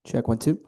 Check one, two.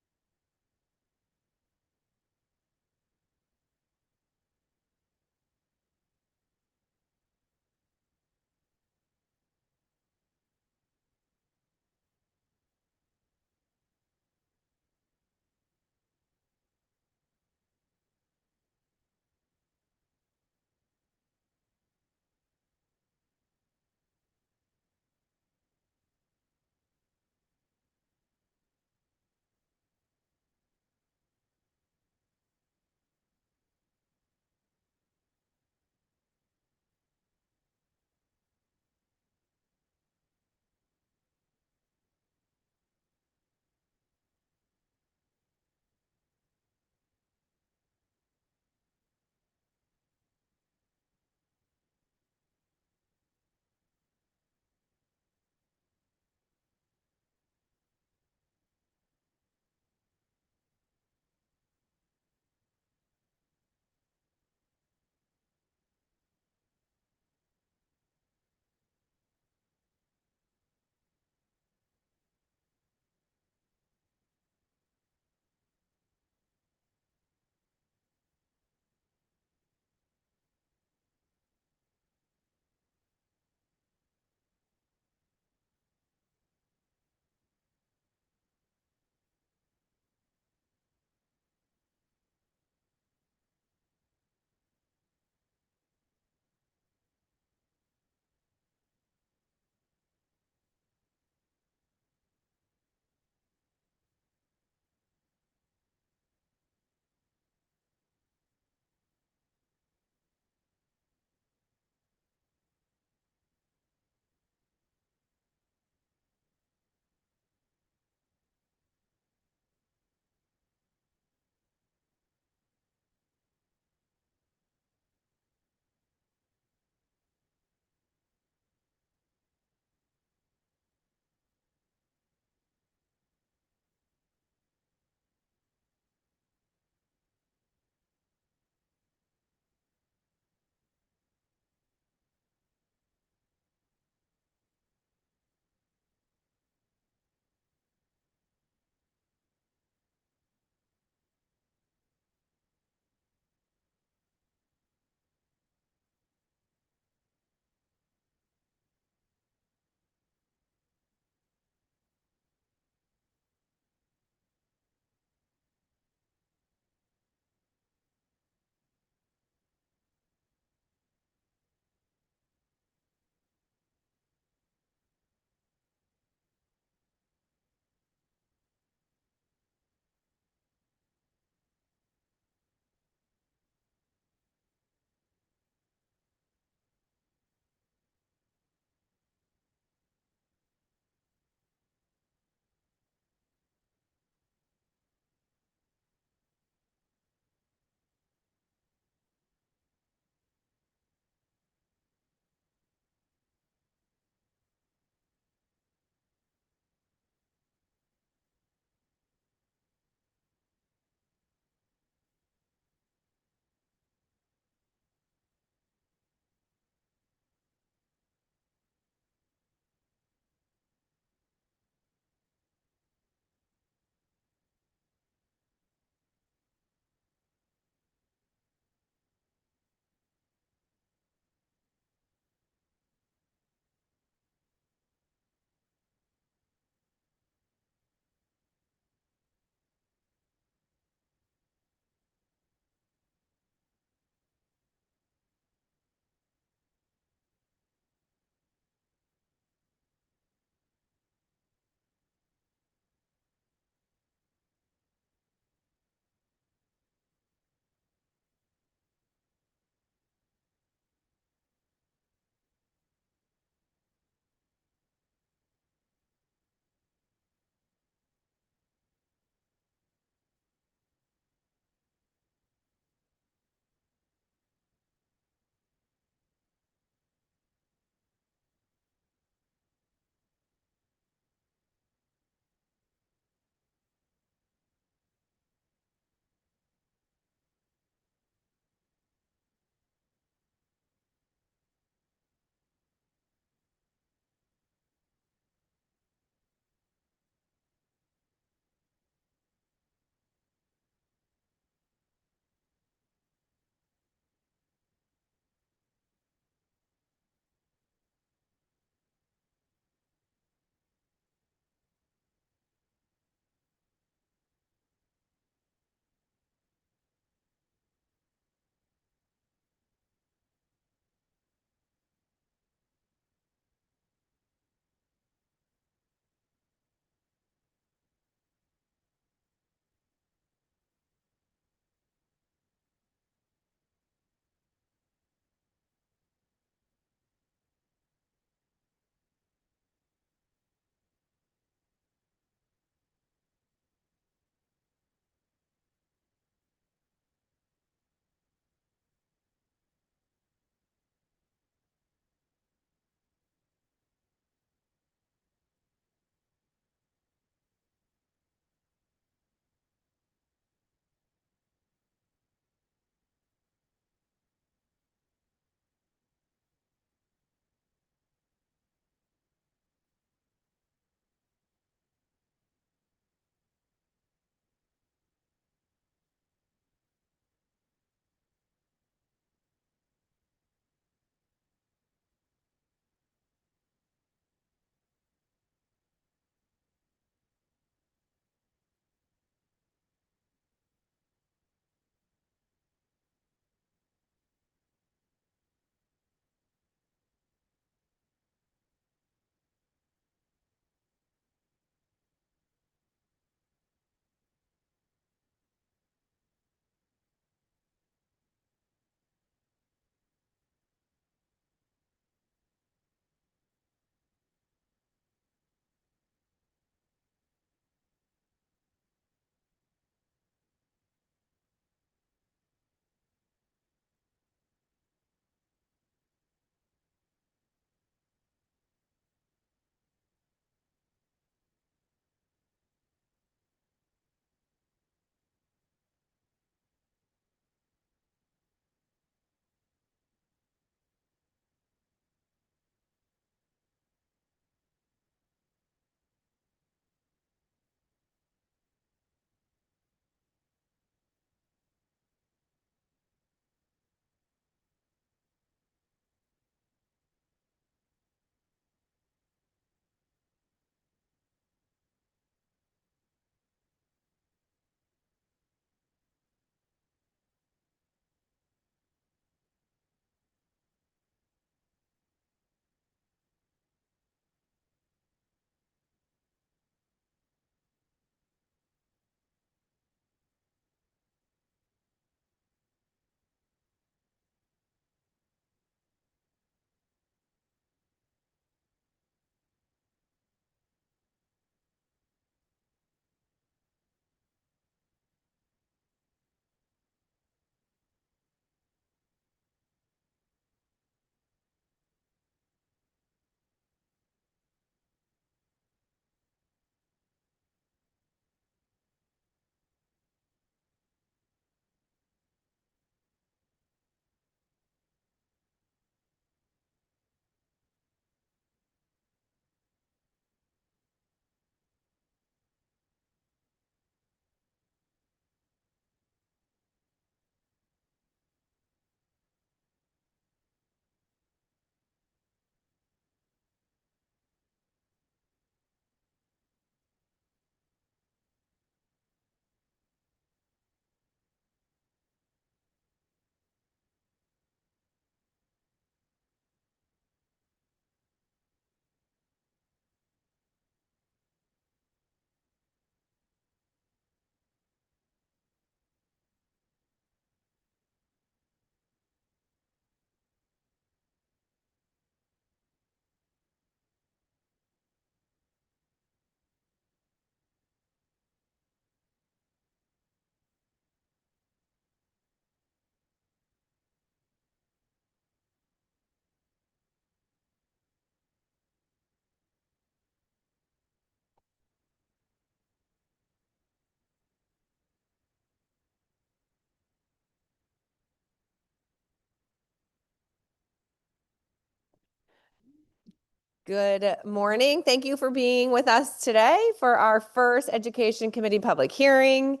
Good morning. Thank you for being with us today for our first Education Committee public hearing.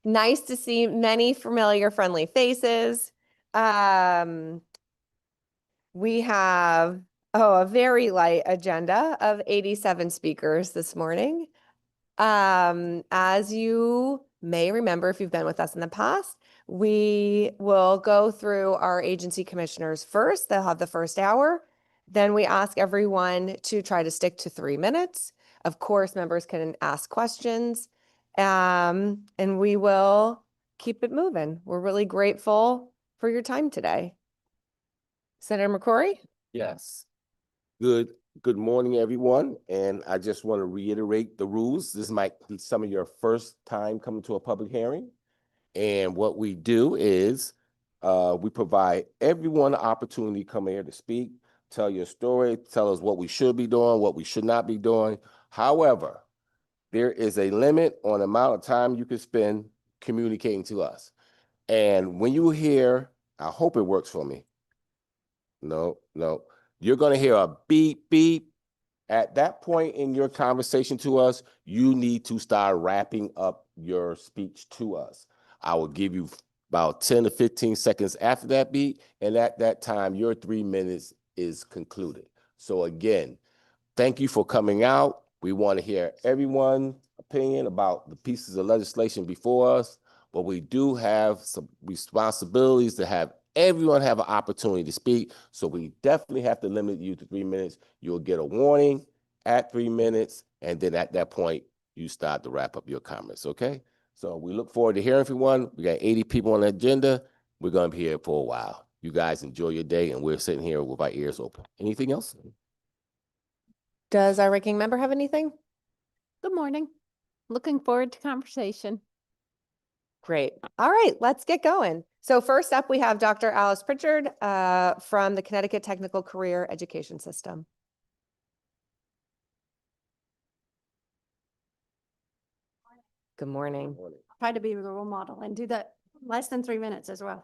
Nice to see many familiar, friendly faces. We have, a very light agenda of 87 speakers this morning. As you may remember, if you've been with us in the past, we will go through our agency commissioners first. They'll have the first hour. Then we ask everyone to try to stick to 3 minutes. Of course, members can ask questions, and we will keep it moving. We're really grateful for your time today. Senator McCrory? Yes. Good morning, everyone. And I just want to reiterate the rules. This might be some of your first time coming to a public hearing. And what we do is we provide everyone an opportunity to come here to speak, tell your story, tell us what we should be doing, what we should not be doing. However, there is a limit on the amount of time you can spend communicating to us. And when you hear, I hope it works for me. No. You're going to hear a beep, beep. At that point in your conversation to us, you need to start wrapping up your speech to us. I will give you about 10 to 15 seconds after that beat, and at that time, your 3 minutes is concluded. So again, thank you for coming out. We want to hear everyone's opinion about the pieces of legislation before us, but we do have some responsibilities to have everyone have an opportunity to speak. So we definitely have to limit you to 3 minutes. You'll get a warning at 3 minutes, and then at that point, you start to wrap up your comments, okay? So we look forward to hearing from everyone. We got 80 people on the agenda. We're going to be here for a while. You guys enjoy your day, and we're sitting here with our ears open. Anything else? Does our ranking member have anything? Good morning. Looking forward to conversation. Great. All right, let's get going. So first up, we have Dr. Alice Pritchard from the Connecticut Technical Career Education System. Good morning. Try to be the role model and do that less than 3 minutes as well.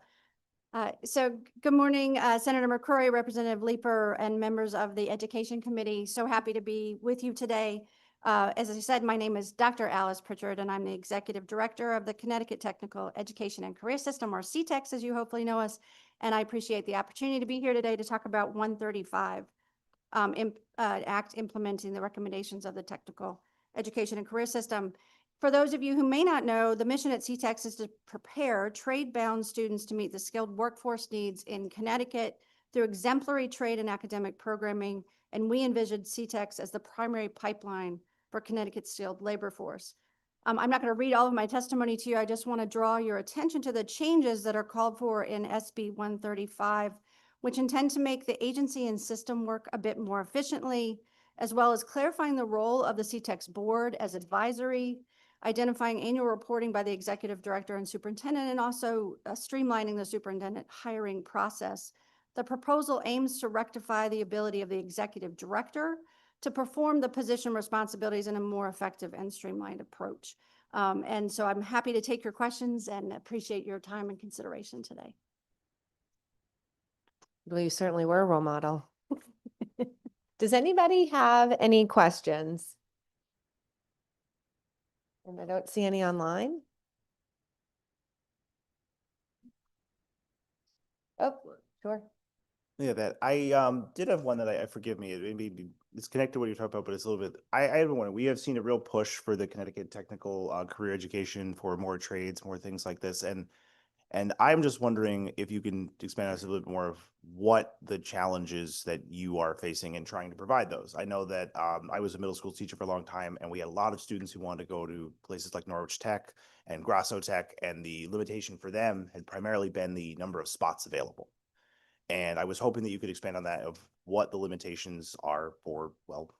So good morning, Senator McCrory, Representative Leeper, and members of the Education Committee. So happy to be with you today. As I said, my name is Dr. Alice Pritchard, and I'm the Executive Director of the Connecticut Technical Education and Career System, or CTEX, as you hopefully know us. And I appreciate the opportunity to be here today to talk about 135, Act implementing the recommendations of the Technical Education and Career System. For those of you who may not know, the mission at CTEX is to prepare trade-bound students to meet the skilled workforce needs in Connecticut through exemplary trade and academic programming, and we envisioned CTEX as the primary pipeline for Connecticut's skilled labor force. I'm not going to read all of my testimony to you. I just want to draw your attention to the changes that are called for in SB 135, which intend to make the agency and system work a bit more efficiently, as well as clarifying the role of the CTEX board as advisory, identifying annual reporting by the executive director and superintendent, and also streamlining the superintendent hiring process. The proposal aims to rectify the ability of the executive director to perform the position responsibilities in a more effective and streamlined approach. And so I'm happy to take your questions and appreciate your time and consideration today. Well, you certainly were a role model. Does anybody have any questions? And I don't see any online. Oh, sure. Yeah, that I did have one that I forgive me. It maybe it's connected to what you're talking about, but it's a little bit. I have one. We have seen a real push for the Connecticut technical career education for more trades, more things like this, and I'm just wondering if you can expand on us a little bit more of what the challenges that you are facing in trying to provide those. I know that I was a middle school teacher for a long time, and we had a lot of students who wanted to go to places like Norwich Tech and Grasso Tech, and the limitation for them had primarily been the number of spots available. And I was hoping that you could expand on that of what the limitations are for, well,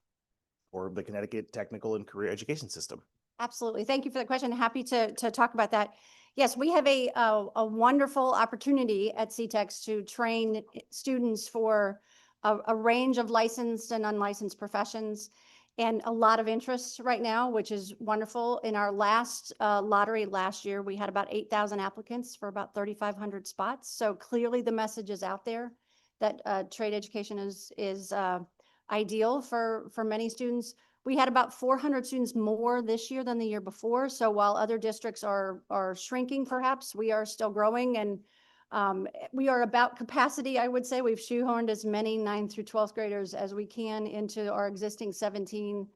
for the Connecticut technical and career education system. Absolutely. Thank you for the question. Happy to talk about that. Yes, we have a wonderful opportunity at CTEX to train students for a range of licensed and unlicensed professions, and a lot of interest right now, which is wonderful. In our last lottery last year, we had about 8,000 applicants for about 3,500 spots. So clearly the message is out there that trade education is ideal for many students. We had about 400 students more this year than the year before. So while other districts are shrinking, perhaps, we are still growing, and we are about capacity, I would say. We've shoehorned as many 9th through 12th graders as we can into our existing 17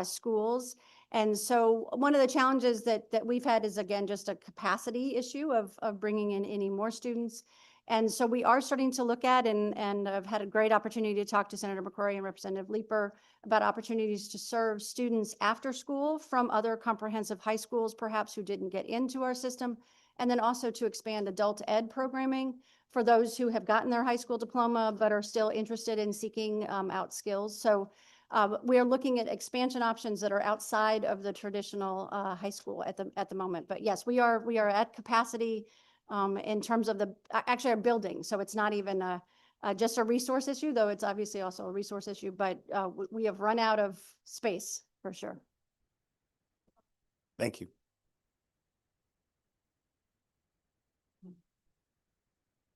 schools. And so one of the challenges that we've had is, again, just a capacity issue of bringing in any more students. And so we are starting to look at, and I've had a great opportunity to talk to Senator McCrory and Representative Leeper about opportunities to serve students after school from other comprehensive high schools, perhaps, who didn't get into our system, and then also to expand adult ed programming for those who have gotten their high school diploma but are still interested in seeking out skills. So we are looking at expansion options that are outside of the traditional high school at the moment. But yes, we are at capacity in terms of actually our building. So it's not even just a resource issue, though it's obviously also a resource issue, but we have run out of space for sure. Thank you.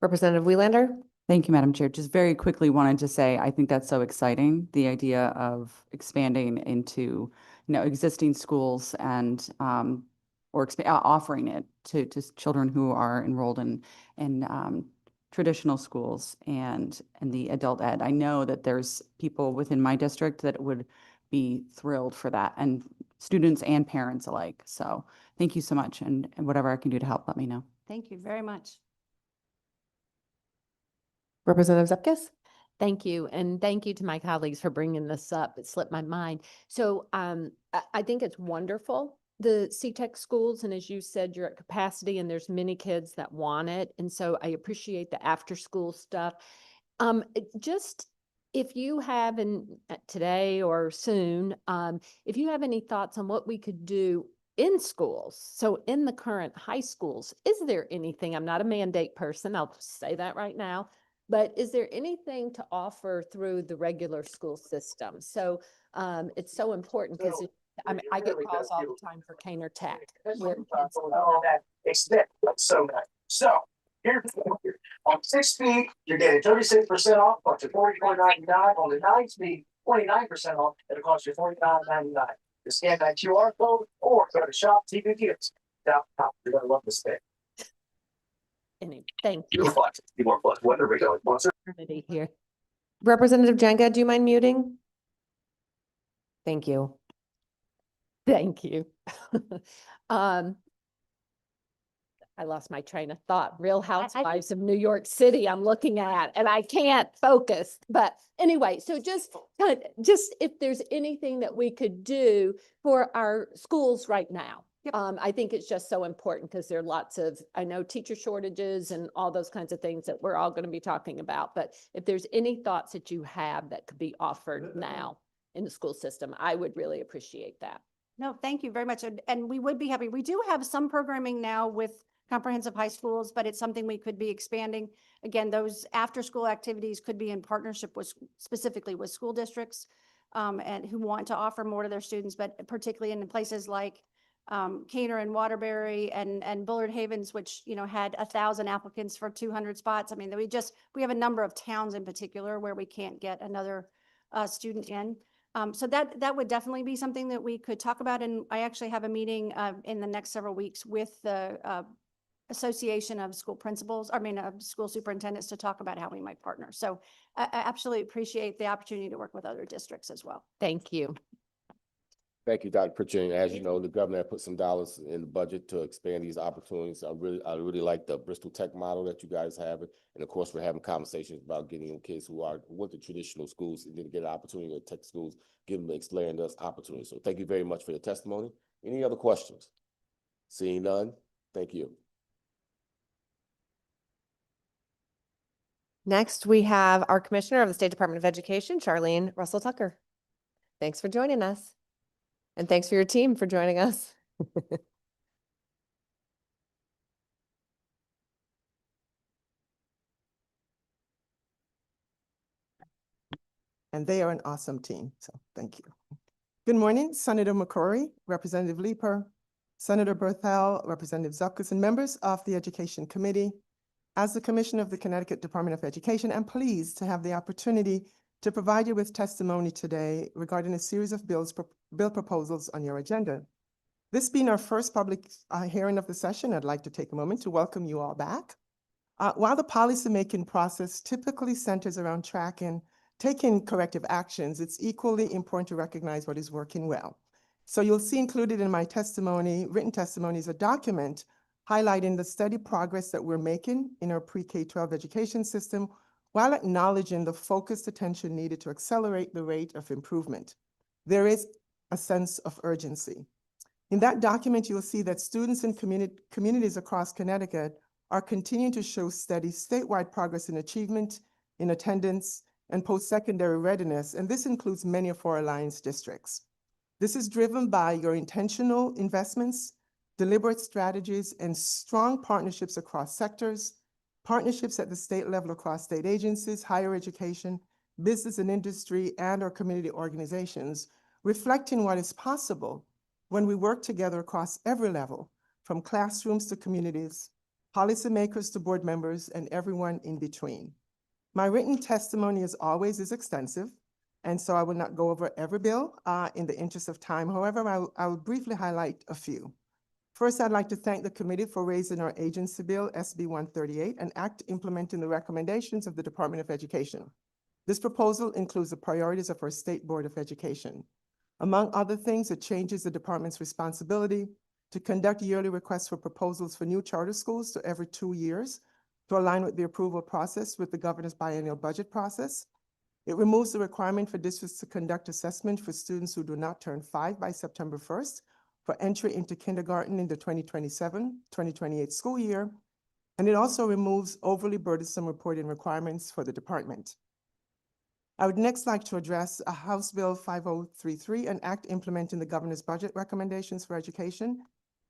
Representative Welander? Thank you, Madam Chair. Just very quickly wanted to say, I think that's so exciting, the idea of expanding into, existing schools and, offering it to children who are enrolled in traditional schools and the adult ed. I know that there's people within my district that would be thrilled for that, and students and parents alike. So thank you so much, and whatever I can do to help, let me know. Thank you very much. Representative Zepkis? Thank you. And thank you to my colleagues for bringing this up. It slipped my mind. So I think it's wonderful, the CTEC schools. And as you said, you're at capacity and there's many kids that want it. And so I appreciate the after school stuff. Just if you have today or soon, if you have any thoughts on what we could do in schools, so in the current high schools, is there anything, I'm not a mandate person, I'll say that right now, but is there anything to offer through the regular school system? So it's so important because I get calls all the time for Caner Tech. where kids all that extent, so nice. So here's on 6 speed, you're getting 36% off, up to $44.99. On the 9 speed, 29% off, it'll cost you $49.99. You scan that QR code or go to shop TV Kids. Down top, you're gonna love this thing. Thank You're you. flex, be more flex. Whether we go, once Here. Representative Jenga, do you mind muting? Thank you. Thank you. I lost my train of thought. Real Housewives of New York City I'm looking at, and I can't focus. But anyway, so just if there's anything that we could do for our schools right now. Yep. I think it's just so important because there are lots of, I know, teacher shortages and all those kinds of things that we're all going to be talking about. But if there's any thoughts that you have that could be offered now in the school system, I would really appreciate that. No, thank you very much. And we would be happy. We do have some programming now with comprehensive high schools, but it's something we could be expanding. Again, those after-school activities could be in partnership with, specifically with school districts and who want to offer more to their students, but particularly in places like Caner and Waterbury and Bullard Havens, which, had 1,000 applicants for 200 spots. I mean, we have a number of towns in particular where we can't get another student in. So that would definitely be something that we could talk about. And I actually have a meeting in the next several weeks with the Association of School Principals, School Superintendents, to talk about how we might partner. So I absolutely appreciate the opportunity to work with other districts as well. Thank you. Thank you, Dr. Pritchard. As you know, the governor put some dollars in the budget to expand these opportunities. I really like the Bristol Tech model that you guys have. And of course, we're having conversations about getting kids who went to traditional schools and didn't get an opportunity at tech schools, give them, explain those opportunities. So thank you very much for your testimony. Any other questions? Seeing none, thank you. Next, we have our Commissioner of the State Department of Education, Charlene Russell Tucker. Thanks for joining us. And thanks for your team for joining us. And they are an awesome team, so thank you. Good morning, Senator McCrory, Representative Leeper, Senator Berthel, Representative Zepkis, and members of the Education Committee. As the Commissioner of the Connecticut Department of Education, I'm pleased to have the opportunity to provide you with testimony today regarding a series of bill proposals on your agenda. This being our first public hearing of the session, I'd like to take a moment to welcome you all back. While the policymaking process typically centers around tracking, taking corrective actions, it's equally important to recognize what is working well. So you'll see included in my testimony, written testimony, is a document highlighting the steady progress that we're making in our pre-K-12 education system, while acknowledging the focused attention needed to accelerate the rate of improvement. There is a sense of urgency. In that document, you'll see that students in communities across Connecticut are continuing to show steady statewide progress in achievement, in attendance, and post-secondary readiness, and this includes many of our Alliance districts. This is driven by your intentional investments, deliberate strategies, and strong partnerships across sectors, partnerships at the state level across state agencies, higher education, business and industry, and our community organizations, reflecting what is possible when we work together across every level, from classrooms to communities, policymakers to board members, and everyone in between. My written testimony, as always, is extensive, and so I will not go over every bill in the interest of time. However, I will briefly highlight a few. First, I'd like to thank the committee for raising our agency bill, SB 138, an act implementing the recommendations of the Department of Education. This proposal includes the priorities of our State Board of Education. Among other things, it changes the department's responsibility to conduct yearly requests for proposals for new charter schools to every 2 years to align with the approval process with the governor's biennial budget process. It removes the requirement for districts to conduct assessment for students who do not turn 5 by September 1st for entry into kindergarten in the 2027-2028 school year. And it also removes overly burdensome reporting requirements for the department. I would next like to address House Bill 5033, an act implementing the governor's budget recommendations for education.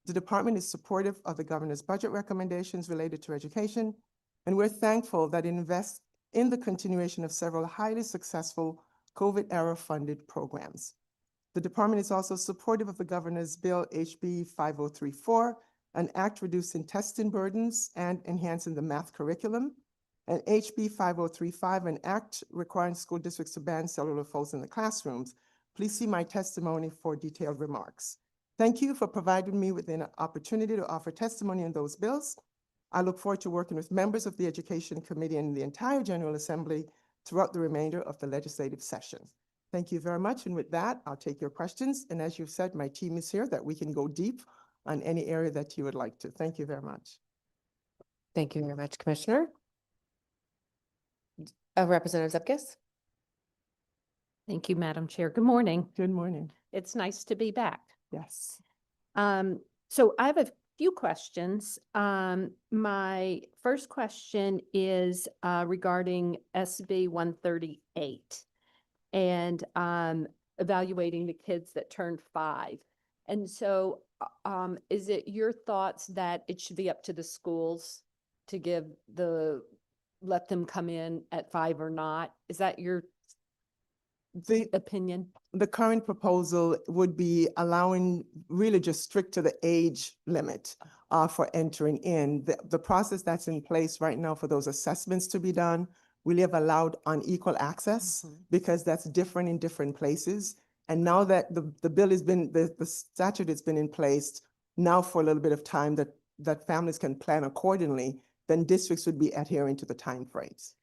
The department is supportive of the governor's budget recommendations related to education, and we're thankful that it invests in the continuation of several highly successful COVID-era funded programs. The department is also supportive of the governor's bill HB 5034, an act reducing testing burdens and enhancing the math curriculum, and HB 5035, an act requiring school districts to ban cellular phones in the classrooms. Please see my testimony for detailed remarks. Thank you for providing me with an opportunity to offer testimony on those bills. I look forward to working with members of the Education Committee and the entire General Assembly throughout the remainder of the legislative session. Thank you very much. And with that, I'll take your questions. And as you've said, my team is here that we can go deep on any area that you would like to. Thank you very much. Thank you very much, Commissioner. Representative Zepkis. Thank you, Madam Chair. Good morning. Good morning. It's nice to be back. Yes. So I have a few questions. My first question is regarding SB 138 and evaluating the kids that turned 5. And so is it your thoughts that it should be up to the schools to let them come in at 5 or not? Is that your opinion? The current proposal would be allowing really just strict to the age limit for entering in. The process that's in place right now for those assessments to be done, we have allowed unequal access because that's different in different places. And now that the bill has been, the statute has been in place now for a little bit of time that families can plan accordingly, then districts would be adhering to the time frames.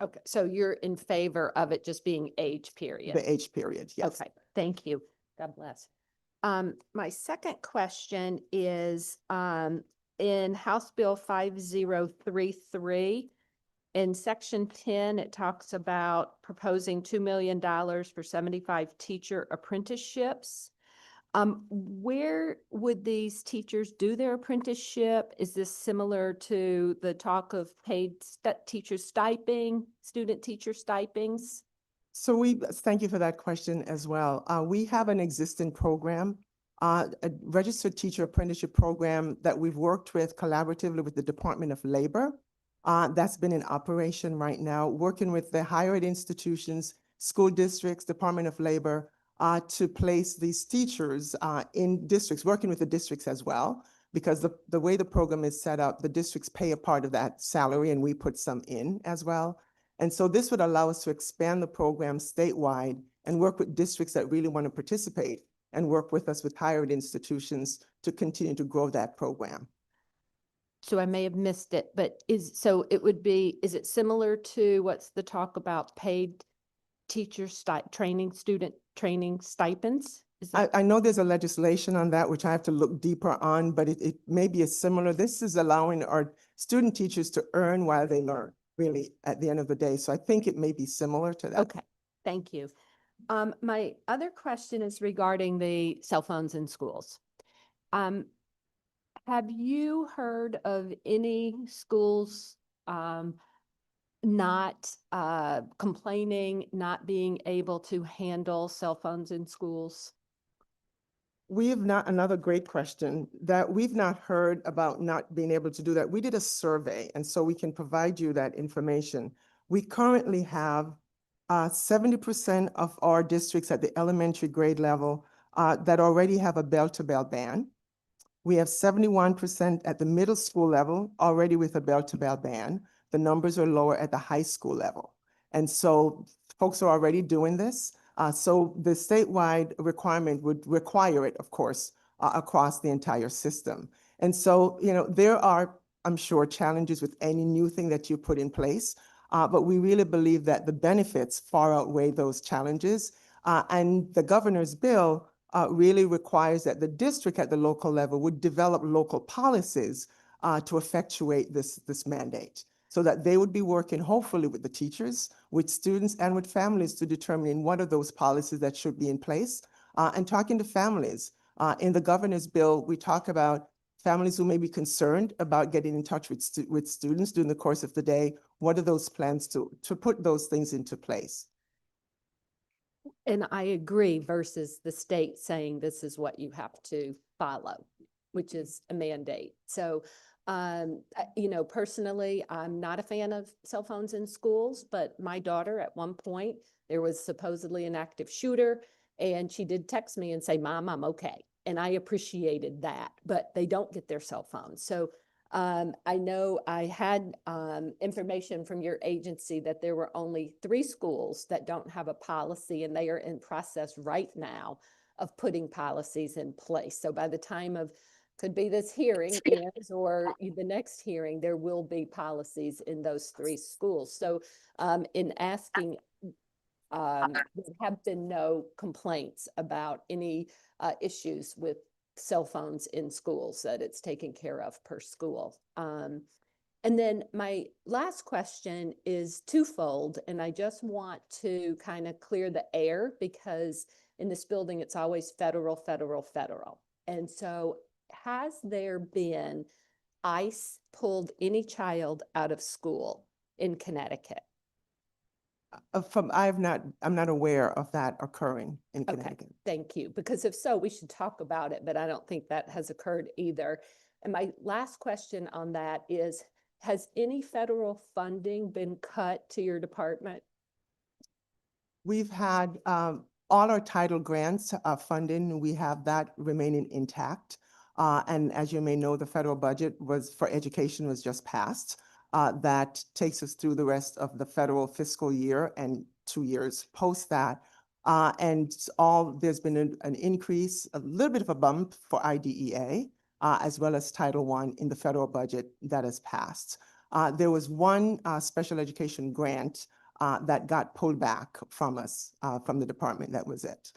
Okay, so you're in favor of it just being age period? The age period, yes. Okay, thank you. God bless. My second question is in House Bill 5033, in Section 10, it talks about proposing $2 million for 75 teacher apprenticeships. Where would these teachers do their apprenticeship? Is this similar to the talk of paid teacher stipend, student teacher stipends? So thank you for that question as well. We have an existing program, a registered teacher apprenticeship program that we've worked with collaboratively with the Department of Labor. That's been in operation right now, working with the higher ed institutions, school districts, Department of Labor, to place these teachers in districts, working with the districts as well, because the way the program is set up, the districts pay a part of that salary and we put some in as well. And so this would allow us to expand the program statewide and work with districts that really want to participate and work with us with higher ed institutions to continue to grow that program. So I may have missed it, but is it similar to what's the talk about paid teacher student training stipends? Is that? I know there's a legislation on that, which I have to look deeper on, but it may be a similar. This is allowing our student teachers to earn while they learn, really, at the end of the day. So I think it may be similar to that. Okay, thank you. My other question is regarding the cell phones in schools. Have you heard of any schools not complaining, not being able to handle cell phones in schools? We have not, another great question, that we've not heard about not being able to do that. We did a survey, and so we can provide you that information. We currently have 70% of our districts at the elementary grade level that already have a bell-to-bell ban. We have 71% at the middle school level already with a bell-to-bell ban. The numbers are lower at the high school level. And so folks are already doing this. So the statewide requirement would require it, of course, across the entire system. And so, there are, I'm sure, challenges with any new thing that you put in place, but we really believe that the benefits far outweigh those challenges. And the governor's bill really requires that the district at the local level would develop local policies to effectuate this mandate, so that they would be working hopefully with the teachers, with students, and with families to determine what are those policies that should be in place, and talking to families. In the governor's bill, we talk about families who may be concerned about getting in touch with students during the course of the day. What are those plans to put those things into place? And I agree versus the state saying this is what you have to follow, which is a mandate. So, personally, I'm not a fan of cell phones in schools, but my daughter at one point, there was supposedly an active shooter, and she did text me and say, "Mom, I'm okay." And I appreciated that, but they don't get their cell phones. So I know I had information from your agency that there were only 3 schools that don't have a policy, and they are in process right now of putting policies in place. So by the time of, could be this hearing ends or the next hearing, there will be policies in those 3 schools. So in asking, there have been no complaints about any issues with cell phones in schools, that it's taken care of per school. And then my last question is twofold, and I just want to kind of clear the air, because in this building, it's always federal, federal, federal. And so has there been ICE pulled any child out of school in Connecticut? I'm not aware of that occurring in Okay, Connecticut. thank you. Because if so, we should talk about it, but I don't think that has occurred either. And my last question on that is, has any federal funding been cut to your department? We've had all our title grants funding, we have that remaining intact. And as you may know, the federal budget for education was just passed. That takes us through the rest of the federal fiscal year and 2 years post that. And there's been an increase, a little bit of a bump for IDEA, as well as Title I in the federal budget that has passed. There was one special education grant that got pulled back from us, from the department. That was it.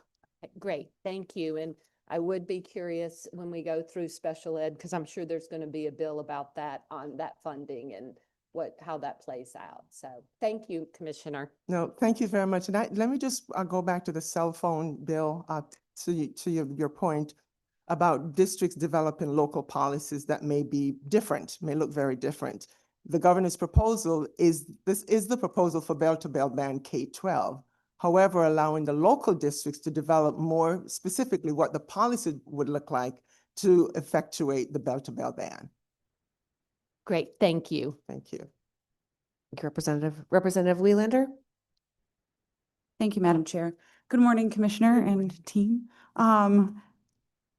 Great, thank you. And I would be curious when we go through special ed, because I'm sure there's going to be a bill about that, on that funding and how that plays out. So thank you, Commissioner. No, thank you very much. And let me just go back to the cell phone bill, to your point about districts developing local policies that may be different, may look very different. The governor's proposal is the proposal for bell-to-bell ban K-12. However, allowing the local districts to develop more specifically what the policy would look like to effectuate the bell-to-bell ban. Great, thank you. Thank you. Thank you, Representative Wielander. Thank you, Madam Chair. Good morning, Commissioner and team.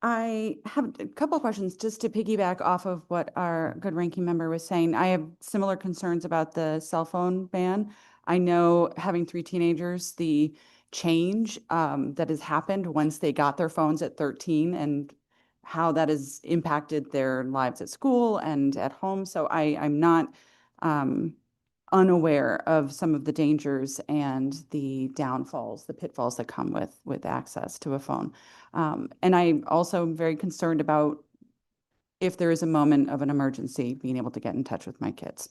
I have a couple of questions just to piggyback off of what our good ranking member was saying. I have similar concerns about the cell phone ban. I know having 3 teenagers, the change that has happened once they got their phones at 13 and how that has impacted their lives at school and at home. So I'm not unaware of some of the dangers and the downfalls, the pitfalls that come with access to a phone. And I'm also very concerned about if there is a moment of an emergency, being able to get in touch with my kids.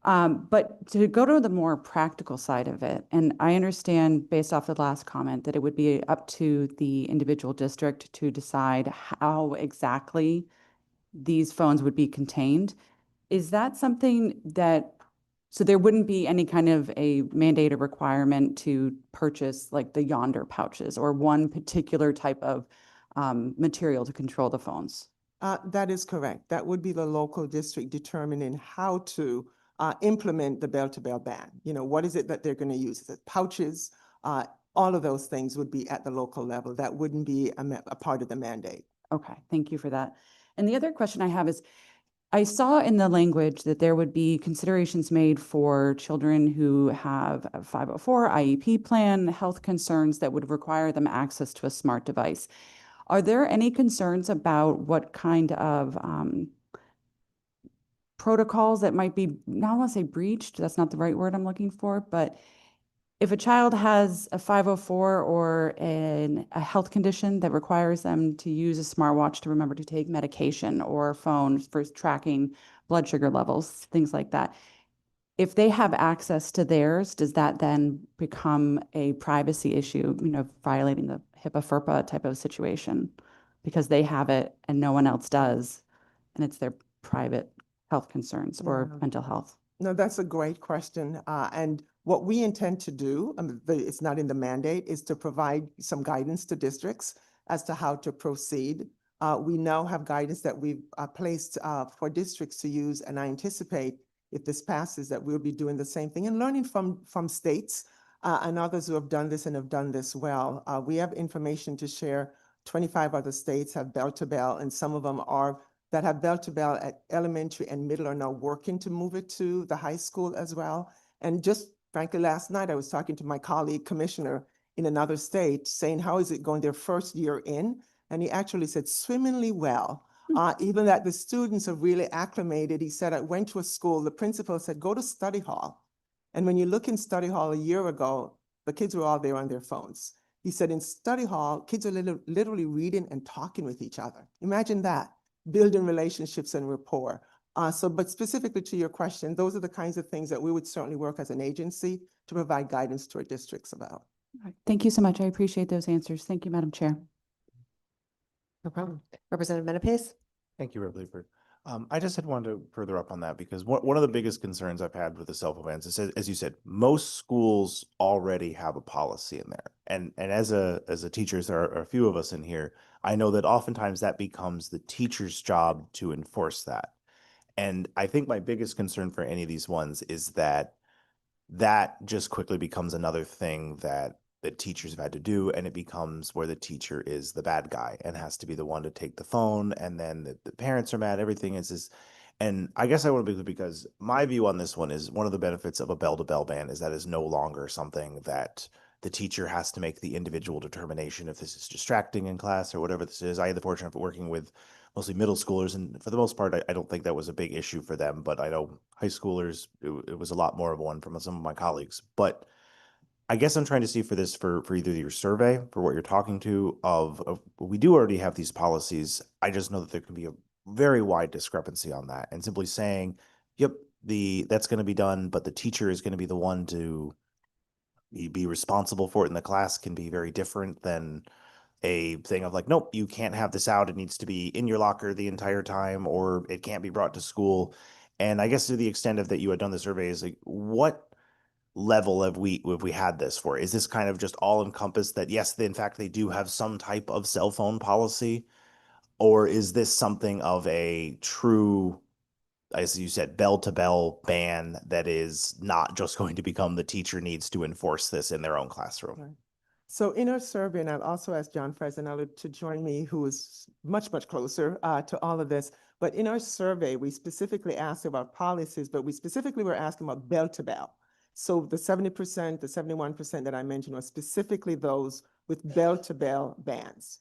But to go to the more practical side of it, and I understand based off the last comment that it would be up to the individual district to decide how exactly these phones would be contained. Is that something that, so there wouldn't be any kind of a mandate or requirement to purchase like the Yonder pouches or one particular type of material to control the phones? That is correct. That would be the local district determining how to implement the bell-to-bell ban. You know, what is it that they're going to use? Is it pouches? All of those things would be at the local level. That wouldn't be a part of the mandate. Okay, thank you for that. And the other question I have is, I saw in the language that there would be considerations made for children who have a 504 IEP plan, health concerns that would require them access to a smart device. Are there any concerns about what kind of protocols that might be, not want to say breached, that's not the right word I'm looking for, but if a child has a 504 or a health condition that requires them to use a smartwatch to remember to take medication or a phone for tracking blood sugar levels, things like that, if they have access to theirs, does that then become a privacy issue, you know, violating the HIPAA FERPA type of situation? Because they have it and no one else does, and it's their private health concerns or Yeah. mental health. No, that's a great question. And what we intend to do, it's not in the mandate, is to provide some guidance to districts as to how to proceed. We now have guidance that we've placed for districts to use, and I anticipate if this passes that we'll be doing the same thing and learning from states and others who have done this and have done this well. We have information to share. 25 other states have bell-to-bell, and some of them are that have bell-to-bell at elementary and middle are now working to move it to the high school as well. And just frankly, last night I was talking to my colleague commissioner in another state saying, how is it going their first year in? And he actually said swimmingly well. Even that the students have really acclimated. He said, I went to a school, the principal said, go to study hall. And when you look in study hall a year ago, the kids were all there on their phones. He said in study hall, kids are literally reading and talking with each other. Imagine that. Building relationships and rapport. But specifically to your question, those are the kinds of things that we would certainly work as an agency to provide guidance to our districts about. All right. Thank you so much. I appreciate those answers. Thank you, Madam Chair. No problem. Representative Menapes? Thank you, Rep. Leeper. I just had wanted to further up on that because one of the biggest concerns I've had with the cell phone bans is, as you said, most schools already have a policy in there. And as a teacher, there are a few of us in here, I know that oftentimes that becomes the teacher's job to enforce that. And I think my biggest concern for any of these ones is that just quickly becomes another thing that teachers have had to do, and it becomes where the teacher is the bad guy and has to be the one to take the phone, and then the parents are mad, everything is this. And I guess I want to be, because my view on this one is one of the benefits of a bell-to-bell ban is that is no longer something that the teacher has to make the individual determination if this is distracting in class or whatever this is. I had the fortune of working with mostly middle schoolers, and for the most part, I don't think that was a big issue for them, but I know high schoolers, it was a lot more of one from some of my colleagues. But I guess I'm trying to see for this, for either your survey, for what you're talking to, of we do already have these policies. I just know that there can be a very wide discrepancy on that, and simply saying, yep, that's going to be done, but the teacher is going to be the one to be responsible for it in the class can be very different than a thing of like, nope, you can't have this out. It needs to be in your locker the entire time, or it can't be brought to school. And I guess to the extent of that you had done the survey is like, what level have we had this for? Is this kind of just all encompassed that yes, in fact, they do have some type of cell phone policy? Or is this something of a true, as you said, bell-to-bell ban that is not just going to become the teacher needs to enforce this in their own classroom? Right. So in our survey, and I'll also ask John Fresanello to join me, who is much, much closer to all of this. But in our survey, we specifically asked about policies, but we specifically were asking about bell-to-bell. So the 70%, the 71% that I mentioned was specifically those with bell-to-bell bands.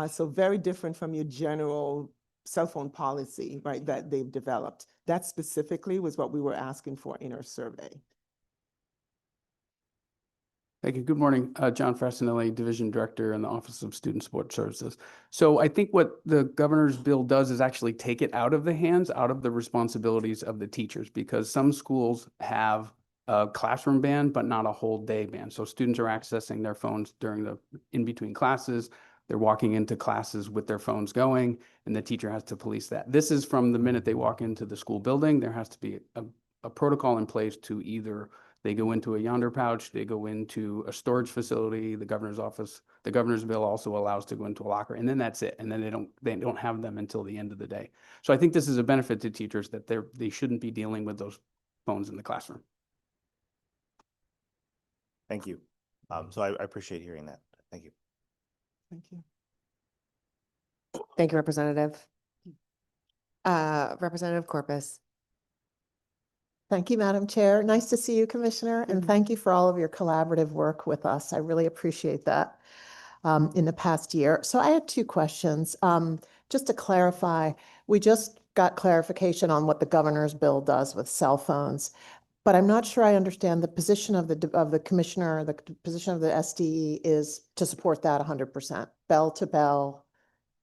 So very different from your general cell phone policy, right, that they've developed. That specifically was what we were asking for in our survey. Thank you. Good morning. John Frassinelli, Division Director in the Office of Student Support Services. So I think what the governor's bill does is actually take it out of the responsibilities of the teachers, because some schools have a classroom ban, but not a whole day ban. So students are accessing their phones in between classes. They're walking into classes with their phones going, and the teacher has to police that. This is from the minute they walk into the school building. There has to be a protocol in place to either they go into a Yonder pouch, they go into a storage facility, the governor's office, the governor's bill also allows to go into a locker, and then that's it. And then they don't have them until the end of the day. So I think this is a benefit to teachers that they shouldn't be dealing with those phones in the classroom. Thank you. So I appreciate hearing that. Thank you. Thank you. Thank you, Representative. Representative Corpus. Thank you, Madam Chair. Nice to see you, Commissioner, and thank you for all of your collaborative work with us. I really appreciate that in the past year. So I had two questions. Just to clarify, we just got clarification on what the governor's bill does with cell phones, but I'm not sure I understand the position of the commissioner, the position of the SDE is to support that 100%, bell to bell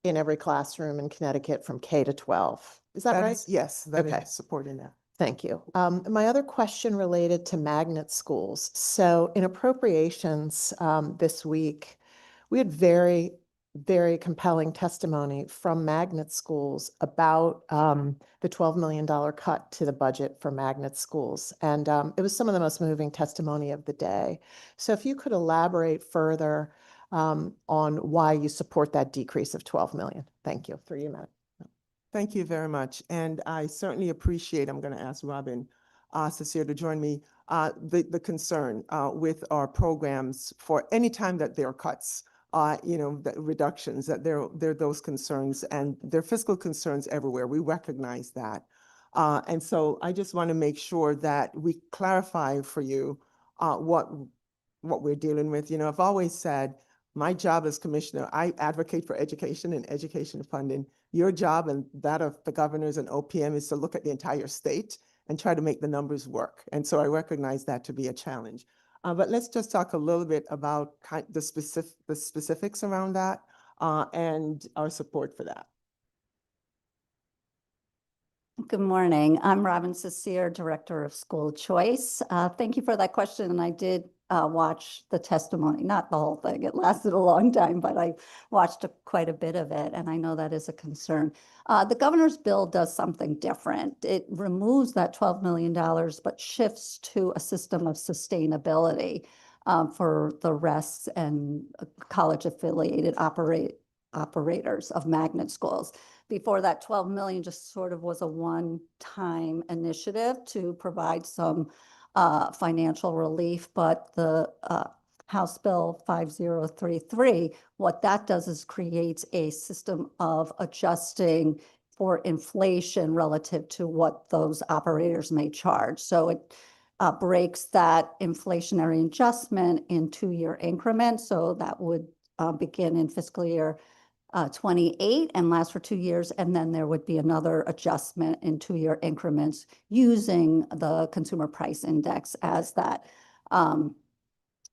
in every classroom in Connecticut from K to 12. Is that right? Yes, that Okay. is supporting that. Thank you. My other question related to magnet schools. So in appropriations this week, we had very, very compelling testimony from magnet schools about the $12 million cut to the budget for magnet schools. And it was some of the most moving testimony of the day. So if you could elaborate further on why you support that decrease of 12 million. Thank you. Through you, Madam. Thank you very much. And I certainly appreciate, I'm going to ask Robin Cecilia to join me, the concern with our programs for any time that there are cuts, the reductions, that there are those concerns, and there are fiscal concerns everywhere. We recognize that. And so I just want to make sure that we clarify for you what we're dealing with. I've always said, my job as commissioner, I advocate for education and education funding. Your job and that of the governors and OPM is to look at the entire state and try to make the numbers work. And so I recognize that to be a challenge. But let's just talk a little bit about the specifics around that and our support for that. Good morning. I'm Robin Cecilia, Director of School Choice. Thank you for that question. And I did watch the testimony, not the whole thing. It lasted a long time, but I watched quite a bit of it, and I know that is a concern. The governor's bill does something different. It removes that $12 million, but shifts to a system of sustainability for the RESs and college-affiliated operators of magnet schools. Before that, 12 million just sort of was a one-time initiative to provide some financial relief, but the House Bill 5033, what that does is creates a system of adjusting for inflation relative to what those operators may charge. So it breaks that inflationary adjustment in 2-year increments. So that would begin in fiscal year 28 and last for 2 years. And then there would be another adjustment in 2-year increments using the consumer price index as that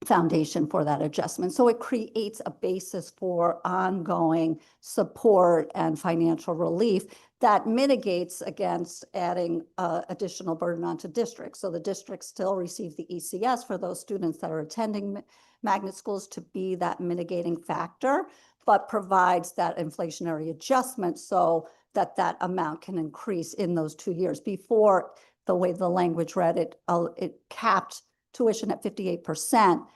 foundation for that adjustment. So it creates a basis for ongoing support and financial relief that mitigates against adding additional burden onto districts. So the districts still receive the ECS for those students that are attending magnet schools to be that mitigating factor, but provides that inflationary adjustment so that that amount can increase in those 2 years. Before, the way the language read it, it capped tuition at 58%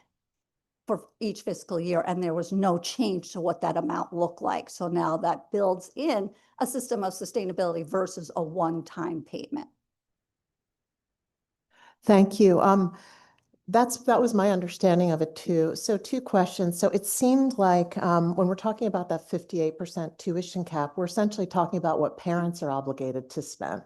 for each fiscal year, and there was no change to what that amount looked like. So now that builds in a system of sustainability versus a one-time payment. Thank you. That was my understanding of it too. So 2 questions. So it seemed like when we're talking about that 58% tuition cap, we're essentially talking about what parents are obligated to spend.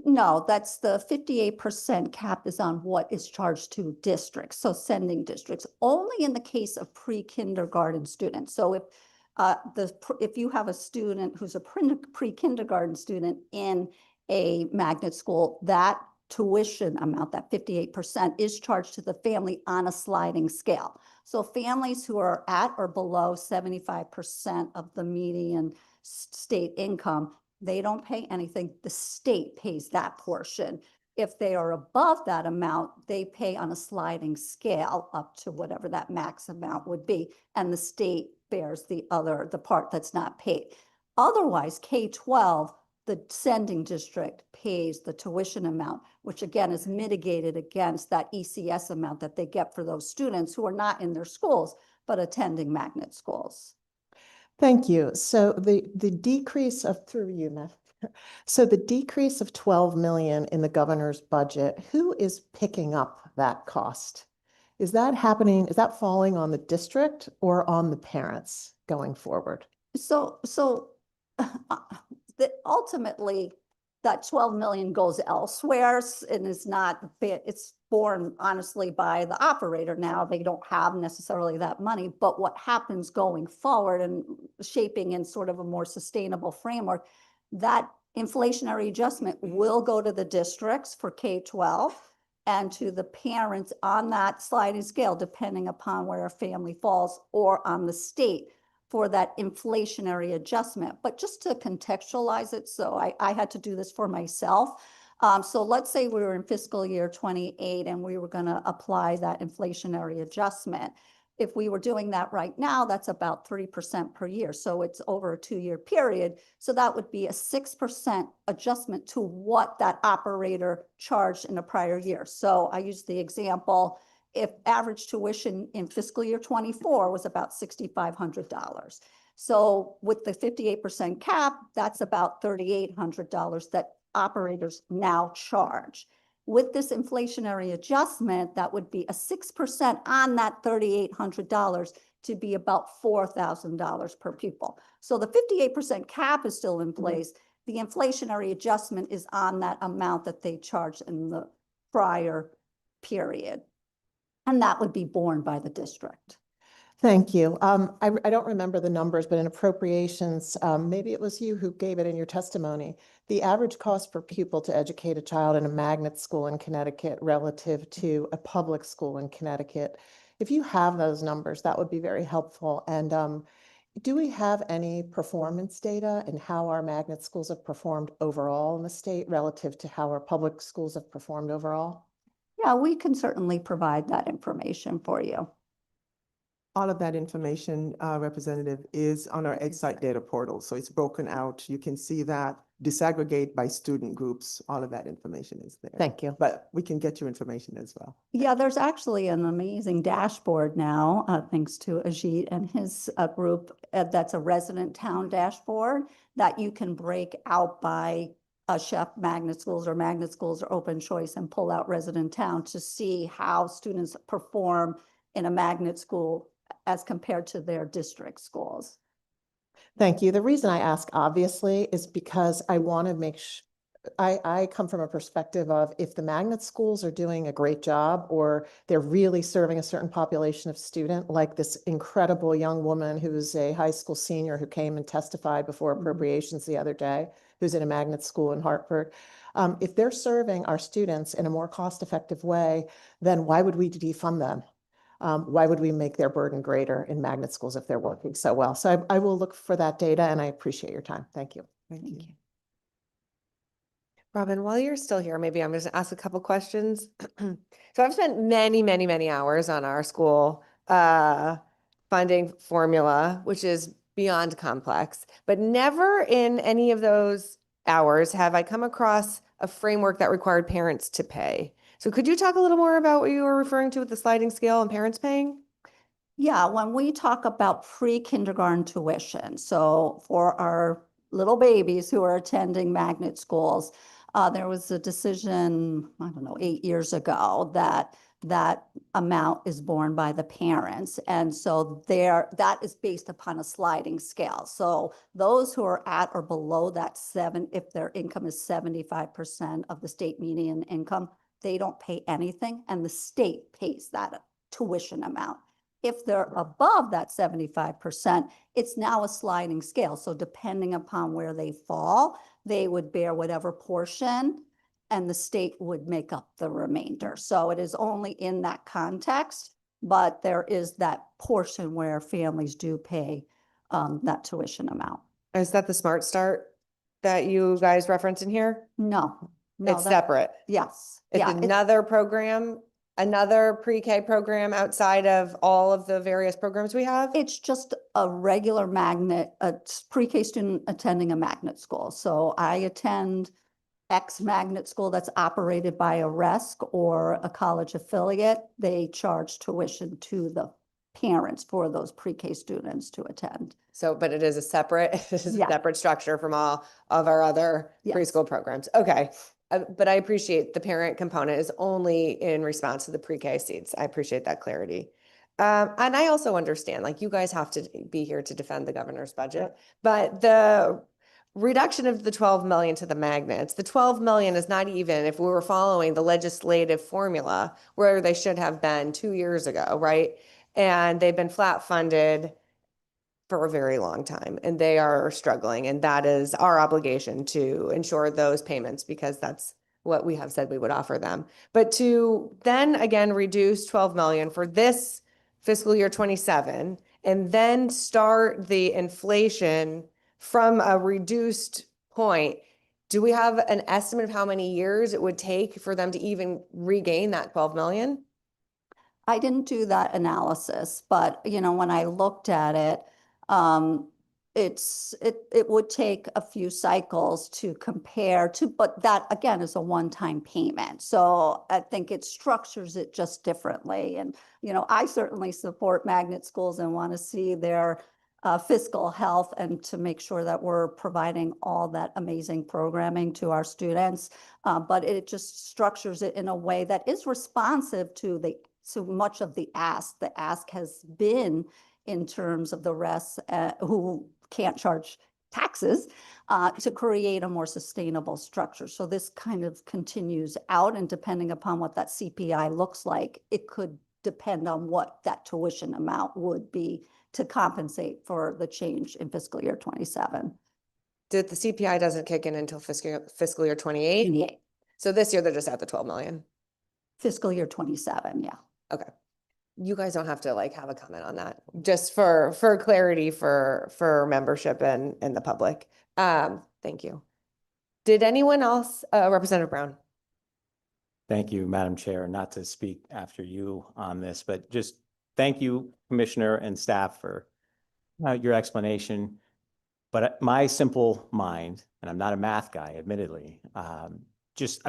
No, that's the 58% cap is on what is charged to districts, so sending districts, only in the case of pre-kindergarten students. So if you have a student who's a pre-kindergarten student in a magnet school, that tuition amount, that 58%, is charged to the family on a sliding scale. So families who are at or below 75% of the median state income, they don't pay anything. The state pays that portion. If they are above that amount, they pay on a sliding scale up to whatever that max amount would be. And the state bears the part that's not paid. Otherwise, K-12, the sending district pays the tuition amount, which again is mitigated against that ECS amount that they get for those students who are not in their schools, but attending magnet schools. Thank you. So the decrease of, through you, Matt. So the decrease of 12 million in the governor's budget, who is picking up that cost? Is that happening, is that falling on the district or on the parents going forward? So ultimately, that 12 million goes elsewhere and is not, it's borne honestly by the operator now. They don't have necessarily that money, but what happens going forward and shaping in sort of a more sustainable framework, that inflationary adjustment will go to the districts for K-12 and to the parents on that sliding scale, depending upon where a family falls, or on the state for that inflationary adjustment. But just to contextualize it, so I had to do this for myself. So let's say we were in fiscal year 28 and we were going to apply that inflationary adjustment. If we were doing that right now, that's about 3% per year. So it's over a 2-year period. So that would be a 6% adjustment to what that operator charged in a prior year. So I used the example, if average tuition in fiscal year 24 was about $6,500. So with the 58% cap, that's about $3,800 that operators now charge. With this inflationary adjustment, that would be a 6% on that $3,800 to be about $4,000 per pupil. So the 58% cap is still in place. The inflationary adjustment is on that amount that they charged in the prior period. And that would be borne by the district. Thank you. I don't remember the numbers, but in appropriations, maybe it was you who gave it in your testimony. The average cost per pupil to educate a child in a magnet school in Connecticut relative to a public school in Connecticut. If you have those numbers, that would be very helpful. And do we have any performance data in how our magnet schools have performed overall in the state relative to how our public schools have performed overall? Yeah, we can certainly provide that information for you. All of that information, Representative, is on our EdSite data portal. So it's broken out. You can see that, disaggregate by student groups. All of that information is there. Thank you. But we can get you information as well. Yeah, there's actually an amazing dashboard now, thanks to Ajit and his group. That's a resident town dashboard that you can break out by Chef magnet schools or open choice and pull out resident town to see how students perform in a magnet school as compared to their district schools. Thank you. The reason I ask, obviously, is because I want to make sure, I come from a perspective of if the magnet schools are doing a great job or they're really serving a certain population of student, like this incredible young woman who's a high school senior who came and testified before appropriations the other day, who's in a magnet school in Hartford. If they're serving our students in a more cost-effective way, then why would we defund them? Why would we make their burden greater in magnet schools if they're working so well? So I will look for that data and I appreciate your time. Thank you. Thank you. Robin, while you're still here, maybe I'm just gonna ask a couple questions. So I've spent many, many, many hours on our school funding formula, which is beyond complex, but never in any of those hours have I come across a framework that required parents to pay. So could you talk a little more about what you were referring to with the sliding scale and parents paying? Yeah, when we talk about pre-kindergarten tuition, so for our little babies who are attending magnet schools, there was a decision, I don't know, 8 years ago that that amount is borne by the parents. And so that is based upon a sliding scale. So those who are at or below that if their income is 75% of the state median income, they don't pay anything, and the state pays that tuition amount. If they're above that 75%, it's now a sliding scale. So depending upon where they fall, they would bear whatever portion, and the state would make up the remainder. So it is only in that context, but there is that portion where families do pay that tuition amount. Is that the Smart Start that you guys reference in here? No, It's separate. yes. It's Yeah, another program, another pre-K program outside of all of the various programs we have? it's just a regular magnet, a pre-K student attending a magnet school. So I attend X magnet school that's operated by a RESC or a college affiliate. They charge tuition to the parents for those pre-K students to attend. So, but it is a separate, it is a Yeah. separate structure from all of our other Yes. preschool programs. Okay. But I appreciate the parent component is only in response to the pre-K seats. I appreciate that clarity. And I also understand, like, you guys have to be here to defend the governor's budget, but the reduction of the 12 million to the magnets, the 12 million is not even if we were following the legislative formula where they should have been 2 years ago, right? And they've been flat funded for a very long time, and they are struggling, and that is our obligation to ensure those payments because that's what we have said we would offer them. But to then again reduce 12 million for this fiscal year 27 and then start the inflation from a reduced point, do we have an estimate of how many years it would take for them to even regain that 12 million? I didn't do that analysis, but when I looked at it, it would take a few cycles to compare to, but that again is a one-time payment. So I think it structures it just differently. And, I certainly support magnet schools and want to see their fiscal health and to make sure that we're providing all that amazing programming to our students. But it just structures it in a way that is responsive to so much of the ask. The ask has been in terms of the rest who can't charge taxes to create a more sustainable structure. So this kind of continues out, and depending upon what that CPI looks like, it could depend on what that tuition amount would be to compensate for the change in fiscal year 27. The CPI doesn't kick in until fiscal year 28? 28. So this year they're just at the 12 million. Fiscal year 27, yeah. Okay. You guys don't have to have a comment on that, just for clarity for membership and the public. Thank you. Did anyone else, Representative Brown? Thank you, Madam Chair. Not to speak after you on this, but just thank you, Commissioner and staff, for your explanation. But my simple mind, and I'm not a math guy, admittedly, I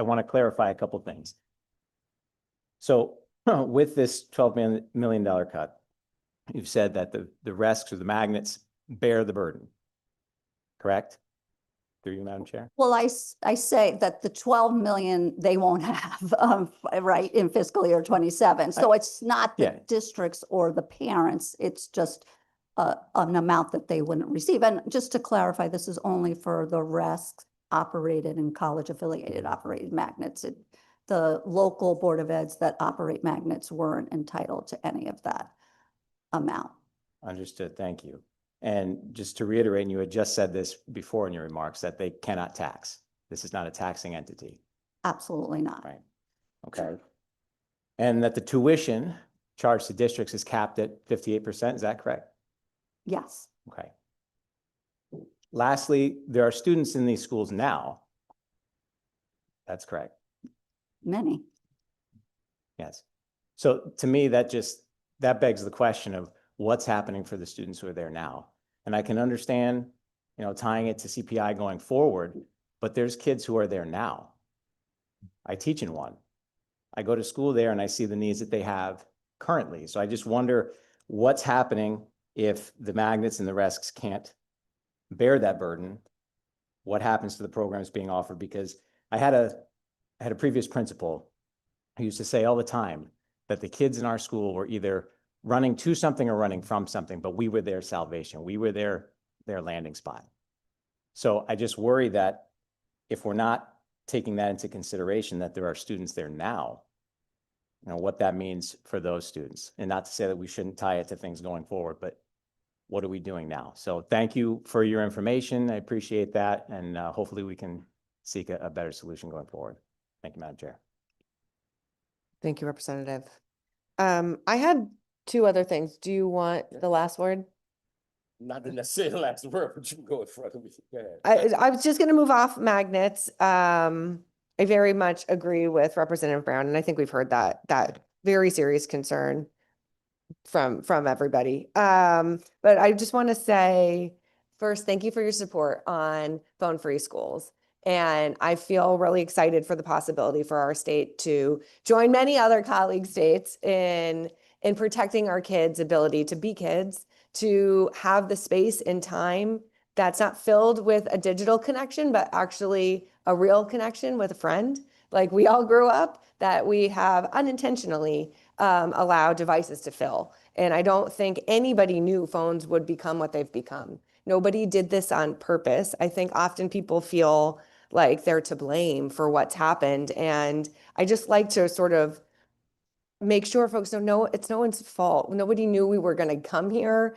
want to clarify a couple things. So with this $12 million cut, you've said that the RESCs or the magnets bear the burden, correct? Through you, Madam Chair? Well, I say that the 12 million they won't have, right, in fiscal year 27. So it's not the districts or the parents, it's just an amount that they wouldn't receive. And just to clarify, this is only for the RESC operated and college affiliated operated magnets. The local Board of Eds that operate magnets weren't entitled to any of that amount. Understood, thank you. And just to reiterate, and you had just said this before in your remarks, that they cannot tax. This is not a taxing entity. Absolutely not. Right. Okay. And that the tuition charged to districts is capped at 58%, is that correct? Yes. Okay. Lastly, there are students in these schools now. That's correct. Many. Yes. So to me, that begs the question of what's happening for the students who are there now. And I can understand, tying it to CPI going forward, but there's kids who are there now. I teach in one. I go to school there and I see the needs that they have currently. So I just wonder what's happening if the magnets and the RESCs can't bear that burden. What happens to the programs being offered? Because I had a previous principal who used to say all the time that the kids in our school were either running to something or running from something, but we were their salvation. We were their landing spot. So I just worry that if we're not taking that into consideration, that there are students there now, what that means for those students. And not to say that we shouldn't tie it to things going forward, but what are we doing now? So thank you for your information. I appreciate that. And hopefully we can seek a better solution going forward. Thank you, Madam Chair. Thank you, Representative. I had two other things. Do you want the last word? Not the necessarily last word, but you can go in front of me. Go ahead. I was just going to move off magnets. I very much agree with Representative Brown, and I think we've heard that very serious concern from everybody. But I just want to say first, thank you for your support on phone-free schools. And I feel really excited for the possibility for our state to join many other colleague states in protecting our kids' ability to be kids, to have the space and time that's not filled with a digital connection, but actually a real connection with a friend. Like we all grew up, that we have unintentionally allowed devices to fill. And I don't think anybody knew phones would become what they've become. Nobody did this on purpose. I think often people feel like they're to blame for what's happened. And I just like to sort of make sure folks know it's no one's fault. Nobody knew we were going to come here.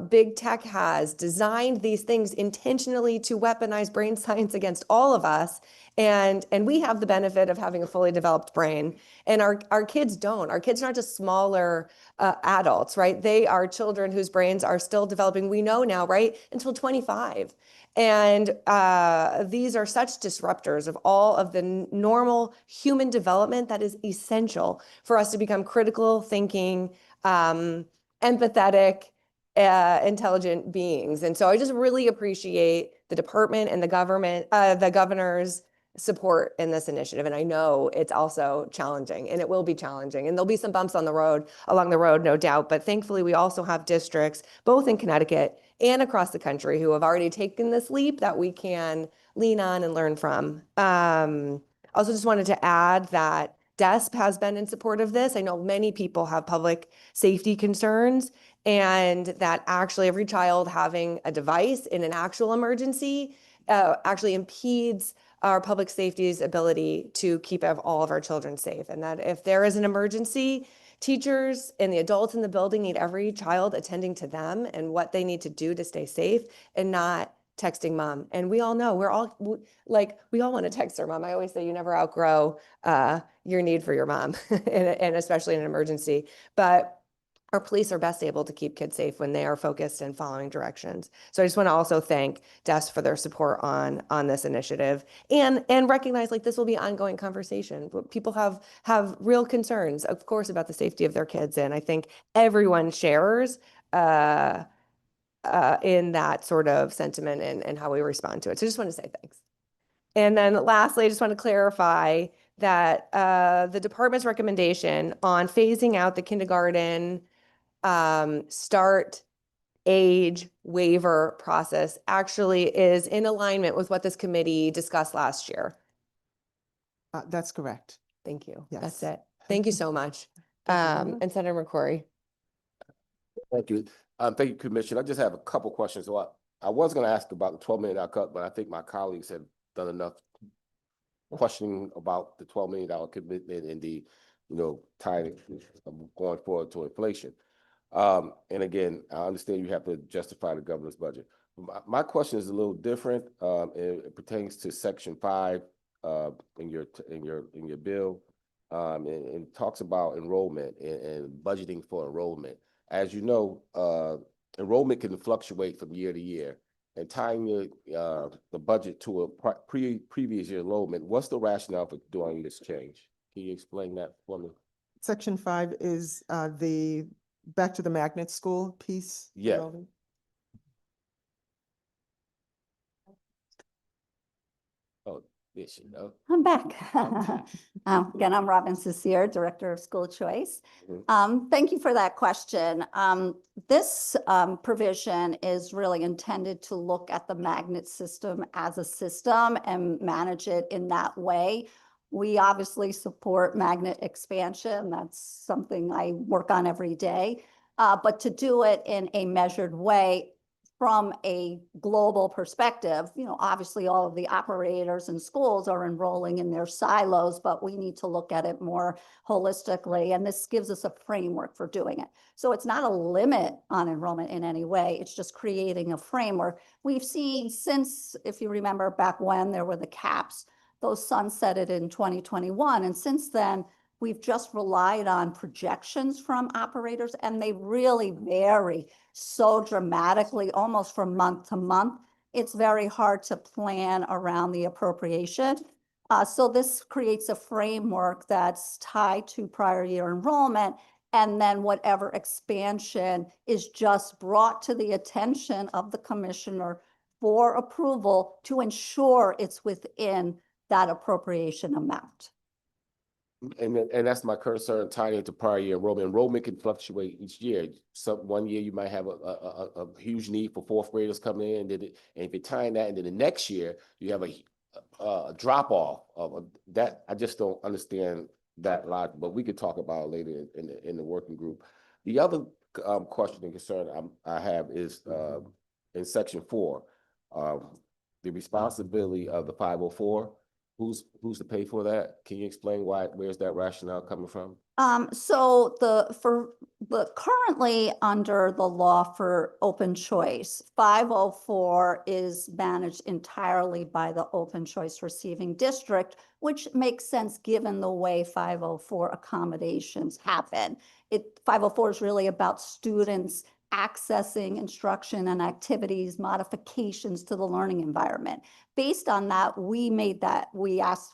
Big tech has designed these things intentionally to weaponize brain science against all of us. And we have the benefit of having a fully developed brain. And our kids don't. Our kids are not just smaller adults, right? They are children whose brains are still developing, we know now, right? Until 25. And these are such disruptors of all of the normal human development that is essential for us to become critical thinking, empathetic, intelligent beings. And so I just really appreciate the department and the government, the governor's support in this initiative. And I know it's also challenging, and it will be challenging, and there'll be some bumps on the road, along the road, no doubt. But thankfully, we also have districts, both in Connecticut and across the country, who have already taken this leap that we can lean on and learn from. Also just wanted to add that DESP has been in support of this. I know many people have public safety concerns, and that actually every child having a device in an actual emergency actually impedes our public safety's ability to keep all of our children safe. And that if there is an emergency, teachers and the adults in the building need every child attending to them and what they need to do to stay safe, and not texting mom. And we all know, we all want to text our mom. I always say you never outgrow your need for your mom, and especially in an emergency. But our police are best able to keep kids safe when they are focused and following directions. So I just want to also thank DESP for their support on this initiative, and recognize like this will be ongoing conversation. People have real concerns, of course, about the safety of their kids. And I think everyone shares in that sort of sentiment and how we respond to it. So I just want to say thanks. And then lastly, I just want to clarify that the department's recommendation on phasing out the kindergarten start age waiver process actually is in alignment with what this committee discussed last year. That's correct. Thank you. Yes. That's it. Thank you so much. Thank you. And Senator McCrory. Thank you. Thank you, Commissioner. I just have a couple questions. So I was going to ask about the $12 million cut, but I think my colleagues have done enough questioning about the $12 million commitment and the, tying going forward to inflation. And again, I understand you have to justify the governor's budget. My question is a little different. It pertains to Section 5 in your bill, and talks about enrollment and budgeting for enrollment. As you know, enrollment can fluctuate from year to year, and tying the budget to a previous year enrollment. What's the rationale for doing this change? Can you explain that for me? Section 5 is the back to the magnet school piece. Yeah. enrollment. Oh, yes, you know. I'm back. Again, I'm Robin Cecier, Director of School Choice. Thank you for that question. This provision is really intended to look at the magnet system as a system and manage it in that way. We obviously support magnet expansion. That's something I work on every day. But to do it in a measured way from a global perspective, obviously all of the operators and schools are enrolling in their silos, but we need to look at it more holistically. And this gives us a framework for doing it. So it's not a limit on enrollment in any way. It's just creating a framework. We've seen since, if you remember back when there were the caps, those sunsetted in 2021. And since then, we've just relied on projections from operators, and they really vary so dramatically, almost from month to month. It's very hard to plan around the appropriation. So this creates a framework that's tied to prior year enrollment, and then whatever expansion is just brought to the attention of the commissioner for approval to ensure it's within that appropriation amount. And that's my concern tying into prior year enrollment. Enrollment can fluctuate each year. One year you might have a huge need for fourth graders coming in, and if you're tying that into the next year, you have a drop off of that. I just don't understand that logic, but we could talk about it later in the working group. The other question and concern I have is in section 4, the responsibility of the 504. Who's to pay for that? Can you explain where's that rationale coming from? So currently under the law for open choice, 504 is managed entirely by the open choice receiving district, which makes sense given the way 504 accommodations happen. 504 is really about students accessing instruction and activities, modifications to the learning environment. Based on that, we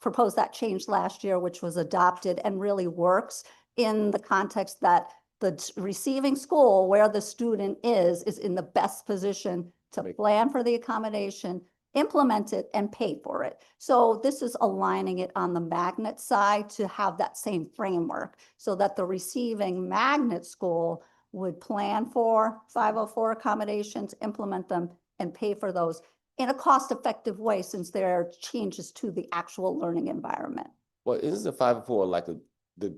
proposed that change last year, which was adopted and really works in the context that the receiving school where the student is in the best position to plan for the accommodation, implement it, and pay for it. So this is aligning it on the magnet side to have that same framework so that the receiving magnet school would plan for 504 accommodations, implement them, and pay for those in a cost-effective way since there are changes to the actual learning environment. Well, isn't the 504 like the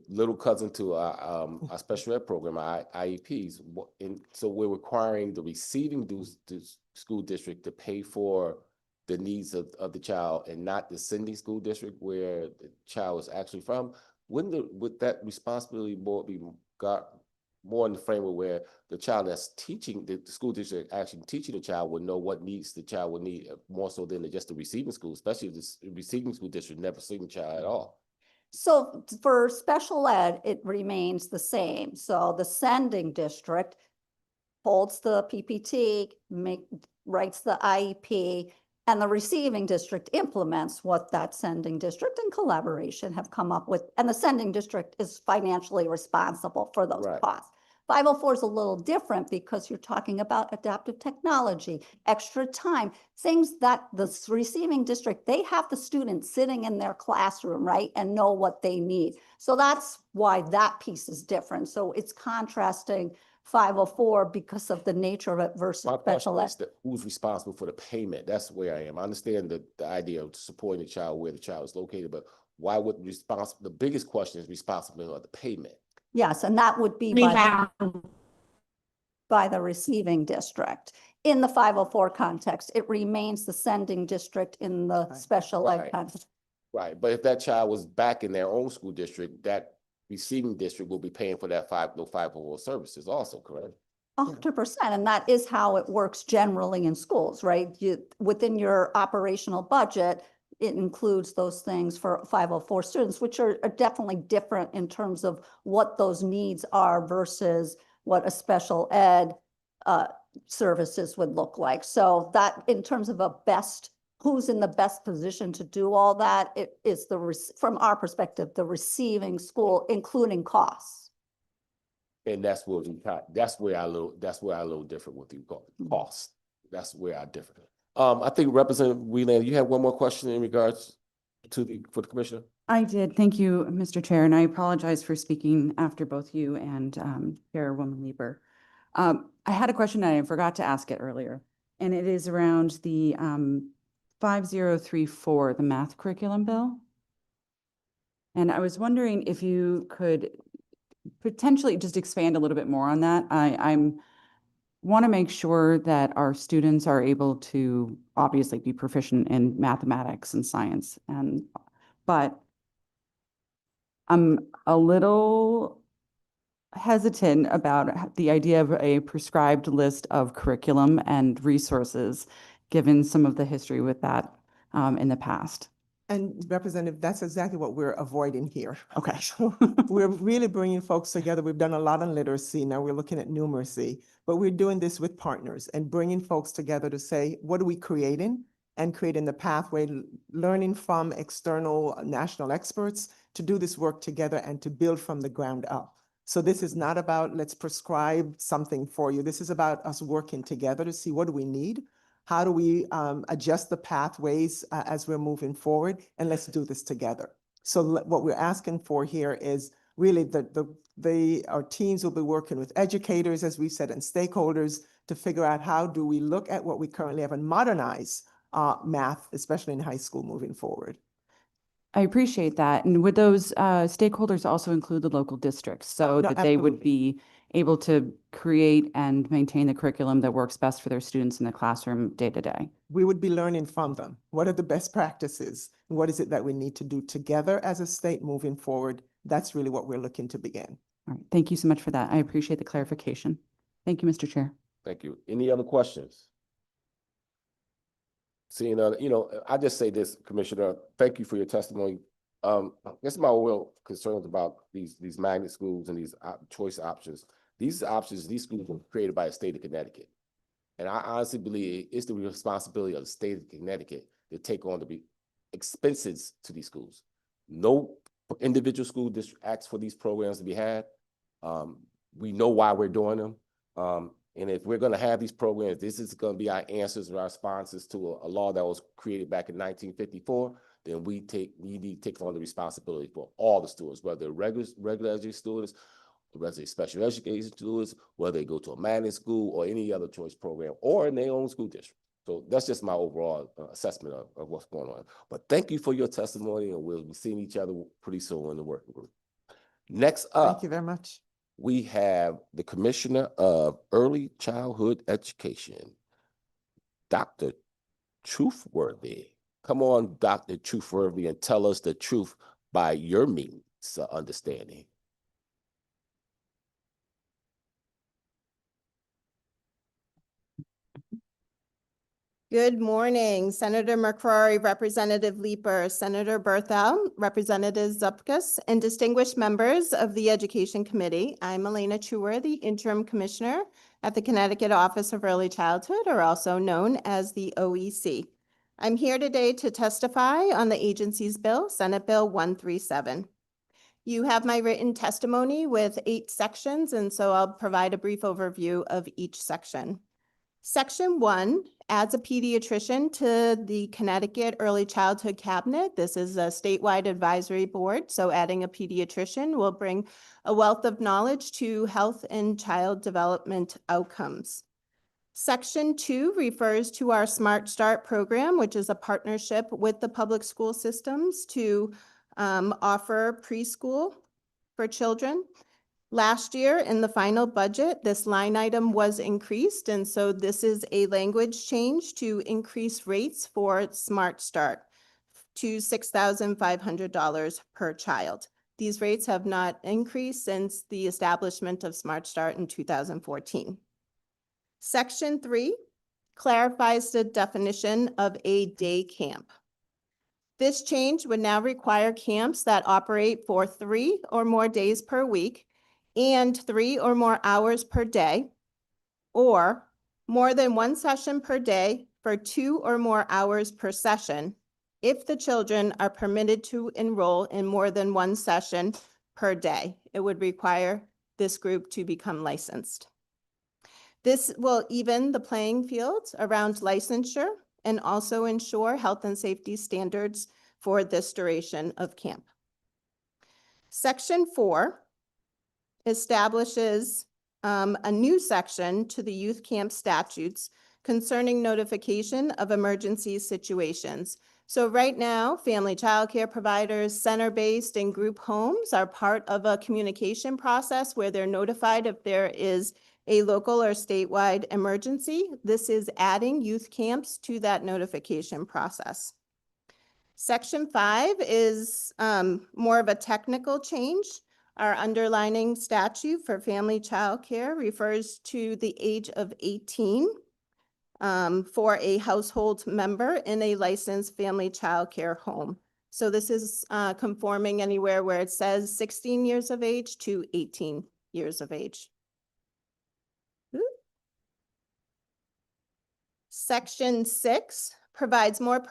little cousin to our special ed program, our IEPs? And so we're requiring the receiving school district to pay for the needs of the child and not the sending school district where the child is actually from. Would that responsibility be got more in the framework where the child that's teaching, the school district actually teaching the child would know what needs the child would need more so than just the receiving school, especially if the receiving school district never seen the child at all? So for special ed, it remains the same. So the sending district holds the PPT, writes the IEP, and the receiving district implements what that sending district in collaboration have come up with. And the sending district is financially responsible for those costs. 504 is a little different because you're talking about adaptive technology, extra time, things that the receiving district, they have the students sitting in their classroom, right, and know what they need. So that's why that piece is different. So it's contrasting 504 because of the nature of it versus special ed. Who's responsible for the payment? That's where I am. I understand the idea of supporting the child where the child is located, but why would the biggest question is responsibility of the payment? Yes, and that would be by the receiving district. In the 504 context, it remains the sending district in the special ed context. Right, but if that child was back in their own school district, that receiving district will be paying for that 504 services also, correct? 100%, and that is how it works generally in schools, right? Within your operational budget, it includes those things for 504 students, which are definitely different in terms of what those needs are versus what a special ed services would look like. So that in terms of who's in the best position to do all that, it is from our perspective, the receiving school, including costs. And that's where I a little different with you, cost. That's where I differ. I think Representative Wieland, you have one more question in regards to for the commissioner? I did. Thank you, Mr. Chair, and I apologize for speaking after both you and Chairwoman Leeper. I had a question and I forgot to ask it earlier, and it is around the 5034, the math curriculum bill. And I was wondering if you could potentially just expand a little bit more on that. I'm want to make sure that our students are able to obviously be proficient in mathematics and science, but I'm a little hesitant about the idea of a prescribed list of curriculum and resources, given some of the history with that in the past. And Representative, that's exactly what we're avoiding here. Okay. So we're really bringing folks together. We've done a lot on literacy. Now we're looking at numeracy, but we're doing this with partners and bringing folks together to say, what are we creating? And creating the pathway, learning from external national experts to do this work together and to build from the ground up. So this is not about let's prescribe something for you. This is about us working together to see what do we need? How do we adjust the pathways as we're moving forward? And let's do this together. So what we're asking for here is really our teams will be working with educators, as we said, and stakeholders to figure out how do we look at what we currently have and modernize math, especially in high school moving forward. I appreciate that. And would those stakeholders also include the local districts so No, that they would absolutely. be able to create and maintain the curriculum that works best for their students in the classroom day to day? We would be learning from them. What are the best practices? What is it that we need to do together as a state moving forward? That's really what we're looking to begin. All right. Thank you so much for that. I appreciate the clarification. Thank you, Mr. Chair. Thank you. Any other questions? Seeing I just say this, Commissioner, thank you for your testimony. I guess my real concerns about these magnet schools and these choice options. These schools were created by the state of Connecticut. And I honestly believe it's the responsibility of the state of Connecticut to take on the expenses to these schools. No individual school district acts for these programs to be had. We know why we're doing them. And if we're going to have these programs, this is going to be our answers and our responses to a law that was created back in 1954, then we need to take on the responsibility for all the students, whether they're regular education students, whether they're special education students, whether they go to a magnet school or any other choice program or in their own school district. So that's just my overall assessment of what's going on. But thank you for your testimony, and we'll be seeing each other pretty soon in the working group. Next up. Thank you very much. We have the Commissioner of Early Childhood Education, Dr. Truthworthy. Come on, Dr. Truthworthy, and tell us the truth by your means of understanding. Good morning, Senator McCrory, Representative Leeper, Senator Berthel, Representative Zupkus, and distinguished members of the Education Committee. I'm Elena Truworthy, Interim Commissioner at the Connecticut Office of Early Childhood, or also known as the OEC. I'm here today to testify on the agency's bill, Senate Bill 137. You have my written testimony with 8 sections, and so I'll provide a brief overview of each section. Section 1 adds a pediatrician to the Connecticut Early Childhood Cabinet. This is a statewide advisory board, so adding a pediatrician will bring a wealth of knowledge to health and child development outcomes. Section 2 refers to our Smart Start program, which is a partnership with the public school systems to offer preschool for children. Last year, in the final budget, this line item was increased, and so this is a language change to increase rates for Smart Start to $6,500 per child. These rates have not increased since the establishment of Smart Start in 2014. Section 3 clarifies the definition of a day camp. This change would now require camps that operate for 3 or more days per week and 3 or more hours per day, or more than 1 session per day for 2 or more hours per session, if the children are permitted to enroll in more than 1 session per day. It would require this group to become licensed. This will even the playing field around licensure and also ensure health and safety standards for this duration of camp. Section 4 establishes a new section to the youth camp statutes concerning notification of emergency situations. So right now, family childcare providers, center-based and group homes are part of a communication process where they're notified if there is a local or statewide emergency. This is adding youth camps to that notification process. Section 5 is more of a technical change. Our underlining statute for family childcare refers to the age of 18 for a household member in a licensed family childcare home. So this is conforming anywhere where it says 16 years of age to 18 years of age. Section 6 provides more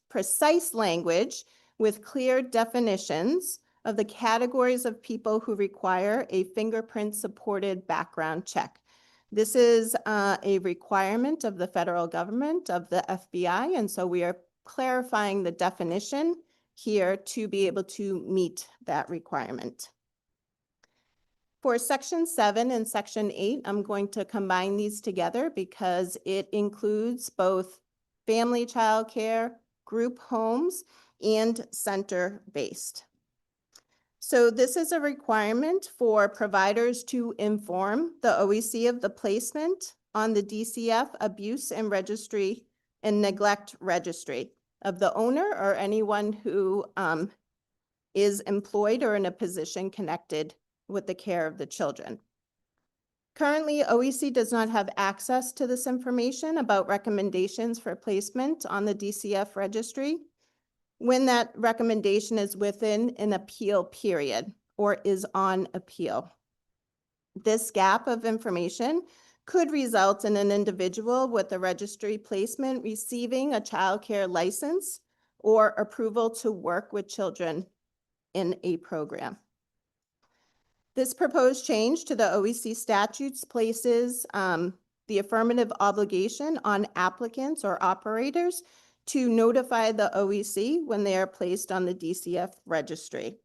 precise language with clear definitions of the categories of people who require a fingerprint-supported background check. This is a requirement of the federal government, of the FBI, and so we are clarifying the definition here to be able to meet that requirement. For Section 7 and Section 8, I'm going to combine these together because it includes both family childcare, group homes, and center-based. So this is a requirement for providers to inform the OEC of the placement on the DCF Abuse and Registry and Neglect Registry of the owner or anyone who is employed or in a position connected with the care of the children. Currently, OEC does not have access to this information about recommendations for placement on the DCF registry when that recommendation is within an appeal period or is on appeal. This gap of information could result in an individual with a registry placement receiving a child care license or approval to work with children in a program. This proposed change to the OEC statutes places the affirmative obligation on applicants or operators to notify the OEC when they are placed on the DCF registry.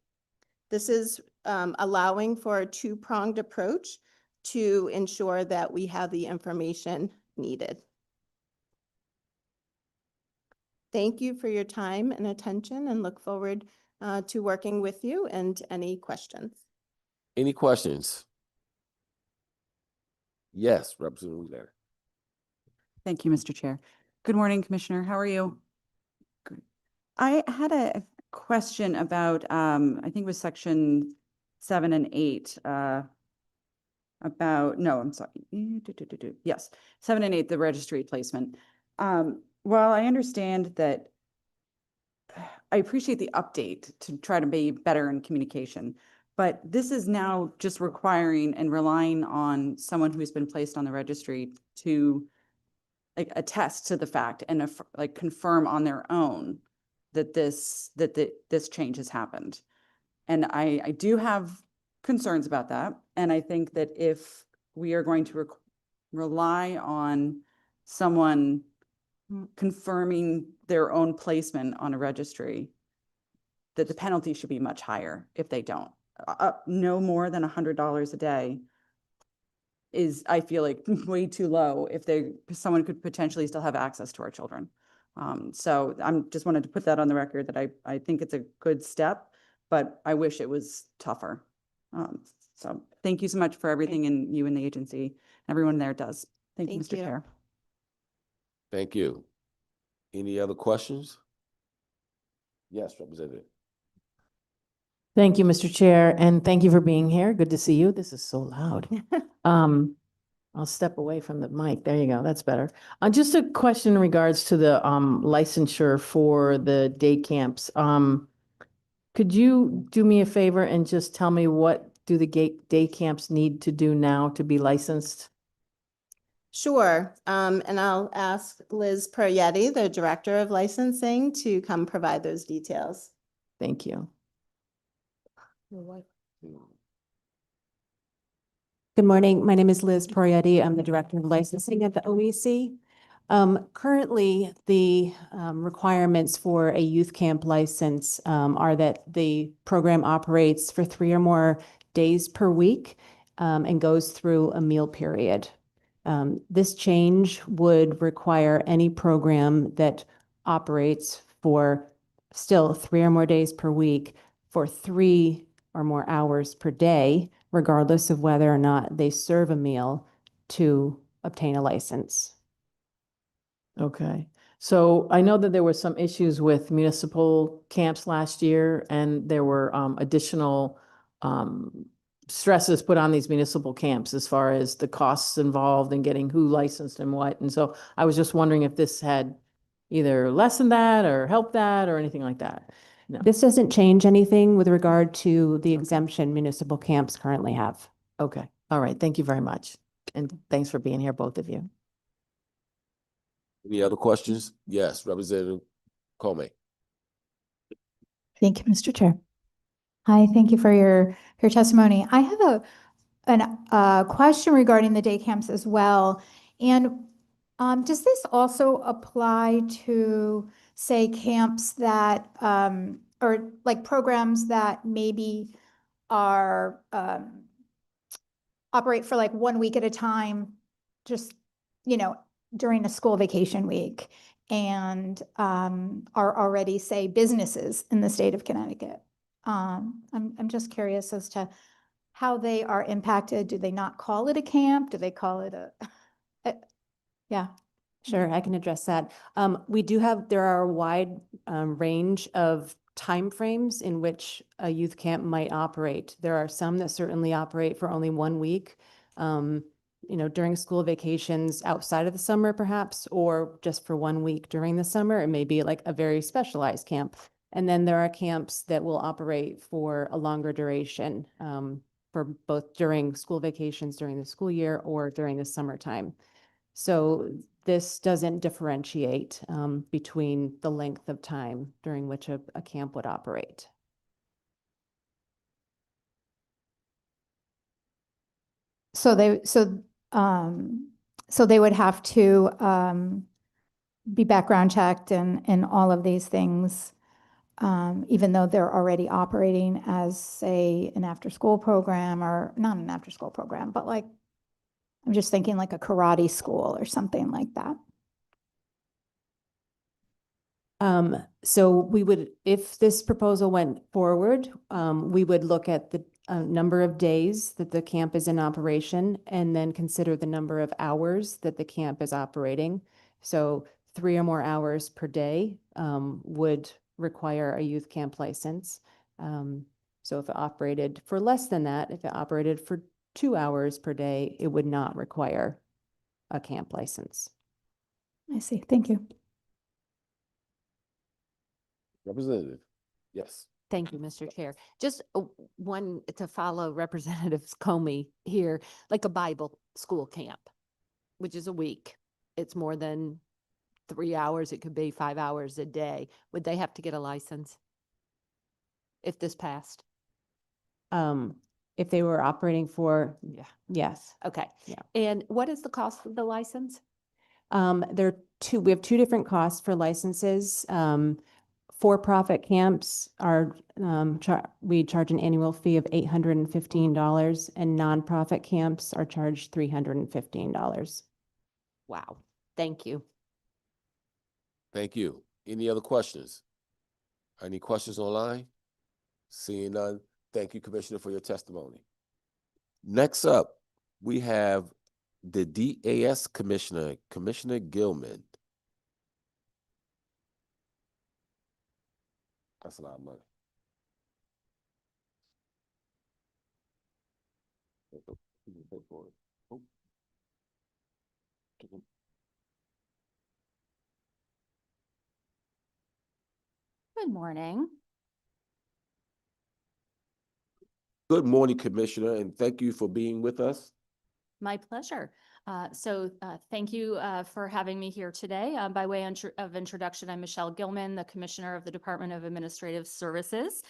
This is allowing for a two-pronged approach to ensure that we have the information needed. Thank you for your time and attention and look forward to working with you and any questions. Any questions? Yes, Representative Wheeler. Thank you, Mr. Chair. Good morning, Commissioner. How are you? Good. I had a question about, I think it was section 7 and 8, about, no, I'm sorry. Yes, 7 and 8, the registry placement. While I understand that, I appreciate the update to try to be better in communication, but this is now just requiring and relying on someone who's been placed on the registry to attest to the fact and confirm on their own that this change has happened. And I do have concerns about that. And I think that if we are going to rely on someone confirming their own placement on a registry, that the penalty should be much higher if they don't. No more than $100 a day is, I feel like, way too low if someone could potentially still have access to our children. So I'm just wanted to put that on the record that I think it's a good step, but I wish it was tougher. So thank you so much for everything, and you and the agency, everyone there does. Thank you, Mr. Chair. Thank you. Any other questions? Yes, Representative. Thank you, Mr. Chair, and thank you for being here. Good to see you. This is so loud. I'll step away from the mic. There you go. That's better. Just a question in regards to the licensure for the day camps. Could you do me a favor and just tell me what do the day camps need to do now to be licensed? Sure, and I'll ask Liz Proietti, the Director of Licensing, to come provide those details. Thank you. Good morning. My name is Liz Proietti. I'm the Director of Licensing at the OEC. Currently, the requirements for a youth camp license are that the program operates for 3 or more days per week and goes through a meal period. This change would require any program that operates for still 3 or more days per week for 3 or more hours per day, regardless of whether or not they serve a meal to obtain a license. Okay. So I know that there were some issues with municipal camps last year, and there were additional stresses put on these municipal camps as far as the costs involved in getting who licensed and what. And so I was just wondering if this had either lessened that or helped that or anything like that. No. This doesn't change anything with regard to the exemption municipal camps currently have. Okay. All right. Thank you very much. And thanks for being here, both of you. Any other questions? Yes, Representative Comey. Thank you, Mr. Chair. Hi, thank you for your testimony. I have a question regarding the day camps as well. And does this also apply to, say, camps that, or like programs that maybe are, operate for like 1 week at a time, just, during a school vacation week, and are already, say, businesses in the state of Connecticut? I'm just curious as to how they are impacted. Do they not call it a camp? Do they call it yeah. Sure, I can address that. There are a wide range of timeframes in which a youth camp might operate. There are some that certainly operate for only 1 week, during school vacations outside of the summer perhaps, or just for 1 week during the summer. It may be like a very specialized camp. And then there are camps that will operate for a longer duration, for both during school vacations during the school year or during the summertime. So this doesn't differentiate between the length of time during which a camp would operate. So they would have to be background checked and all of these things, even though they're already operating as, say, an after-school program, or not an after-school program, but like, I'm just thinking like a karate school or something like that. So we would, if this proposal went forward, we would look at the number of days that the camp is in operation and then consider the number of hours that the camp is operating. So 3 or more hours per day would require a youth camp license. So if it operated for less than that, if it operated for 2 hours per day, it would not require a camp license. I see. Thank you. Representative, yes. Thank you, Mr. Chair. Just one to follow Representative Comey here, like a Bible school camp, which is a week. It's more than 3 hours. It could be 5 hours a day. Would they have to get a license if this passed? If they were operating for, Yeah. yes. Okay. Yeah. And what is the cost of the license? We have 2 different costs for licenses. For-profit camps are, we charge an annual fee of $815, and nonprofit camps are charged $315. Wow. Thank you. Thank you. Any other questions? Any questions online? Seeing none, thank you, Commissioner, for your testimony. Next up, we have the DAS Commissioner, Commissioner Gilman. That's a lot of money. Good morning. Good morning, Commissioner, and thank you for being with us. My pleasure. Thank you for having me here today. By way of introduction, I'm Michelle Gilman, the Commissioner of the Department of Administrative Services,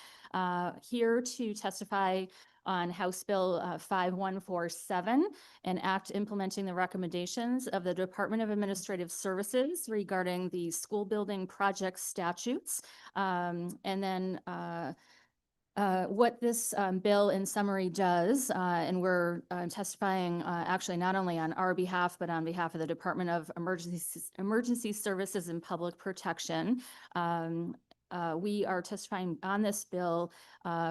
here to testify on House Bill 5147, an act implementing the recommendations of the Department of Administrative Services regarding the school building project statutes, and then What this bill in summary does, and we're testifying actually not only on our behalf, but on behalf of the Department of Emergency Services and Public Protection. We are testifying on this bill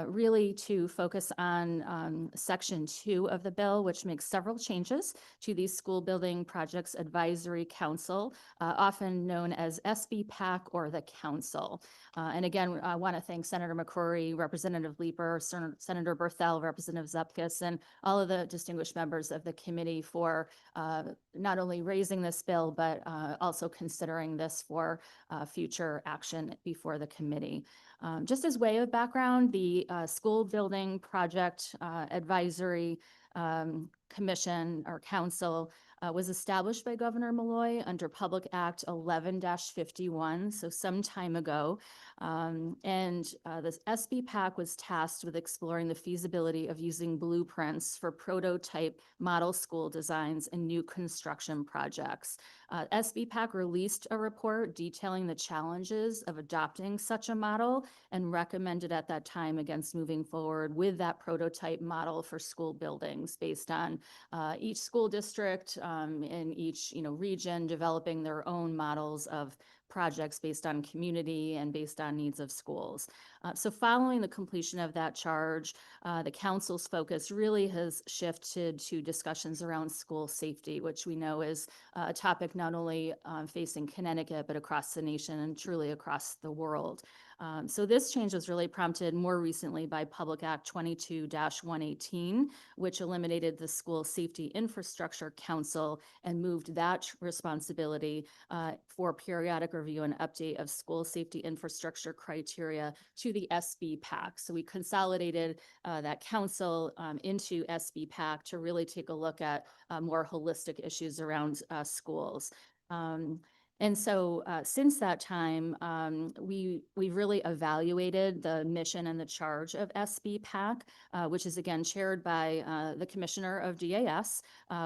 really to focus on Section 2 of the bill, which makes several changes to the School Building Projects Advisory Council, often known as SBPAC or the Council. And again, I want to thank Senator McCrory, Representative Leeper, Senator Berthel, Representative Zupkis, and all of the distinguished members of the committee for not only raising this bill, but also considering this for future action before the committee. Just as way of background, the School Building Project Advisory Commission or Council was established by Governor Malloy under Public Act 11-51, so some time ago. The SBPAC was tasked with exploring the feasibility of using blueprints for prototype model school designs and new construction projects. SBPAC released a report detailing the challenges of adopting such a model and recommended at that time against moving forward with that prototype model for school buildings based on each school district in each region developing their own models of projects based on community and based on needs of schools. So following the completion of that charge, the council's focus really has shifted to discussions around school safety, which we know is a topic not only facing Connecticut, but across the nation and truly across the world. So this change was really prompted more recently by Public Act 22-118, which eliminated the School Safety Infrastructure Council and moved that responsibility for periodic review and update of school safety infrastructure criteria to the SBPAC. So we consolidated that council into SBPAC to really take a look at more holistic issues around schools. And so since that time, we've really evaluated the mission and the charge of SBPAC, which is again chaired by the Commissioner of DAS,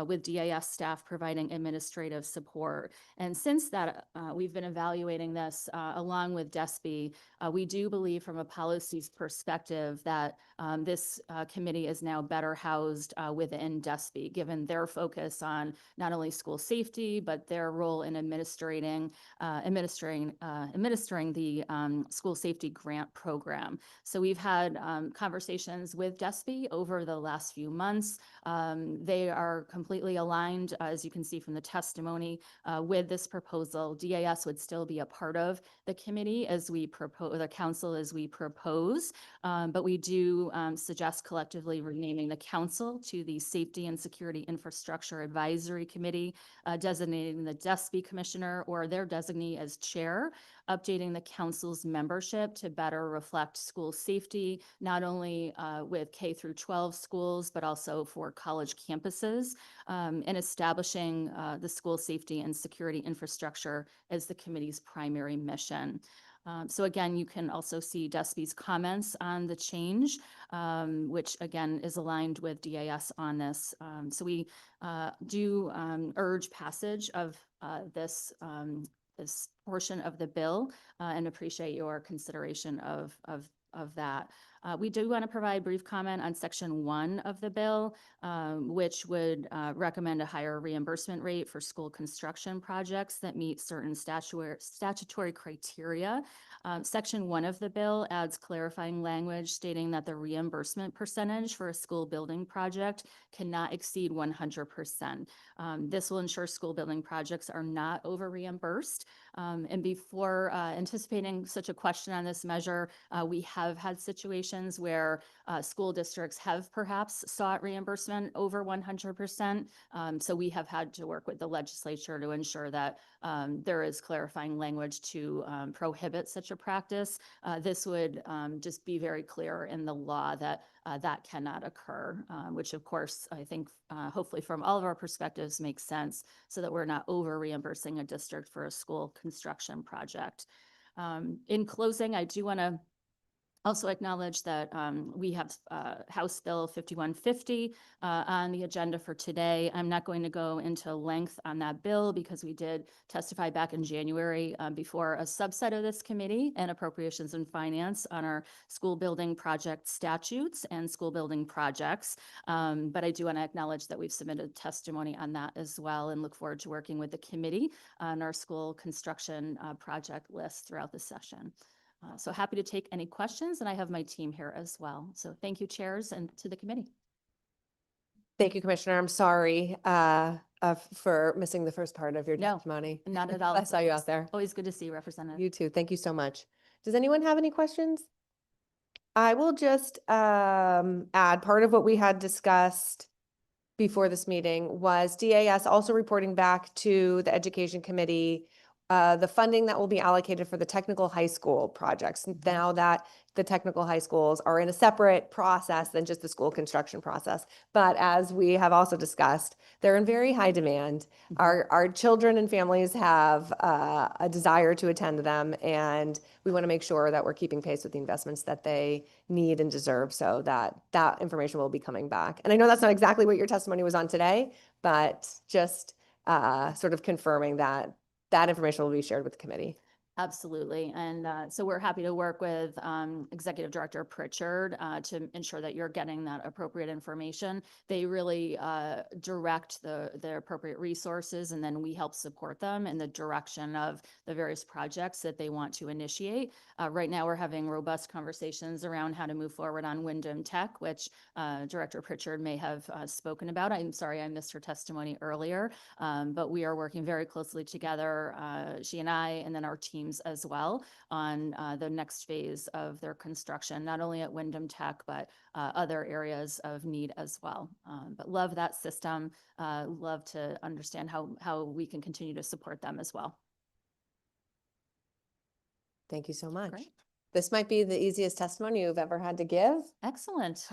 with DAS staff providing administrative support. And since that, we've been evaluating this along with DESPE. We do believe from a policies perspective that this committee is now better housed within DESPE, given their focus on not only school safety, but their role in administering the school safety grant program. So we've had conversations with DESPE over the last few months. They are completely aligned, as you can see from the testimony, with this proposal. DAS would still be a part of the committee as we propose, the council as we propose, but we do suggest collectively renaming the council to the Safety and Security Infrastructure Advisory Committee, designating the DESPE commissioner or their designee as chair, updating the council's membership to better reflect school safety, not only with K through 12 schools, but also for college campuses, and establishing the school safety and security infrastructure as the committee's primary mission. So again, you can also see DESPE's comments on the change, which again is aligned with DAS on this. So we do urge passage of this portion of the bill and appreciate your consideration of that. We do want to provide brief comment on Section 1 of the bill, which would recommend a higher reimbursement rate for school construction projects that meet certain statutory criteria. Section 1 of the bill adds clarifying language stating that the reimbursement percentage for a school building project cannot exceed 100%. This will ensure school building projects are not over reimbursed. And before anticipating such a question on this measure, we have had situations where school districts have perhaps sought reimbursement over 100%. So we have had to work with the legislature to ensure that there is clarifying language to prohibit such a practice. This would just be very clear in the law that that cannot occur, which of course, I think hopefully from all of our perspectives makes sense so that we're not over reimbursing a district for a school construction project. In closing, I do want to Also acknowledge that we have House Bill 5150 on the agenda for today. I'm not going to go into length on that bill because we did testify back in January before a subset of this committee and Appropriations and Finance on our school building project statutes and school building projects. But I do want to acknowledge that we've submitted testimony on that as well and look forward to working with the committee on our school construction project list throughout the session. So happy to take any questions, and I have my team here as well. So thank you, chairs, and to the committee. Thank you, Commissioner. I'm sorry for missing the first part of your No, testimony. Not at all. I saw you out there. Always good to see you, Representative. You too. Thank you so much. Does anyone have any questions? I will just add part of what we had discussed before this meeting was DAS also reporting back to the Education Committee the funding that will be allocated for the technical high school projects. Now that the technical high schools are in a separate process than just the school construction process. But as we have also discussed, they're in very high demand. Our children and families have a desire to attend them, and we want to make sure that we're keeping pace with the investments that they need and deserve, so that information will be coming back. And I know that's not exactly what your testimony was on today, but just sort of confirming that information will be shared with the committee. Absolutely. And so we're happy to work with Executive Director Pritchard to ensure that you're getting that appropriate information. They really direct the appropriate resources, and then we help support them in the direction of the various projects that they want to initiate. Right now, we're having robust conversations around how to move forward on Wyndham Tech, which Director Pritchard may have spoken about. I'm sorry I missed her testimony earlier, but we are working very closely together, she and I, and then our teams as well on the next phase of their construction, not only at Wyndham Tech, but other areas of need as well. But love that system, love to understand how we can continue to support them as well. Thank you so much. Great. This might be the easiest testimony you've ever had to give. Excellent.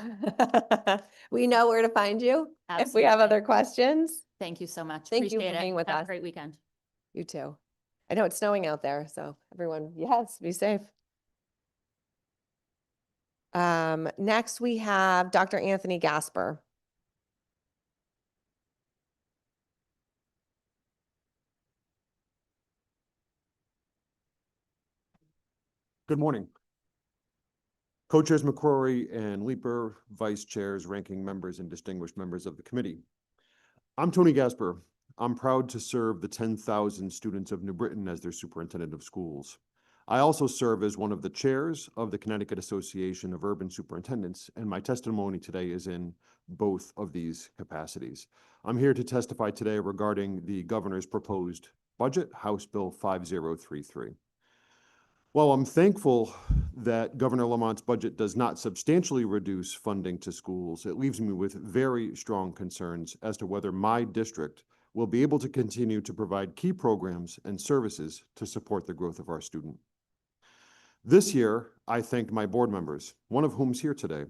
We know where to find you if we have Absolutely. other questions. Thank you so much. Thank you Appreciate for it. being with Have us. a great weekend. You too. I know it's snowing out there, so everyone, yes, be safe. Next we have Dr. Anthony Gasper. Good morning. Co-chairs McCrory and Leeper, vice chairs, ranking members, and distinguished members of the committee. I'm Tony Gasper. I'm proud to serve the 10,000 students of New Britain as their superintendent of schools. I also serve as one of the chairs of the Connecticut Association of Urban Superintendents, and my testimony today is in both of these capacities. I'm here to testify today regarding the governor's proposed budget, House Bill 5033. While I'm thankful that Governor Lamont's budget does not substantially reduce funding to schools, it leaves me with very strong concerns as to whether my district will be able to continue to provide key programs and services to support the growth of our student. This year, I thanked my board members, one of whom's here today.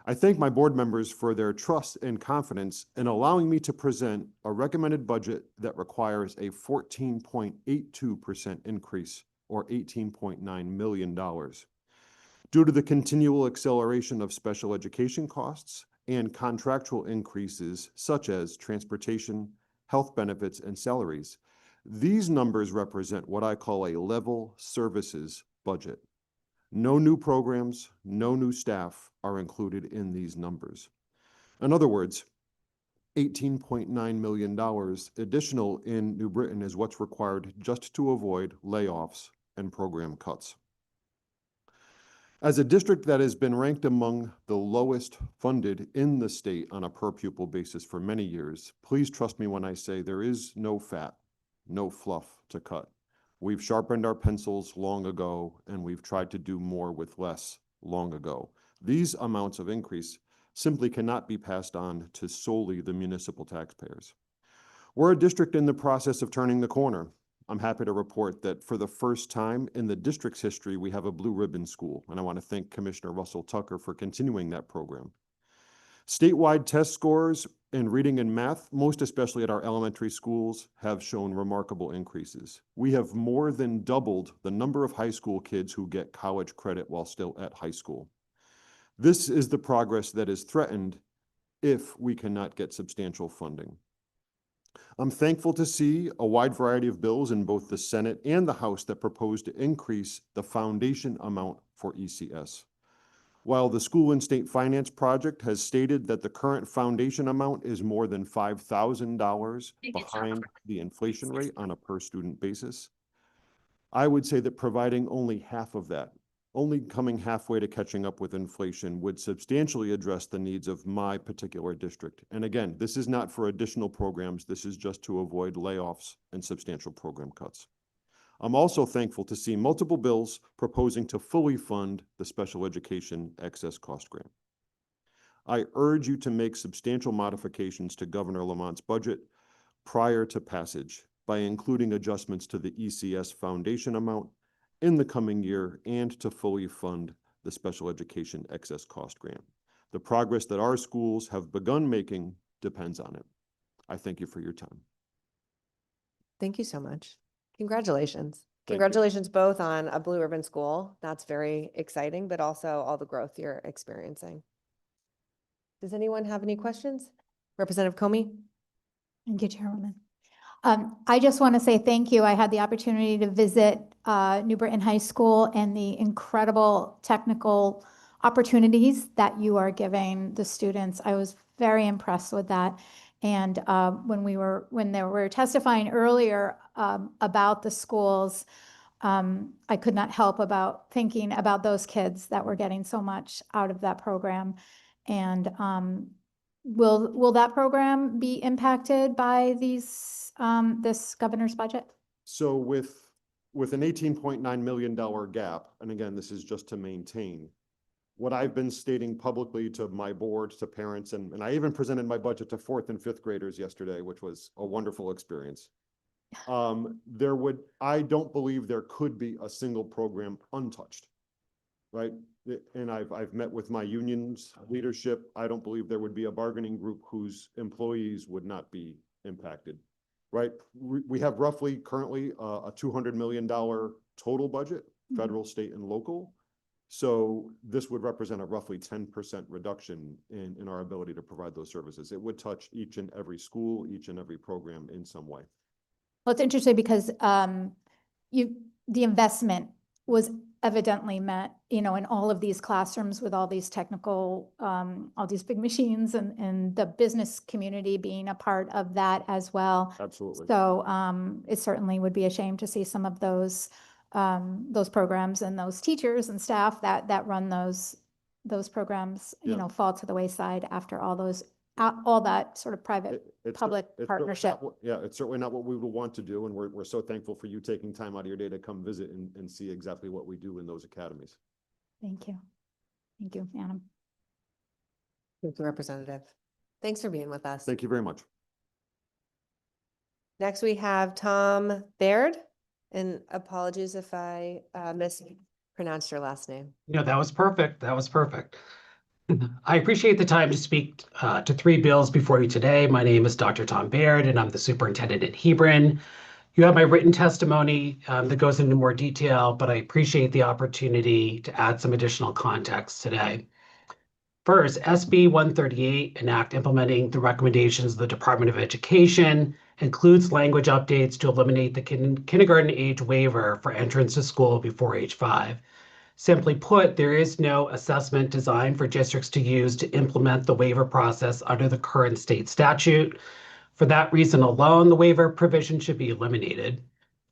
I thank my board members for their trust and confidence in allowing me to present a recommended budget that requires a 14.82% increase, or $18.9 million. Due to the continual acceleration of special education costs and contractual increases such as transportation, health benefits, and salaries, these numbers represent what I call a level services budget. No new programs, no new staff are included in these numbers. In other words, $18.9 million additional in New Britain is what's required just to avoid layoffs and program cuts. As a district that has been ranked among the lowest funded in the state on a per pupil basis for many years, please trust me when I say there is no fat, no fluff to cut. We've sharpened our pencils long ago, and we've tried to do more with less long ago. These amounts of increase simply cannot be passed on to solely the municipal taxpayers. We're a district in the process of turning the corner. I'm happy to report that for the first time in the district's history, we have a blue ribbon school, and I want to thank Commissioner Russell Tucker for continuing that program. Statewide test scores in reading and math, most especially at our elementary schools, have shown remarkable increases. We have more than doubled the number of high school kids who get college credit while still at high school. This is the progress that is threatened if we cannot get substantial funding. I'm thankful to see a wide variety of bills in both the Senate and the House that propose to increase the foundation amount for ECS. While the School and State Finance Project has stated that the current foundation amount is more than $5,000 behind the inflation rate on a per student basis, I would say that providing only half of that, only coming halfway to catching up with inflation, would substantially address the needs of my particular district. And again, this is not for additional programs. This is just to avoid layoffs and substantial program cuts. I'm also thankful to see multiple bills proposing to fully fund the Special Education Excess Cost Grant. I urge you to make substantial modifications to Governor Lamont's budget prior to passage by including adjustments to the ECS foundation amount in the coming year and to fully fund the Special Education Excess Cost Grant. The progress that our schools have begun making depends on it. I thank you for your time. Thank you so much. Congratulations. Thank you. Congratulations both on a Blue Ribbon School. That's very exciting, but also all the growth you're experiencing. Does anyone have any questions? Representative Comey? Thank you, Chairwoman. I just want to say thank you. I had the opportunity to visit New Britain High School and the incredible technical opportunities that you are giving the students. I was very impressed with that. And when we were testifying earlier about the schools, I could not help about thinking about those kids that were getting so much out of that program. And will that program be impacted by this governor's budget? So with an $18.9 million gap, and again, this is just to maintain, what I've been stating publicly to my board, to parents, and I even presented my budget to 4th and 5th graders yesterday, which was a wonderful experience. I don't believe there could be a single program untouched, right? And I've met with my union's leadership. I don't believe there would be a bargaining group whose employees would not be impacted, right? We have roughly currently a $200 million total budget, federal, state, and local. So this would represent a roughly 10% reduction in our ability to provide those services. It would touch each and every school, each and every program in some way. Well, it's interesting because the investment was evidently met, in all of these classrooms with all these technical, all these big machines and the business community being a part of that as well. Absolutely. So it certainly would be a shame to see some of those programs and those teachers and staff that run those programs, fall to the wayside after all that sort of private-public partnership. Yeah, it's certainly not what we would want to do, and we're so thankful for you taking time out of your day to come visit and see exactly what we do in those academies. Thank you. Thank you, Adam. Thank you, Representative. Thanks for being with us. Thank you very much. Next, we have Tom Baird, and apologies if I mispronounced your last name. No, that was perfect. That was perfect. I appreciate the time to speak to 3 bills before you today. My name is Dr. Tom Baird, and I'm the superintendent at Hebron. You have my written testimony that goes into more detail, but I appreciate the opportunity to add some additional context today. First, SB 138, an act implementing the recommendations of the Department of Education, includes language updates to eliminate the kindergarten age waiver for entrance to school before age 5. Simply put, there is no assessment designed for districts to use to implement the waiver process under the current state statute. For that reason alone, the waiver provision should be eliminated.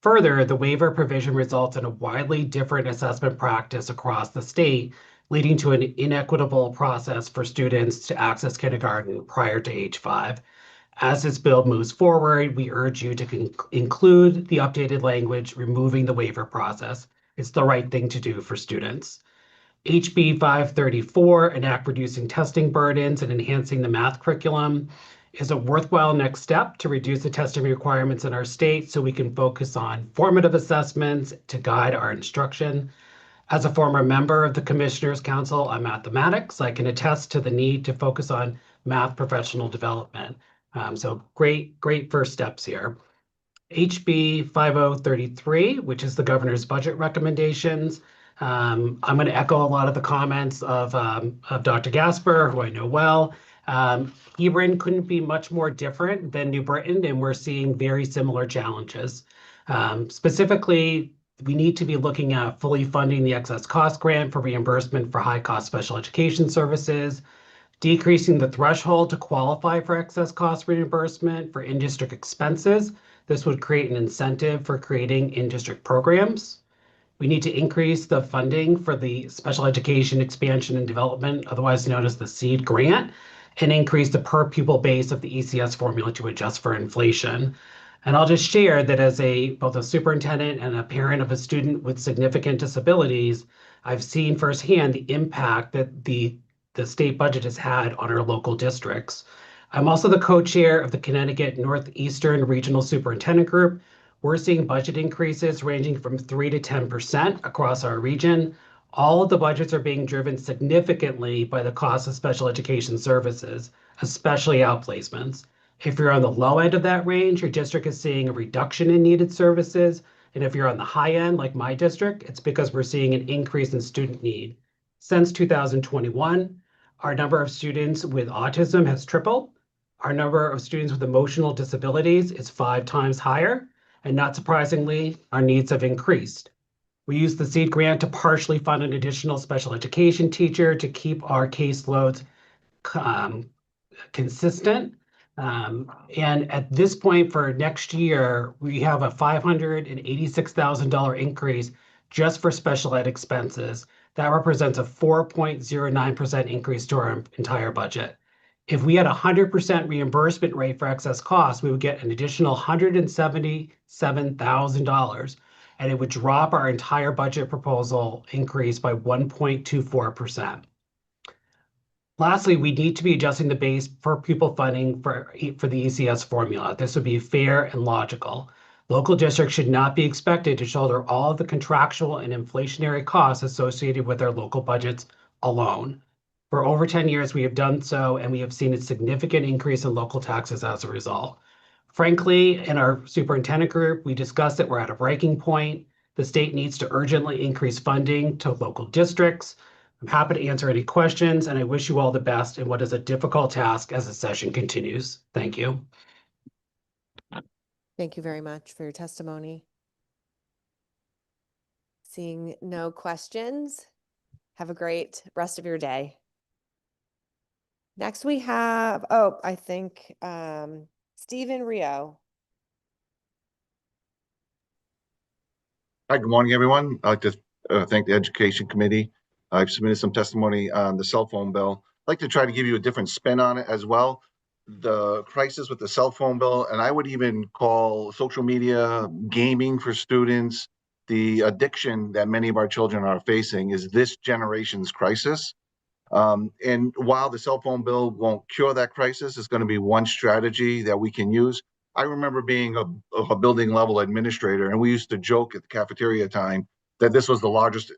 Further, the waiver provision results in a widely different assessment practice across the state, leading to an inequitable process for students to access kindergarten prior to age 5. As this bill moves forward, we urge you to include the updated language, removing the waiver process. It's the right thing to do for students. HB 534, an act reducing testing burdens and enhancing the math curriculum, is a worthwhile next step to reduce the testing requirements in our state so we can focus on formative assessments to guide our instruction. As a former member of the Commissioners' Council on Mathematics, I can attest to the need to focus on math professional development. So great first steps here. HB 5033, which is the governor's budget recommendations. I'm going to echo a lot of the comments of Dr. Gasper, who I know well. Hebron couldn't be much more different than New Britain, and we're seeing very similar challenges. Specifically, we need to be looking at fully funding the excess cost grant for reimbursement for high-cost special education services, decreasing the threshold to qualify for excess cost reimbursement for in-district expenses. This would create an incentive for creating in-district programs. We need to increase the funding for the Special Education Expansion and Development, otherwise known as the SEED grant, and increase the per pupil base of the ECS formula to adjust for inflation. And I'll just share that as both a superintendent and a parent of a student with significant disabilities, I've seen firsthand the impact that the state budget has had on our local districts. I'm also the co-chair of the Connecticut Northeastern Regional Superintendent Group. We're seeing budget increases ranging from 3 to 10% across our region. All of the budgets are being driven significantly by the cost of special education services, especially outplacements. If you're on the low end of that range, your district is seeing a reduction in needed services. And if you're on the high end, like my district, it's because we're seeing an increase in student need. Since 2021, our number of students with autism has tripled. Our number of students with emotional disabilities is 5 times higher. And not surprisingly, our needs have increased. We use the SEED grant to partially fund an additional special education teacher to keep our caseloads consistent. And at this point for next year, we have a $586,000 increase just for special ed expenses. That represents a 4.09% increase to our entire budget. If we had a 100% reimbursement rate for excess costs, we would get an additional $177,000, and it would drop our entire budget proposal increase by 1.24%. Lastly, we need to be adjusting the base per pupil funding for the ECS formula. This would be fair and logical. Local districts should not be expected to shoulder all of the contractual and inflationary costs associated with their local budgets alone. For over 10 years, we have done so, and we have seen a significant increase in local taxes as a result. Frankly, in our superintendent group, we discussed that we're at a breaking point. The state needs to urgently increase funding to local districts. I'm happy to answer any questions, and I wish you all the best in what is a difficult task as the session continues. Thank you. Thank you very much for your testimony. Seeing no questions, have a great rest of your day. Next we have, I think Stephen Rio. Hi, good morning, everyone. I'd like to thank the Education Committee. I've submitted some testimony on the cell phone bill. I'd like to try to give you a different spin on it as well. The crisis with the cell phone bill, and I would even call social media, gaming for students, the addiction that many of our children are facing is this generation's crisis. And while the cell phone bill won't cure that crisis, it's going to be one strategy that we can use. I remember being a building level administrator, and we used to joke at the cafeteria time that this was the largest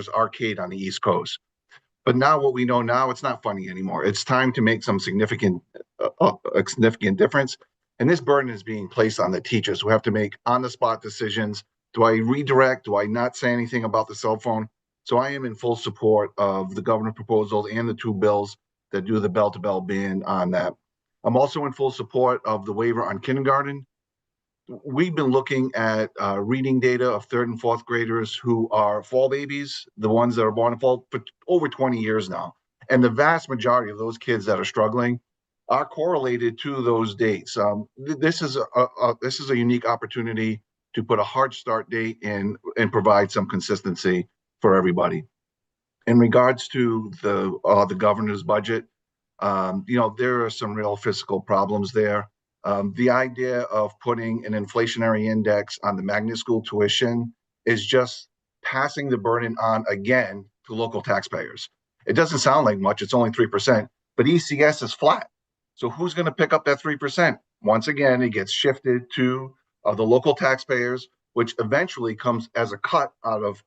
arcade on the East Coast. But now what we know now, it's not funny anymore. It's time to make some significant difference. And this burden is being placed on the teachers who have to make on-the-spot decisions. Do I redirect? Do I not say anything about the cell phone? So I am in full support of the governor's proposal and the 2 bills that do the bell-to-bell ban on that. I'm also in full support of the waiver on kindergarten. We've been looking at reading data of 3rd and 4th graders who are fall babies, the ones that are born in fall, for over 20 years now. And the vast majority of those kids that are struggling are correlated to those dates. This is a unique opportunity to put a hard start date in and provide some consistency for everybody. In regards to the governor's budget, there are some real fiscal problems there. The idea of putting an inflationary index on the magnet school tuition is just passing the burden on again to local taxpayers. It doesn't sound like much, it's only 3%, but ECS is flat. So who's going to pick up that 3%? Once again, it gets shifted to the local taxpayers, which eventually comes as a cut out of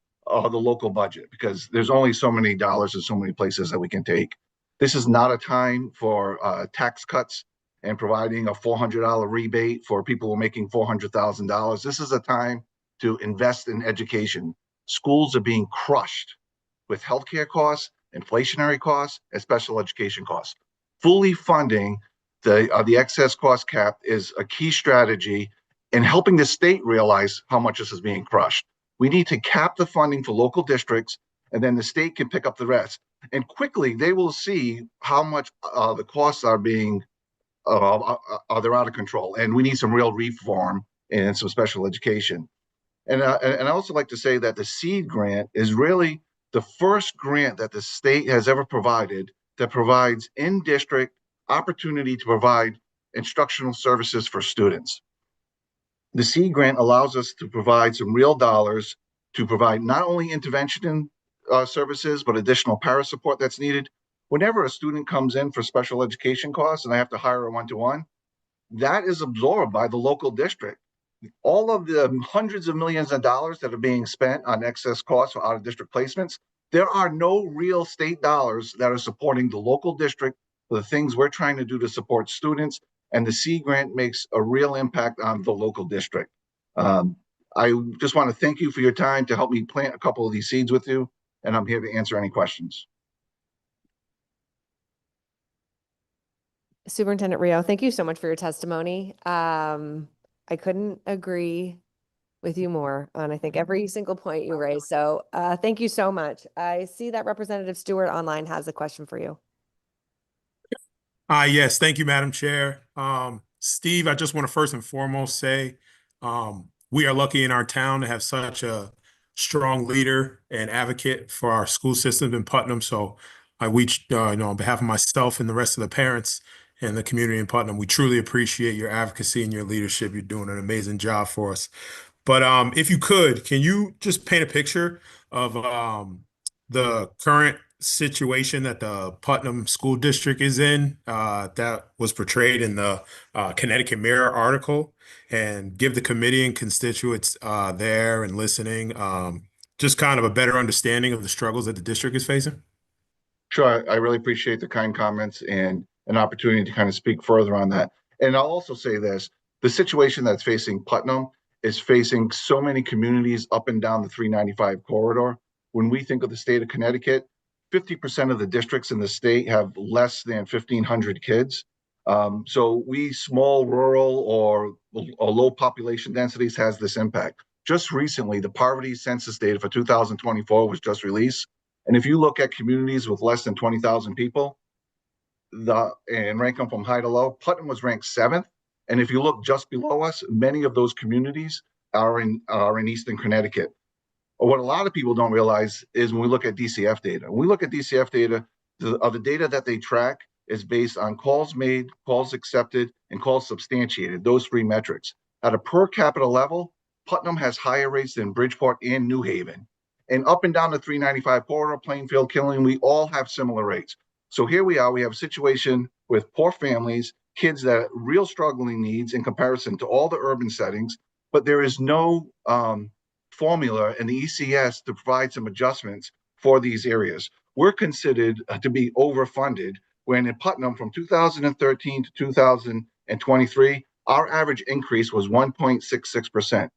the local budget because there's only so many dollars and so many places that we can take. This is not a time for tax cuts and providing a $400 rebate for people who are making $400,000. This is a time to invest in education. Schools are being crushed with healthcare costs, inflationary costs, and special education costs. Fully funding the excess cost cap is a key strategy in helping the state realize how much this is being crushed. We need to cap the funding for local districts, and then the state can pick up the rest. And quickly, they will see how much the costs are being, they're out of control. And we need some real reform and some special education. And I also like to say that the SEED grant is really the first grant that the state has ever provided that provides in-district opportunity to provide instructional services for students. The SEED grant allows us to provide some real dollars to provide not only intervention services, but additional para support that's needed. Whenever a student comes in for special education costs and I have to hire a one-to-one, that is absorbed by the local district. All of the hundreds of millions of dollars that are being spent on excess costs for out-of-district placements, there are no real state dollars that are supporting the local district for the things we're trying to do to support students, and the SEED grant makes a real impact on the local district. I just want to thank you for your time to help me plant a couple of these seeds with you, and I'm here to answer any questions. Superintendent Rio, thank you so much for your testimony. I couldn't agree with you more on, I think, every single point you raised. So thank you so much. I see that Representative Stewart online has a question for you. Yes, thank you, Madam Chair. Steve, I just want to first and foremost say we are lucky in our town to have such a strong leader and advocate for our school system in Putnam. So on behalf of myself and the rest of the parents and the community in Putnam, we truly appreciate your advocacy and your leadership. You're doing an amazing job for us. But if you could, can you just paint a picture of the current situation that the Putnam School District is in that was portrayed in the Connecticut Mirror article, and give the committee and constituents there and listening just kind of a better understanding of the struggles that the district is facing? Sure, I really appreciate the kind comments and an opportunity to kind of speak further on that. And I'll also say this, the situation that's facing Putnam is facing so many communities up and down the 395 corridor. When we think of the state of Connecticut, 50% of the districts in the state have less than 1,500 kids. So we small rural or low population densities has this impact. Just recently, the poverty census data for 2024 was just released. And if you look at communities with less than 20,000 people, and rank them from high to low, Putnam was ranked 7th. And if you look just below us, many of those communities are in Eastern Connecticut. What a lot of people don't realize is when we look at DCF data, the data that they track is based on calls made, calls accepted, and calls substantiated, those 3 metrics. At a per capita level, Putnam has higher rates than Bridgeport and New Haven. And up and down the 395 corridor, Plainfield, Killeen, we all have similar rates. So here we are, we have a situation with poor families, kids that have real struggling needs in comparison to all the urban settings, but there is no formula in the ECS to provide some adjustments for these areas. We're considered to be overfunded when in Putnam from 2013 to 2023, our average increase was 1.66%.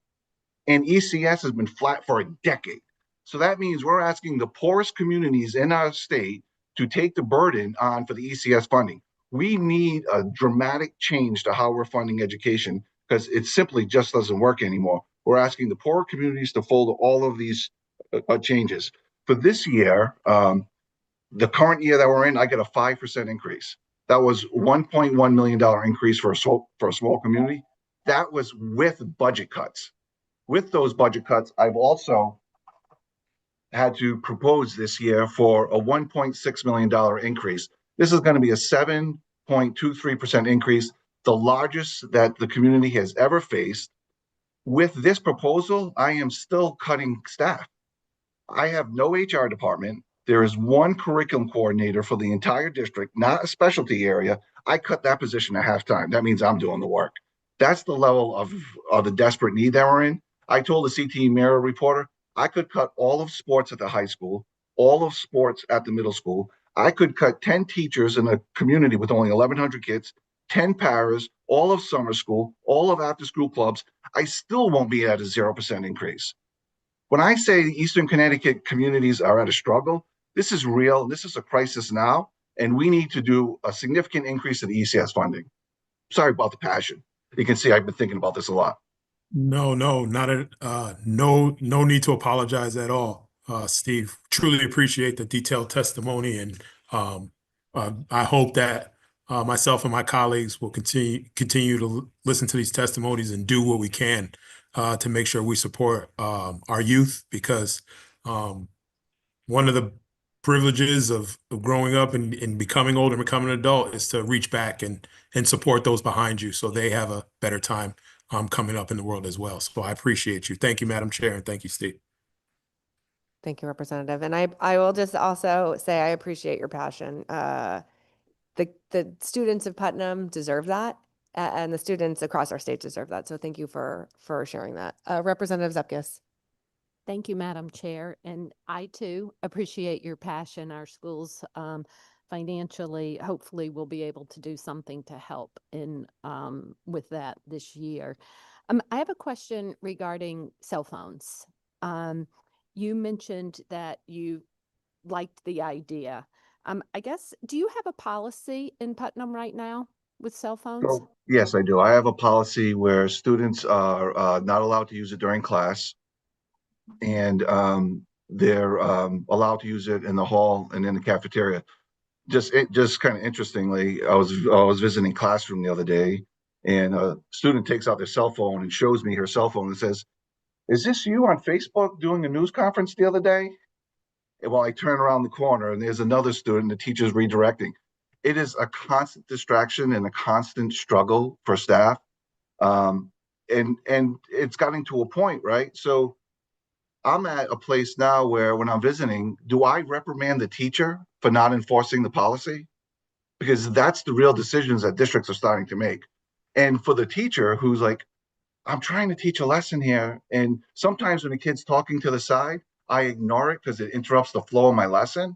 And ECS has been flat for a decade. So that means we're asking the poorest communities in our state to take the burden on for the ECS funding. We need a dramatic change to how we're funding education because it simply just doesn't work anymore. We're asking the poorer communities to fold all of these changes. For this year, the current year that we're in, I get a 5% increase. That was $1.1 million increase for a small community. That was with budget cuts. With those budget cuts, I've also had to propose this year for a $1.6 million increase. This is going to be a 7.23% increase, the largest that the community has ever faced. With this proposal, I am still cutting staff. I have no HR department. There is one curriculum coordinator for the entire district, not a specialty area. I cut that position at halftime. That means I'm doing the work. That's the level of the desperate need that we're in. I told the CTE Mirror reporter, I could cut all of sports at the high school, all of sports at the middle school. I could cut 10 teachers in a community with only 1,100 kids, 10 paras, all of summer school, all of after-school clubs. I still won't be at a 0% increase. When I say Eastern Connecticut communities are at a struggle, this is real. This is a crisis now, and we need to do a significant increase in the ECS funding. Sorry about the passion. You can see I've been thinking about this a lot. No, no need to apologize at all, Steve. Truly appreciate the detailed testimony, and I hope that myself and my colleagues will continue to listen to these testimonies and do what we can to make sure we support our youth, because one of the privileges of growing up and becoming older and becoming an adult is to reach back and support those behind you so they have a better time coming up in the world as well. So I appreciate you. Thank you, Madam Chair, and thank you, Steve. Thank you, Representative. And I will just also say I appreciate your passion. The students of Putnam deserve that, and the students across our state deserve that. So thank you for sharing that. Representative Zepkis. Thank you, Madam Chair. And I too appreciate your passion. Our schools financially, hopefully we'll be able to do something to help with that this year. I have a question regarding cell phones. You mentioned that you liked the idea. I guess, do you have a policy in Putnam right now with cell phones? So, yes, I do. I have a policy where students are not allowed to use it during class, and they're allowed to use it in the hall and in the cafeteria. Just kind of interestingly, I was visiting classroom the other day, and a student takes out their cell phone and shows me her cell phone and says, "Is this you on Facebook doing a news conference the other day?" And well, I turn around the corner and there's another student, the teacher's redirecting. It is a constant distraction and a constant struggle for staff. And it's gotten to a point, right? So I'm at a place now where when I'm visiting, do I reprimand the teacher for not enforcing the policy? Because that's the real decisions that districts are starting to make. And for the teacher who's like, I'm trying to teach a lesson here, and sometimes when the kid's talking to the side, I ignore it because it interrupts the flow of my lesson.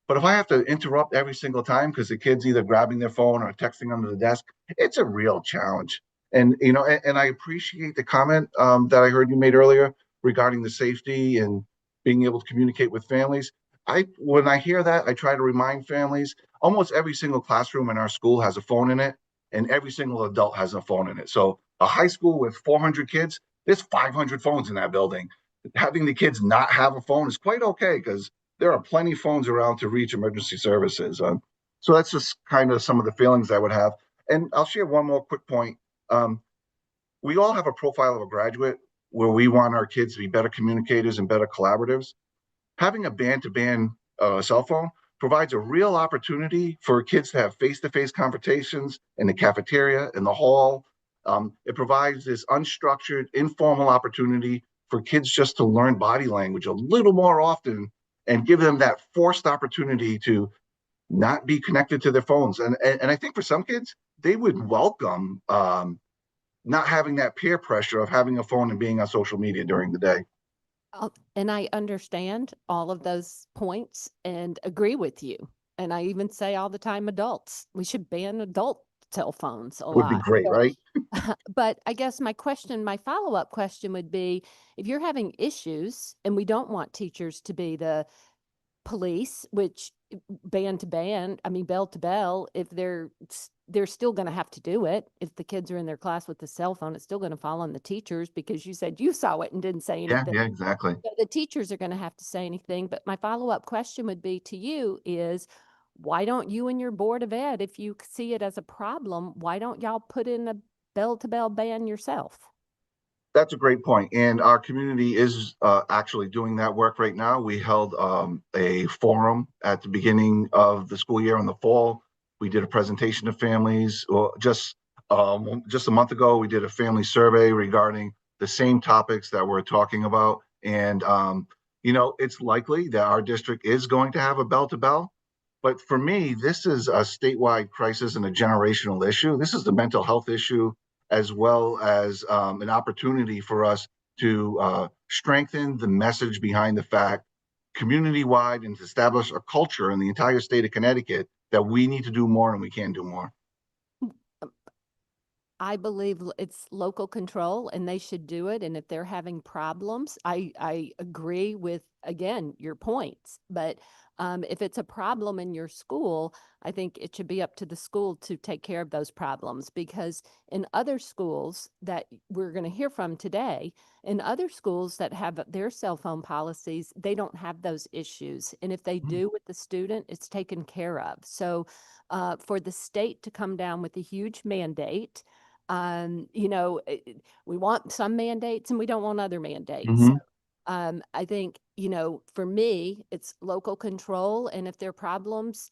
But if I have to interrupt every single time because the kid's either grabbing their phone or texting under the desk, it's a real challenge. And I appreciate the comment that I heard you made earlier regarding the safety and being able to communicate with families. When I hear that, I try to remind families, almost every single classroom in our school has a phone in it, and every single adult has a phone in it. So a high school with 400 kids, there's 500 phones in that building. Having the kids not have a phone is quite okay because there are plenty of phones around to reach emergency services. So that's just kind of some of the feelings I would have. And I'll share one more quick point. We all have a profile of a graduate where we want our kids to be better communicators and better collaboratives. Having a band-to-band cell phone provides a real opportunity for kids to have face-to-face conversations in the cafeteria, in the hall. It provides this unstructured, informal opportunity for kids just to learn body language a little more often and give them that forced opportunity to not be connected to their phones. And I think for some kids, they would welcome not having that peer pressure of having a phone and being on social media during the day. And I understand all of those points and agree with you. And I even say all the time, adults, we should ban adult cell phones a lot. Would be great, right? But I guess my follow-up question would be, if you're having issues, and we don't want teachers to be the police, which band to band, bell to bell, if they're still going to have to do it. If the kids are in their class with the cell phone, it's still going to fall on the teachers because you said you saw it and didn't say anything. Yeah, exactly. So the teachers are going to have to say anything. But my follow-up question would be to you is, why don't you and your Board of Ed, if you see it as a problem, why don't y'all put in a bell-to-bell ban yourself? That's a great point. And our community is actually doing that work right now. We held a forum at the beginning of the school year in the fall. We did a presentation to families. Just a month ago, we did a family survey regarding the same topics that we're talking about. And, it's likely that our district is going to have a bell-to-bell. But for me, this is a statewide crisis and a generational issue. This is the mental health issue, as well as an opportunity for us to strengthen the message behind the fact community-wide and to establish a culture in the entire state of Connecticut that we need to do more and we can do more. I believe it's local control and they should do it. And if they're having problems, I agree with, again, your points. But if it's a problem in your school, I think it should be up to the school to take care of those problems, because in other schools that we're going to hear from today, in other schools that have their cell phone policies, they don't have those issues. And if they do with the student, it's taken care of. So for the state to come down with a huge mandate, we want some mandates and we don't want other mandates. Mhm. So, I think, for me, it's local control. And if there are problems,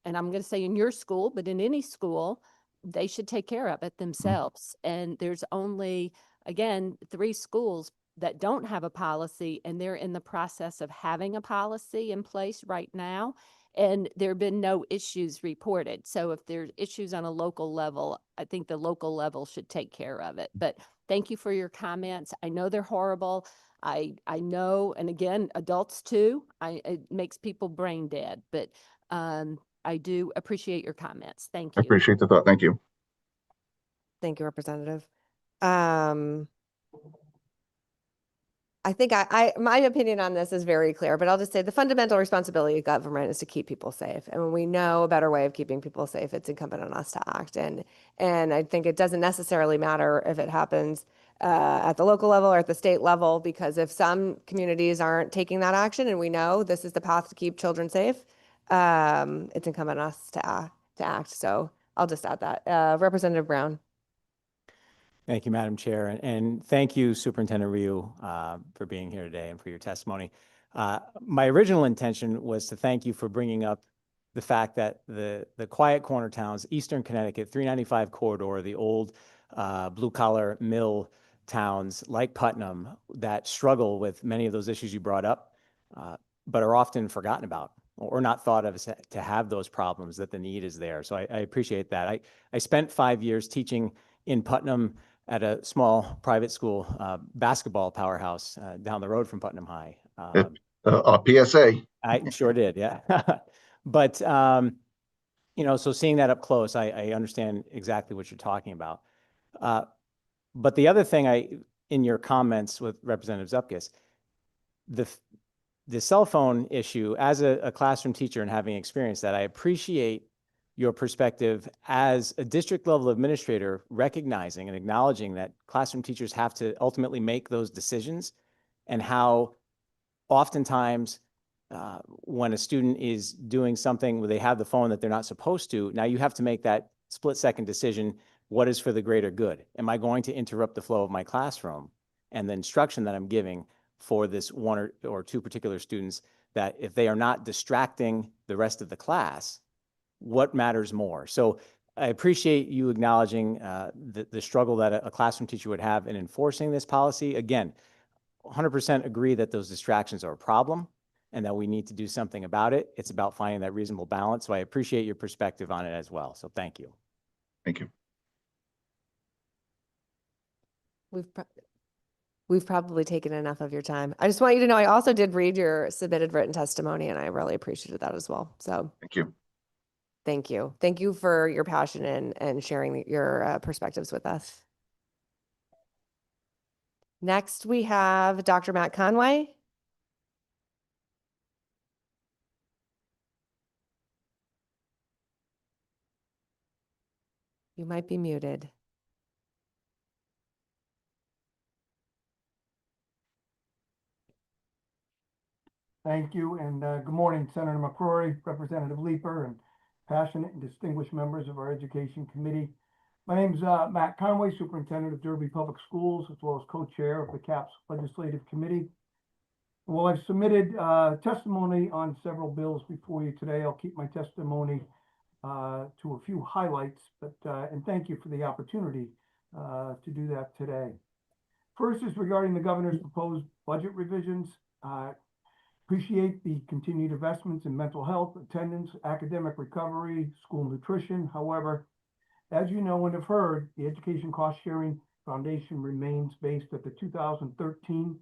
and I'm going to say in your school, but in any school, they should take care of it themselves. And there's only, again, 3 schools that don't have a policy, and they're in the process of having a policy in place right now. And there have been no issues reported. So if there's issues on a local level, I think the local level should take care of it. But thank you for your comments. I know they're horrible. I know, and again, adults too, it makes people brain dead, but I do appreciate your comments. Thank I you. appreciate the thought. Thank you. Thank you, Representative. I think my opinion on this is very clear, but I'll just say the fundamental responsibility of government is to keep people safe. And when we know a better way of keeping people safe, it's incumbent on us to act. And I think it doesn't necessarily matter if it happens at the local level or at the state level, because if some communities aren't taking that action and we know this is the path to keep children safe, it's incumbent on us to act. So I'll just add that. Representative Brown. Thank you, Madam Chair, and thank you, Superintendent Ryu, for being here today and for your testimony. My original intention was to thank you for bringing up the fact that the quiet corner towns, Eastern Connecticut, 395 corridor, the old blue-collar mill towns like Putnam that struggle with many of those issues you brought up, but are often forgotten about or not thought of as to have those problems, that the need is there. So I appreciate that. I spent 5 years teaching in Putnam at a small private school basketball powerhouse down the road from Putnam High. PSA. I sure did, yeah. But, so seeing that up close, I understand exactly what you're talking about. But the other thing in your comments with Representative Zupkis, the cell phone issue, as a classroom teacher and having experienced that, I appreciate your perspective as a district level administrator, recognizing and acknowledging that classroom teachers have to ultimately make those decisions, and how oftentimes when a student is doing something where they have the phone that they're not supposed to, now you have to make that split-second decision. What is for the greater good? Am I going to interrupt the flow of my classroom and the instruction that I'm giving for this 1 or 2 particular students, that if they are not distracting the rest of the class, what matters more? So I appreciate you acknowledging the struggle that a classroom teacher would have in enforcing this policy. Again, 100% agree that those distractions are a problem and that we need to do something about it. It's about finding that reasonable balance. So I appreciate your perspective on it as well. So thank you. Thank you. We've probably taken enough of your time. I just want you to know I also did read your submitted written testimony, and I really appreciated that as well. So Thank you. thank you. Thank you for your passion and sharing your perspectives with us. Next, we have Dr. Matt Conway. You might be muted. Thank you, and good morning, Senator McCrory, Representative Leeper, and passionate and distinguished members of our Education Committee. My name is Matt Conway, Superintendent of Derby Public Schools, as well as co-chair of the CAPS Legislative Committee. While I've submitted testimony on several bills before you today, I'll keep my testimony to a few highlights, and thank you for the opportunity to do that today. First is regarding the governor's proposed budget revisions. Appreciate the continued investments in mental health, attendance, academic recovery, school nutrition. However, as you know and have heard, the Education Cost Sharing Foundation remains based at the 2013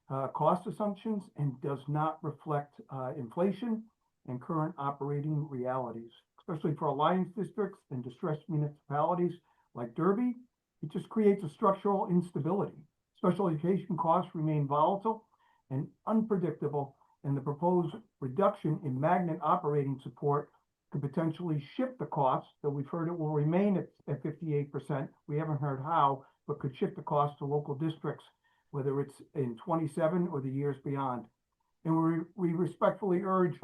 cost assumptions and does not reflect inflation and current operating realities, especially for alliance districts and distressed municipalities like Derby. It just creates a structural instability. Special education costs remain volatile and unpredictable, and the proposed reduction in magnet operating support could potentially shift the cost, though we've heard it will remain at 58%. We haven't heard how, but could shift the cost to local districts, whether it's in 27 or the years beyond. And we respectfully urge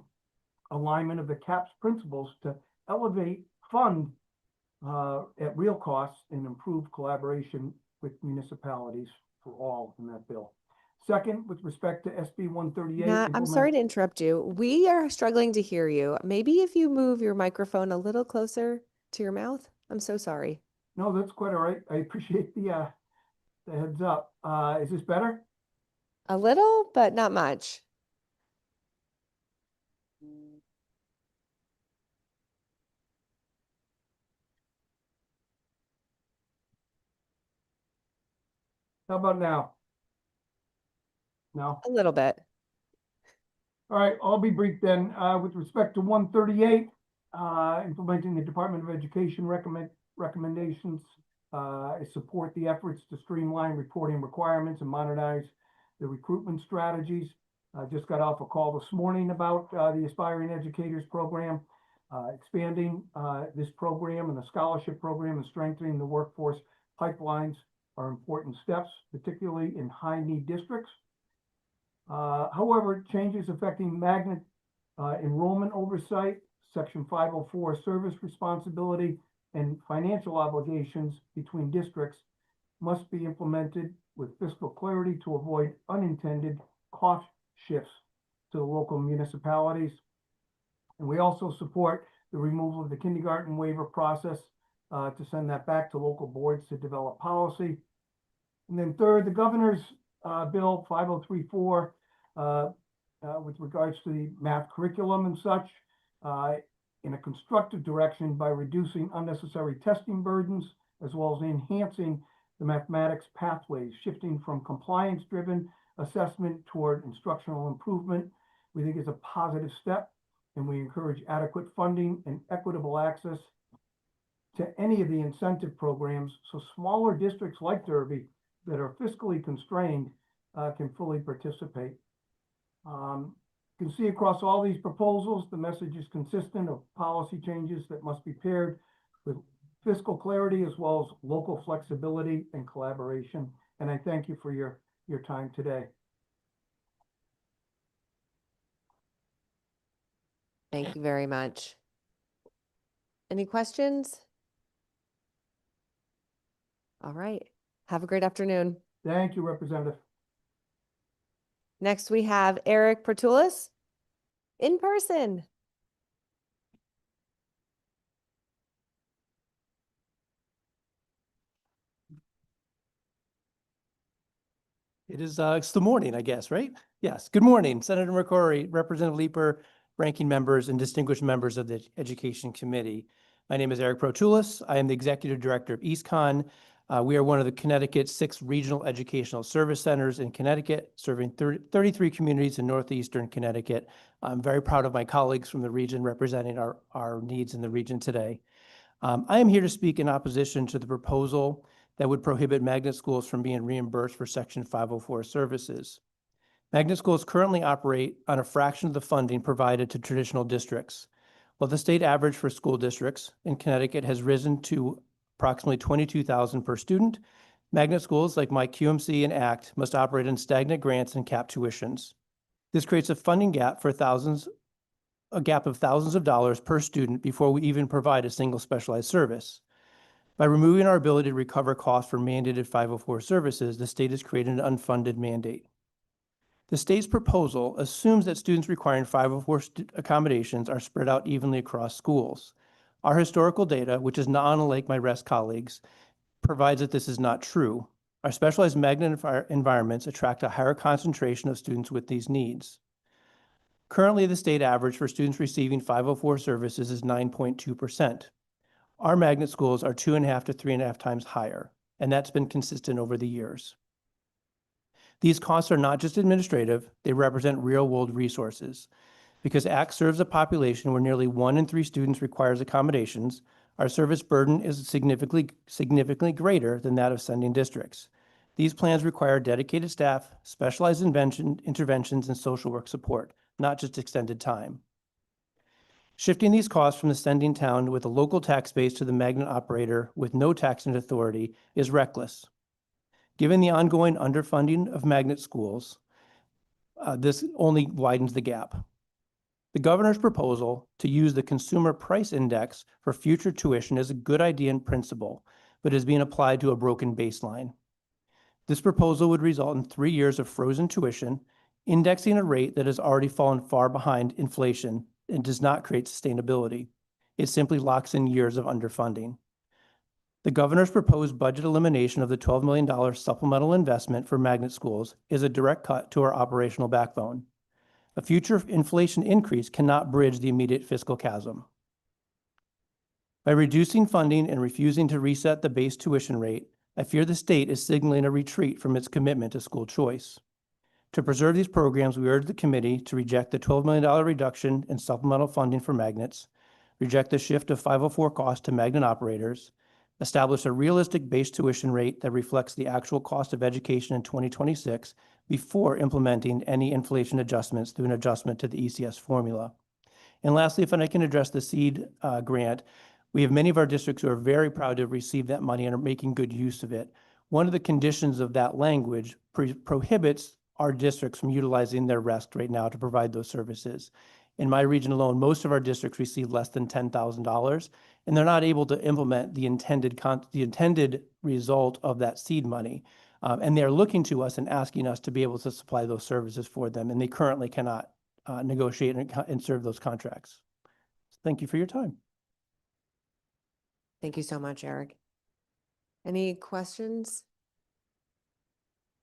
alignment of the CAPS principles to elevate fund at real costs and improve collaboration with municipalities for all in that bill. Second, with respect to SB 138. Matt, I'm sorry to interrupt you. We are struggling to hear you. Maybe if you move your microphone a little closer to your mouth. I'm so sorry. No, that's quite all right. I appreciate the heads up. Is this better? A little, but not much. How about now? No? A little bit. All right, I'll be brief then. With respect to 138, implementing the Department of Education recommendations, I support the efforts to streamline reporting requirements and modernize the recruitment strategies. I just got off a call this morning about the Aspiring Educators Program, expanding this program and the scholarship program and strengthening the workforce pipelines are important steps, particularly in high-need districts. However, changes affecting magnet enrollment oversight, Section 504 service responsibility, and financial obligations between districts must be implemented with fiscal clarity to avoid unintended cost shifts to the local municipalities. And we also support the removal of the kindergarten waiver process to send that back to local boards to develop policy. And then third, the governor's bill 5034 with regards to the math curriculum and such in a constructive direction by reducing unnecessary testing burdens, as well as enhancing the mathematics pathways, shifting from compliance-driven assessment toward instructional improvement. We think is a positive step, and we encourage adequate funding and equitable access to any of the incentive programs so smaller districts like Derby that are fiscally constrained can fully participate. You can see across all these proposals, the message is consistent of policy changes that must be paired with fiscal clarity as well as local flexibility and collaboration. And I thank you for your time today. Thank you very much. Any questions? All right. Have a great afternoon. Thank you, Representative. Next, we have Eric Portulis in person. It's the morning, I guess, right? Yes. Good morning, Senator McCrory, Representative Leeper, ranking members and distinguished members of the Education Committee. My name is Eric Portulis. I am the Executive Director of EastCon. We are one of the Connecticut's 6 regional educational service centers in Connecticut, serving 33 communities in northeastern Connecticut. I'm very proud of my colleagues from the region representing our needs in the region today. I am here to speak in opposition to the proposal that would prohibit magnet schools from being reimbursed for Section 504 services. Magnet schools currently operate on a fraction of the funding provided to traditional districts. While the state average for school districts in Connecticut has risen to approximately $22,000 per student, magnet schools like my QMC and ACT must operate in stagnant grants and capped tuitions. This creates a funding gap for a gap of thousands of dollars per student before we even provide a single specialized service. By removing our ability to recover costs for mandated 504 services, the state has created an unfunded mandate. The state's proposal assumes that students requiring 504 accommodations are spread out evenly across schools. Our historical data, which is not unlike my rest colleagues, provides that this is not true. Our specialized magnet environments attract a higher concentration of students with these needs. Currently, the state average for students receiving 504 services is 9.2%. Our magnet schools are 2.5 to 3.5 times higher, and that's been consistent over the years. These costs are not just administrative, they represent real-world resources. Because ACT serves a population where nearly 1 in 3 students requires accommodations, our service burden is significantly greater than that of sending districts. These plans require dedicated staff, specialized interventions, and social work support, not just extended time. Shifting these costs from the sending town with a local tax base to the magnet operator with no taxing authority is reckless. Given the ongoing underfunding of magnet schools, this only widens the gap. The governor's proposal to use the Consumer Price Index for future tuition is a good idea in principle, but is being applied to a broken baseline. This proposal would result in 3 years of frozen tuition, indexing a rate that has already fallen far behind inflation and does not create sustainability. It simply locks in years of underfunding. The governor's proposed budget elimination of the $12 million supplemental investment for magnet schools is a direct cut to our operational backbone. A future inflation increase cannot bridge the immediate fiscal chasm. By reducing funding and refusing to reset the base tuition rate, I fear the state is signaling a retreat from its commitment to school choice. To preserve these programs, we urge the committee to reject the $12 million reduction in supplemental funding for magnets, reject the shift of 504 costs to magnet operators, establish a realistic base tuition rate that reflects the actual cost of education in 2026 before implementing any inflation adjustments through an adjustment to the ECS formula. And lastly, if I can address the SEED grant, we have many of our districts who are very proud to have received that money and are making good use of it. One of the conditions of that language prohibits our districts from utilizing their RESC right now to provide those services. In my region alone, most of our districts receive less than $10,000, and they're not able to implement the intended result of that seed money. And they're looking to us and asking us to be able to supply those services for them, and they currently cannot negotiate and serve those contracts. Thank you for your time. Thank you so much, Eric. Any questions?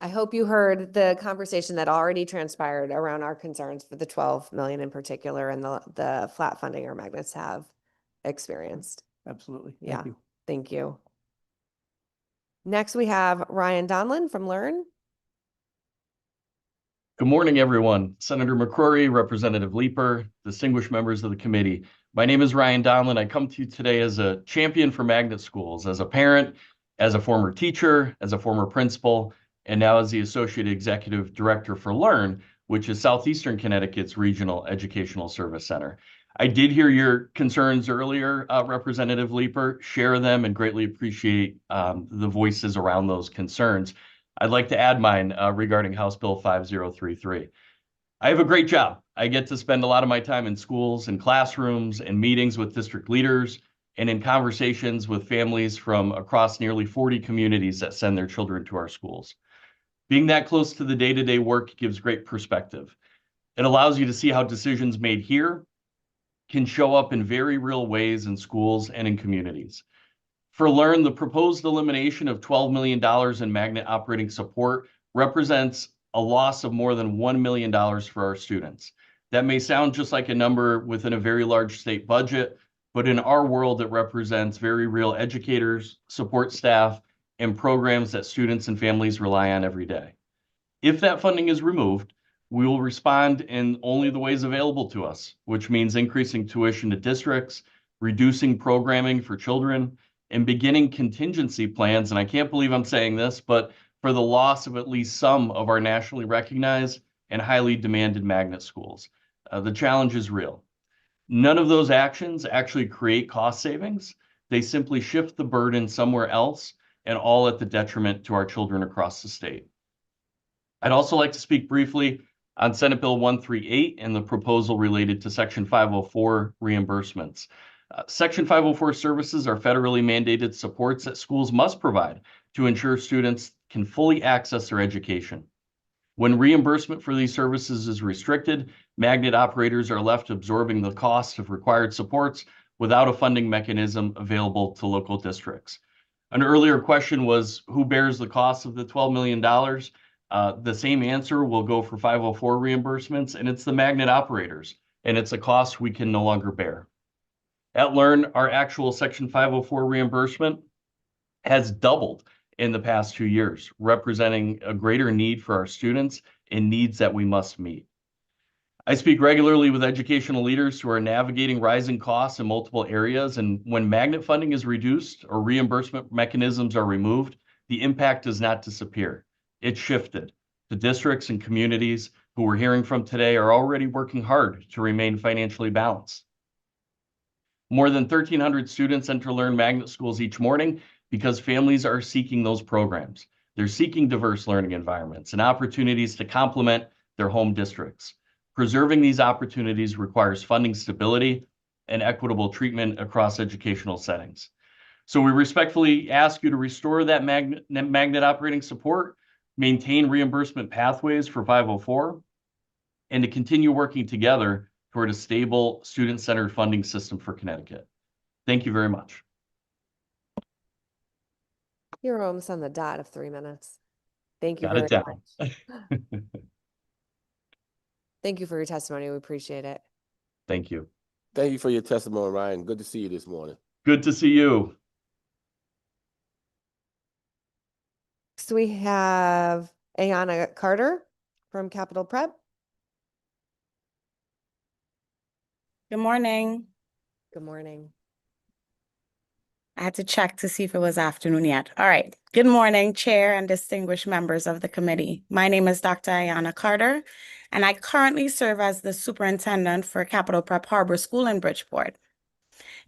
I hope you heard the conversation that already transpired around our concerns for the 12 million in particular and the flat funding our magnets have experienced. Absolutely. Yeah, Thank you. thank you. Next, we have Ryan Donlin from Learn. Good morning, everyone. Senator McCrory, Representative Leeper, distinguished members of the committee. My name is Ryan Donlin. I come to you today as a champion for magnet schools, as a parent, as a former teacher, as a former principal, and now as the Associate Executive Director for Learn, which is Southeastern Connecticut's Regional Educational Service Center. I did hear your concerns earlier, Representative Leeper, share them and greatly appreciate the voices around those concerns. I'd like to add mine regarding House Bill 5033. I have a great job. I get to spend a lot of my time in schools and classrooms and meetings with district leaders and in conversations with families from across nearly 40 communities that send their children to our schools. Being that close to the day-to-day work gives great perspective. It allows you to see how decisions made here can show up in very real ways in schools and in communities. For Learn, the proposed elimination of $12 million in magnet operating support represents a loss of more than $1 million for our students. That may sound just like a number within a very large state budget, but in our world, it represents very real educators, support staff, and programs that students and families rely on every day. If that funding is removed, we will respond in only the ways available to us, which means increasing tuition to districts, reducing programming for children, and beginning contingency plans, and I can't believe I'm saying this, but for the loss of at least some of our nationally recognized and highly demanded magnet schools. The challenge is real. None of those actions actually create cost savings. They simply shift the burden somewhere else, and all at the detriment to our children across the state. I'd also like to speak briefly on Senate Bill 138 and the proposal related to Section 504 reimbursements. Section 504 services are federally mandated supports that schools must provide to ensure students can fully access their education. When reimbursement for these services is restricted, magnet operators are left absorbing the cost of required supports without a funding mechanism available to local districts. An earlier question was, who bears the cost of the $12 million? The same answer will go for 504 reimbursements, and it's the magnet operators, and it's a cost we can no longer bear. At Learn, our actual Section 504 reimbursement has doubled in the past 2 years, representing a greater need for our students and needs that we must meet. I speak regularly with educational leaders who are navigating rising costs in multiple areas, and when magnet funding is reduced or reimbursement mechanisms are removed, the impact does not disappear. It shifted. The districts and communities who we're hearing from today are already working hard to remain financially balanced. More than 1,300 students enter Learn Magnet Schools each morning because families are seeking those programs. They're seeking diverse learning environments and opportunities to complement their home districts. Preserving these opportunities requires funding stability and equitable treatment across educational settings. So we respectfully ask you to restore that magnet operating support, maintain reimbursement pathways for 504, and to continue working together toward a stable student-centered funding system for Connecticut. Thank you very much. You're almost on the dot of 3 minutes. Thank you Got it very down. much. Thank you for your testimony. We appreciate it. Thank you. Thank you for your testimony, Ryan. Good to see you this morning. Good to see you. So we have Ayana Carter from Capital Prep. Good morning. Good morning. I had to check to see if it was afternoon yet. All right. Good morning, Chair and distinguished members of the committee. My name is Dr. Ayana Carter, and I currently serve as the superintendent for Capital Prep Harbor School in Bridgeport.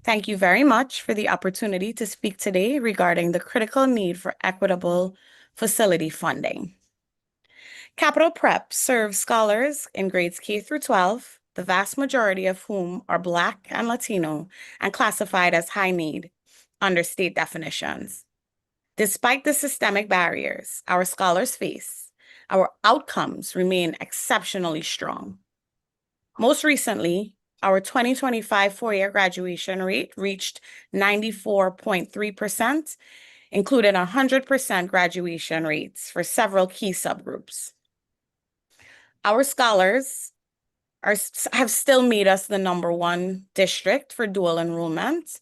Thank you very much for the opportunity to speak today regarding the critical need for equitable facility funding. Capital Prep serves scholars in grades K through 12, the vast majority of whom are Black and Latino and classified as high need under state definitions. Despite the systemic barriers our scholars face, our outcomes remain exceptionally strong. Most recently, our 2025 four-year graduation rate reached 94.3%, including 100% graduation rates for several key subgroups. Our scholars have still made us the #1 district for dual enrollment,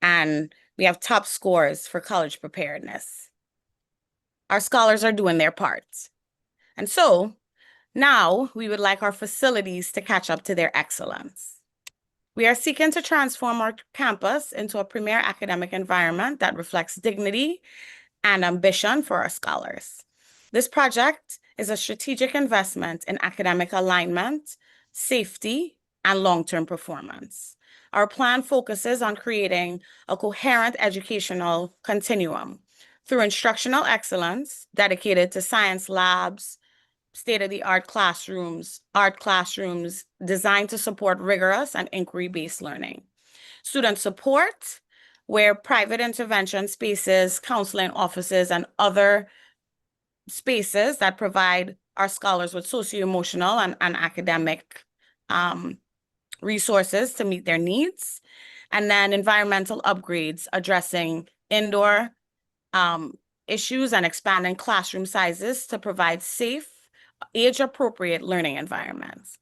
and we have top scores for college preparedness. Our scholars are doing their part. And so now we would like our facilities to catch up to their excellence. We are seeking to transform our campus into a premier academic environment that reflects dignity and ambition for our scholars. This project is a strategic investment in academic alignment, safety, and long-term performance. Our plan focuses on creating a coherent educational continuum through instructional excellence dedicated to science labs, state-of-the-art classrooms, art classrooms designed to support rigorous and inquiry-based learning. Student support, where private intervention spaces, counseling offices, and other spaces that provide our scholars with socio-emotional and academic resources to meet their needs. And then environmental upgrades addressing indoor issues and expanding classroom sizes to provide safe, age-appropriate learning environments.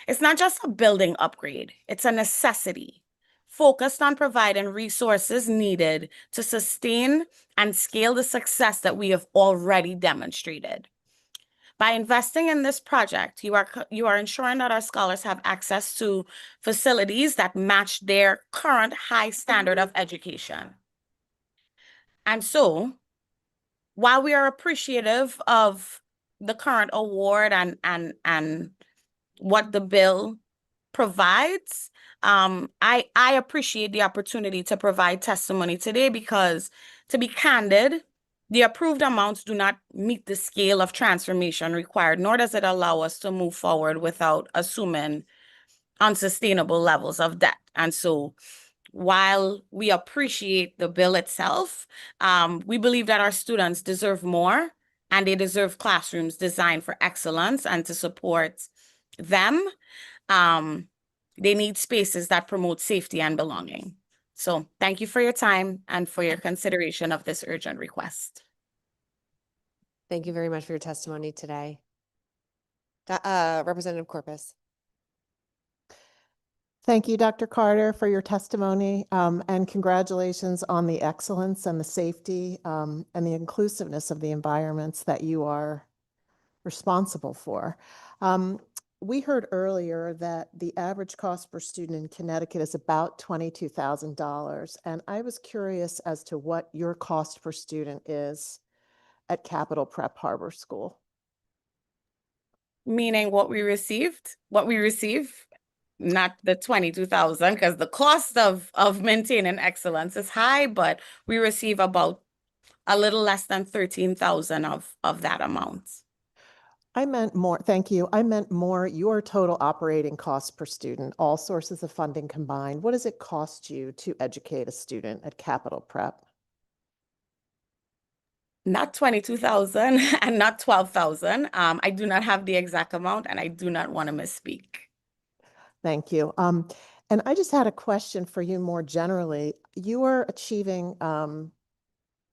It's not just a building upgrade, it's a necessity focused on providing resources needed to sustain and scale the success that we have already demonstrated. By investing in this project, you are ensuring that our scholars have access to facilities that match their current high standard of education. And so, while we are appreciative of the current award and what the bill provides, I appreciate the opportunity to provide testimony today because, to be candid, the approved amounts do not meet the scale of transformation required, nor does it allow us to move forward without assuming unsustainable levels of debt. And so, while we appreciate the bill itself, we believe that our students deserve more, and they deserve classrooms designed for excellence and to support them. They need spaces that promote safety and belonging. So thank you for your time and for your consideration of this urgent request. Thank you very much for your testimony today. Representative Corpus. Thank you, Dr. Carter, for your testimony, and congratulations on the excellence and the safety, and the inclusiveness of the environments that you are responsible for. We heard earlier that the average cost per student in Connecticut is about $22,000, and I was curious as to what your cost per student is at Capital Prep Harbor School. Meaning what we receive, not the 22,000, because the cost of maintaining excellence is high, but we receive about a little less than 13,000 of that amount. I meant more, thank you. I meant more your total operating costs per student, all sources of funding combined. What does it cost you to educate a student at Capital Prep? Not 22,000 and not 12,000. I do not have the exact amount and I do not want to misspeak. Thank you. And I just had a question for you more generally. You are achieving,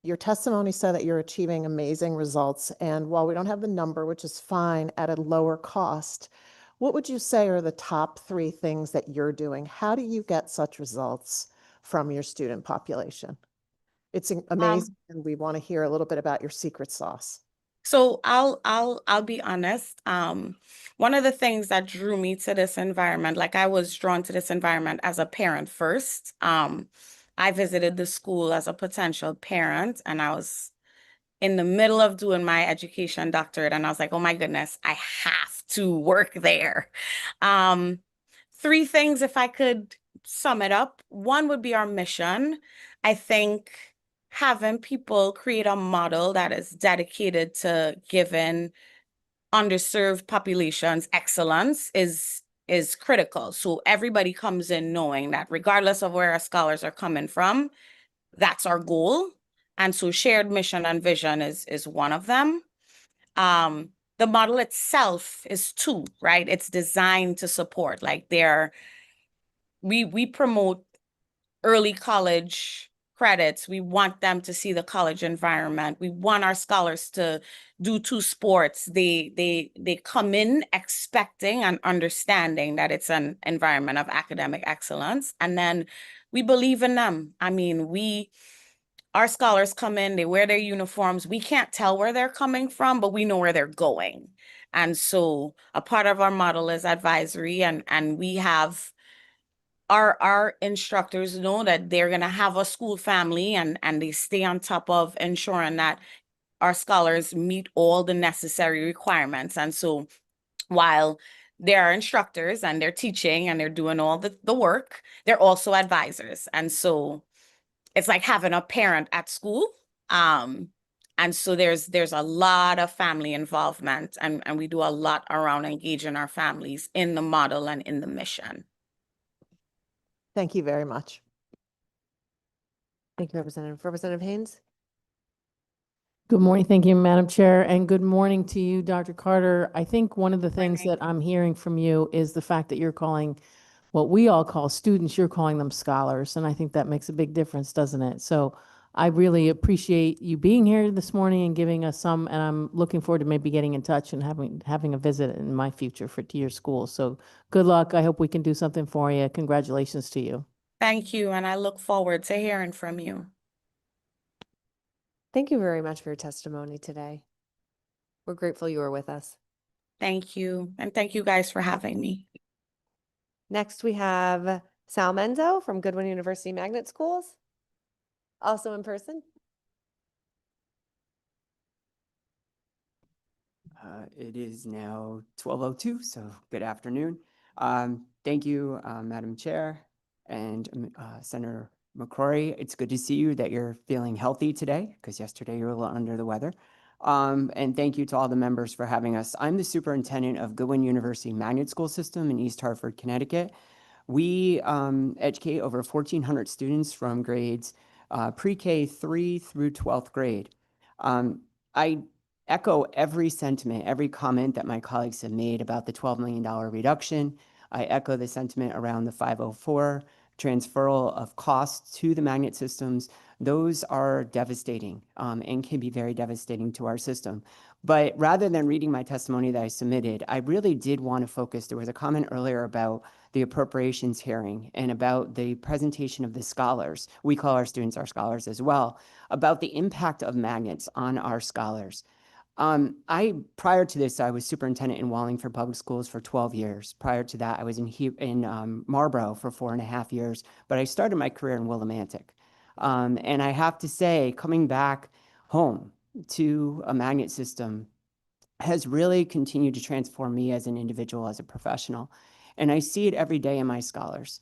your testimony said that you're achieving amazing results. And while we don't have the number, which is fine, at a lower cost, what would you say are the top 3 things that you're doing? How do you get such results from your student population? It's amazing, and we want to hear a little bit about your secret sauce. So I'll be honest. One of the things that drew me to this environment, like I was drawn to this environment as a parent first. I visited the school as a potential parent, and I was in the middle of doing my education doctorate, and I was like, oh my goodness, I have to work there. 3 things, if I could sum it up. One would be our mission. I think having people create a model that is dedicated to giving underserved populations excellence is critical. So everybody comes in knowing that regardless of where our scholars are coming from, that's our goal. And so shared mission and vision is one of them. The model itself is 2, right? It's designed to support, like we promote early college credits. We want them to see the college environment. We want our scholars to do 2 sports. They come in expecting and understanding that it's an environment of academic excellence. And then we believe in them. I mean, our scholars come in, they wear their uniforms. We can't tell where they're coming from, but we know where they're going. And so a part of our model is advisory, and we have our instructors know that they're going to have a school family, and they stay on top of ensuring that our scholars meet all the necessary requirements. And so while they're instructors and they're teaching and they're doing all the work, they're also advisors. And so it's like having a parent at school. And so there's a lot of family involvement, and we do a lot around engaging our families in the model and in the mission. Thank you very much. Thank you, Representative. Representative Haynes? Good morning. Thank you, Madam Chair, and good morning to you, Dr. Carter. I think one of the things that I'm hearing from you is the fact that you're calling what we all call students, you're calling them scholars, and I think that makes a big difference, doesn't it? So I really appreciate you being here this morning and giving us some, and I'm looking forward to maybe getting in touch and having a visit in my future to your school. So good luck. I hope we can do something for you. Congratulations to you. Thank you, and I look forward to hearing from you. Thank you very much for your testimony today. We're grateful you were with us. Thank you, and thank you guys for having me. Next, we have Sal Menzo from Goodwin University Magnet Schools, also in person. It is now 12:02, so good afternoon. Thank you, Madam Chair and Senator McCrory. It's good to see you that you're feeling healthy today, because yesterday you were a little under the weather. And thank you to all the members for having us. I'm the superintendent of Goodwin University Magnet School System in East Hartford, Connecticut. We educate over 1,400 students from grades pre-K 3 through 12th grade. I echo every sentiment, every comment that my colleagues have made about the $12 million reduction. I echo the sentiment around the 504 transferal of costs to the magnet systems, those are devastating and can be very devastating to our system. But rather than reading my testimony that I submitted, I really did want to focus. There was a comment earlier about the appropriations hearing and about the presentation of the scholars. We call our students our scholars as well, about the impact of magnets on our scholars. Prior to this, I was superintendent in Wallingford Public Schools for 12 years. Prior to that, I was in Marlboro for 4.5 years, but I started my career in Willimantic. And I have to say, coming back home to a magnet system has really continued to transform me as an individual, as a professional. And I see it every day in my scholars.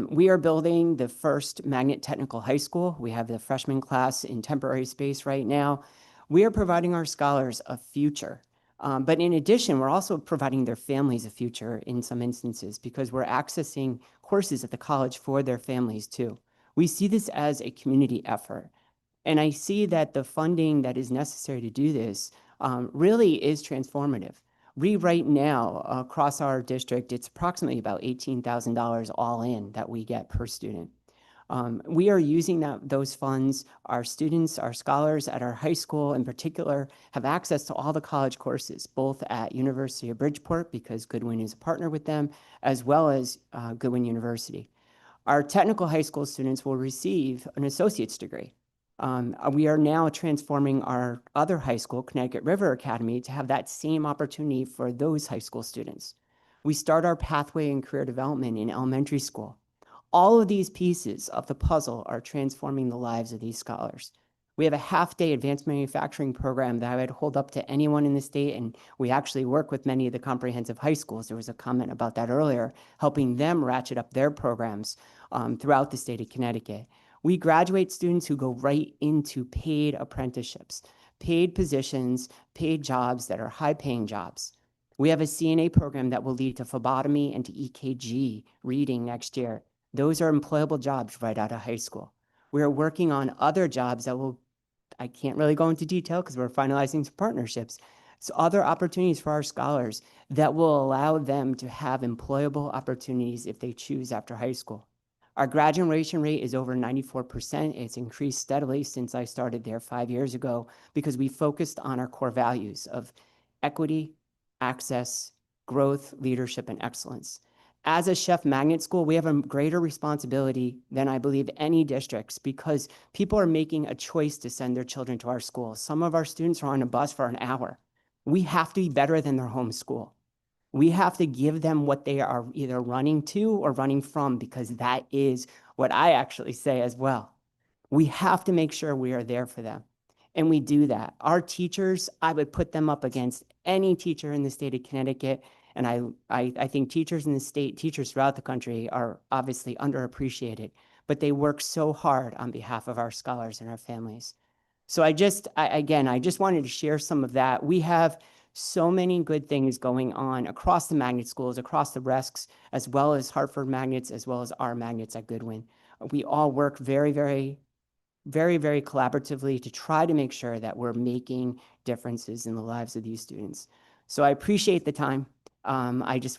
We are building the first magnet technical high school. We have the freshman class in temporary space right now. We are providing our scholars a future. But in addition, we're also providing their families a future in some instances because we're accessing courses at the college for their families too. We see this as a community effort. And I see that the funding that is necessary to do this really is transformative. Right now, across our district, it's approximately about $18,000 all in that we get per student. We are using those funds. Our students, our scholars at our high school in particular, have access to all the college courses, both at University of Bridgeport, because Goodwin is a partner with them, as well as Goodwin University. Our technical high school students will receive an associate's degree. We are now transforming our other high school, Connecticut River Academy, to have that same opportunity for those high school students. We start our pathway in career development in elementary school. All of these pieces of the puzzle are transforming the lives of these scholars. We have a half-day advanced manufacturing program that I would hold up to anyone in the state, and we actually work with many of the comprehensive high schools. There was a comment about that earlier, helping them ratchet up their programs throughout the state of Connecticut. We graduate students who go right into paid apprenticeships, paid positions, paid jobs that are high-paying jobs. We have a CNA program that will lead to phlebotomy and to EKG reading next year. Those are employable jobs right out of high school. We are working on other jobs that will, I can't really go into detail because we're finalizing some partnerships. So other opportunities for our scholars that will allow them to have employable opportunities if they choose after high school. Our graduation rate is over 94%. It's increased steadily since I started there 5 years ago because we focused on our core values of equity, access, growth, leadership, and excellence. As a chef magnet school, we have a greater responsibility than I believe any districts because people are making a choice to send their children to our schools. Some of our students are on a bus for an hour. We have to be better than their home school. We have to give them what they are either running to or running from because that is what I actually say as well. We have to make sure we are there for them. And we do that. Our teachers, I would put them up against any teacher in the state of Connecticut. And I think teachers in the state, teachers throughout the country are obviously underappreciated, but they work so hard on behalf of our scholars and our families. So I just wanted to share some of that. We have so many good things going on across the magnet schools, across the RESCs, as well as Hartford Magnets, as well as our magnets at Goodwin. We all work very, very collaboratively to try to make sure that we're making differences in the lives of these students. So I appreciate the time. I just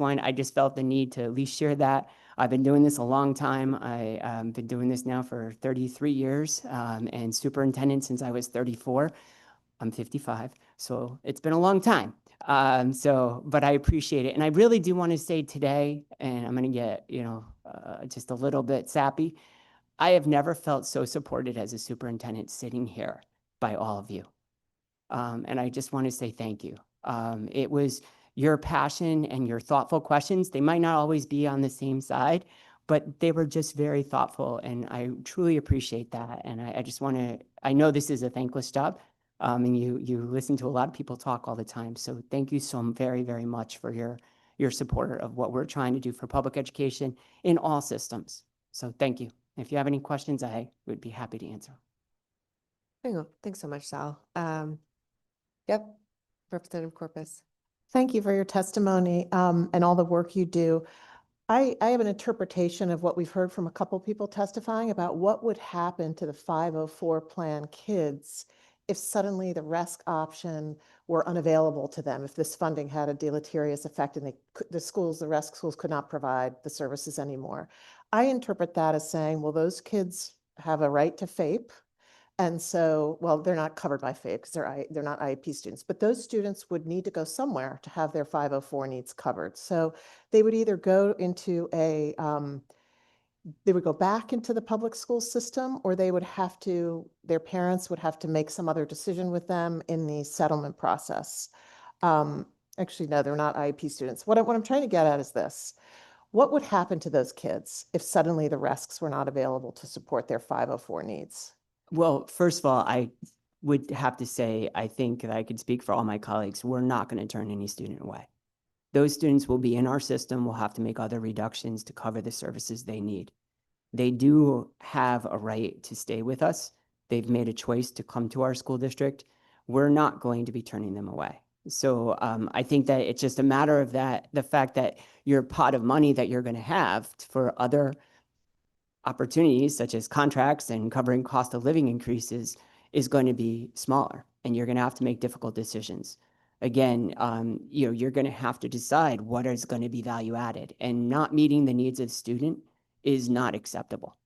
felt the need to at least share that. I've been doing this a long time. I've been doing this now for 33 years and superintendent since I was 34. I'm 55, so it's been a long time. But I appreciate it. And I really do want to say today, and I'm going to get, just a little bit sappy. I have never felt so supported as a superintendent sitting here by all of you. And I just want to say thank you. It was your passion and your thoughtful questions. They might not always be on the same side, but they were just very thoughtful. And I truly appreciate that. And I just want to, I know this is a thankless job. And you listen to a lot of people talk all the time. So thank you so very, very much for your support of what we're trying to do for public education in all systems. So thank you. If you have any questions, I would be happy to answer. Thanks so much, Sal. Yep, Representative Corpus. Thank you for your testimony and all the work you do. I have an interpretation of what we've heard from a couple people testifying about what would happen to the 504 plan kids if suddenly the RESC option were unavailable to them, if this funding had a deleterious effect and the RESC schools could not provide the services anymore. I interpret that as saying, well, those kids have a right to FAPE And so, well, they're not covered by FAPE because they're not IEP students, but those students would need to go somewhere to have their 504 needs covered. So they would either go into they would go back into the public school system, or they would have to, their parents would have to make some other decision with them in the settlement process. Actually, no, they're not IEP students. What I'm trying to get at is this. What would happen to those kids if suddenly the RESCs were not available to support their 504 needs? Well, first of all, I would have to say, I think that I could speak for all my colleagues. We're not going to turn any student away. Those students will be in our system. We'll have to make other reductions to cover the services they need. They do have a right to stay with us. They've made a choice to come to our school district. We're not going to be turning them away. So I think that it's just a matter of the fact that your pot of money that you're going to have for other opportunities, such as contracts and covering cost of living increases, is going to be smaller, and you're going to have to make difficult decisions. Again, you're going to have to decide what is going to be value added, and not meeting the needs of the student is not acceptable.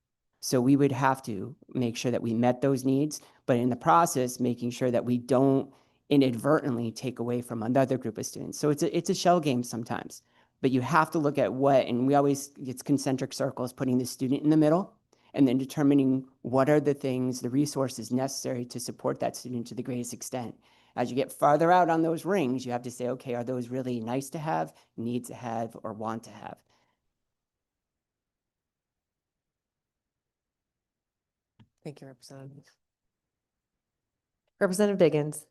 So we would have to make sure that we met those needs, but in the process, making sure that we don't inadvertently take away from another group of students. So it's a shell game sometimes, but you have to look at and it's concentric circles, putting the student in the middle and then determining what are the things, the resources necessary to support that student to the greatest extent. As you get farther out on those rings, you have to say, okay, are those really nice to have, need to have, or want to have? Thank you, Representative. Representative Biggins.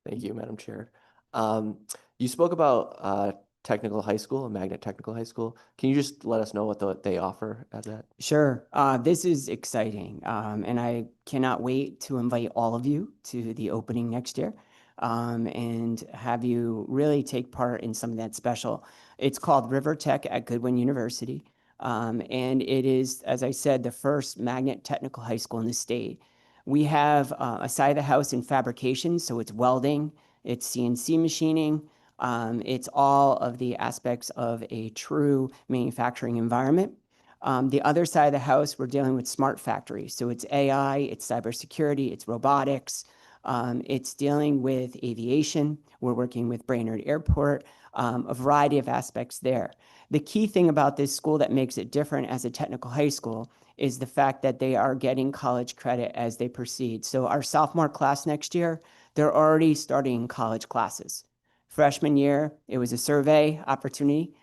Thank you, Madam Chair. You spoke about Technical High School, Magnet Technical High School. Can you just let us know what they offer at that? Sure. This is exciting, and I cannot wait to invite all of you to the opening next year and have you really take part in something that's special. It's called River Tech at Goodwin University, and it is, as I said, the first Magnet Technical High School in the state. We have a side of the house in fabrication, so it's welding, it's CNC machining, it's all of the aspects of a true manufacturing environment. The other side of the house, we're dealing with smart factories. So it's AI, it's cybersecurity, it's robotics, it's dealing with aviation. We're working with Brainerd Airport, a variety of aspects there. The key thing about this school that makes it different as a technical high school is the fact that they are getting college credit as they proceed. So our sophomore class next year, they're already starting college classes. Freshman year, it was a survey opportunity.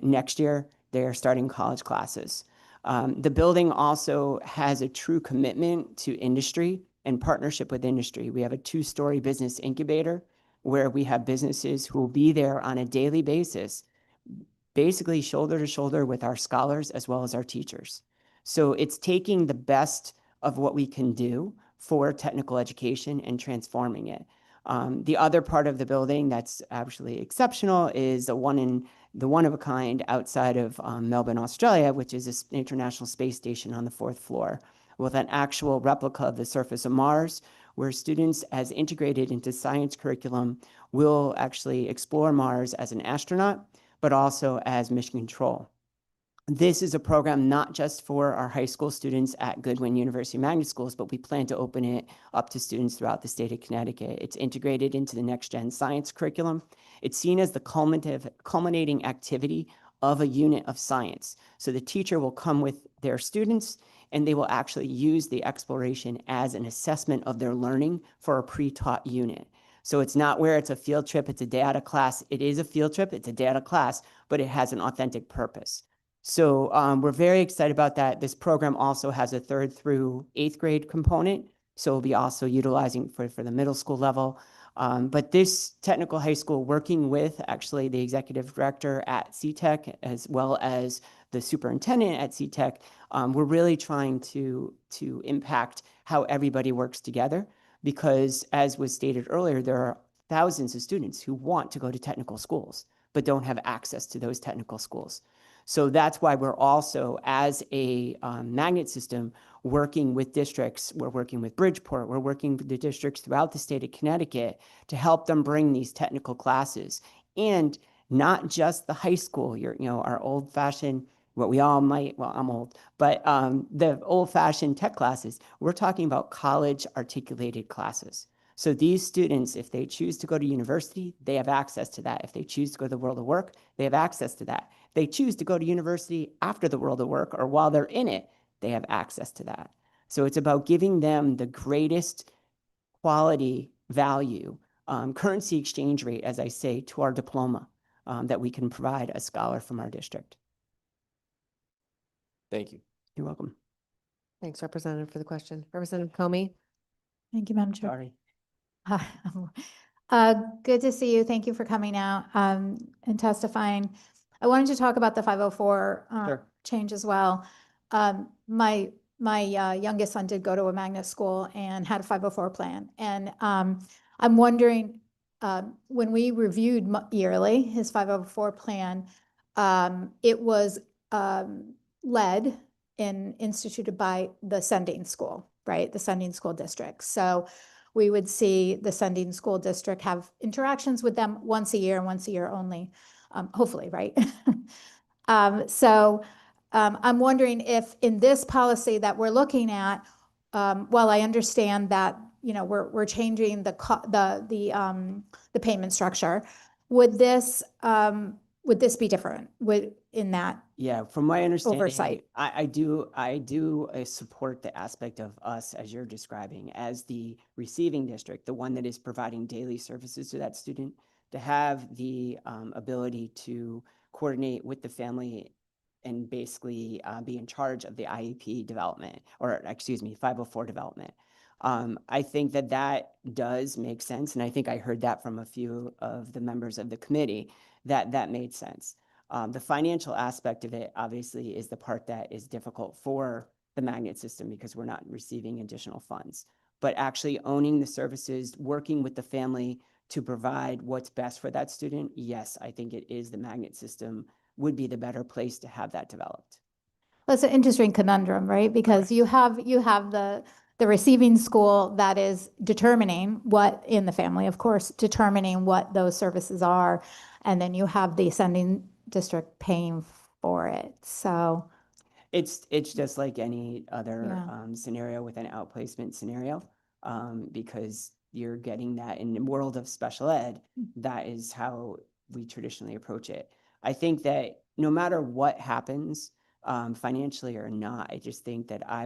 Next year, they are starting college classes. The building also has a true commitment to industry and partnership with industry. We have a 2-story business incubator where we have businesses who will be there on a daily basis, basically shoulder to shoulder with our scholars as well as our teachers. So it's taking the best of what we can do for technical education and transforming it. The other part of the building that's actually exceptional is the one of a kind outside of Melbourne, Australia, which is an International Space Station on the 4th floor with an actual replica of the surface of Mars, where students, as integrated into science curriculum, will actually explore Mars as an astronaut, but also as mission control. This is a program not just for our high school students at Goodwin University Magnet Schools, but we plan to open it up to students throughout the state of Connecticut. It's integrated into the next gen science curriculum. It's seen as the culminating activity of a unit of science. So the teacher will come with their students and they will actually use the exploration as an assessment of their learning for a pre-taught unit. So it's not where it's a field trip, it's a day out of class. It is a field trip, it's a day out of class, but it has an authentic purpose. So we're very excited about that. This program also has a 3rd through 8th grade component. So we'll be also utilizing for the middle school level. But this technical high school, working with actually the executive director at CTEC, as well as the superintendent at CTEC, we're really trying to impact how everybody works together. Because as was stated earlier, there are thousands of students who want to go to technical schools, but don't have access to those technical schools. So that's why we're also, as a magnet system, working with districts. We're working with Bridgeport. We're working with the districts throughout the state of Connecticut to help them bring these technical classes. And not just the high school, our old-fashioned what we all might, well, I'm old, but the old-fashioned tech classes, we're talking about college articulated classes. So these students, if they choose to go to university, they have access to that. If they choose to go to the world of work, they have access to that. If they choose to go to university after the world of work or while they're in it, they have access to that. So it's about giving them the greatest quality value, currency exchange rate, as I say, to our diploma that we can provide a scholar from our district. Thank you. You're welcome. Thanks, Representative, for the question. Representative Comey? Thank you, Madam Chair. Sorry. Good to see you. Thank you for coming out and testifying. I wanted to talk about the 504 Sure. change as well. My youngest son did go to a magnet school and had a 504 plan. And I'm wondering, when we reviewed yearly his 504 plan, it was led and instituted by the sending school, right? The sending school district. So we would see the sending school district have interactions with them once a year and once a year only, hopefully, right? I'm wondering if in this policy that we're looking at, while I understand that, you know, we're changing the payment structure, would this be different in that? Yeah, from my understanding, Oversight. I do support the aspect of us, as you're describing, as the receiving district, the one that is providing daily services to that student, to have the ability to coordinate with the family and basically be in charge of the IEP development, or excuse me, 504 development. I think that does make sense, and I think I heard that from a few of the members of the committee, that made sense. The financial aspect of it obviously is the part that is difficult for the magnet system because we're not receiving additional funds. But actually owning the services, working with the family to provide what's best for that student, yes, I think it is the magnet system would be the better place to have that developed. That's an interesting conundrum, right? Because you have the receiving school that is determining what in the family, of course, determining what those services are. And then you have the sending district paying for it. So It's just like any other scenario with an outplacement scenario, because you're getting that in the world of special ed. That is how we traditionally approach it. I think that no matter what happens, financially or not, I just think that I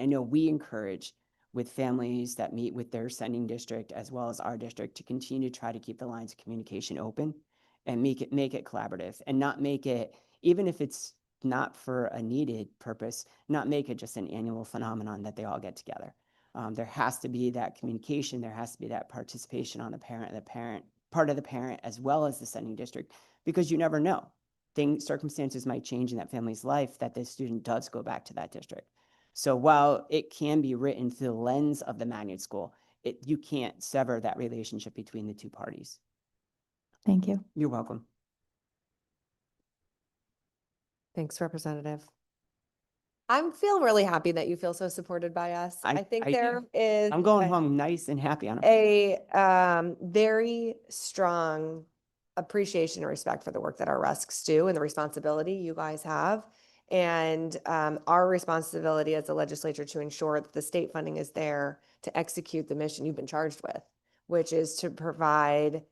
know we encourage with families that meet with their sending district as well as our district to continue to try to keep the lines of communication open and make it collaborative and not make it, even if it's not for a needed purpose, not make it just an annual phenomenon that they all get together. There has to be that communication. There has to be that participation on the part of the parent, as well as the sending district, because you never know. Circumstances might change in that family's life that the student does go back to that district. So while it can be written through the lens of the magnet school, you can't sever that relationship between the two parties. thank you. You're welcome. Thanks, Representative. I feel really happy that you feel so supported by us. I think I do. there is I'm going home nice and happy on it. a very strong appreciation and respect for the work that our RESCs do and the responsibility you guys have. And our responsibility as a legislature to ensure that the state funding is there to execute the mission you've been charged with, which is to provide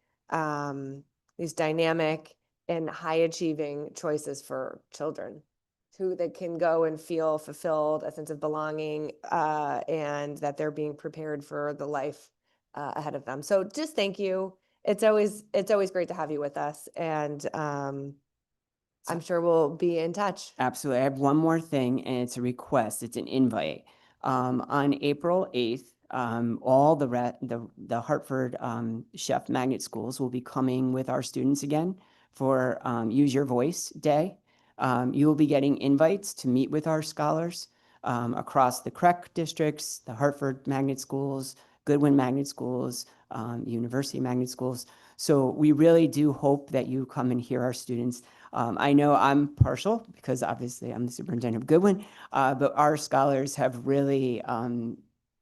these dynamic and high achieving choices for children who they can go and feel fulfilled, a sense of belonging, and that they're being prepared for the life ahead of them. So just thank you. It's always great to have you with us, and I'm sure we'll be in touch. Absolutely. I have one more thing, and it's a request. It's an invite. On April 8th, all the Hartford Chef Magnet Schools will be coming with our students again for Use Your Voice Day. You will be getting invites to meet with our scholars across the CREC districts, the Hartford Magnet Schools, Goodwin Magnet Schools, University Magnet Schools. So we really do hope that you come and hear our students. I know I'm partial because obviously I'm the superintendent of Goodwin, but our scholars have really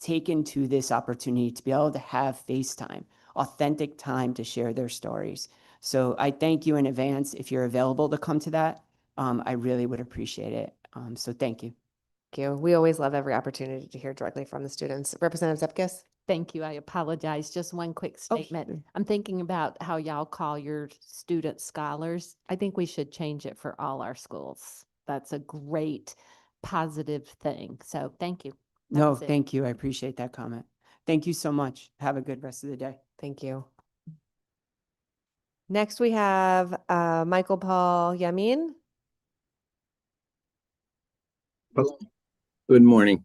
taken to this opportunity to be able to have FaceTime, authentic time to share their stories. So I thank you in advance if you're available to come to that. I really would appreciate it. So thank you. Thank you. We always love every opportunity to hear directly from the students. Representative Zepkis? Thank you. I apologize. Just one quick Oh, statement. I'm thinking about how y'all call your students scholars. I think we should change it for all our schools. That's a great positive thing. So thank you. That No, was it. thank you. I appreciate that comment. Thank you so much. Have a good rest of the day. Thank you. Next, we have Michael Paul Yamin. Good morning.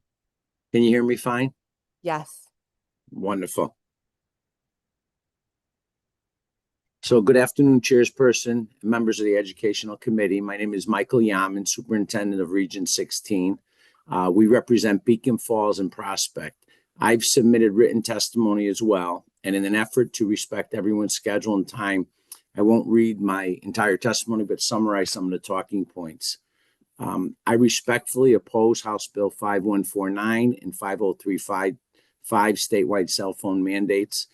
Can you hear me fine? Yes. Wonderful. So good afternoon, Chairperson, members of the Educational Committee. My name is Michael Yamin, Superintendent of Region 16. We represent Beacon Falls and Prospect. I've submitted written testimony as well, and in an effort to respect everyone's schedule and time, I won't read my entire testimony, but summarize some of the talking points. I respectfully oppose House Bill 5149 and 5035 statewide cell phone mandates.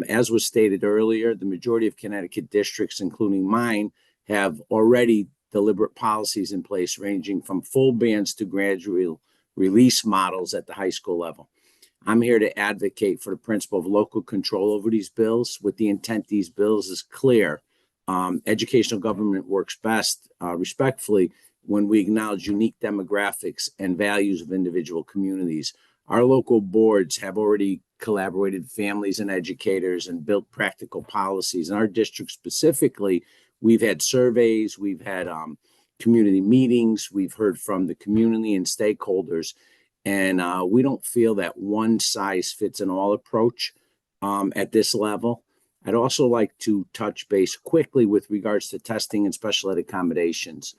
As was stated earlier, the majority of Connecticut districts, including mine, have already deliberate policies in place ranging from full bans to gradual release models at the high school level. I'm here to advocate for the principle of local control over these bills with the intent these bills is clear. Educational government works best, respectfully, when we acknowledge unique demographics and values of individual communities. Our local boards have already collaborated with families and educators and built practical policies. In our district specifically, we've had surveys, we've had community meetings, we've heard from the community and stakeholders, and we don't feel that one size fits an all approach at this level. I'd also like to touch base quickly with regards to testing and special ed accommodations.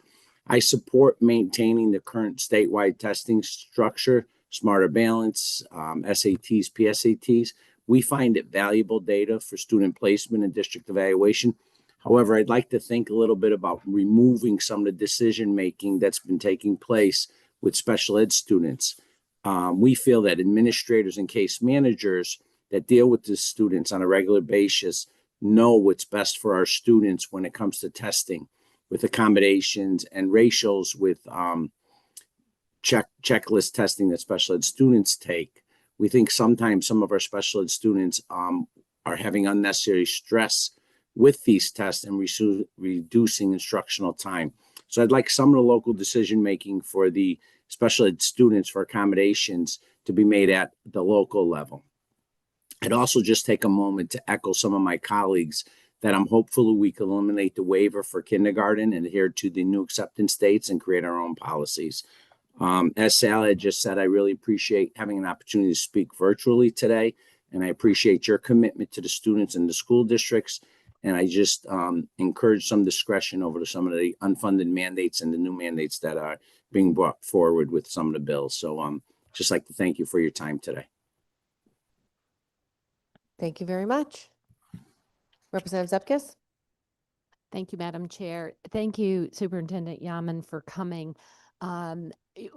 I support maintaining the current statewide testing structure, Smarter Balance, SATs, PSATs. We find it valuable data for student placement and district evaluation. However, I'd like to think a little bit about removing some of the decision-making that's been taking place with special ed students. We feel that administrators and case managers that deal with the students on a regular basis know what's best for our students when it comes to testing, with accommodations and ratios, with checklist testing that special ed students take. We think sometimes some of our special ed students are having unnecessary stress with these tests and reducing instructional time. So I'd like some of the local decision-making for the special ed students for accommodations to be made at the local level. I'd also just take a moment to echo some of my colleagues that I'm hopeful we can eliminate the waiver for kindergarten and adhere to the new acceptance dates and create our own policies. As Sally had just said, I really appreciate having an opportunity to speak virtually today, and I appreciate your commitment to the students and the school districts. And I just encourage some discretion over to some of the unfunded mandates and the new mandates that are being brought forward with some of the bills. So just like to thank you for your time today. Thank you very much. Representative Zepkis? Thank you, Madam Chair. Thank you, Superintendent Yamin, for coming.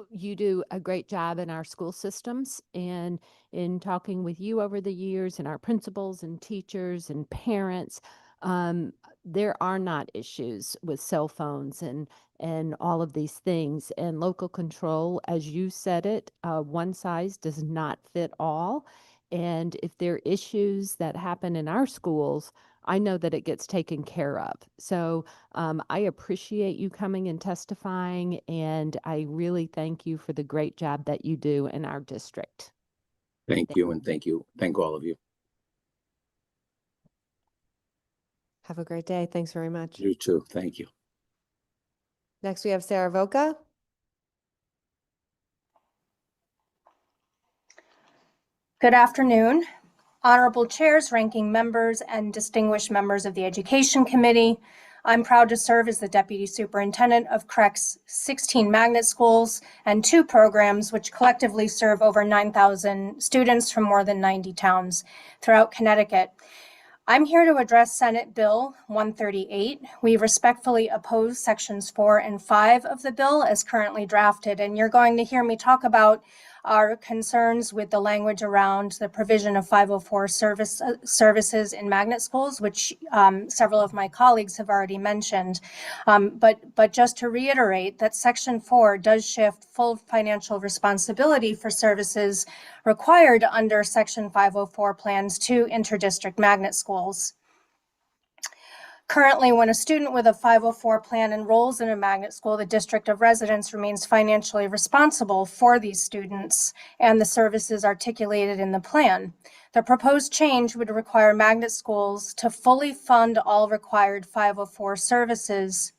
You do a great job in our school systems, and in talking with you over the years and our principals and teachers and parents, there are not issues with cell phones and all of these things. And local control, as you said it, one size does not fit all. And if there are issues that happen in our schools, I know that it gets taken care of. So I appreciate you coming and testifying, and I really thank you for the great job that you do in our district. Thank you, and thank you. Thank all of you. Have a great day. Thanks very much. You too. Thank you. Next, we have Sarah Voca. Good afternoon. Honorable chairs, ranking members, and distinguished members of the Education Committee. I'm proud to serve as the Deputy Superintendent of CREC's 16 magnet schools and 2 programs, which collectively serve over 9,000 students from more than 90 towns throughout Connecticut. I'm here to address Senate Bill 138. We respectfully oppose sections 4 and 5 of the bill as currently drafted, and you're going to hear me talk about are concerns with the language around the provision of 504 services in magnet schools, which several of my colleagues have already mentioned. But just to reiterate that Section 4 does shift full financial responsibility for services required under Section 504 plans to interdistrict magnet schools. Currently, when a student with a 504 plan enrolls in a magnet school, the district of residence remains financially responsible for these students and the services articulated in the plan. The proposed change would require magnet schools to fully fund all required 504 services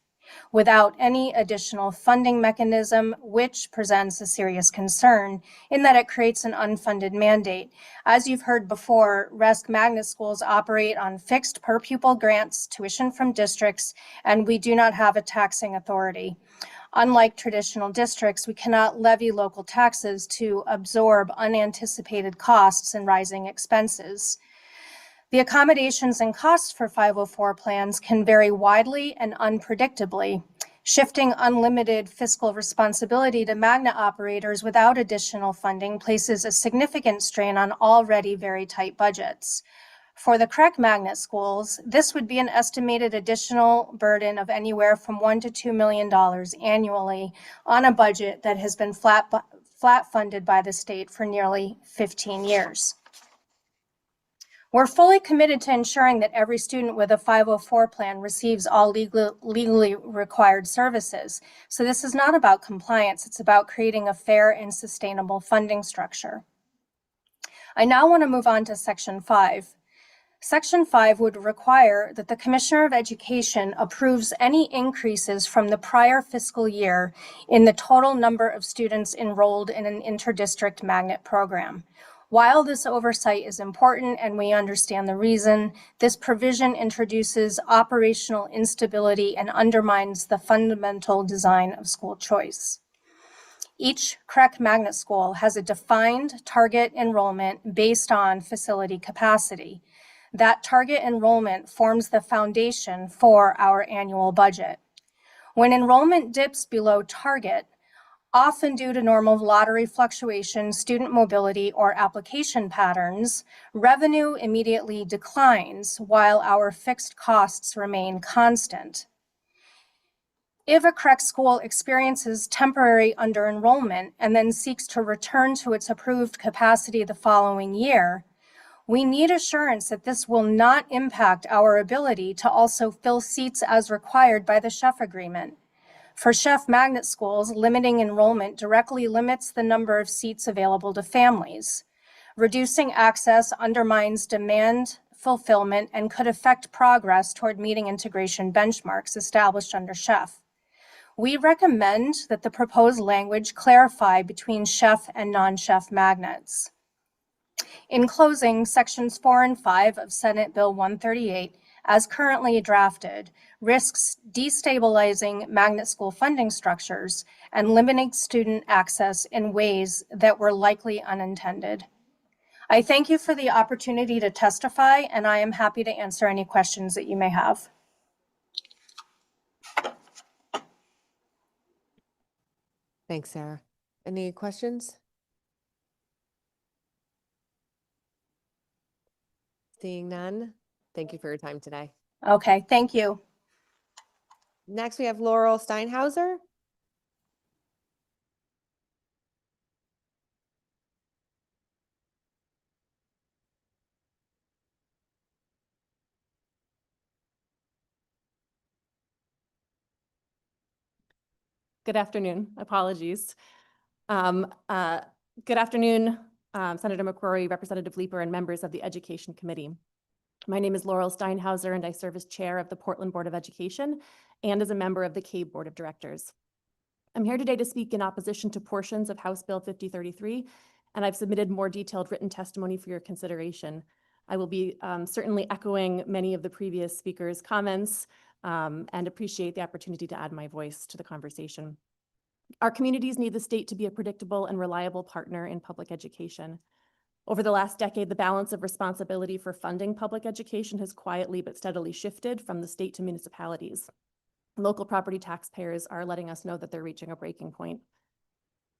without any additional funding mechanism, which presents a serious concern in that it creates an unfunded mandate. As you've heard before, RESC magnet schools operate on fixed per pupil grants, tuition from districts, and we do not have a taxing authority. Unlike traditional districts, we cannot levy local taxes to absorb unanticipated costs and rising expenses. The accommodations and costs for 504 plans can vary widely and unpredictably. Shifting unlimited fiscal responsibility to magnet operators without additional funding places a significant strain on already very tight budgets. For the CREC magnet schools, this would be an estimated additional burden of anywhere from $1 to $2 million annually on a budget that has been flat funded by the state for nearly 15 years. We're fully committed to ensuring that every student with a 504 plan receives all legally required services. So this is not about compliance, it's about creating a fair and sustainable funding structure. I now want to move on to Section 5. Section 5 would require that the Commissioner of Education approves any increases from the prior fiscal year in the total number of students enrolled in an interdistrict magnet program. While this oversight is important and we understand the reason, this provision introduces operational instability and undermines the fundamental design of school choice. Each CREC magnet school has a defined target enrollment based on facility capacity. That target enrollment forms the foundation for our annual budget. When enrollment dips below target, often due to normal lottery fluctuations, student mobility, or application patterns, revenue immediately declines while our fixed costs remain constant. If a CREC school experiences temporary under-enrollment and then seeks to return to its approved capacity the following year, we need assurance that this will not impact our ability to also fill seats as required by the CHEF agreement. For CHEF magnet schools, limiting enrollment directly limits the number of seats available to families. Reducing access undermines demand fulfillment and could affect progress toward meeting integration benchmarks established under CHEF. We recommend that the proposed language clarify between CHEF and non-CHEF magnets. In closing, Sections 4 and 5 of Senate Bill 138, as currently drafted, risks destabilizing magnet school funding structures and limiting student access in ways that were likely unintended. I thank you for the opportunity to testify, and I am happy to answer any questions that you may have. Thanks, Sarah. Any questions? Seeing none, thank you for your time today. Okay, thank you. Next, we have Laurel Steinhauser. Good afternoon. Apologies. Good afternoon, Senator McCrory, Representative Leeper, and members of the Education Committee. My name is Laurel Steinhauser, and I serve as chair of the Portland Board of Education and as a member of the CABE Board of Directors. I'm here today to speak in opposition to portions of House Bill 5033, and I've submitted more detailed written testimony for your consideration. I will be certainly echoing many of the previous speakers' comments and appreciate the opportunity to add my voice to the conversation. Our communities need the state to be a predictable and reliable partner in public education. Over the last decade, the balance of responsibility for funding public education has quietly but steadily shifted from the state to municipalities. Local property taxpayers are letting us know that they're reaching a breaking point.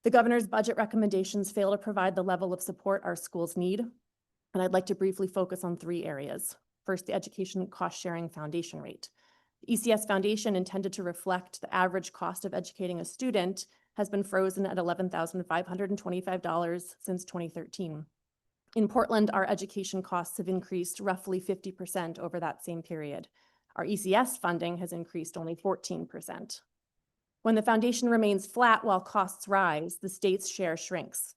The governor's budget recommendations fail to provide the level of support our schools need, and I'd like to briefly focus on 3 areas. First, the Education Cost Sharing Foundation rate. The ECS Foundation, intended to reflect the average cost of educating a student, has been frozen at $11,525 since 2013. In Portland, our education costs have increased roughly 50% over that same period. Our ECS funding has increased only 14%. When the foundation remains flat while costs rise, the state's share shrinks.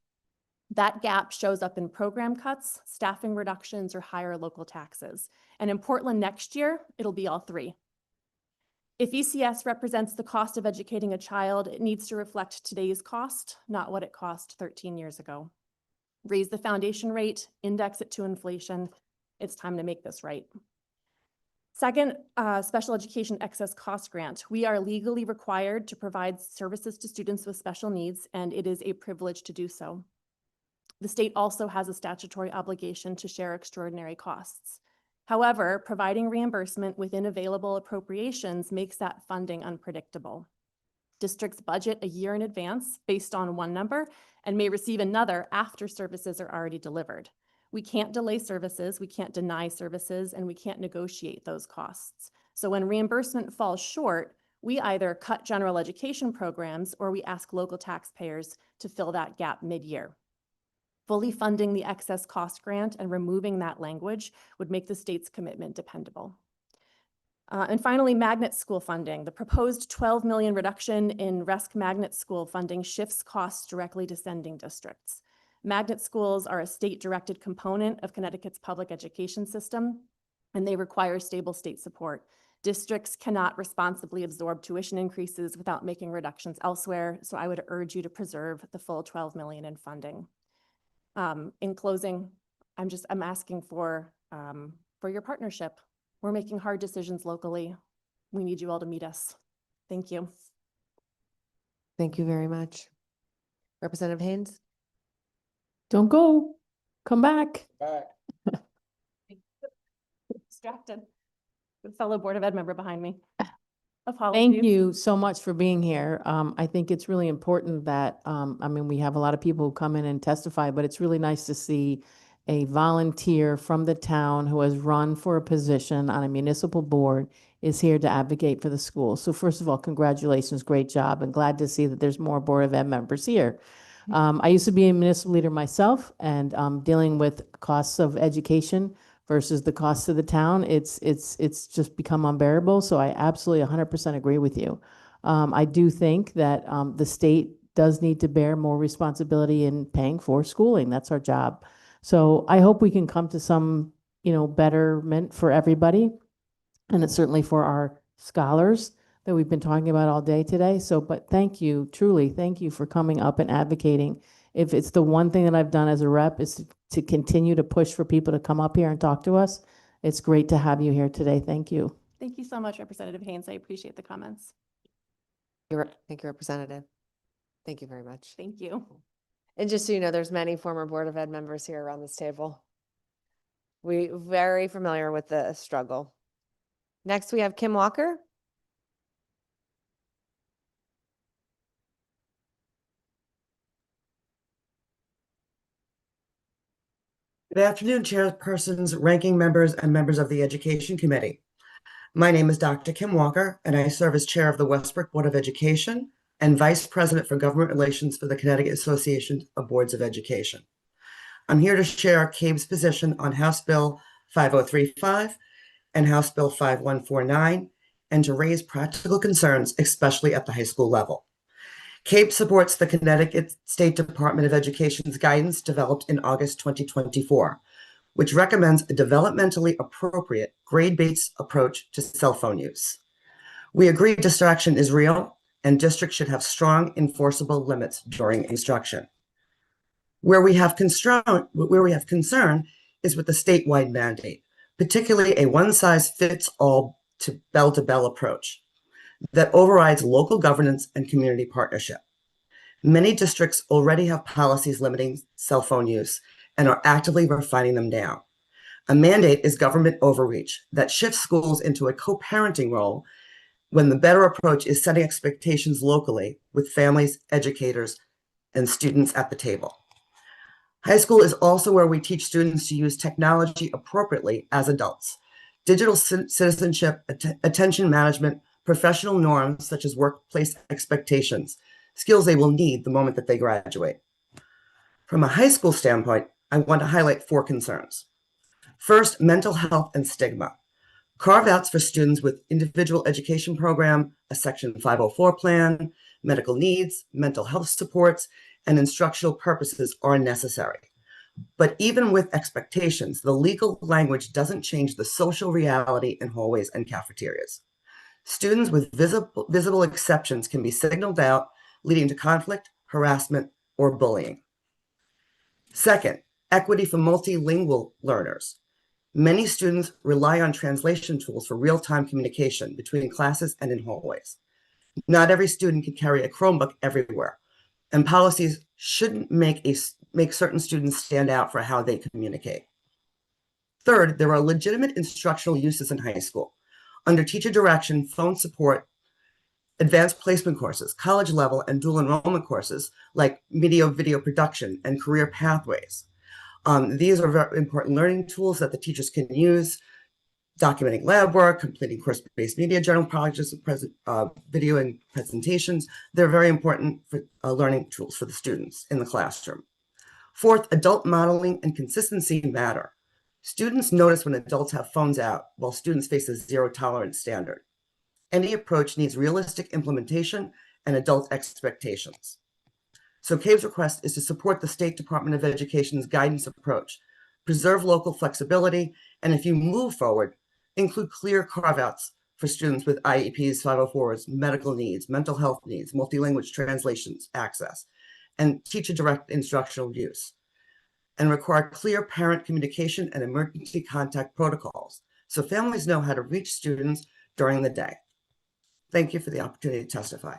That gap shows up in program cuts, staffing reductions, or higher local taxes. And in Portland next year, it'll be all 3. If ECS represents the cost of educating a child, it needs to reflect today's cost, not what it cost 13 years ago. Raise the foundation rate, index it to inflation. It's time to make this right. Second, special education excess cost grant. We are legally required to provide services to students with special needs, and it is a privilege to do so. The state also has a statutory obligation to share extraordinary costs. However, providing reimbursement within available appropriations makes that funding unpredictable. Districts budget a year in advance based on one number and may receive another after services are already delivered. We can't delay services, we can't deny services, and we can't negotiate those costs. So when reimbursement falls short, we either cut general education programs or we ask local taxpayers to fill that gap mid-year. Fully funding the excess cost grant and removing that language would make the state's commitment dependable. And finally, magnet school funding. The proposed $12 million reduction in RESC magnet school funding shifts costs directly to sending districts. Magnet schools are a state-directed component of Connecticut's public education system, and they require stable state support. Districts cannot responsibly absorb tuition increases without making reductions elsewhere, so I would urge you to preserve the full $12 million in funding. In closing, I'm asking for your partnership. We're making hard decisions locally. We need you all to meet us. Thank you. Thank you very much. Representative Haynes? Don't go. Come back. Distracted. Good fellow Board of Ed member behind me. Apologies. Thank you so much for being here. I think it's really important that, we have a lot of people who come in and testify, but it's really nice to see a volunteer from the town who has run for a position on a municipal board is here to advocate for the school. So first of all, congratulations, great job, and glad to see that there's more Board of Ed members here. I used to be a municipal leader myself, and dealing with costs of education versus the costs of the town, it's just become unbearable. So I absolutely 100% agree with you. I do think that the state does need to bear more responsibility in paying for schooling. That's our job. So I hope we can come to some, betterment for everybody. And it's certainly for our scholars that we've been talking about all day today. So, but thank you, truly, thank you for coming up and advocating. If it's the one thing that I've done as a rep is to continue to push for people to come up here and talk to us. It's great to have you here today. Thank you. Thank you so much, Representative Haynes. I appreciate the comments. Thank you, Representative. Thank you very much. Thank you. And just so you know, there's many former Board of Ed members here around this table. We're very familiar with the struggle. Next, we have Kim Walker. Good afternoon, chairpersons, ranking members, and members of the Education Committee. My name is Dr. Kim Walker, and I serve as chair of the Westbrook Board of Education and vice president for government relations for the Connecticut Association of Boards of Education. I'm here to share CABE's position on House Bill 5035 and House Bill 5149, and to raise practical concerns, especially at the high school level. CABE supports the Connecticut State Department of Education's guidance developed in August 2024, which recommends a developmentally appropriate grade-based approach to cell phone use. We agree distraction is real and districts should have strong enforceable limits during instruction. Where we have concern is with the statewide mandate, particularly a one-size-fits-all to bell approach that overrides local governance and community partnership. Many districts already have policies limiting cell phone use and are actively refining them down. A mandate is government overreach that shifts schools into a co-parenting role when the better approach is setting expectations locally with families, educators, and students at the table. High school is also where we teach students to use technology appropriately as adults. Digital citizenship, attention management, professional norms such as workplace expectations, skills they will need the moment that they graduate. From a high school standpoint, I want to highlight 4 concerns. First, mental health and stigma. Carve-outs for students with individual education program, a Section 504 plan, medical needs, mental health supports, and instructional purposes are necessary. But even with expectations, the legal language doesn't change the social reality in hallways and cafeterias. Students with visible exceptions can be signaled out, leading to conflict, harassment, or bullying. Second, equity for multilingual learners. Many students rely on translation tools for real-time communication between classes and in hallways. Not every student can carry a Chromebook everywhere, and policies shouldn't make certain students stand out for how they communicate. Third, there are legitimate instructional uses in high school. Under teacher direction, phone support, advanced placement courses, college level and dual enrollment courses like video production and career pathways. These are very important learning tools that the teachers can use, documenting lab work, completing course-based media journal projects, video and presentations. They're very important for learning tools for the students in the classroom. Fourth, adult modeling and consistency matter. Students notice when adults have phones out, while students face a zero-tolerance standard. Any approach needs realistic implementation and adult expectations. So CABE's request is to support the State Department of Education's guidance approach, preserve local flexibility, and if you move forward, include clear carve-outs for students with IEPs, 504s, medical needs, mental health needs, multilanguage translations access, and teacher-direct instructional use, and require clear parent communication and emergency contact protocols so families know how to reach students during the day. Thank you for the opportunity to testify.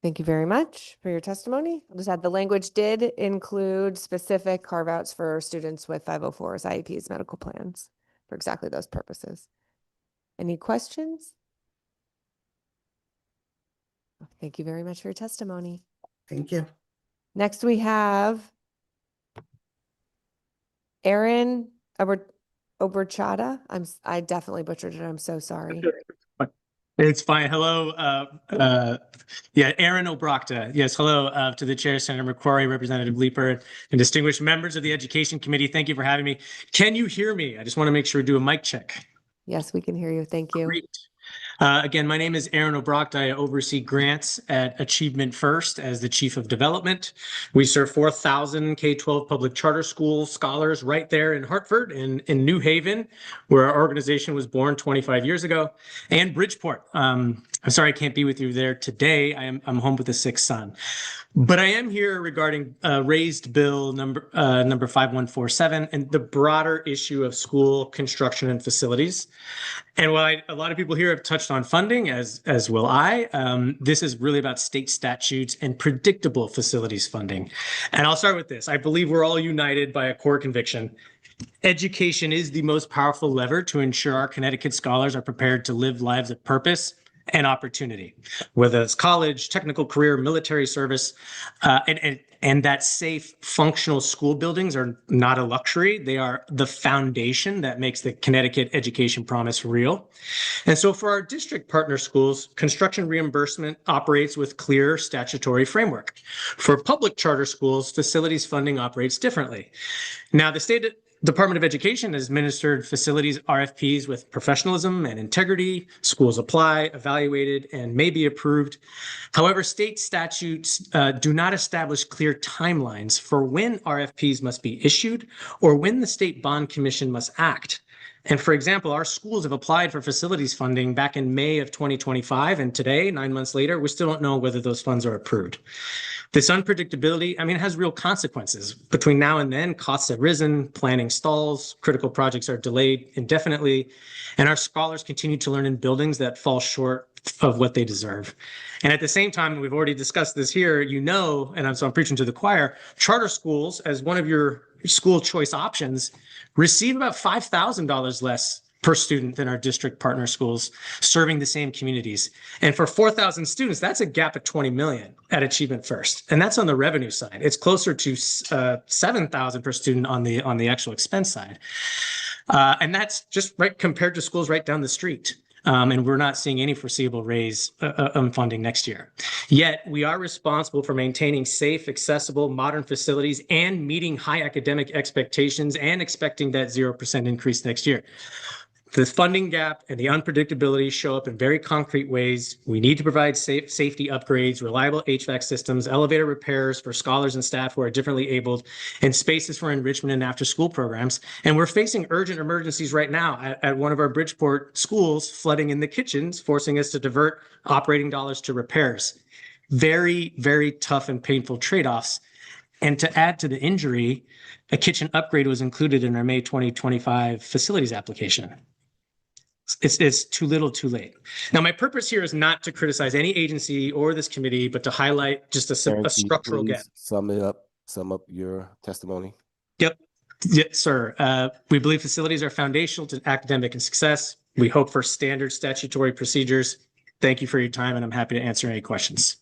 Thank you very much for your testimony. I'll just add the language did include specific carve-outs for students with 504s, IEPs, medical plans for exactly those purposes. Any questions? Thank you very much for your testimony. Thank you. Next, we have Aaron Oberchada. I definitely butchered it. I'm so sorry. It's fine. Hello. Aaron Obrachta. Yes, hello to the chair, Senator McCrory, Representative Leeper, and distinguished members of the Education Committee. Thank you for having me. Can you hear me? I just want to make sure to do a mic check. Yes, we can hear you. Thank you. Great. Again, my name is Aaron Obrachta. I oversee grants at Achievement First as the Chief of Development. We serve 4,000 K-12 public charter school scholars right there in Hartford and in New Haven, where our organization was born 25 years ago, and Bridgeport. I'm sorry I can't be with you there today. I'm home with a sick son. But I am here regarding raised bill number 5147 and the broader issue of school construction and facilities. And while a lot of people here have touched on funding, as will I, this is really about state statutes and predictable facilities funding. And I'll start with this. I believe we're all united by a core conviction. Education is the most powerful lever to ensure our Connecticut scholars are prepared to live lives of purpose and opportunity, whether it's college, technical career, military service, and that safe, functional school buildings are not a luxury. They are the foundation that makes the Connecticut education promise real. And so for our district partner schools, construction reimbursement operates with clear statutory framework. For public charter schools, facilities funding operates differently. Now, the state Department of Education has administered facilities RFPs with professionalism and integrity. Schools apply, evaluated, and may be approved. However, state statutes do not establish clear timelines for when RFPs must be issued or when the State Bond Commission must act. And for example, our schools have applied for facilities funding back in May of 2025, and today, 9 months later, we still don't know whether those funds are approved. This unpredictability, has real consequences. Between now and then, costs have risen, planning stalls, critical projects are delayed indefinitely, and our scholars continue to learn in buildings that fall short of what they deserve. And at the same time, we've already discussed this here, and so I'm preaching to the choir, charter schools, as one of your school choice options, receive about $5,000 less per student than our district partner schools, serving the same communities. And for 4,000 students, that's a gap of 20 million at Achievement First. And that's on the revenue side. It's closer to 7,000 per student on the actual expense side. And that's just right compared to schools right down the street. And we're not seeing any foreseeable raise funding next year. Yet we are responsible for maintaining safe, accessible, modern facilities and meeting high academic expectations and expecting that 0% increase next year. The funding gap and the unpredictability show up in very concrete ways. We need to provide safety upgrades, reliable HVAC systems, elevator repairs for scholars and staff who are differently abled, and spaces for enrichment and after-school programs. And we're facing urgent emergencies right now at one of our Bridgeport schools, flooding in the kitchens, forcing us to divert operating dollars to repairs. Very, very tough and painful trade-offs. And to add to the injury, a kitchen upgrade was included in our May 2025 facilities application. It's too little, too late. Now, my purpose here is not to criticize any agency or this committee, but to highlight just a Aaron, can you structural please gap. Sum up your testimony. Yep. Yes, sir. We believe facilities are foundational to academic and success. We hope for standard statutory procedures. Thank you for your time, and I'm happy to answer any questions.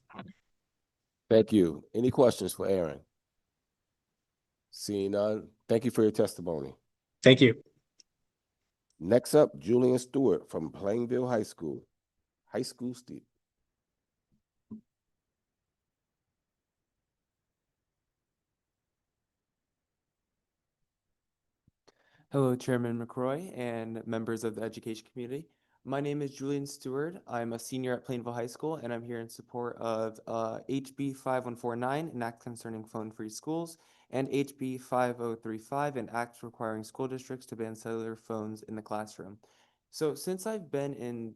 Thank you. Any questions for Aaron? Seeing none, thank you for your testimony. Thank you. Next up, Julian Stewart from Plainville High School. High school student. Hello, Chairman McCrory and members of the education community. My name is Julian Stewart. I'm a senior at Plainville High School, and I'm here in support of HB 5149, an act concerning phone-free schools, and HB 5035, an act requiring school districts to ban cellular phones in the classroom. So since I've been in,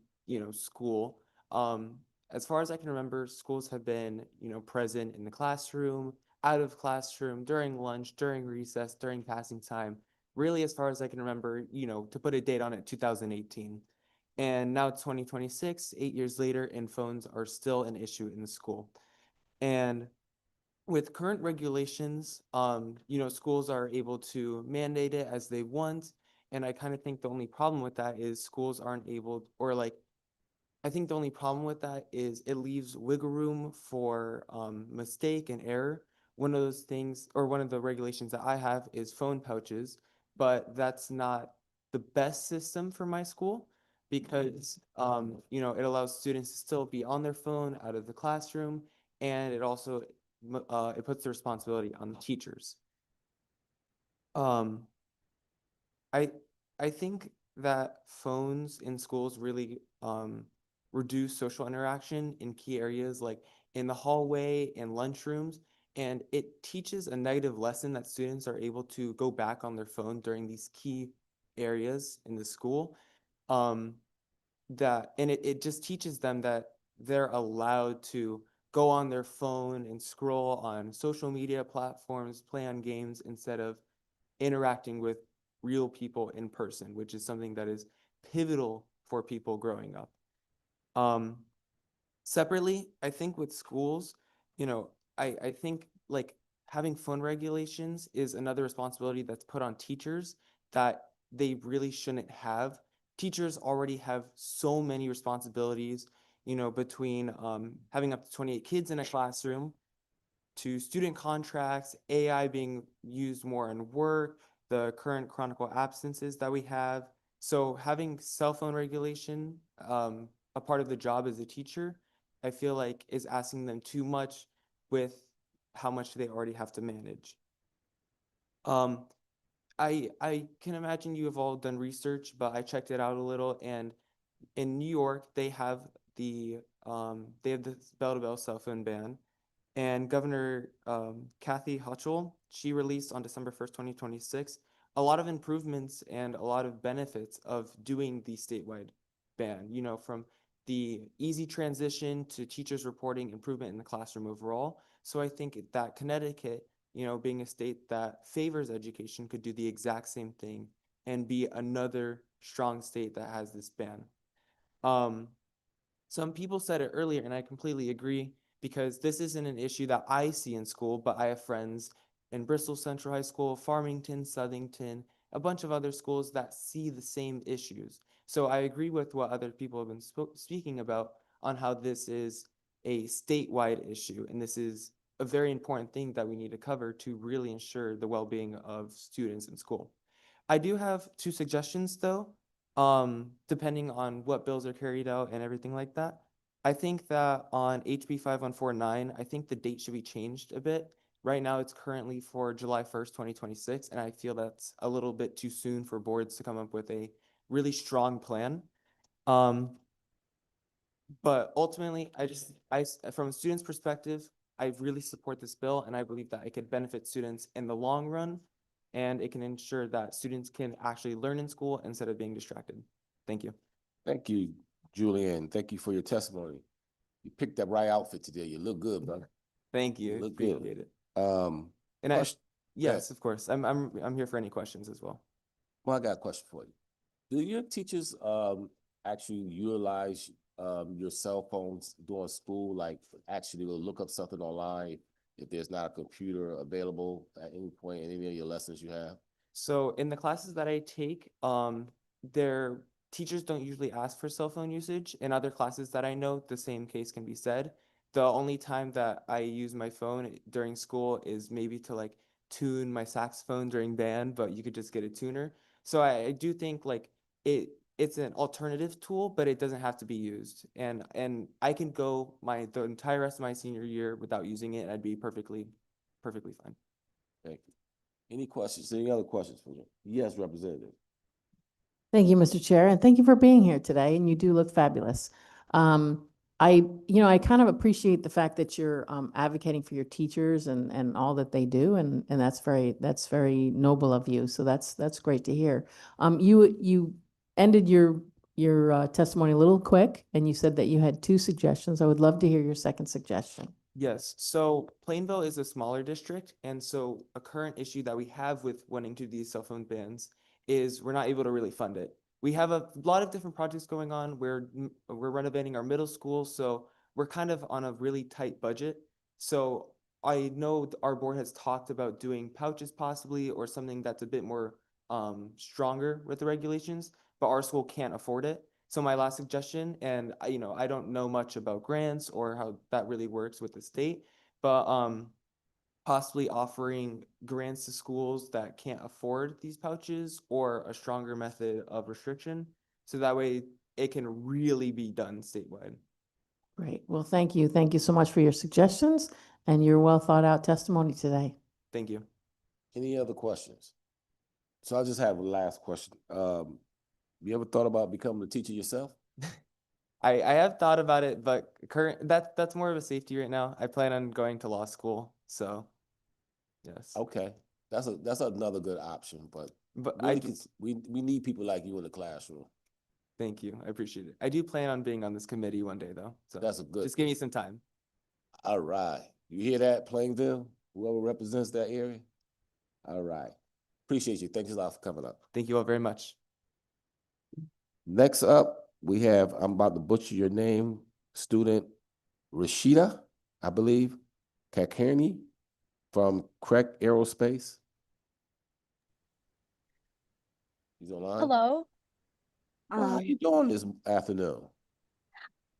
school, as far as I can remember, schools have been, present in the classroom, out of classroom, during lunch, during recess, during passing time. Really, as far as I can remember, to put a date on it, 2018. And now it's 2026, 8 years later, and phones are still an issue in the school. And with current regulations, schools are able to mandate it as they want. And I kind of think the only problem with that is schools aren't able, I think the only problem with that is it leaves wiggle room for mistake and error. One of those things, or one of the regulations that I have is phone pouches, but that's not the best system for my school because, it allows students to still be on their phone out of the classroom, and it also, it puts the responsibility on the teachers. I think that phones in schools really reduce social interaction in key areas like in the hallway and lunchrooms, and it teaches a negative lesson that students are able to go back on their phone during these key areas in the school. It just teaches them that they're allowed to go on their phone and scroll on social media platforms, play on games instead of interacting with real people in person, which is something that is pivotal for people growing up. Separately, I think with schools, I think like having phone regulations is another responsibility that's put on teachers that they really shouldn't have. Teachers already have so many responsibilities, between having up to 28 kids in a classroom, to student contracts, AI being used more in work, the current chronicle absences that we have. So having cell phone regulation, a part of the job as a teacher, I feel like is asking them too much with how much they already have to manage. I can imagine you have all done research, but I checked it out a little, and in New York, they have the bell-to-bell cell phone ban, and Governor Kathy Hochul, she released on December 1st, 2026, a lot of improvements and a lot of benefits of doing the statewide ban, from the easy transition to teachers reporting improvement in the classroom overall. So I think that Connecticut, being a state that favors education, could do the exact same thing and be another strong state that has this ban. Some people said it earlier, and I completely agree, because this isn't an issue that I see in school, but I have friends in Bristol Central High School, Farmington, Southington, a bunch of other schools that see the same issues. So I agree with what other people have been speaking about on how this is a statewide issue, and this is a very important thing that we need to cover to really ensure the well-being of students in school. I do have 2 suggestions though, depending on what bills are carried out and everything like that. I think that on HB 5149, I think the date should be changed a bit. Right now, it's currently for July 1st, 2026, and I feel that's a little bit too soon for boards to come up with a really strong plan. But ultimately, from a student's perspective, I really support this bill, and I believe that it could benefit students in the long run, and it can ensure that students can actually learn in school instead of being distracted. Thank you. Thank you, Julian. Thank you for your testimony. You picked that right outfit today. You look good, brother. Thank you. You look Appreciate good. it. And yes, of course. I'm here for any questions as well. Well, I got a question for you. Do your teachers actually utilize your cell phones during school, like actually will look up something online if there's not a computer available at any point in any of your lessons you have? So in the classes that I take, their teachers don't usually ask for cell phone usage. In other classes that I know, the same case can be said. The only time that I use my phone during school is maybe to like tune my saxophone during band, but you could just get a tuner. So I do think like it's an alternative tool, but it doesn't have to be used. And I can go the entire rest of my senior year without using it, and I'd be perfectly fine. Thank you. Any questions? Any other questions for you? Yes, Representative. Thank you, Mr. Chair, and thank you for being here today, and you do look fabulous. I kind of appreciate the fact that you're advocating for your teachers and all that they do, and that's very noble of you. So that's great to hear. You ended your testimony a little quick, and you said that you had 2 suggestions. I would love to hear your second suggestion. Yes, so Plainville is a smaller district, and so a current issue that we have with wanting to do these cell phone bans is we're not able to really fund it. We have a lot of different projects going on. We're renovating our middle school, so we're kind of on a really tight budget. So I know our board has talked about doing pouches possibly, or something that's a bit more stronger with the regulations, but our school can't afford it. So my last suggestion, and I don't know much about grants or how that really works with the state, but possibly offering grants to schools that can't afford these pouches, or a stronger method of restriction, so that way it can really be done statewide. Great. Well, thank you. Thank you so much for your suggestions and your well thought out testimony today. Thank you. Any other questions? So I just have a last question. You ever thought about becoming a teacher yourself? I have thought about it, but that's more of a safety right now. I plan on going to law school, so yes. Okay, that's another good option, but really we need people like you in the classroom. Thank you. I appreciate it. I do plan on being on this committee one day though. So that's a good. Just give me some time. All right. You hear that, Plainville? Whoever represents that area? All right. Appreciate you. Thanks a lot for coming up. Thank you all very much. Next up, we have, I'm about to butcher your name, student Rashida, I believe, Kakirni from Craig Aerospace. He's online. Hello. How you doing this afternoon?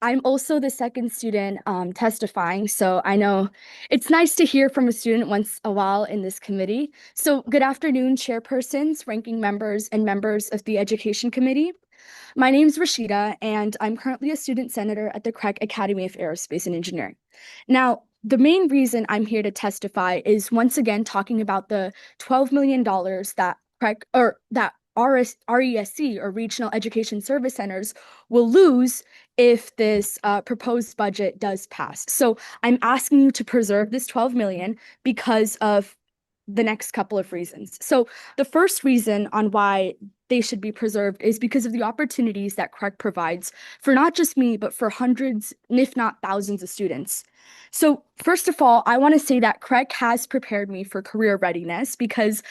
I'm also the second student testifying, so I know it's nice to hear from a student once a while in this committee. So good afternoon, chairpersons, ranking members, and members of the Education Committee. My name's Rashida, and I'm currently a student senator at the Craig Academy of Aerospace and Engineering. Now, the main reason I'm here to testify is once again talking about the $12 million that RESC, or Regional Education Service Centers, will lose if this proposed budget does pass. So I'm asking you to preserve this $12 million because of the next couple of reasons. So the first reason on why they should be preserved is because of the opportunities that Craig provides for not just me, but for hundreds, if not thousands of students. So first of all, I want to say that Craig has prepared me for career readiness because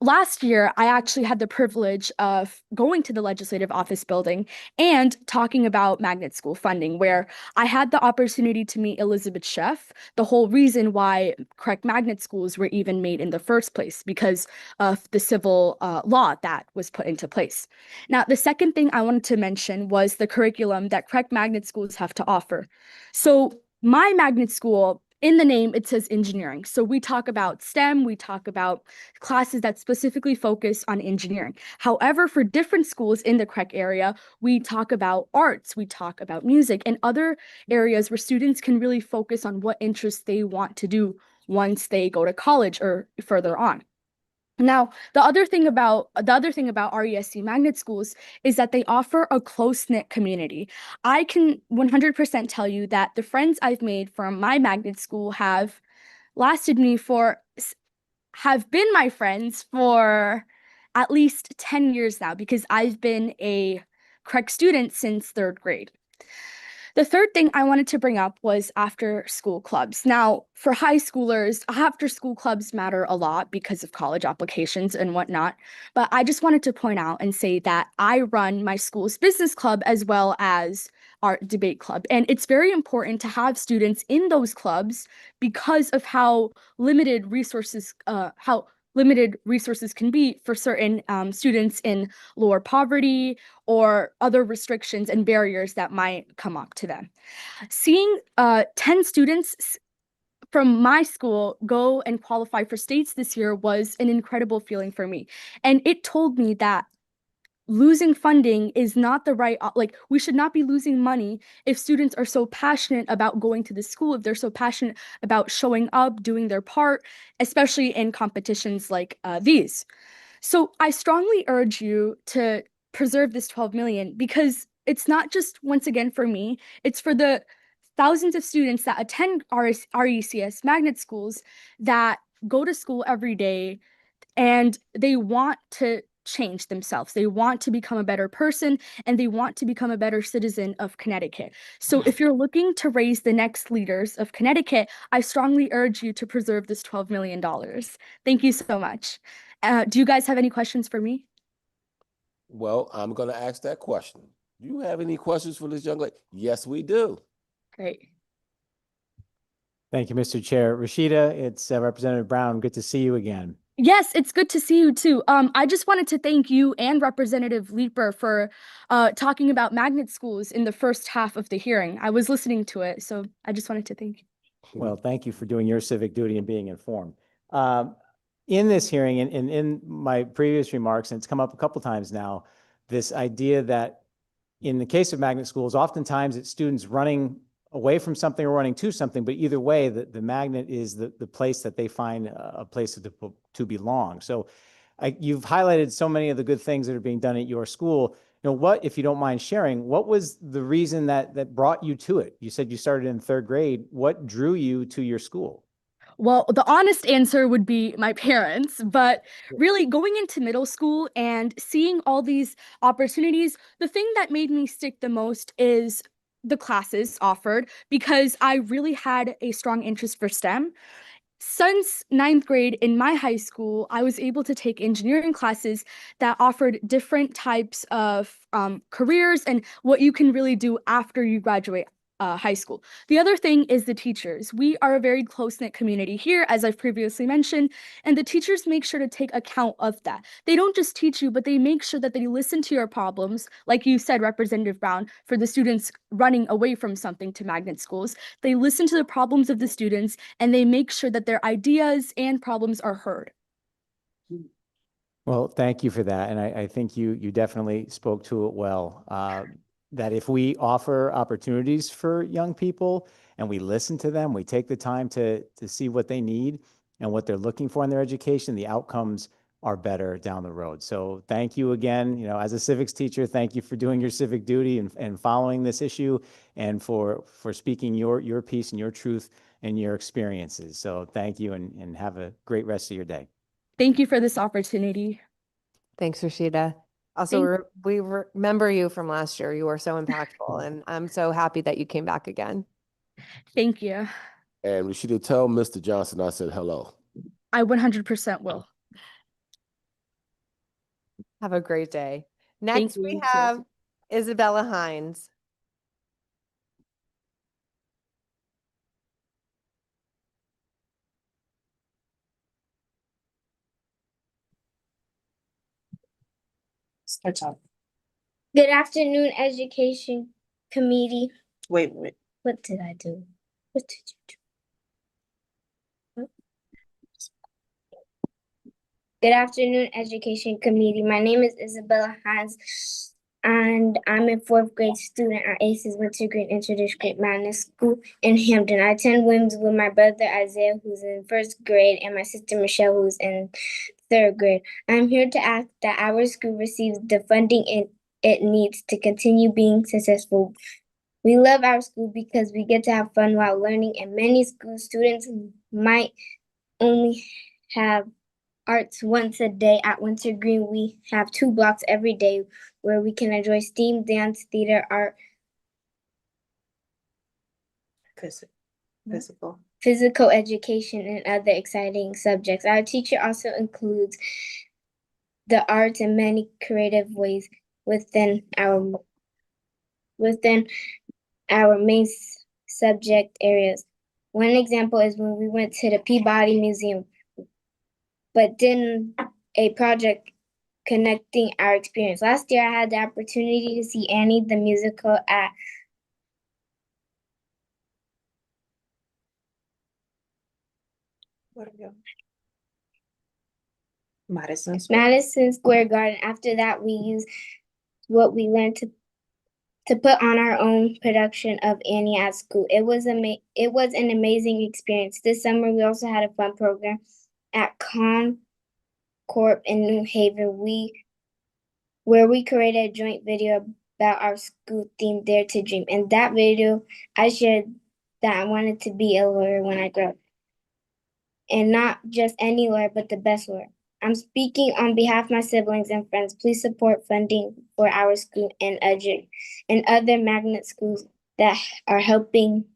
last year, I actually had the privilege of going to the legislative office building and talking about magnet school funding, where I had the opportunity to meet Elizabeth Sheff, the whole reason why Craig magnet schools were even made in the first place, because of the civil law that was put into place. Now, the second thing I wanted to mention was the curriculum that Craig magnet schools have to offer. So my magnet school, in the name, it says engineering. So we talk about STEM, we talk about classes that specifically focus on engineering. However, for different schools in the Craig area, we talk about arts, we talk about music, and other areas where students can really focus on what interests they want to do once they go to college or further on. Now, the other thing about RESC magnet schools is that they offer a close-knit community. I can 100% tell you that the friends I've made from my magnet school have been my friends for at least 10 years now, because I've been a Craig student since 3rd grade. The third thing I wanted to bring up was after school clubs. Now, for high schoolers, after school clubs matter a lot because of college applications and whatnot. But I just wanted to point out and say that I run my school's business club as well as our debate club. And it's very important to have students in those clubs because of how limited resources can be for certain students in lower poverty or other restrictions and barriers that might come up to them. Seeing 10 students from my school go and qualify for states this year was an incredible feeling for me. And it told me that losing funding is not the right, we should not be losing money if students are so passionate about going to the school, if they're so passionate about showing up, doing their part, especially in competitions like these. So I strongly urge you to preserve this 12 million, because it's not just, once again, for me, it's for the thousands of students that attend RECS magnet schools that go to school every day and they want to change themselves. They want to become a better person and they want to become a better citizen of Connecticut. So if you're looking to raise the next leaders of Connecticut, I strongly urge you to preserve this $12 million. Thank you so much. Do you guys have any questions for me? Well, I'm going to ask that question. Do you have any questions for this young lady? Yes, we do. Great. Thank you, Mr. Chair. Rashida, it's Representative Brown. Good to see you again. Yes, it's good to see you too. I just wanted to thank you and Representative Leeper for talking about magnet schools in the first half of the hearing. I was listening to it, so I just wanted to thank you. Well, thank you for doing your civic duty and being informed. In this hearing and in my previous remarks, and it's come up a couple times now, this idea that in the case of magnet schools, oftentimes it's students running away from something or running to something, but either way, the magnet is the place that they find a place to belong. So you've highlighted so many of the good things that are being done at your school. You know, what, if you don't mind sharing, what was the reason that brought you to it? You said you started in 3rd grade. What drew you to your school? Well, the honest answer would be my parents, but really going into middle school and seeing all these opportunities, the thing that made me stick the most is the classes offered, because I really had a strong interest for STEM. Since 9th grade in my high school, I was able to take engineering classes that offered different types of careers and what you can really do after you graduate high school. The other thing is the teachers. We are a very close-knit community here, as I've previously mentioned, and the teachers make sure to take account of that. They don't just teach you, but they make sure that they listen to your problems, like you said, Representative Brown, for the students running away from something to magnet schools. They listen to the problems of the students, and they make sure that their ideas and problems are heard. Well, thank you for that. And I think you definitely spoke to it well. That if we offer opportunities for young people and we listen to them, we take the time to see what they need and what they're looking for in their education, the outcomes are better down the road. So thank you again. You know, as a civics teacher, thank you for doing your civic duty and following this issue and for speaking your piece and your truth and your experiences. So thank you and have a great rest of your day. Thank you for this opportunity. Thanks, Rashida. Also, we remember you from last year. You were so impactful, and I'm so happy that you came back again. Thank you. And Rashida, tell Mr. Johnson I said hello. I 100% will. Have a great day. Thank Next, we you, have Isabella Hines. Start off. Good afternoon, Education Committee. Wait. What did I do? What did you do? Good afternoon, Education Committee. My name is Isabella Hines, and I'm a 4th grade student at ACES Wintergreen Interdistrict Magnet School in Hampton. I attend Williams with my brother Isaiah, who's in 1st grade, and my sister Michelle, who's in 3rd grade. I'm here to ask that our school receives the funding it needs to continue being successful. We love our school because we get to have fun while learning, and many school students might only have arts once a day. At Wintergreen, we have 2 blocks every day where we can enjoy STEAM, dance, theater, art, physical education, and other exciting subjects. Our teacher also includes the arts in many creative ways within our main subject areas. One example is when we went to the Peabody Museum, but did a project connecting our experience. Last year, I had the opportunity to see Annie the musical at Madison Square Garden. After that, we used what we learned to put on our own production of Annie at school. It was an amazing experience. This summer, we also had a fun program at Concorp in New Haven, where we created a joint video about our school theme, Dare to Dream. In that video, I shared that I wanted to be a lawyer when I grow up. And not just any lawyer, but the best lawyer. I'm speaking on behalf of my siblings and friends. Please support funding for our school and other magnet schools that are helping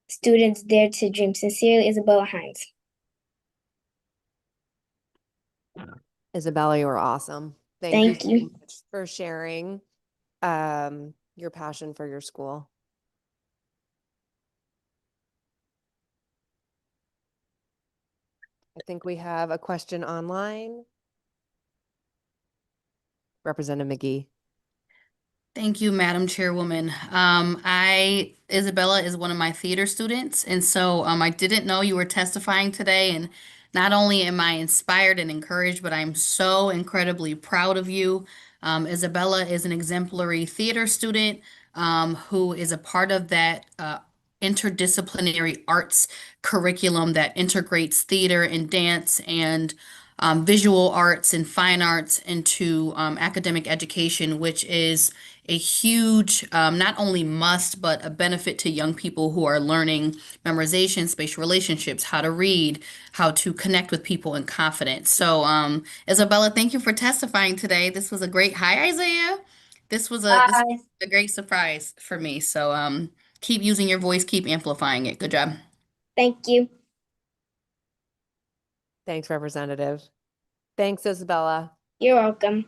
students dare to dream. Sincerely, Isabella Hines. Isabella, you are awesome. Thank you you. so much for sharing your passion for your school. I think we have a question online. Representative McGee. Thank you, Madam Chairwoman. Isabella is one of my theater students, and so I didn't know you were testifying today, and not only am I inspired and encouraged, but I'm so incredibly proud of you. Isabella is an exemplary theater student who is a part of that interdisciplinary arts curriculum that integrates theater and dance and visual arts and fine arts into academic education, which is a huge, not only must, but a benefit to young people who are learning memorization, spatial relationships, how to read, how to connect with people in confidence. So, Isabella, thank you for testifying today. This was a great, hi, Isaiah. This was a great surprise for me. So, keep using your voice, keep amplifying it. Good job. Thank you. Thanks, Representative. Thanks, Isabella. You're welcome.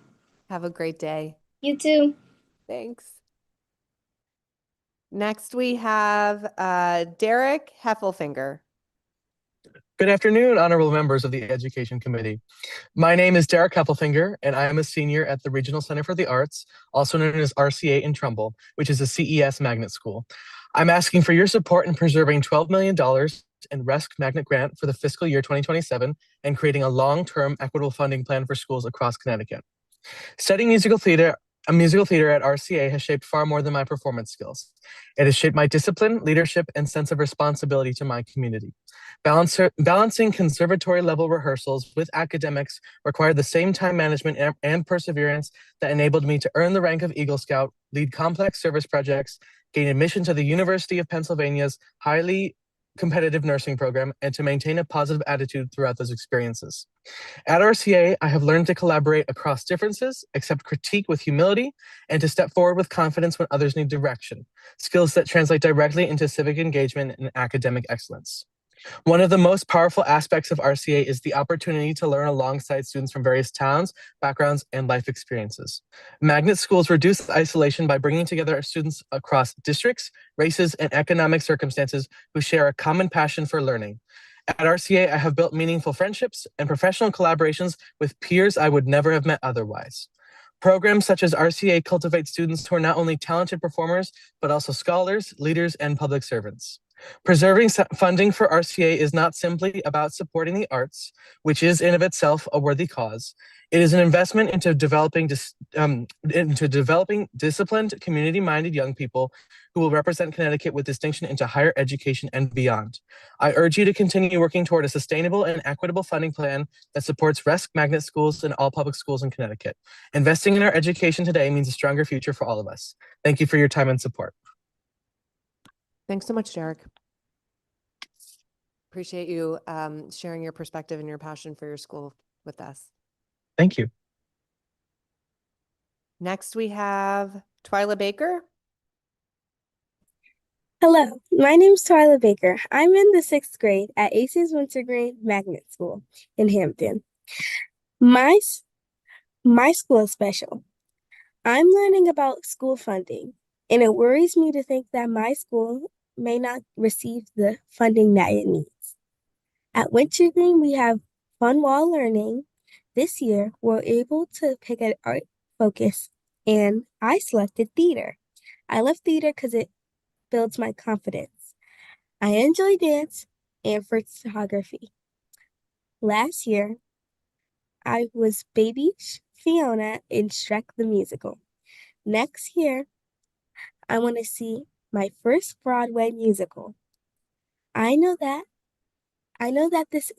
Have a great day. You too. Thanks. Next, we have Derek Heffelfinger. Good afternoon, honorable members of the Education Committee. My name is Derek Heffelfinger, and I am a senior at the Regional Center for the Arts, also known as RCA in Trumbull, which is a CES magnet school. I'm asking for your support in preserving $12 million in RESC magnet grant for the fiscal year 2027 and creating a long-term equitable funding plan for schools across Connecticut. Studying musical theater at RCA has shaped far more than my performance skills. It has shaped my discipline, leadership, and sense of responsibility to my community. Balancing conservatory-level rehearsals with academics required the same time management and perseverance that enabled me to earn the rank of Eagle Scout, lead complex service projects, gain admission to the University of Pennsylvania's highly competitive nursing program, and to maintain a positive attitude throughout those experiences. At RCA, I have learned to collaborate across differences, accept critique with humility, and to step forward with confidence when others need direction, skills that translate directly into civic engagement and academic excellence. One of the most powerful aspects of RCA is the opportunity to learn alongside students from various towns, backgrounds, and life experiences. Magnet schools reduce isolation by bringing together students across districts, races, and economic circumstances who share a common passion for learning. At RCA, I have built meaningful friendships and professional collaborations with peers I would never have met otherwise. Programs such as RCA cultivate students who are not only talented performers, but also scholars, leaders, and public servants. Preserving funding for RCA is not simply about supporting the arts, which is in of itself a worthy cause. It is an investment into developing disciplined, community-minded young people who will represent Connecticut with distinction into higher education and beyond. I urge you to continue working toward a sustainable and equitable funding plan that supports RESC magnet schools and all public schools in Connecticut. Investing in our education today means a stronger future for all of us. Thank you for your time and support. Thanks so much, Derek. Appreciate you sharing your perspective and your passion for your school with us. Thank you. Next, we have Twyla Baker. Hello, my name is Twyla Baker. I'm in the 6th grade at ACES Wintergreen Magnet School in Hampton. My school is special. I'm learning about school funding, and it worries me to think that my school may not receive the funding that it needs. At Wintergreen, we have fun while learning. This year, we're able to pick an art focus, and I selected theater. I love theater because it builds my confidence. I enjoy dance and photography. Last year, I was Baby Fiona in Shrek the Musical. Next year, I want to see my first Broadway musical. I know that this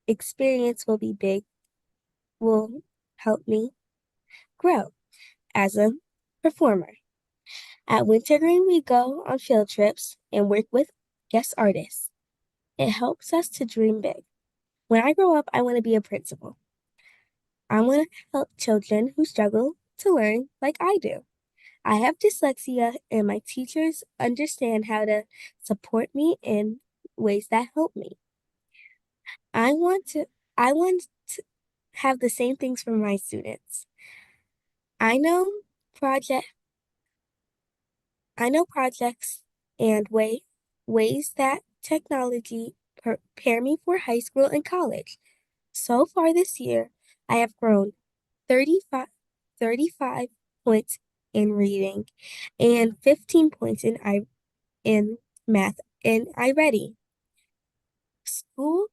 experience will help me grow as a performer. At Wintergreen, we go on field trips and work with guest artists. It helps us to dream big. When I grow up, I want to be a principal. I want to help children who struggle to learn like I do. I have dyslexia, and my teachers understand how to support me in ways that help me. I want to have the same things for my students. I know projects and ways that technology prepare me for high school and college. So far this year, I have grown 35 points in reading and 15 points in math and iReady. Schools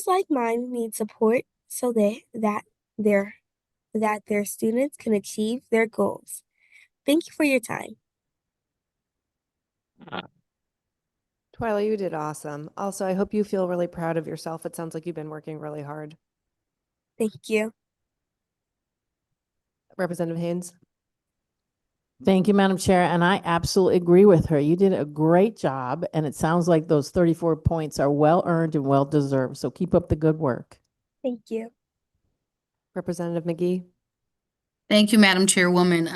like mine need support so that their students can achieve their goals. Thank you for your time. Twyla, you did awesome. Also, I hope you feel really proud of yourself. It sounds like you've been working really hard. Thank you. Representative Haynes. Thank you, Madam Chair. And I absolutely agree with her. You did a great job. And it sounds like those 34 points are well earned and well deserved. So keep up the good work. Thank you. Representative McGee. Thank you, Madam Chairwoman.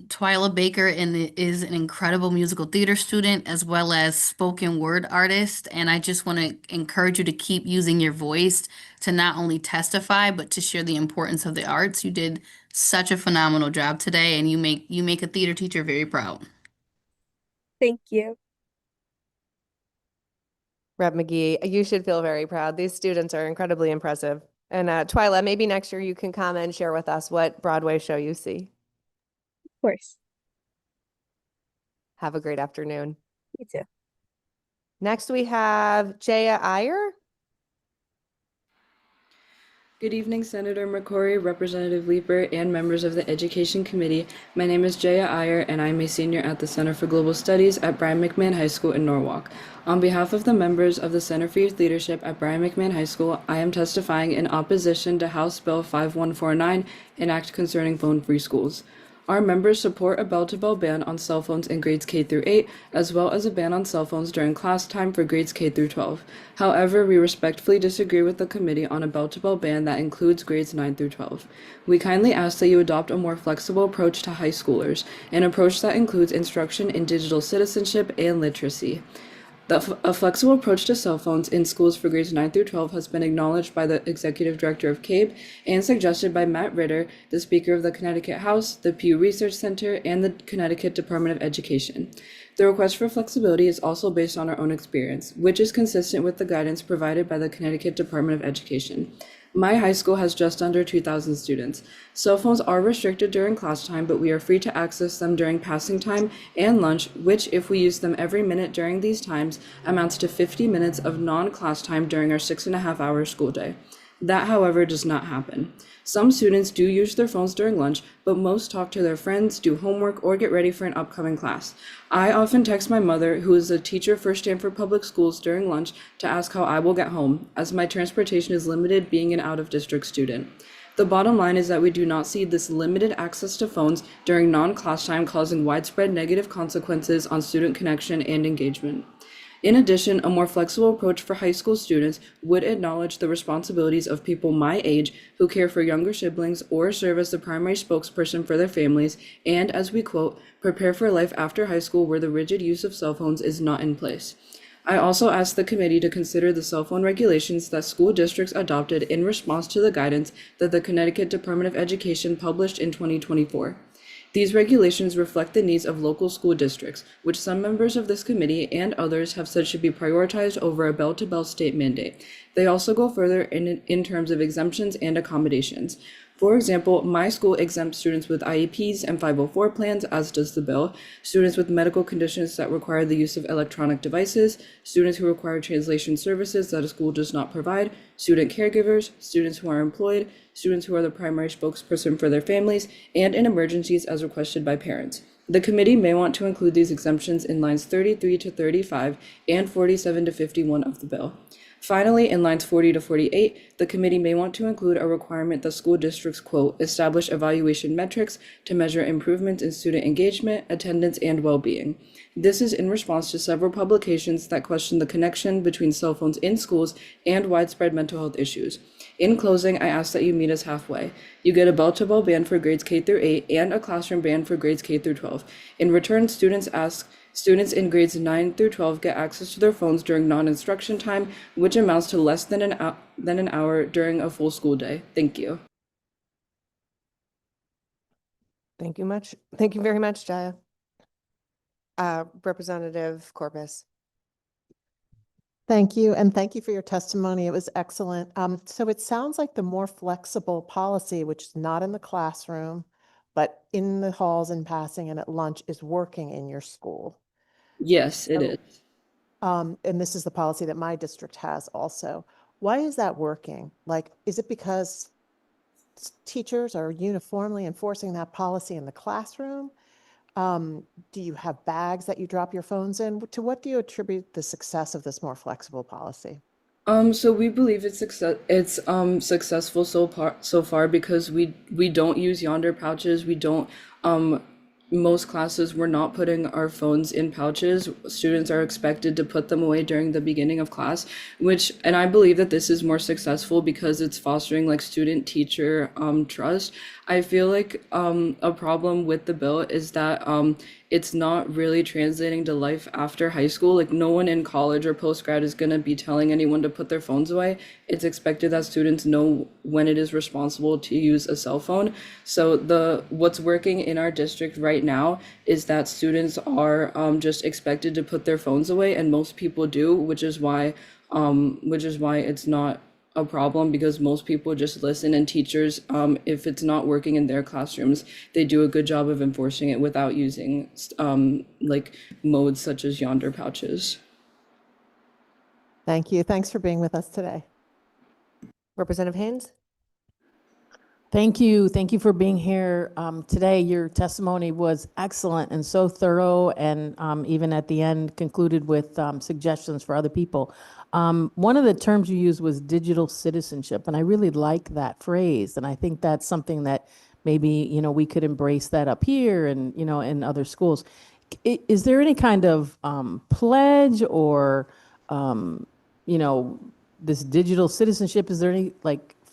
Twyla Baker is an incredible musical theater student as well as spoken word artist. And I just want to encourage you to keep using your voice to not only testify, but to share the importance of the arts. You did such a phenomenal job today, and you make a theater teacher very proud. Thank you. Rep McGee, you should feel very proud. These students are incredibly impressive. And Twyla, maybe next year you can come and share with us what Broadway show you see. Of course. Have a great afternoon. You too. Next, we have Jaya Iyer. Good evening, Senator McCrory, Representative Leeper, and members of the Education Committee. My name is Jaya Iyer, and I'm a senior at the Center for Global Studies at Brian McMahon High School in Norwalk. On behalf of the members of the Center for Youth Leadership at Brian McMahon High School, I am testifying in opposition to House Bill 5149, an act concerning phone-free schools. Our members support a bell-to-bell ban on cell phones in grades K through 8, as well as a ban on cell phones during class time for grades K through 12. However, we respectfully disagree with the committee on a bell-to-bell ban that includes grades 9 through 12. We kindly ask that you adopt a more flexible approach to high schoolers, an approach that includes instruction in digital citizenship and literacy. A flexible approach to cell phones in schools for grades 9 through 12 has been acknowledged by the executive director of CABE and suggested by Matt Ritter, the Speaker of the Connecticut House, the Pew Research Center, and the Connecticut Department of Education. The request for flexibility is also based on our own experience, which is consistent with the guidance provided by the Connecticut Department of Education. My high school has just under 2,000 students. Cell phones are restricted during class time, but we are free to access them during passing time and lunch, which, if we use them every minute during these times, amounts to 50 minutes of non-class time during our 6.5-hour school day. That, however, does not happen. Some students do use their phones during lunch, but most talk to their friends, do homework, or get ready for an upcoming class. I often text my mother, who is a teacher for Stanford Public Schools, during lunch to ask how I will get home, as my transportation is limited being an out-of-district student. The bottom line is that we do not see this limited access to phones during non-class time causing widespread negative consequences on student connection and engagement. In addition, a more flexible approach for high school students would acknowledge the responsibilities of people my age who care for younger siblings or serve as the primary spokesperson for their families and, as we quote, prepare for life after high school where the rigid use of cell phones is not in place. I also asked the committee to consider the cell phone regulations that school districts adopted in response to the guidance that the Connecticut Department of Education published in 2024. These regulations reflect the needs of local school districts, which some members of this committee and others have said should be prioritized over a bell-to-bell state mandate. They also go further in terms of exemptions and accommodations. For example, my school exempts students with IEPs and 504 plans, as does the bill, students with medical conditions that require the use of electronic devices, students who require translation services that a school does not provide, student caregivers, students who are employed, students who are the primary spokesperson for their families, and in emergencies as requested by parents. The committee may want to include these exemptions in lines 33 to 35 and 47 to 51 of the bill. Finally, in lines 40 to 48, the committee may want to include a requirement that school districts, quote, establish evaluation metrics to measure improvements in student engagement, attendance, and well-being. This is in response to several publications that question the connection between cell phones in schools and widespread mental health issues. In closing, I ask that you meet us halfway. You get a bell-to-bell ban for grades K through 8 and a classroom ban for grades K through 12. In return, students in grades 9 through 12 get access to their phones during non-instruction time, which amounts to less than an hour during a full school day. Thank you. Thank you much. Thank you very much, Jaya. Representative Corpus. Thank you, and thank you for your testimony. It was excellent. So it sounds like the more flexible policy, which is not in the classroom, but in the halls and passing and at lunch, is working in your school. Yes, it is. And this is the policy that my district has also. Why is that working? Like, is it because teachers are uniformly enforcing that policy in the classroom? Do you have bags that you drop your phones in? To what do you attribute the success of this more flexible policy? So we believe it's successful so far because we don't use Yonder pouches. We don't most classes we're not putting our phones in pouches. Students are expected to put them away during the beginning of class, and I believe that this is more successful because it's fostering like student teacher trust. I feel like a problem with the bill is that it's not really translating to life after high school. Like no one in college or post-grad is going to be telling anyone to put their phones away. It's expected that students know when it is responsible to use a cell phone. So what's working in our district right now is that students are just expected to put their phones away, and most people do, which is why it's not a problem, because most people just listen, and teachers, if it's not working in their classrooms, they do a good job of enforcing it without using like modes such as Yonder pouches. Thank you. Thanks for being with us today. Representative Haynes. Thank you. Thank you for being here today. Your testimony was excellent and so thorough, and even at the end concluded with suggestions for other people. One of the terms you used was digital citizenship, and I really like that phrase. And I think that's something that maybe, we could embrace that up here and, in other schools. Is there any kind of pledge or, this digital citizenship? Is there any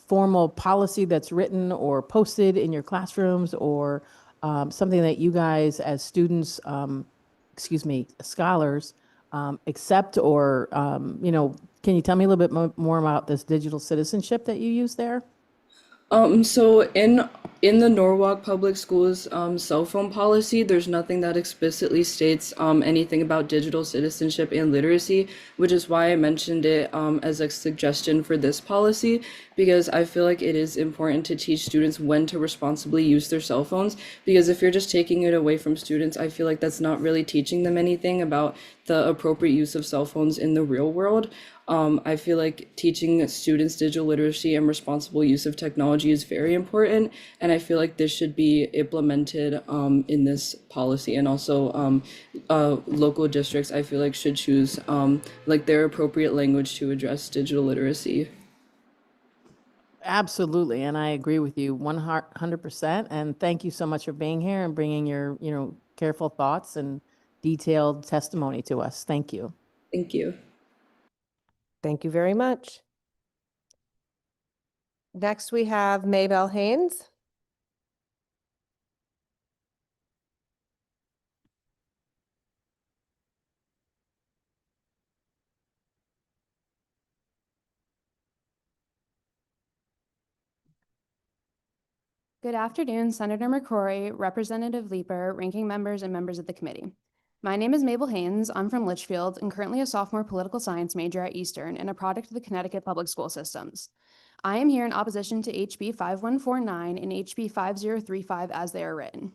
formal policy that's written or posted in your classrooms, or something that you guys as students, scholars, accept or, can you tell me a little bit more about this digital citizenship that you use there? So in the Norwalk Public Schools cell phone policy, there's nothing that explicitly states anything about digital citizenship and literacy, which is why I mentioned it as a suggestion for this policy, because I feel like it is important to teach students when to responsibly use their cell phones, because if you're just taking it away from students, I feel like that's not really teaching them anything about the appropriate use of cell phones in the real world. I feel like teaching students digital literacy and responsible use of technology is very important, and I feel like this should be implemented in this policy. And also local districts, I feel like, should choose like their appropriate language to address digital literacy. Absolutely, and I agree with you 100%. And thank you so much for being here and bringing your, careful thoughts and detailed testimony to us. Thank you. Thank you. Thank you very much. Next, we have Maybelle Haynes. Good afternoon, Senator McCrory, Representative Leeper, ranking members, and members of the committee. My name is Mabel Haynes. I'm from Litchfield and currently a sophomore political science major at Eastern and a product of the Connecticut Public School Systems. I am here in opposition to HB 5149 and HB 5035 as they are written.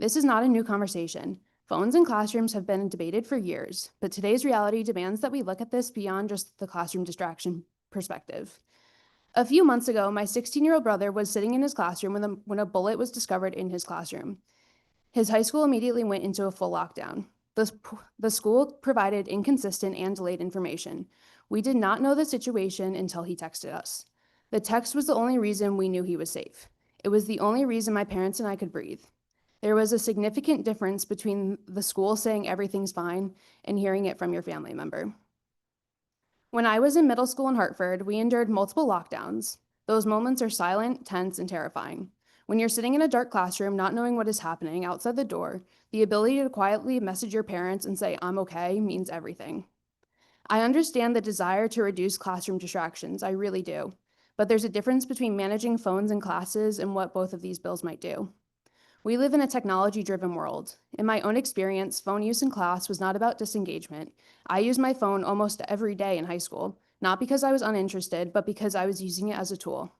This is not a new conversation. Phones in classrooms have been debated for years, but today's reality demands that we look at this beyond just the classroom distraction perspective. A few months ago, my 16-year-old brother was sitting in his classroom when a bullet was discovered in his classroom. His high school immediately went into a full lockdown. The school provided inconsistent and delayed information. We did not know the situation until he texted us. The text was the only reason we knew he was safe. It was the only reason my parents and I could breathe. There was a significant difference between the school saying everything's fine and hearing it from your family member. When I was in middle school in Hartford, we endured multiple lockdowns. Those moments are silent, tense, and terrifying. When you're sitting in a dark classroom, not knowing what is happening outside the door, the ability to quietly message your parents and say, "I'm okay," means everything. I understand the desire to reduce classroom distractions, I really do. But there's a difference between managing phones in classes and what both of these bills might do. We live in a technology-driven world. In my own experience, phone use in class was not about disengagement. I used my phone almost every day in high school, not because I was uninterested, but because I was using it as a tool.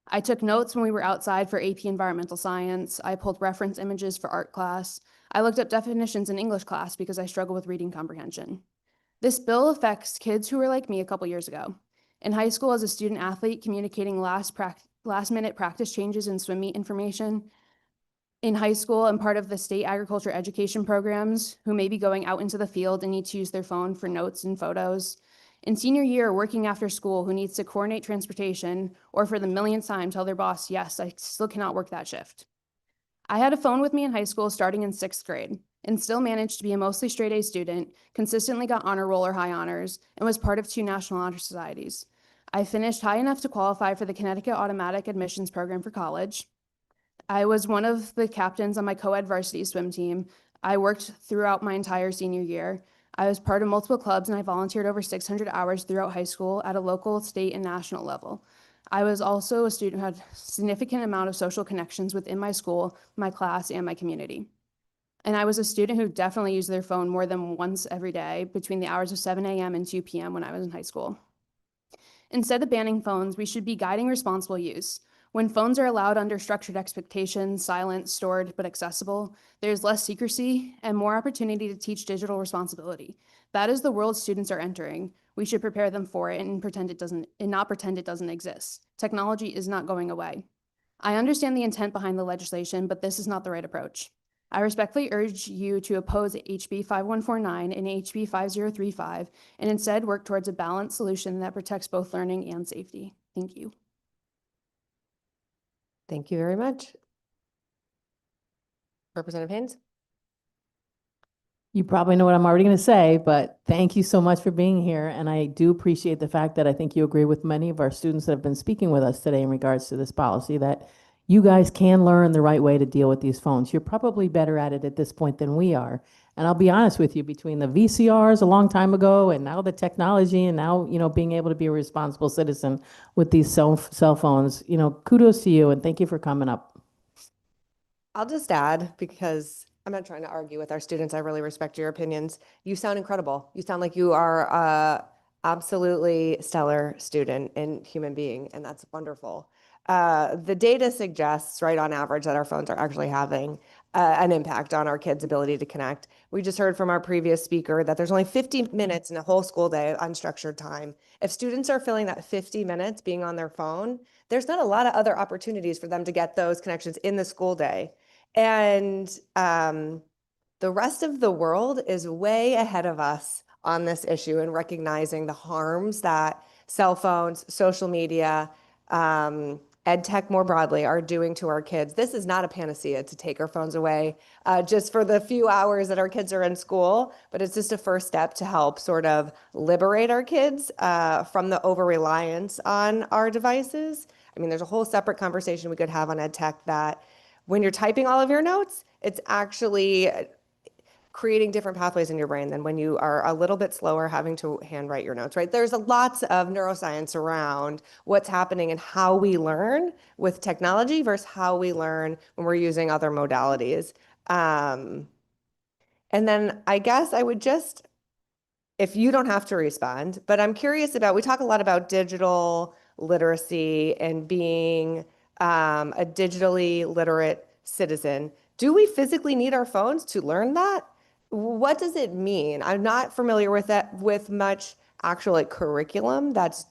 I took notes when we were outside for AP Environmental Science. I pulled reference images for art class. I looked up definitions in English class because I struggle with reading comprehension. This bill affects kids who were like me a couple years ago. In high school, as a student athlete, communicating last-minute practice changes in swim meet information. In high school, I'm part of the state agriculture education programs who may be going out into the field and need to use their phone for notes and photos. In senior year, working after school, who needs to coordinate transportation or for the millionth time tell their boss, "Yes, I still cannot work that shift." I had a phone with me in high school starting in 6th grade and still managed to be a mostly straight A student, consistently got honor roll or high honors, and was part of 2 National Honor Societies. I finished high enough to qualify for the Connecticut Automatic Admissions Program for college. I was one of the captains on my co-ed varsity swim team. I worked throughout my entire senior year. I was part of multiple clubs and I volunteered over 600 hours throughout high school at a local, state, and national level. I was also a student who had a significant amount of social connections within my school, my class, and my community. And I was a student who definitely used their phone more than once every day between the hours of 7 a.m. and 2 p.m. when I was in high school. Instead of banning phones, we should be guiding responsible use. When phones are allowed under structured expectations, silent, stored, but accessible, there's less secrecy and more opportunity to teach digital responsibility. That is the world students are entering. We should prepare them for it and not pretend it doesn't exist. Technology is not going away. I understand the intent behind the legislation, but this is not the right approach. I respectfully urge you to oppose HB 5149 and HB 5035 and instead work towards a balanced solution that protects both learning and safety. Thank you. Thank you very much. Representative Haynes? You probably know what I'm already going to say, but thank you so much for being here. And I do appreciate the fact that I think you agree with many of our students that have been speaking with us today in regards to this policy, that you guys can learn the right way to deal with these phones. You're probably better at it at this point than we are. And I'll be honest with you, between the VCRs a long time ago and now the technology and now, being able to be a responsible citizen with these cell phones, kudos to you and thank you for coming up. I'll just add, because I'm not trying to argue with our students. I really respect your opinions. You sound incredible. You sound like you are a absolutely stellar student and human being, and that's wonderful. The data suggests, right, on average, that our phones are actually having an impact on our kids' ability to connect. We just heard from our previous speaker that there's only 50 minutes in a whole school day of unstructured time. If students are filling that 50 minutes being on their phone, there's not a lot of other opportunities for them to get those connections in the school day. And the rest of the world is way ahead of us on this issue and recognizing the harms that cell phones, social media, ed tech more broadly are doing to our kids. This is not a panacea to take our phones away just for the few hours that our kids are in school, but it's just a first step to help sort of liberate our kids from the over-reliance on our devices. I mean, there's a whole separate conversation we could have on ed tech that when you're typing all of your notes, it's actually creating different pathways in your brain than when you are a little bit slower having to handwrite your notes, right? There's lots of neuroscience around what's happening and how we learn with technology versus how we learn when we're using other modalities. And then I guess I would just, if you don't have to respond, but I'm curious about, we talk a lot about digital literacy and being a digitally literate citizen. Do we physically need our phones to learn that? What does it mean? I'm not familiar with that, with much actual like curriculum that's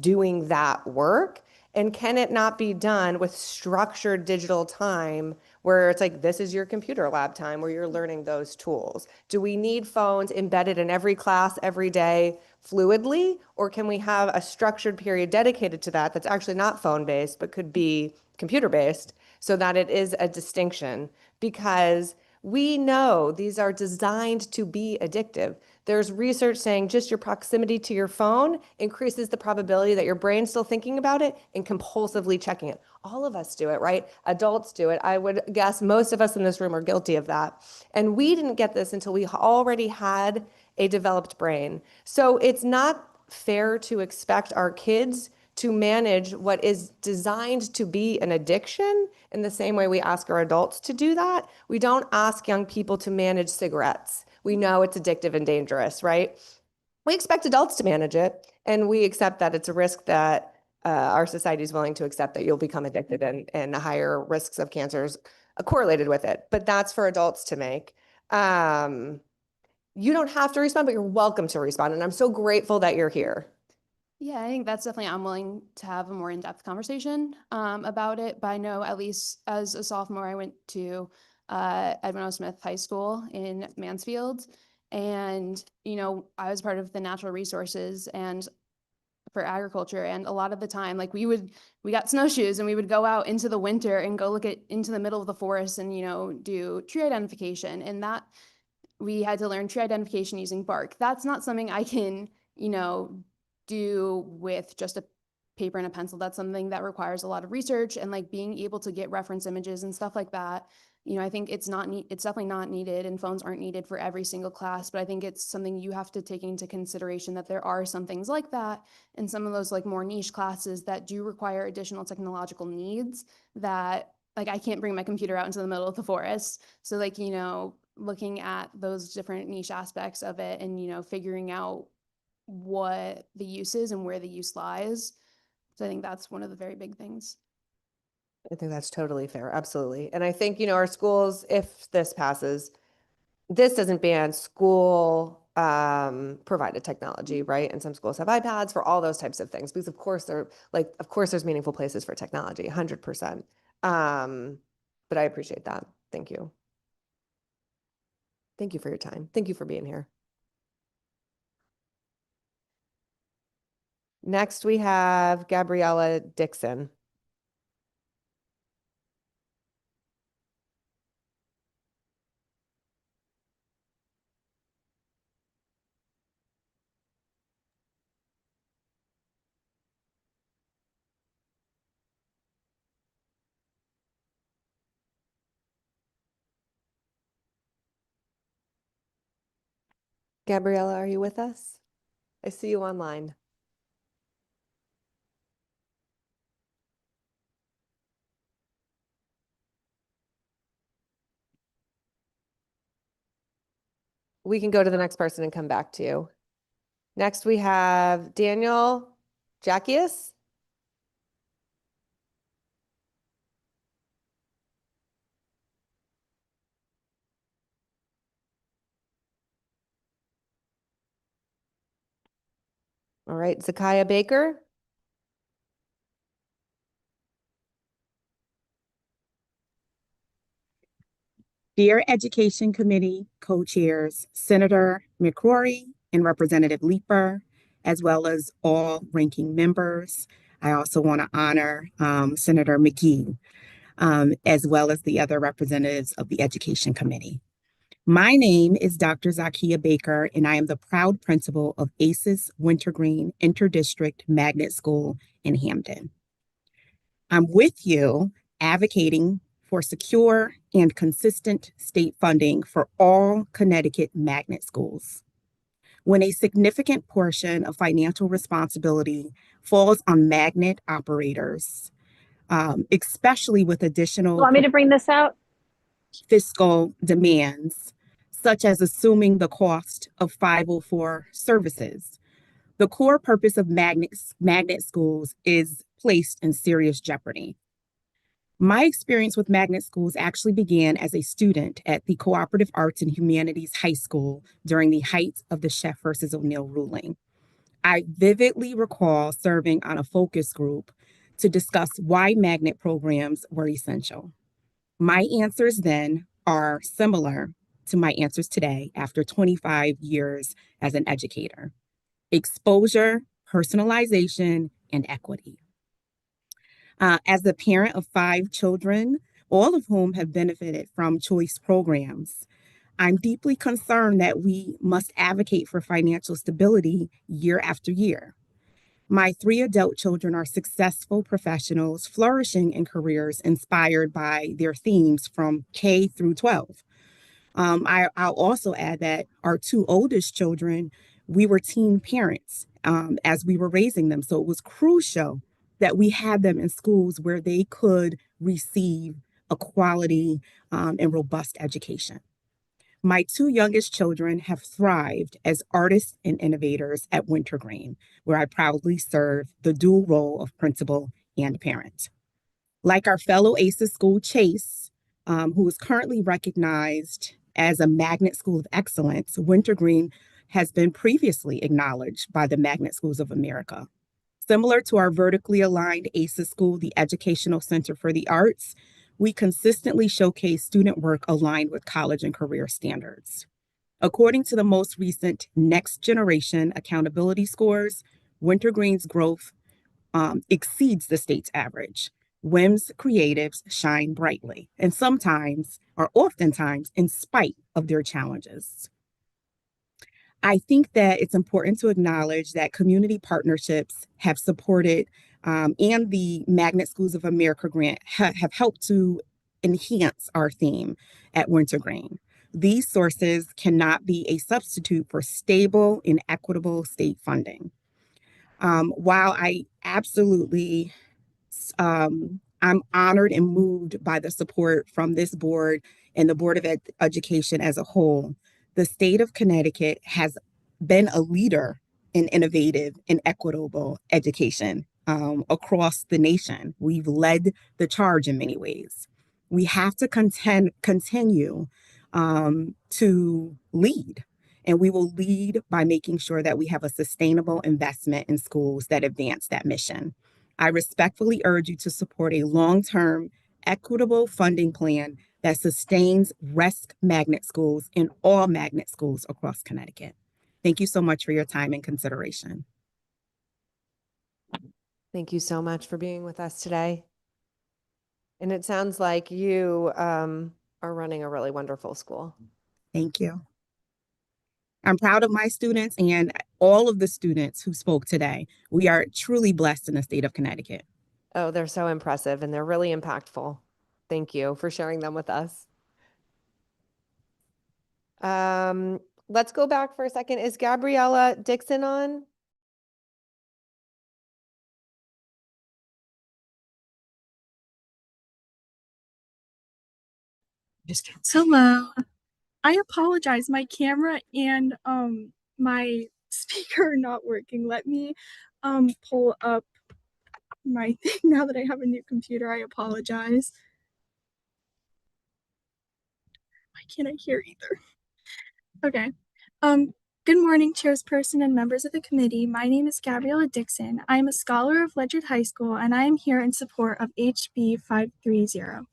doing that work. And can it not be done with structured digital time where it's like, this is your computer lab time where you're learning those tools? Do we need phones embedded in every class every day fluidly? Or can we have a structured period dedicated to that that's actually not phone-based, but could be computer-based so that it is a distinction? Because we know these are designed to be addictive. There's research saying just your proximity to your phone increases the probability that your brain's still thinking about it and compulsively checking it. All of us do it, right? Adults do it. I would guess most of us in this room are guilty of that. And we didn't get this until we already had a developed brain. So it's not fair to expect our kids to manage what is designed to be an addiction in the same way we ask our adults to do that. We don't ask young people to manage cigarettes. We know it's addictive and dangerous, right? We expect adults to manage it, and we accept that it's a risk that our society is willing to accept that you'll become addicted and higher risks of cancers correlated with it. But that's for adults to make. You don't have to respond, but you're welcome to respond. And I'm so grateful that you're here. Yeah, I think that's definitely, I'm willing to have a more in-depth conversation about it. But I know at least as a sophomore, I went to Edwin O. Smith High School in Mansfield. And, I was part of the natural resources and for agriculture. And a lot of the time, like we got snowshoes and we would go out into the winter and go look into the middle of the forest and, do tree identification. And that we had to learn tree identification using bark. That's not something I can, do with just a paper and a pencil. That's something that requires a lot of research and like being able to get reference images and stuff like that. I think it's definitely not needed, and phones aren't needed for every single class, but I think it's something you have to take into consideration that there are some things like that in some of those like more niche classes that do require additional technological needs that like I can't bring my computer out into the middle of the forest. So like, looking at those different niche aspects of it and, figuring out what the use is and where the use lies. So I think that's one of the very big things. I think that's totally fair. Absolutely. And I think, our schools, if this passes, this doesn't ban school provided technology, right? And some schools have iPads for all those types of things, because of course there's meaningful places for technology, 100%. But I appreciate that. Thank you. Thank you for your time. Thank you for being here. Next, we have Gabriella Dixon. Gabriella, are you with us? I see you online. We can go to the next person and come back to you. Next, we have Daniel Jackius. All right, Zakiah Baker. Dear Education Committee co-chairs, Senator McCrory and Representative Leeper, as well as all ranking members. I also want to honor Senator McGee, as well as the other representatives of the Education Committee. My name is Dr. Zakiah Baker, and I am the proud principal of ACES Wintergreen Interdistrict Magnet School in Hampden. I'm with you advocating for secure and consistent state funding for all Connecticut magnet schools. When a significant portion of financial responsibility falls on magnet operators, especially with additional Want me to bring this out? fiscal demands, such as assuming the cost of 504 services, the core purpose of magnet schools is placed in serious jeopardy. My experience with magnet schools actually began as a student at the Cooperative Arts and Humanities High School during the height of the Sheff versus O'Neill ruling. I vividly recall serving on a focus group to discuss why magnet programs were essential. My answers then are similar to my answers today after 25 years as an educator: exposure, personalization, and equity. As the parent of 5 children, all of whom have benefited from choice programs, I'm deeply concerned that we must advocate for financial stability year after year. My 3 adult children are successful professionals flourishing in careers inspired by their themes from K through 12. I'll also add that our 2 oldest children, we were teen parents as we were raising them. So it was crucial that we had them in schools where they could receive a quality and robust education. My 2 youngest children have thrived as artists and innovators at Wintergreen, where I proudly serve the dual role of principal and parent. Like our fellow ACES school, Chase, who is currently recognized as a magnet school of excellence, Wintergreen has been previously acknowledged by the Magnet Schools of America. Similar to our vertically aligned ACES school, the Educational Center for the Arts, we consistently showcase student work aligned with college and career standards. According to the most recent Next Generation Accountability Scores, Wintergreen's growth exceeds the state's average. WIM's creatives shine brightly, and sometimes, or oftentimes, in spite of their challenges. I think that it's important to acknowledge that community partnerships have supported and the Magnet Schools of America grant have helped to enhance our theme at Wintergreen. These sources cannot be a substitute for stable and equitable state funding. While I absolutely, I'm honored and moved by the support from this board and the Board of Education as a whole, the state of Connecticut has been a leader in innovative and equitable education across the nation. We've led the charge in many ways. We have to continue to lead, and we will lead by making sure that we have a sustainable investment in schools that advance that mission. I respectfully urge you to support a long-term, equitable funding plan that sustains RESC magnet schools in all magnet schools across Connecticut. Thank you so much for your time and consideration. Thank you so much for being with us today. And it sounds like you are running a really wonderful school. Thank you. I'm proud of my students and all of the students who spoke today. We are truly blessed in the state of Connecticut. Oh, they're so impressive and they're really impactful. Thank you for sharing them with us. let's go back for a second. Is Gabriella Dixon on? Hello. I apologize. My camera and my speaker are not working. Let me pull up my thing now that I have a new computer. I apologize. Why can't I hear either? Okay. Good morning, chairperson and members of the committee. My name is Gabriella Dixon. I am a scholar of Ledyard High School, and I am here in support of HB 530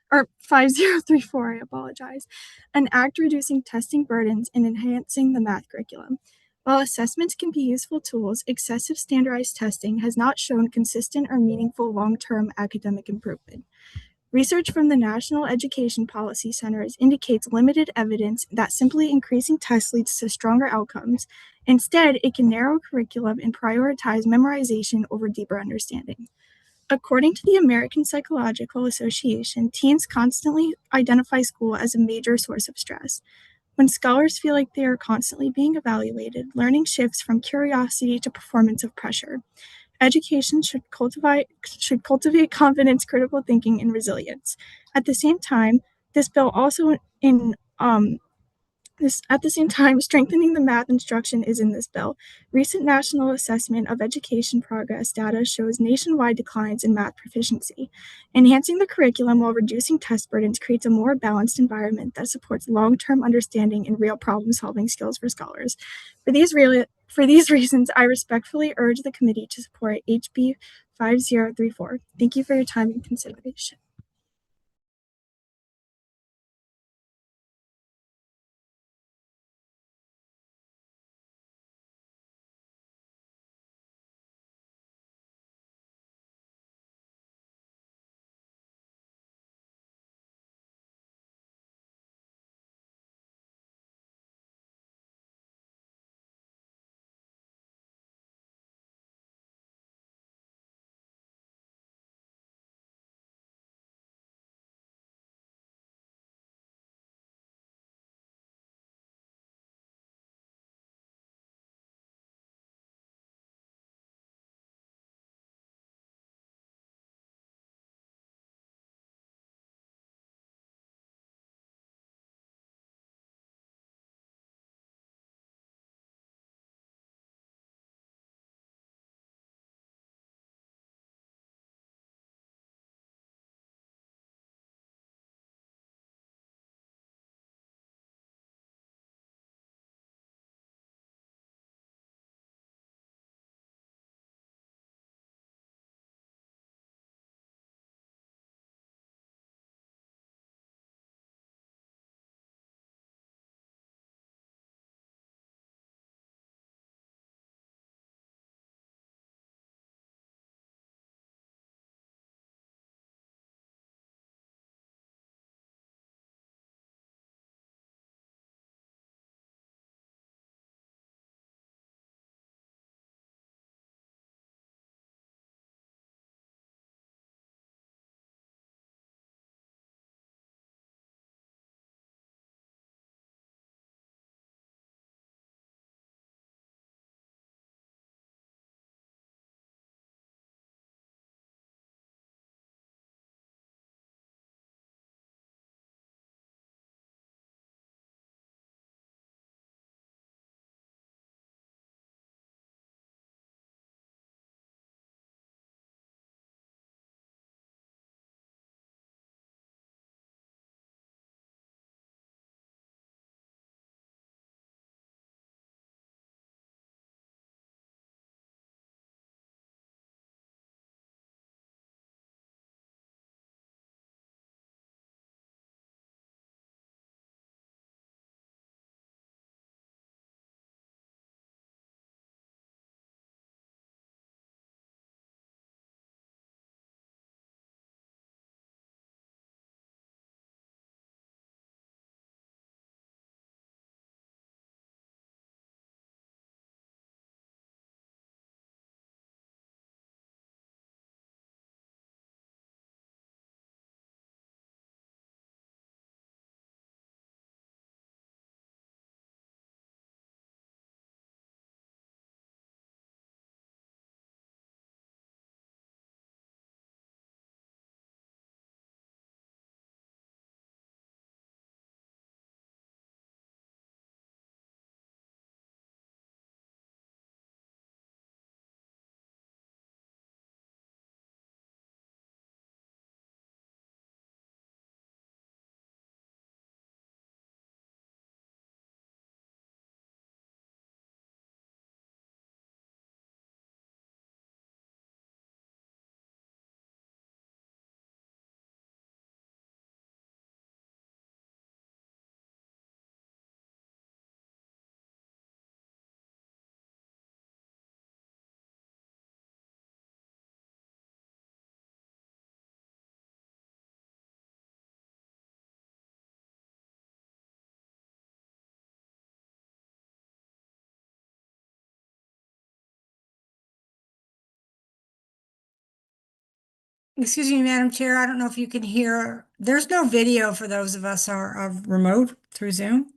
or 5034, I apologize, an act reducing testing burdens and enhancing the math curriculum. While assessments can be useful tools, excessive standardized testing has not shown consistent or meaningful long-term academic improvement. Research from the National Education Policy Centers indicates limited evidence that simply increasing tests leads to stronger outcomes. Instead, it can narrow curriculum and prioritize memorization over deeper understanding. According to the American Psychological Association, teens constantly identify school as a major source of stress. When scholars feel like they are constantly being evaluated, learning shifts from curiosity to performance of pressure. Education should cultivate confidence, critical thinking, and resilience. At the same time, this bill also strengthening the math instruction is in this bill. Recent National Assessment of Education Progress data shows nationwide declines in math proficiency. Enhancing the curriculum while reducing test burdens creates a more balanced environment that supports long-term understanding and real problem-solving skills for scholars. For these reasons, I respectfully urge the committee to support HB 5034. Thank you for your time and consideration. Excuse me, Madam Chair, I don't know if you can hear, there's no video for those of us are remote through Zoom.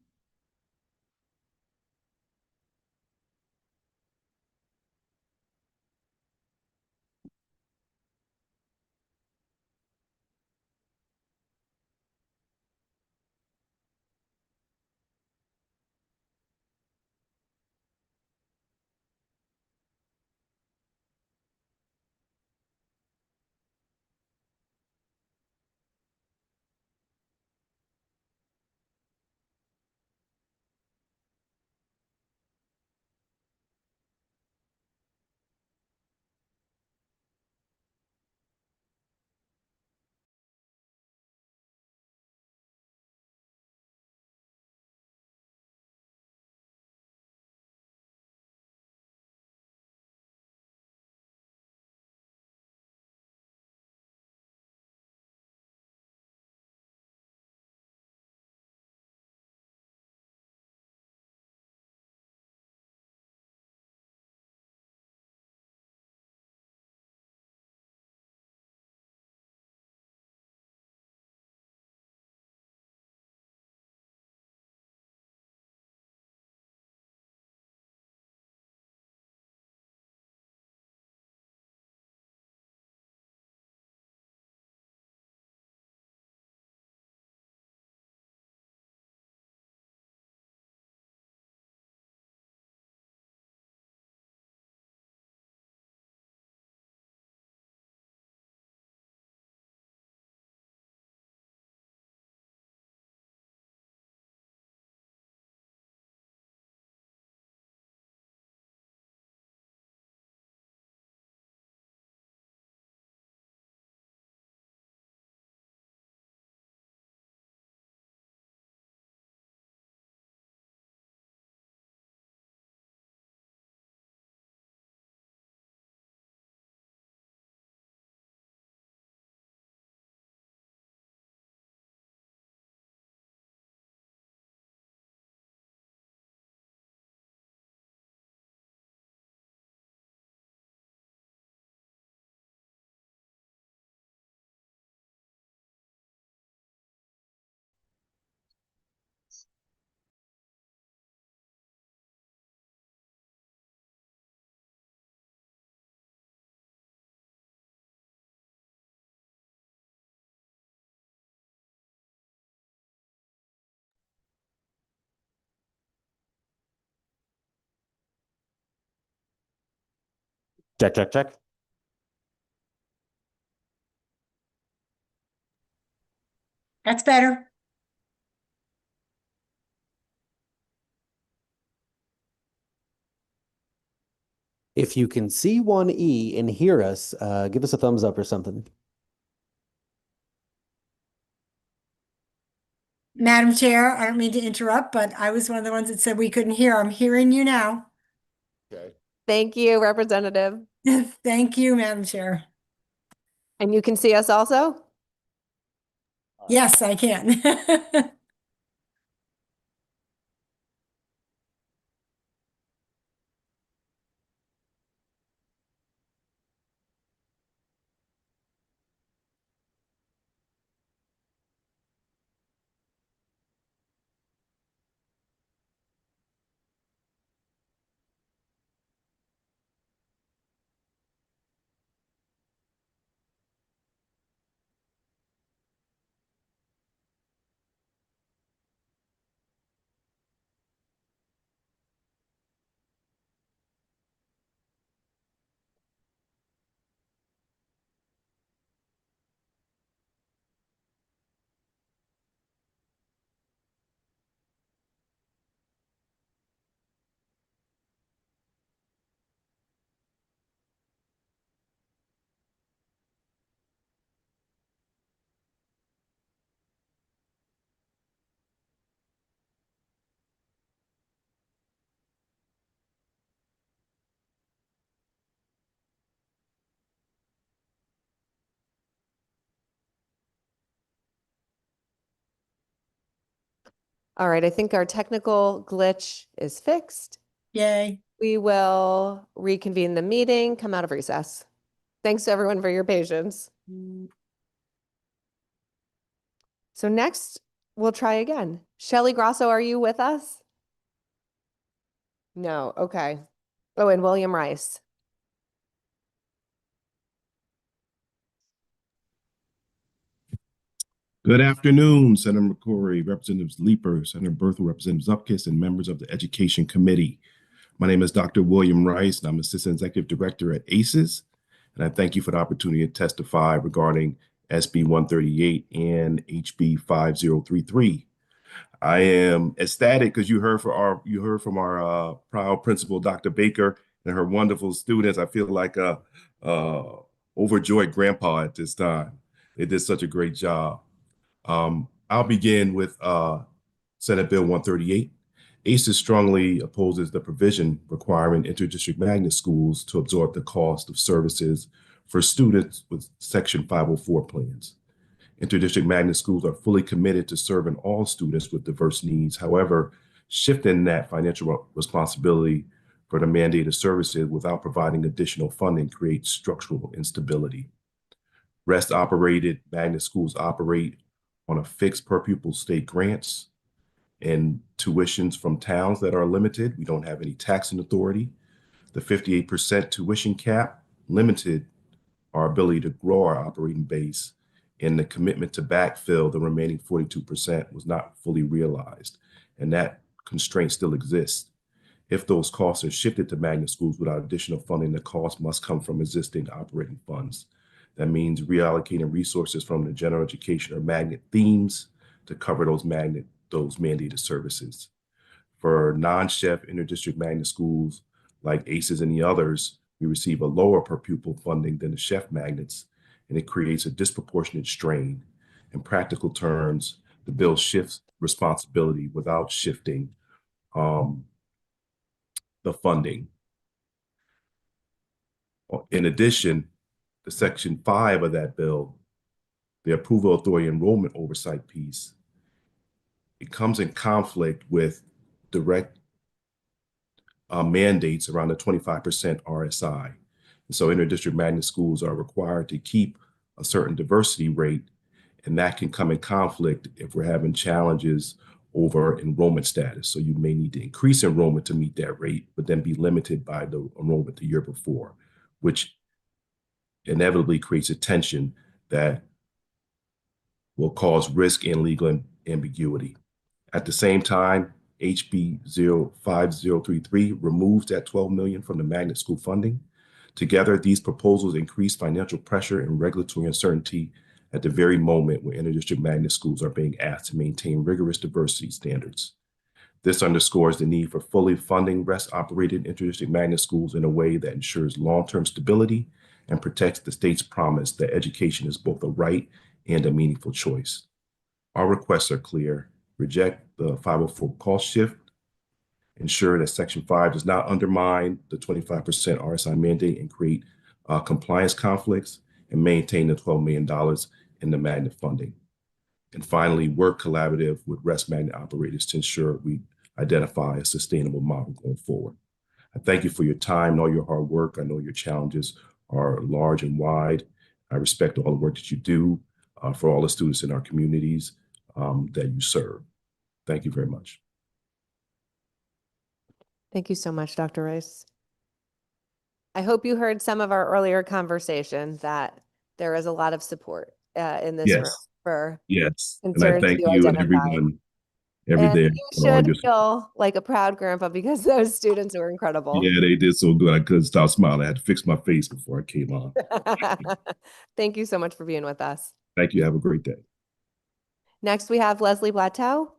Check, check, check. That's better. If you can see 1E and hear us, give us a thumbs up or something. Madam Chair, I don't mean to interrupt, but I was one of the ones that said we couldn't hear. I'm hearing you now. Okay. Thank you, Representative. Thank you, Madam Chair. And you can see us also? Yes, I can. All right, I think our technical glitch is fixed. Yay. We will reconvene the meeting, come out of recess. Thanks to everyone for your patience. So next, we'll try again. Shelley Grosso, are you with us? No, okay. Oh, and William Rice. Good afternoon, Senator McCrory, Representatives Leeper, Senator Berthel, Representative Zupkis, and members of the Education Committee. My name is Dr. William Rice, and I'm Assistant Executive Director at ACES, and I thank you for the opportunity to testify regarding SB 138 and HB 5033. I am ecstatic because you heard from our proud principal, Dr. Baker, and her wonderful students. I feel like a overjoyed grandpa at this time. They did such a great job. I'll begin with Senate Bill 138. ACES strongly opposes the provision requiring interdistrict magnet schools to absorb the cost of services for students with Section 504 plans. Interdistrict magnet schools are fully committed to serving all students with diverse needs. However, shifting that financial responsibility for the mandated services without providing additional funding creates structural instability. REST-operated magnet schools operate on a fixed per pupil state grants and tuitions from towns that are limited. We don't have any taxing authority. The 58% tuition cap limited our ability to grow our operating base, and the commitment to backfill the remaining 42% was not fully realized, and that constraint still exists. If those costs are shifted to magnet schools without additional funding, the cost must come from existing operating funds. That means reallocating resources from the general education or magnet themes to cover those mandated services. For non-chef interdistrict magnet schools like ACES and the others, we receive a lower per pupil funding than the chef magnets, and it creates a disproportionate strain. In practical terms, the bill shifts responsibility without shifting the funding. In addition, the Section 5 of that bill, the approval authority enrollment oversight piece, it comes in conflict with direct mandates around the 25% RSI. And so interdistrict magnet schools are required to keep a certain diversity rate, and that can come in conflict if we're having challenges over enrollment status. So you may need to increase enrollment to meet that rate, but then be limited by the enrollment the year before, which inevitably creates a tension that will cause risk and legal ambiguity. At the same time, HB 5033 removes that $12 million from the magnet school funding. Together, these proposals increase financial pressure and regulatory uncertainty at the very moment when interdistrict magnet schools are being asked to maintain rigorous diversity standards. This underscores the need for fully funding REST-operated interdistrict magnet schools in a way that ensures long-term stability and protects the state's promise that education is both a right and a meaningful choice. Our requests are clear. Reject the 504 cost shift, ensure that Section 5 does not undermine the 25% RSI mandate and create compliance conflicts, and maintain the $12 million in the magnet funding. And finally, work collaborative with REST magnet operators to ensure we identify a sustainable model going forward. I thank you for your time and all your hard work. I know your challenges are large and wide. I respect all the work that you do for all the students in our communities that you serve. Thank you very much. Thank you so much, Dr. Rice. I hope you heard some of our earlier conversation that there is a lot of support in this room for Yes. And I concerns thank you you and identified. everyone And there. you should feel like a proud grandpa because those students were incredible. Yeah, they did so good. I couldn't stop smiling. I had to fix my face before I came on. Thank you so much for being with us. Thank you. Have a great day. Next, we have Leslie Blateau.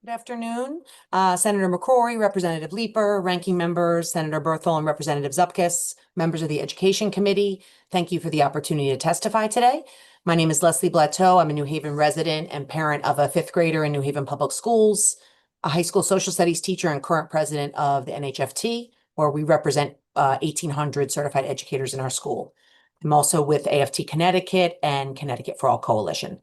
Good afternoon. Senator McCrory, Representative Leeper, Ranking Members, Senator Berthel and Representative Zupkis, members of the Education Committee. Thank you for the opportunity to testify today. My name is Leslie Blateau. I'm a New Haven resident and parent of a 5th grader in New Haven Public Schools, a high school social studies teacher and current president of the NHFT, where we represent 1,800 certified educators in our school. I'm also with AFT Connecticut and Connecticut for All Coalition.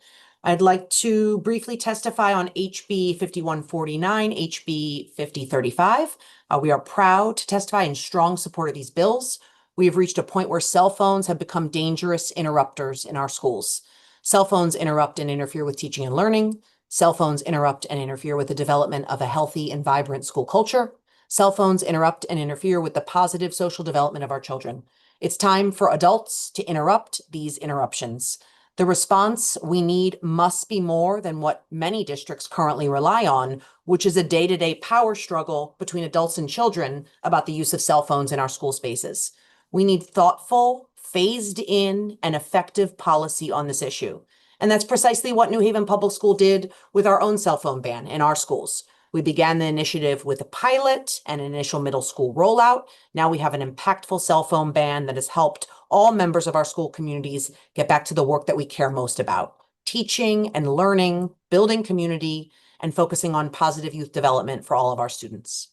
I'd like to briefly testify on HB 5149, HB 5035. We are proud to testify in strong support of these bills. We have reached a point where cell phones have become dangerous interrupters in our schools. Cell phones interrupt and interfere with teaching and learning. Cell phones interrupt and interfere with the development of a healthy and vibrant school culture. Cell phones interrupt and interfere with the positive social development of our children. It's time for adults to interrupt these interruptions. The response we need must be more than what many districts currently rely on, which is a day-to-day power struggle between adults and children about the use of cell phones in our school spaces. We need thoughtful, phased in, and effective policy on this issue. And that's precisely what New Haven Public School did with our own cell phone ban in our schools. We began the initiative with a pilot and an initial middle school rollout. Now we have an impactful cell phone ban that has helped all members of our school communities get back to the work that we care most about: teaching and learning, building community, and focusing on positive youth development for all of our students.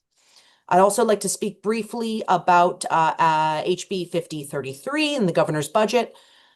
I'd also like to speak briefly about HB 5033 and the governor's budget.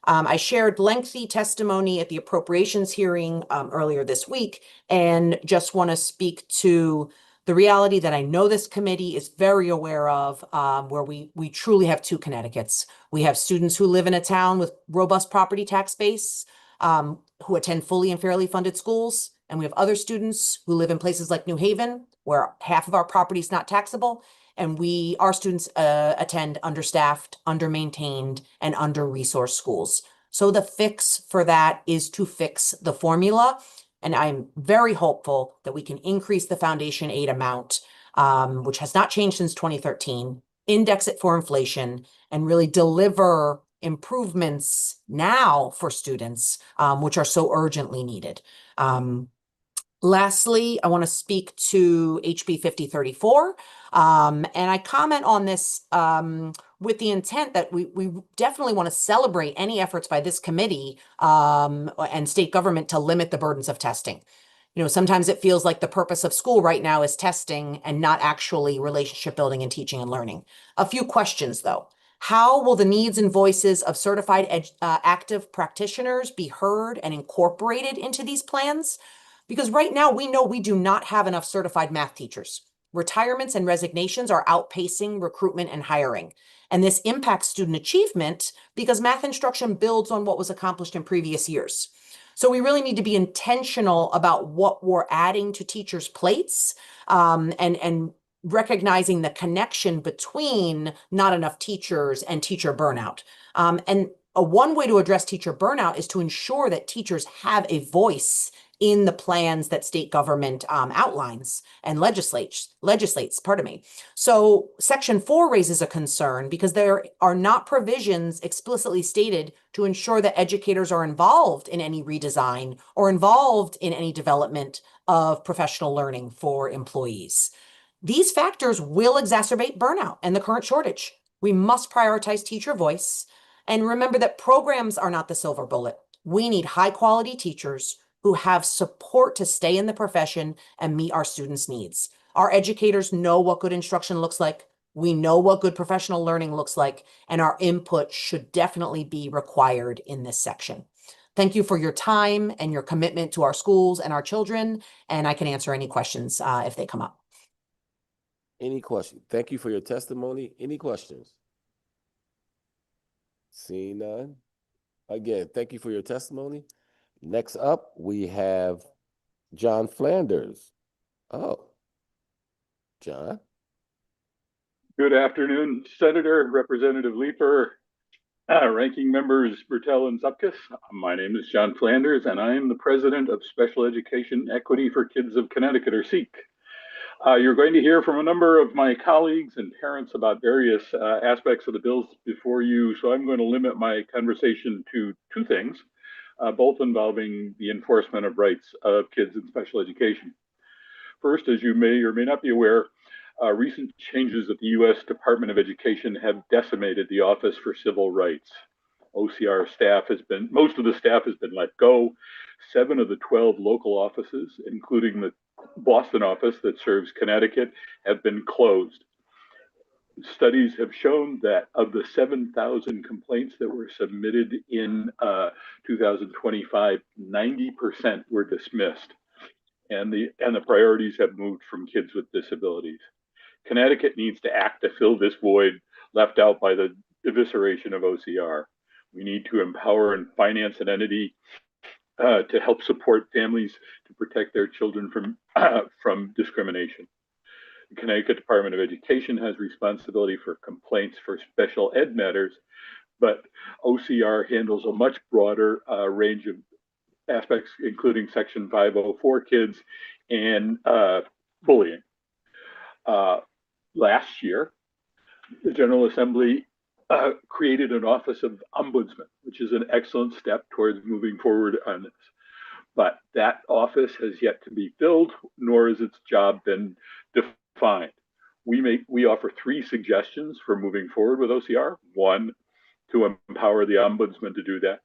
I shared lengthy testimony at the appropriations hearing earlier this week, and just want to speak to the reality that I know this committee is very aware of, where we truly have two Connecticuts. We have students who live in a town with robust property tax base, who attend fully and fairly funded schools, and we have other students who live in places like New Haven, where half of our property is not taxable, and our students attend understaffed, under-maintained, and under-resourced schools. So the fix for that is to fix the formula. And I'm very hopeful that we can increase the foundation aid amount, which has not changed since 2013, index it for inflation, and really deliver improvements now for students, which are so urgently needed. Lastly, I want to speak to HB 5034. And I comment on this with the intent that we definitely want to celebrate any efforts by this committee and state government to limit the burdens of testing. You know, sometimes it feels like the purpose of school right now is testing and not actually relationship building and teaching and learning. A few questions, though. How will the needs and voices of certified active practitioners be heard and incorporated into these plans? Because right now we know we do not have enough certified math teachers. Retirements and resignations are outpacing recruitment and hiring. And this impacts student achievement because math instruction builds on what was accomplished in previous years. So we really need to be intentional about what we're adding to teachers' plates, and recognizing the connection between not enough teachers and teacher burnout. And one way to address teacher burnout is to ensure that teachers have a voice in the plans that state government outlines and legislates. So Section 4 raises a concern because there are not provisions explicitly stated to ensure that educators are involved in any redesign or involved in any development of professional learning for employees. These factors will exacerbate burnout and the current shortage. We must prioritize teacher voice and remember that programs are not the silver bullet. We need high quality teachers who have support to stay in the profession and meet our students' needs. Our educators know what good instruction looks like. We know what good professional learning looks like, and our input should definitely be required in this section. Thank you for your time and your commitment to our schools and our children, and I can answer any questions if they come up. Any questions? Thank you for your testimony. Any questions? Seeing none. Again, thank you for your testimony. Next up, we have John Flanders. Oh, John. Good afternoon, Senator, Representative Leeper, Ranking Members Bertel and Zupkis. My name is John Flanders, and I am the President of Special Education Equity for Kids of Connecticut, or SEEK. You're going to hear from a number of my colleagues and parents about various aspects of the bills before you, so I'm going to limit my conversation to two things, both involving the enforcement of rights of kids in special education. First, as you may or may not be aware, recent changes at the U.S. Department of Education have decimated the Office for Civil Rights. OCR staff most of the staff has been let go. 7 of the 12 local offices, including the Boston office that serves Connecticut, have been closed. Studies have shown that of the 7,000 complaints that were submitted in 2025, 90% were dismissed, and the priorities have moved from kids with disabilities. Connecticut needs to act to fill this void left out by the evisceration of OCR. We need to empower and finance an entity to help support families to protect their children from discrimination. The Connecticut Department of Education has responsibility for complaints for special ed matters, but OCR handles a much broader range of aspects, including Section 504 kids and bullying. Last year, the General Assembly created an Office of Ombudsman, which is an excellent step towards moving forward on this. But that office has yet to be filled, nor has its job been defined. We offer 3 suggestions for moving forward with OCR. 1, to empower the ombudsman to do that.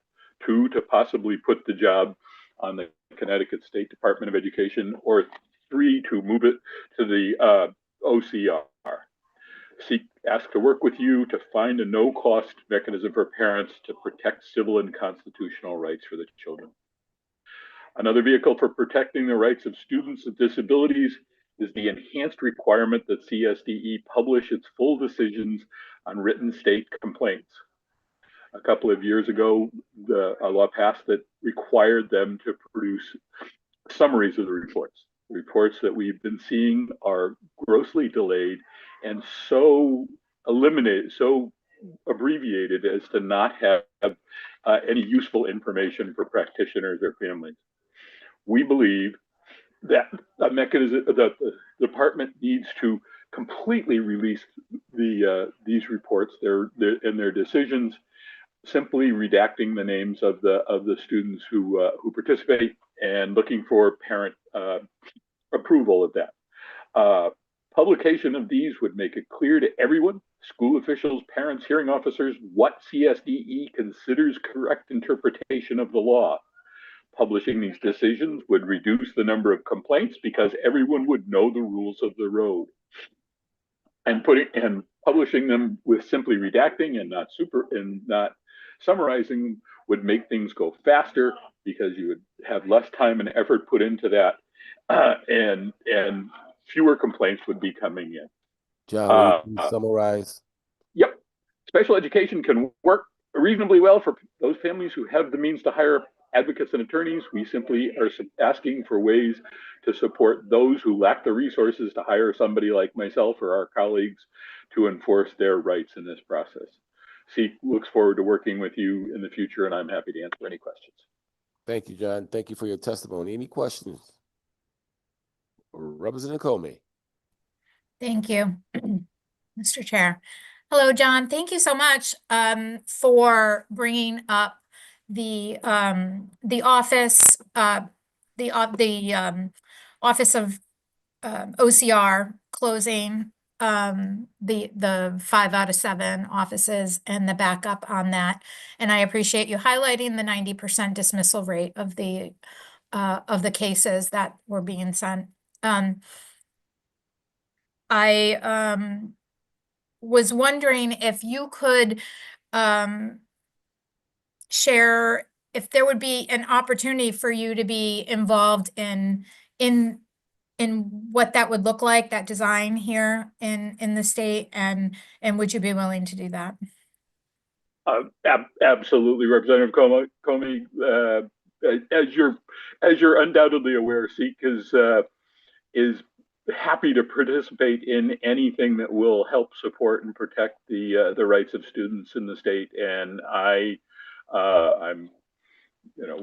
2, to possibly put the job on the Connecticut State Department of Education, or 3, to move it to the OCR. Ask to work with you to find a no-cost mechanism for parents to protect civil and constitutional rights for the children. Another vehicle for protecting the rights of students with disabilities is the enhanced requirement that CSDE publish its full decisions on written state complaints. A couple of years ago, a law passed that required them to produce summaries of the reports. Reports that we've been seeing are grossly delayed and so abbreviated as to not have any useful information for practitioners or families. We believe that a mechanism, that the department needs to completely release these reports, their decisions, simply redacting the names of the students who participate and looking for parent approval of that. Publication of these would make it clear to everyone, school officials, parents, hearing officers, what CSDE considers correct interpretation of the law. Publishing these decisions would reduce the number of complaints because everyone would know the rules of the road. And publishing them with simply redacting and not summarizing would make things go faster because you would have less time and effort put into that, and fewer complaints would be coming in. John, will you summarize? Yep. Special education can work reasonably well for those families who have the means to hire advocates and attorneys. We simply are asking for ways to support those who lack the resources to hire somebody like myself or our colleagues to enforce their rights in this process. SEEK looks forward to working with you in the future, and I'm happy to answer any questions. Thank you, John. Thank you for your testimony. Any questions? Representative Comey. Thank you, Mr. Chair. Hello, John. Thank you so much for bringing up the office of OCR closing the 5 out of 7 offices and the backup on that. And I appreciate you highlighting the 90% dismissal rate of the cases that were being sent. I was wondering if you could share if there would be an opportunity for you to be involved in what that would look like, that design here in the state, and would you be willing to do that? Absolutely, Representative Comey. As you're undoubtedly aware, SEEK is happy to participate in anything that will help support and protect the rights of students in the state. And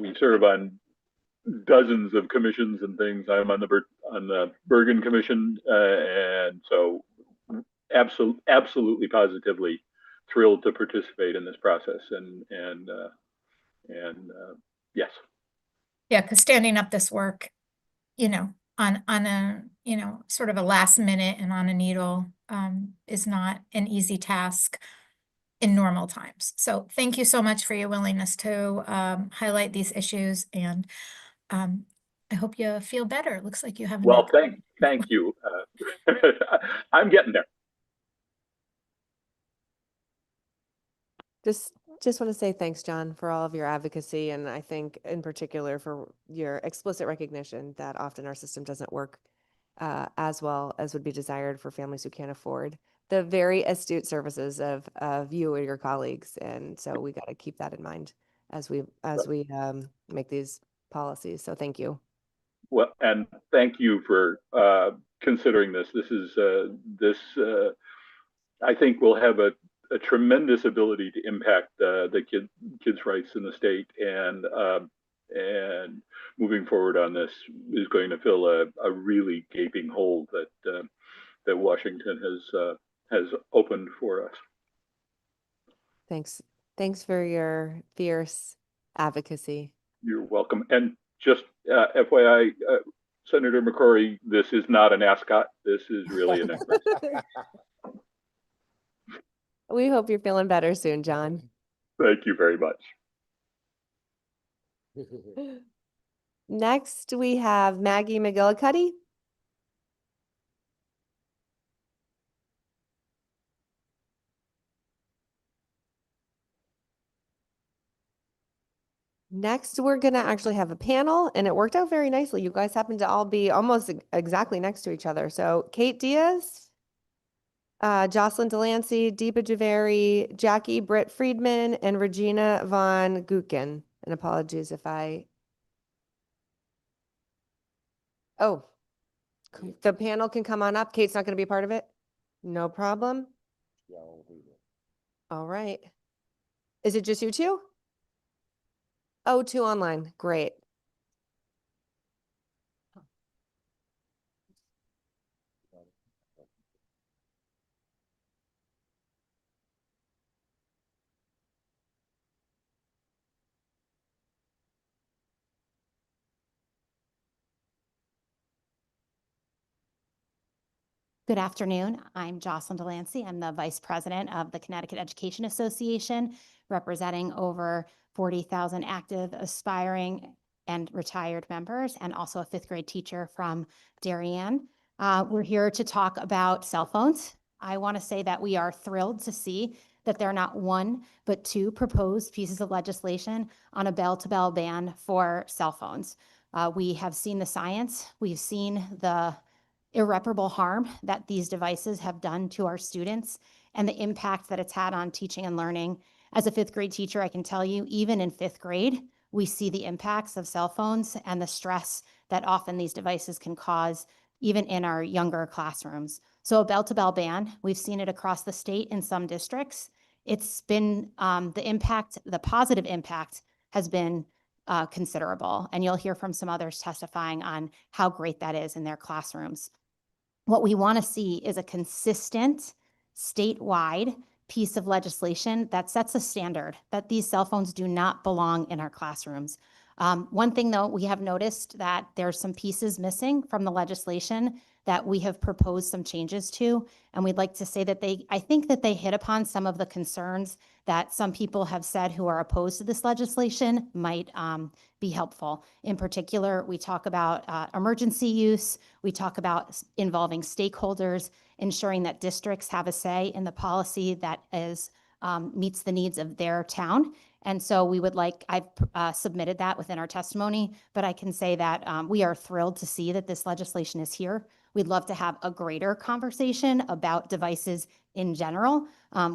we serve on dozens of commissions and things. I'm on the Bergen Commission, and so absolutely positively thrilled to participate in this process. And yes. Yeah, because standing up this work, on a sort of a last minute and on a needle is not an easy task in normal times. So thank you so much for your willingness to highlight these issues, and I hope you feel better. It looks like you have. Well, thank you. I'm getting there. Just want to say thanks, John, for all of your advocacy, and I think in particular for your explicit recognition that often our system doesn't work as well as would be desired for families who can't afford the very astute services of you and your colleagues. And so we got to keep that in mind as we make these policies. So thank you. Well, and thank you for considering this. I think will have a tremendous ability to impact the kids' rights in the state, and moving forward on this is going to fill a really gaping hole that Washington has opened for us. Thanks for your fierce advocacy. You're welcome. And just FYI, Senator McCrory, this is not an ascot. This is really an effort. We hope you're feeling better soon, John. Thank you very much. Next, we have Maggie McGillicuddy. Next, we're going to actually have a panel, and it worked out very nicely. You guys happen to all be almost exactly next to each other. So Kate Diaz, Jocelyn Delancey, Deepa Javeri, Jackie Britt Friedman, and Regina von Guken. And apologies if the panel can come on up. Kate's not going to be a part of it? No problem. All right. Is it just you two? Oh, two online. Great. Good afternoon. I'm Jocelyn Delancey. I'm the Vice President of the Connecticut Education Association, representing over 40,000 active, aspiring, and retired members, and also a fifth grade teacher from Darien. We're here to talk about cell phones. I want to say that we are thrilled to see that there are not one, but two proposed pieces of legislation on a bell-to-bell ban for cell phones. We have seen the science. We've seen the irreparable harm that these devices have done to our students and the impact that it's had on teaching and learning. As a fifth grade teacher, I can tell you, even in fifth grade, we see the impacts of cell phones and the stress that often these devices can cause, even in our younger classrooms. So a bell-to-bell ban, we've seen it across the state in some districts. It's been the positive impact has been considerable. And you'll hear from some others testifying on how great that is in their classrooms. What we want to see is a consistent statewide piece of legislation that sets a standard that these cell phones do not belong in our classrooms. One thing, though, we have noticed that there's some pieces missing from the legislation that we have proposed some changes to, and we'd like to say that I think that they hit upon some of the concerns that some people have said who are opposed to this legislation might be helpful. In particular, we talk about emergency use, we talk about involving stakeholders, ensuring that districts have a say in the policy that meets the needs of their town. And so I've submitted that within our testimony, but I can say that we are thrilled to see that this legislation is here. We'd love to have a greater conversation about devices in general.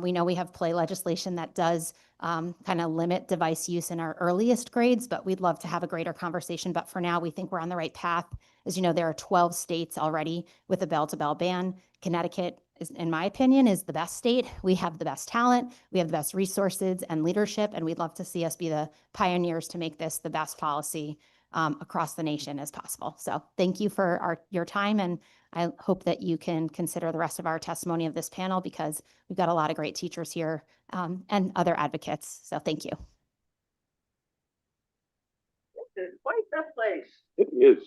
We know we have play legislation that does kind of limit device use in our earliest grades, but we'd love to have a greater conversation. But for now, we think we're on the right path. As you know, there are 12 states already with a bell-to-bell ban. Connecticut, in my opinion, is the best state. We have the best talent, we have the best resources and leadership, and we'd love to see us be the pioneers to make this the best policy across the nation as possible. So thank you for your time, and I hope that you can consider the rest of our testimony of this panel, because we've got a lot of great teachers here and other advocates. So thank you. It's quite the place. It is.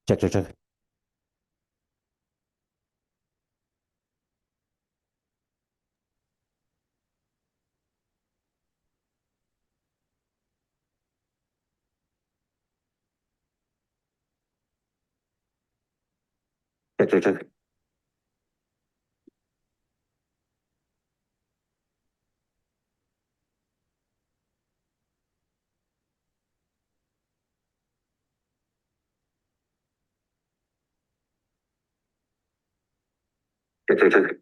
Check, check, check. Check, check, check. Check, check, check.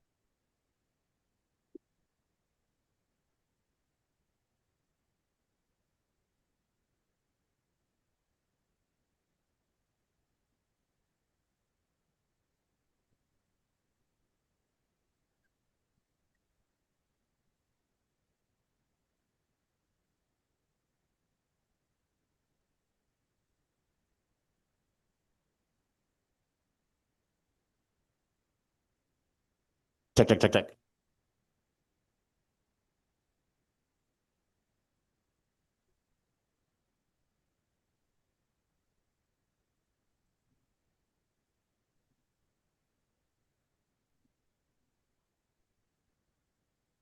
Check, check, check, check.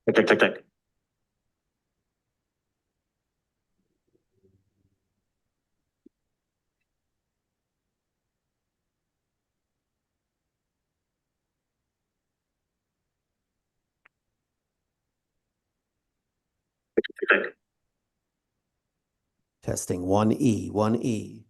Check, check, check, check. Testing 1E, 1E.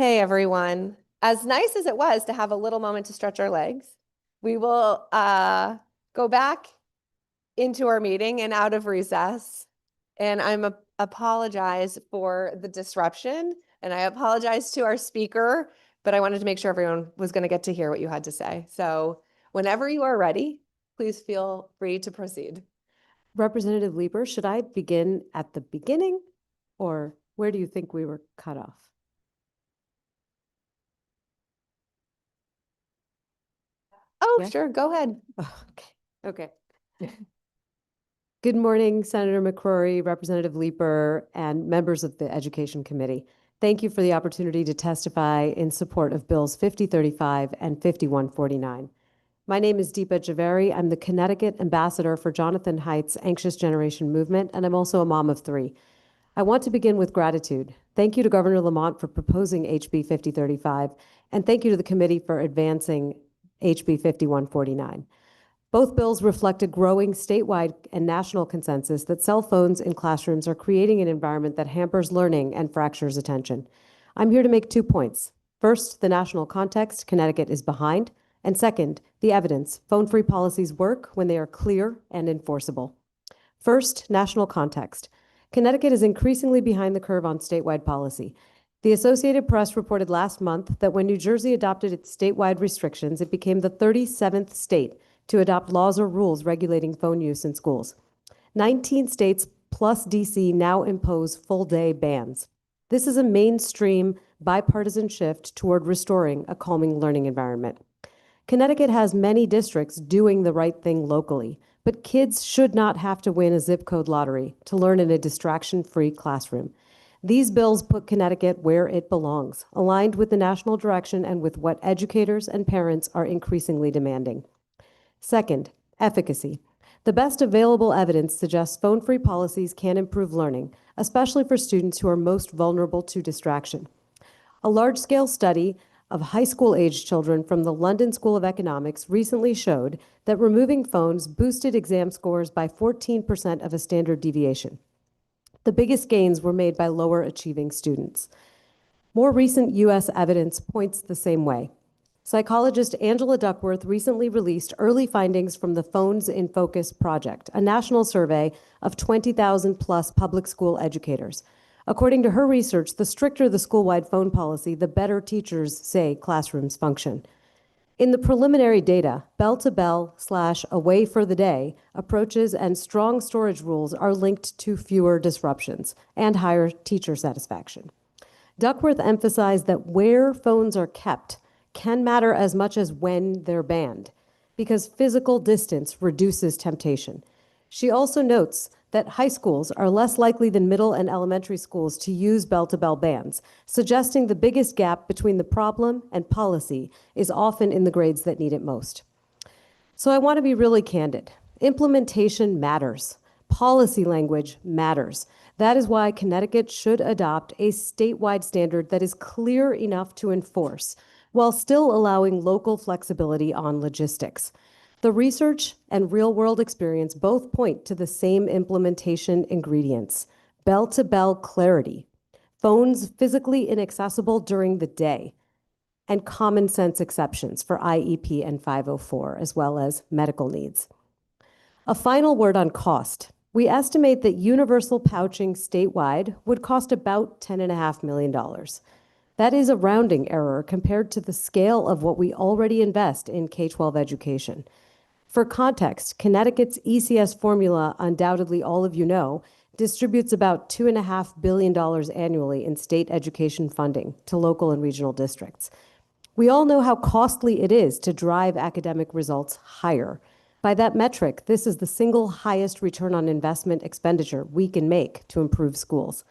Hey, everyone. As nice as it was to have a little moment to stretch our legs, we will go back into our meeting and out of recess. And apologize for the disruption, and I apologize to our speaker, but I wanted to make sure everyone was going to get to hear what you had to say. So whenever you are ready, please feel free to proceed. Representative Lieber, should I begin at the beginning, or where do you think we were cut off? Oh, Yeah? sure, go ahead. Oh, okay. Good morning, Senator McCrory, Representative Leeper, and members of the Education Committee. Thank you for the opportunity to testify in support of Bills 5035 and 5149. My name is Deepa Javeri. I'm the Connecticut Ambassador for Jonathan Haidt's Anxious Generation Movement, and I'm also a mom of 3. I want to begin with gratitude. Thank you to Governor Lamont for proposing HB 5035, and thank you to the committee for advancing HB 5149. Both bills reflect a growing statewide and national consensus that cell phones in classrooms are creating an environment that hampers learning and fractures attention. I'm here to make 2 points. First, the national context, Connecticut is behind. And second, the evidence. Phone-free policies work when they are clear and enforceable. First, national context. Connecticut is increasingly behind the curve on statewide policy. The Associated Press reported last month that when New Jersey adopted its statewide restrictions, it became the 37th state to adopt laws or rules regulating phone use in schools. 19 states plus DC now impose full-day bans. This is a mainstream bipartisan shift toward restoring a calming learning environment. Connecticut has many districts doing the right thing locally, but kids should not have to win a zip code lottery to learn in a distraction-free classroom. These bills put Connecticut where it belongs, aligned with the national direction and with what educators and parents are increasingly demanding. Second, efficacy. The best available evidence suggests phone-free policies can improve learning, especially for students who are most vulnerable to distraction. A large-scale study of high school-aged children from the London School of Economics recently showed that removing phones boosted exam scores by 14% of a standard deviation. The biggest gains were made by lower-achieving students. More recent U.S. evidence points the same way. Psychologist Angela Duckworth recently released early findings from the Phones in Focus project, a national survey of 20,000 plus public school educators. According to her research, the stricter the school-wide phone policy, the better teachers say classrooms function. In the preliminary data, bell-to-bell / away for the day approaches and strong storage rules are linked to fewer disruptions and higher teacher satisfaction. Duckworth emphasized that where phones are kept can matter as much as when they're banned, because physical distance reduces temptation. She also notes that high schools are less likely than middle and elementary schools to use bell-to-bell bans, suggesting the biggest gap between the problem and policy is often in the grades that need it most. So I want to be really candid. Implementation matters. Policy language matters. That is why Connecticut should adopt a statewide standard that is clear enough to enforce, while still allowing local flexibility on logistics. The research and real-world experience both point to the same implementation ingredients: bell-to-bell clarity, phones physically inaccessible during the day, and common sense exceptions for IEP and 504, as well as medical needs. A final word on cost. We estimate that universal pouching statewide would cost about $10.5 million. That is a rounding error compared to the scale of what we already invest in K-12 education. For context, Connecticut's ECS formula, undoubtedly all of you know, distributes about $2.5 billion annually in state education funding to local and regional districts. We all know how costly it is to drive academic results higher. By that metric, this is the single highest return on investment expenditure we can make to improve schools.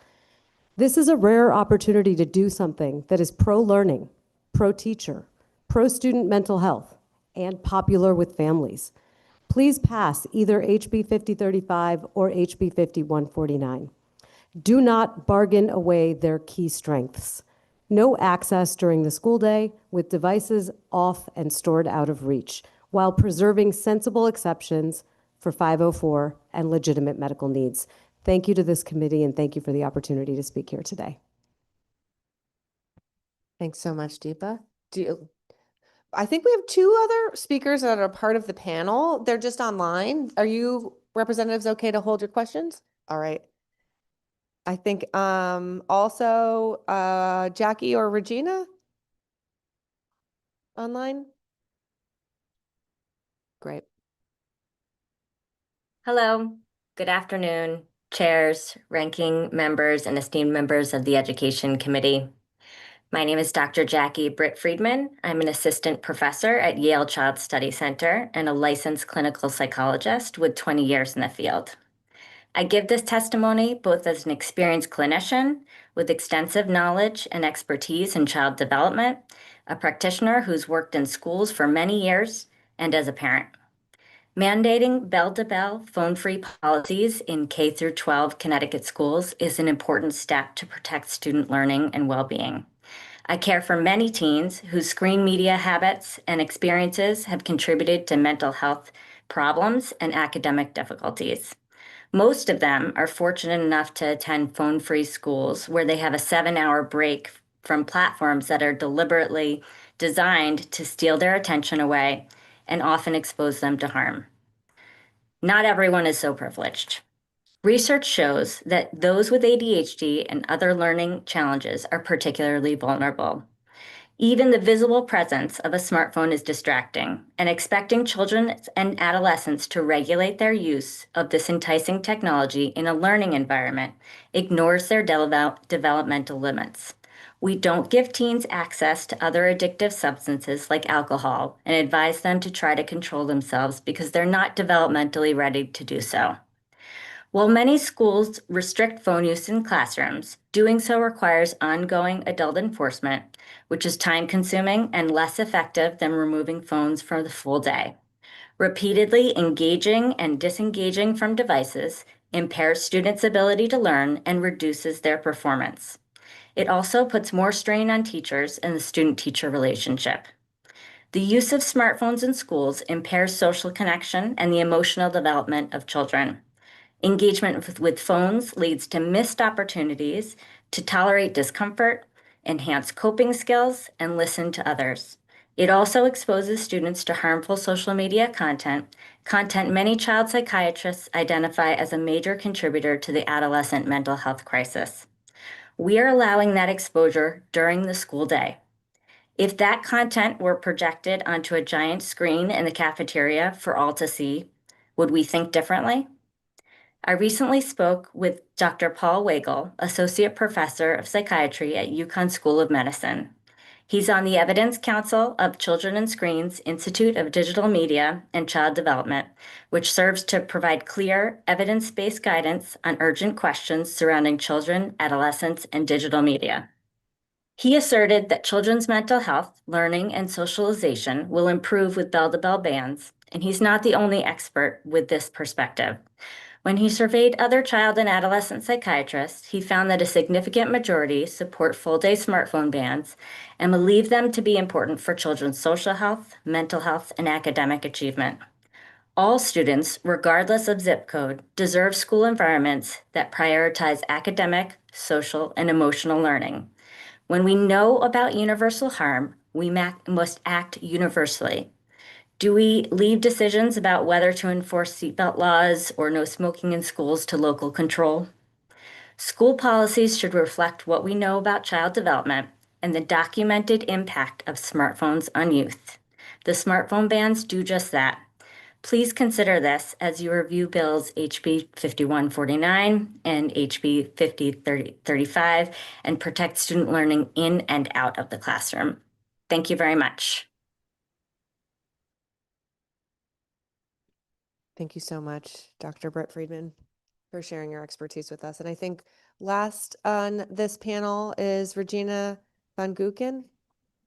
This is a rare opportunity to do something that is pro-learning, pro-teacher, pro-student mental health, and popular with families. Please pass either HB 5035 or HB 5149. Do not bargain away their key strengths. No access during the school day with devices off and stored out of reach, while preserving sensible exceptions for 504 and legitimate medical needs. Thank you to this committee, and thank you for the opportunity to speak here today. Thanks so much, Deepa. I think we have two other speakers that are part of the panel. They're just online. Are you representatives okay to hold your questions? All right. I think also Jackie or Regina online. Great. Hello, good afternoon, chairs, ranking members, and esteemed members of the Education Committee. My name is Dr. Jackie Britt Friedman. I'm an assistant professor at Yale Child Study Center and a licensed clinical psychologist with 20 years in the field. I give this testimony both as an experienced clinician with extensive knowledge and expertise in child development, a practitioner who's worked in schools for many years, and as a parent. Mandating bell-to-bell phone-free policies in K through 12 Connecticut schools is an important step to protect student learning and well-being. I care for many teens whose screen media habits and experiences have contributed to mental health problems and academic difficulties. Most of them are fortunate enough to attend phone-free schools where they have a 7-hour break from platforms that are deliberately designed to steal their attention away and often expose them to harm. Not everyone is so privileged. Research shows that those with ADHD and other learning challenges are particularly vulnerable. Even the visible presence of a smartphone is distracting, and expecting children and adolescents to regulate their use of this enticing technology in a learning environment ignores their developmental limits. We don't give teens access to other addictive substances like alcohol and advise them to try to control themselves because they're not developmentally ready to do so. While many schools restrict phone use in classrooms, doing so requires ongoing adult enforcement, which is time-consuming and less effective than removing phones for the full day. Repeatedly engaging and disengaging from devices impairs students' ability to learn and reduces their performance. It also puts more strain on teachers and the student-teacher relationship. The use of smartphones in schools impairs social connection and the emotional development of children. Engagement with phones leads to missed opportunities to tolerate discomfort, enhance coping skills, and listen to others. It also exposes students to harmful social media content many child psychiatrists identify as a major contributor to the adolescent mental health crisis. We are allowing that exposure during the school day. If that content were projected onto a giant screen in the cafeteria for all to see, would we think differently? I recently spoke with Dr. Paul Weigel, Associate Professor of Psychiatry at UConn School of Medicine. He's on the Evidence Council of Children and Screens Institute of Digital Media and Child Development, which serves to provide clear, evidence-based guidance on urgent questions surrounding children, adolescents, and digital media. He asserted that children's mental health, learning, and socialization will improve with bell-to-bell bans, and he's not the only expert with this perspective. When he surveyed other child and adolescent psychiatrists, he found that a significant majority support full-day smartphone bans and believe them to be important for children's social health, mental health, and academic achievement. All students, regardless of zip code, deserve school environments that prioritize academic, social, and emotional learning. When we know about universal harm, we must act universally. Do we leave decisions about whether to enforce seatbelt laws or no smoking in schools to local control? School policies should reflect what we know about child development and the documented impact of smartphones on youth. The smartphone bans do just that. Please consider this as you review bills HB 5149 and HB 5035 and protect student learning in and out of the classroom. Thank you very much. Thank you so much, Dr. Britt Friedman, for sharing your expertise with us. And I think last on this panel is Regina Van Gooken.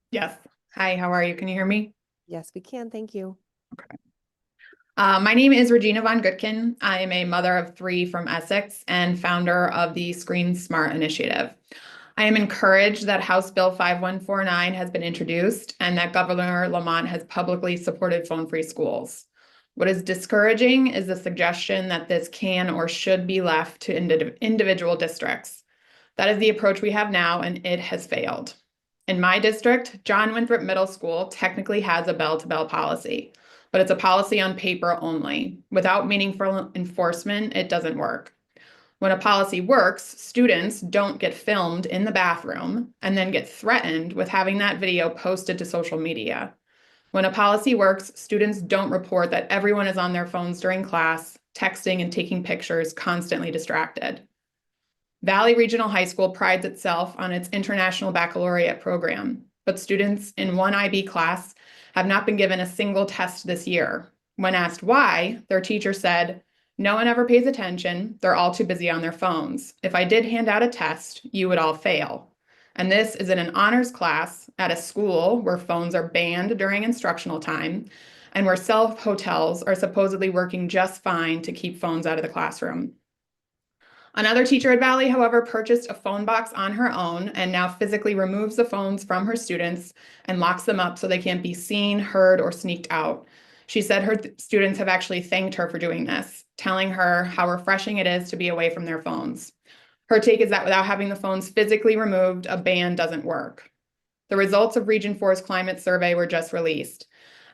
Yes. Hi, how are you? Can you hear me? Yes, we can. Thank you. Okay. My name is Regina Von Goodkin. I am a mother of 3 from Essex and founder of the Screen Smart Initiative. I am encouraged that House Bill 5149 has been introduced and that Governor Lamont has publicly supported phone-free schools. What is discouraging is the suggestion that this can or should be left to individual districts. That is the approach we have now, and it has failed. In my district, John Winthrop Middle School technically has a bell-to-bell policy, but it's a policy on paper only. Without meaningful enforcement, it doesn't work. When a policy works, students don't get filmed in the bathroom and then get threatened with having that video posted to social media. When a policy works, students don't report that everyone is on their phones during class, texting and taking pictures, constantly distracted. Valley Regional High School prides itself on its International Baccalaureate program, but students in one IB class have not been given a single test this year. When asked why, their teacher said, "No one ever pays attention. They're all too busy on their phones. If I did hand out a test, you would all fail." And this is in an honors class at a school where phones are banned during instructional time and where self-hotels are supposedly working just fine to keep phones out of the classroom. Another teacher at Valley, however, purchased a phone box on her own and now physically removes the phones from her students and locks them up so they can't be seen, heard, or sneaked out. She said her students have actually thanked her for doing this, telling her how refreshing it is to be away from their phones. Her take is that without having the phones physically removed, a ban doesn't work. The results of Region 4's climate survey were just released.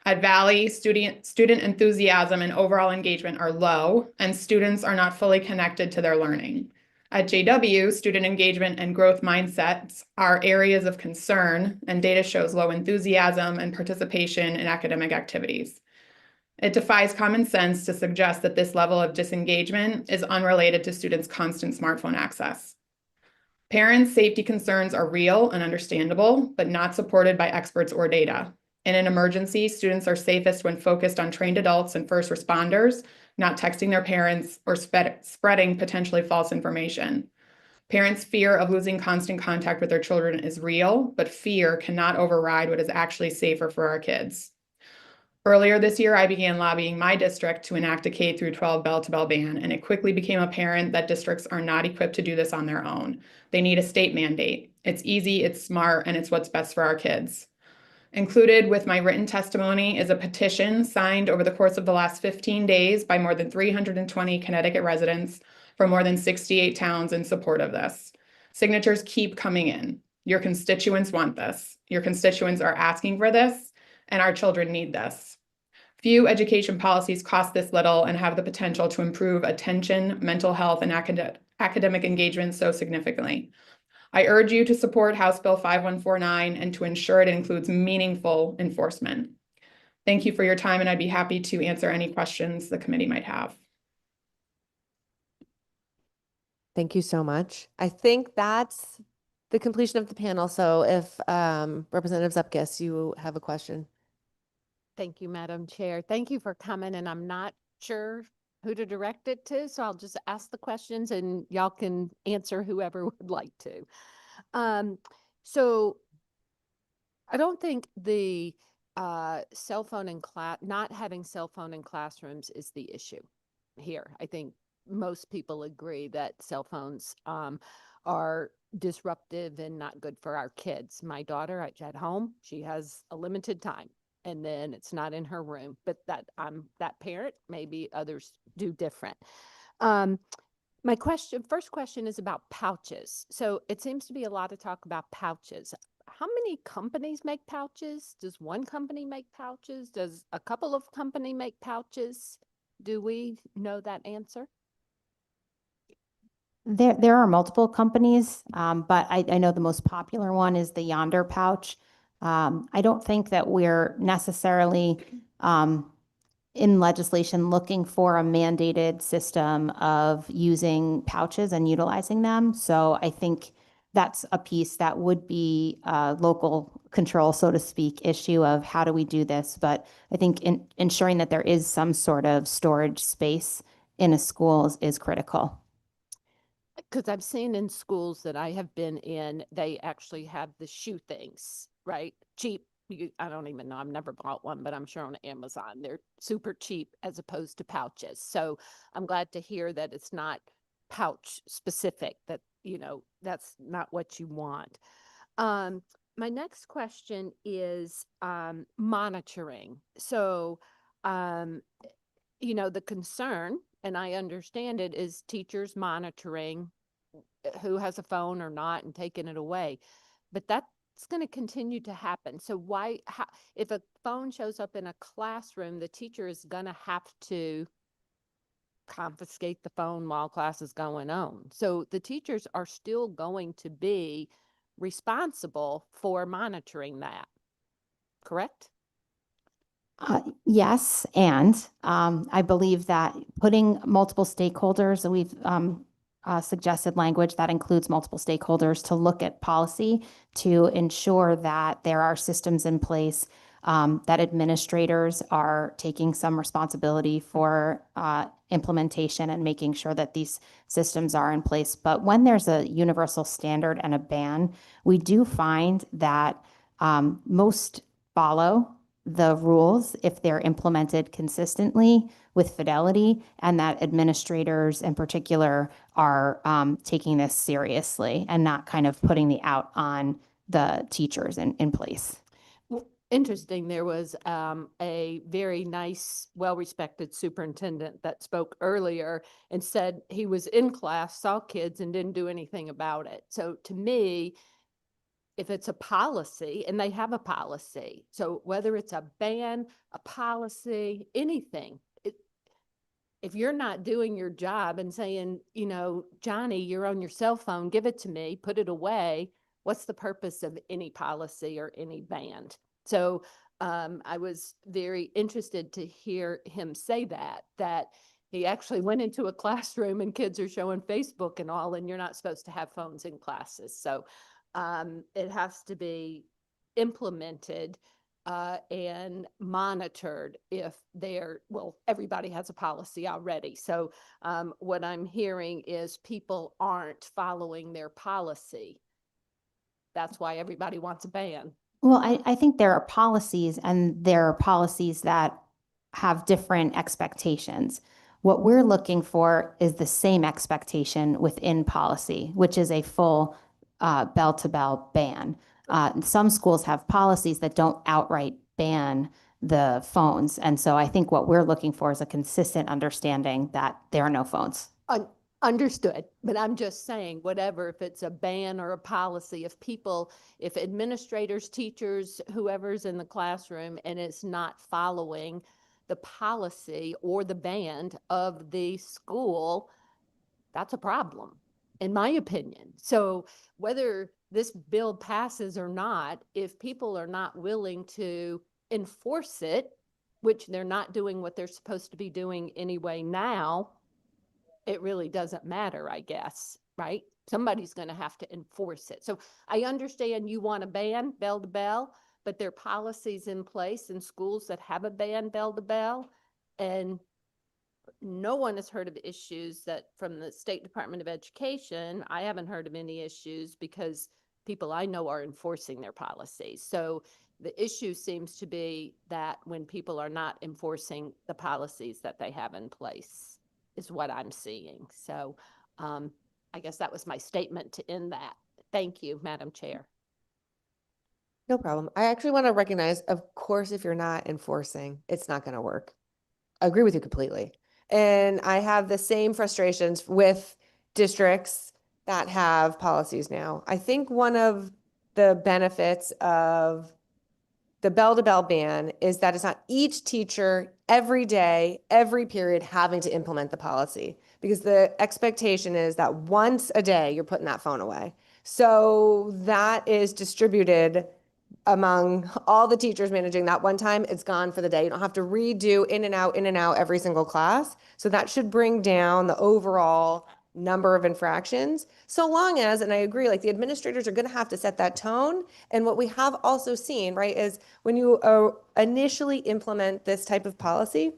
At Valley, student enthusiasm and overall engagement are low, and students are not fully connected to their learning. At JW, student engagement and growth mindsets are areas of concern, and data shows low enthusiasm and participation in academic activities. It defies common sense to suggest that this level of disengagement is unrelated to students' constant smartphone access. Parents' safety concerns are real and understandable, but not supported by experts or data. In an emergency, students are safest when focused on trained adults and first responders, not texting their parents or spreading potentially false information. Parents' fear of losing constant contact with their children is real, but fear cannot override what is actually safer for our kids. Earlier this year, I began lobbying my district to enact a K-12 bell-to-bell ban, and it quickly became apparent that districts are not equipped to do this on their own. They need a state mandate. It's easy, it's smart, and it's what's best for our kids. Included with my written testimony is a petition signed over the course of the last 15 days by more than 320 Connecticut residents from more than 68 towns in support of this. Signatures keep coming in. Your constituents want this. Your constituents are asking for this, and our children need this. Few education policies cost this little and have the potential to improve attention, mental health, and academic engagement so significantly. I urge you to support House Bill 5149 and to ensure it includes meaningful enforcement. Thank you for your time, and I'd be happy to answer any questions the committee might have. Thank you so much. I think that's the completion of the panel. So if Representative Zupkis, you have a question. Thank you, Madam Chair. Thank you for coming, and I'm not sure who to direct it to, so I'll just ask the questions and y'all can answer whoever would like to. So I don't think the cell phone in class, not having cell phone in classrooms is the issue here. I think most people agree that cell phones are disruptive and not good for our kids. My daughter at home, she has a limited time. And then it's not in her room, but that I'm that parent, maybe others do different. My first question is about pouches. So it seems to be a lot of talk about pouches. How many companies make pouches? Does one company make pouches? Does a couple of companies make pouches? Do we know that answer? There are multiple companies, but I know the most popular one is the Yonder pouch. I don't think that we're necessarily in legislation looking for a mandated system of using pouches and utilizing them. So I think that's a piece that would be a local control, so to speak, issue of how do we do this. But I think ensuring that there is some sort of storage space in a school is critical. Because I've seen in schools that I have been in, they actually have the shoe things, right? Cheap. I don't even know. I've never bought one, but I'm sure on Amazon they're super cheap as opposed to pouches. So I'm glad to hear that it's not pouch specific, that, that's not what you want. My next question is monitoring. So, the concern, and I understand it, is teachers monitoring who has a phone or not and taking it away. But that that's going to continue to happen. So why, if a phone shows up in a classroom, the teacher is going to have to confiscate the phone while class is going on. So the teachers are still going to be responsible for monitoring that, correct? Yes, and I believe that putting multiple stakeholders, and we've suggested language that includes multiple stakeholders to look at policy to ensure that there are systems in place, that administrators are taking some responsibility for implementation and making sure that these systems are in place. But when there's a universal standard and a ban, we do find that most follow the rules if they're implemented consistently with fidelity, and that administrators in particular are taking this seriously and not kind of putting the out on the teachers in place. Well, interesting. There was a very nice, well-respected superintendent that spoke earlier and said he was in class, saw kids, and didn't do anything about it. So to me, if it's a policy, and they have a policy, so whether it's a ban, a policy, anything, if you're not doing your job and saying, you know, Johnny, you're on your cell phone, give it to me, put it away, what's the purpose of any policy or any ban? So I was very interested to hear him say that he actually went into a classroom and kids are showing Facebook and all, and you're not supposed to have phones in classes. So it has to be implemented and monitored if everybody has a policy already. So what I'm hearing is people aren't following their policy. That's why everybody wants a ban. Well, I think there are policies, and there are policies that have different expectations. What we're looking for is the same expectation within policy, which is a full bell-to-bell ban. Some schools have policies that don't outright ban the phones. And so I think what we're looking for is a consistent understanding that there are no phones. Understood, but I'm just saying, whatever, if it's a ban or a policy, if administrators, teachers, whoever's in the classroom and it's not following the policy or the ban of the school, that's a problem, in my opinion. So whether this bill passes or not, if people are not willing to enforce it, which they're not doing what they're supposed to be doing anyway now, it really doesn't matter, I guess, right? Somebody's going to have to enforce it. So I understand you want a ban bell to bell, but there are policies in place in schools that have a ban bell to bell, and no one has heard of issues that from the State Department of Education. I haven't heard of any issues because people I know are enforcing their policies. So the issue seems to be that when people are not enforcing the policies that they have in place is what I'm seeing. So I guess that was my statement to end that. Thank you, Madam Chair. No problem. I actually want to recognize, of course, if you're not enforcing, it's not going to work. I agree with you completely. And I have the same frustrations with districts that have policies now. I think one of the benefits of the bell-to-bell ban is that it's not each teacher every day, every period having to implement the policy, because the expectation is that once a day you're putting that phone away. So that is distributed among all the teachers managing that one time. It's gone for the day. You don't have to redo in and out every single class. So that should bring down the overall number of infractions, so long as, and I agree, like the administrators are going to have to set that tone. And what we have also seen, right, is when you initially implement this type of policy,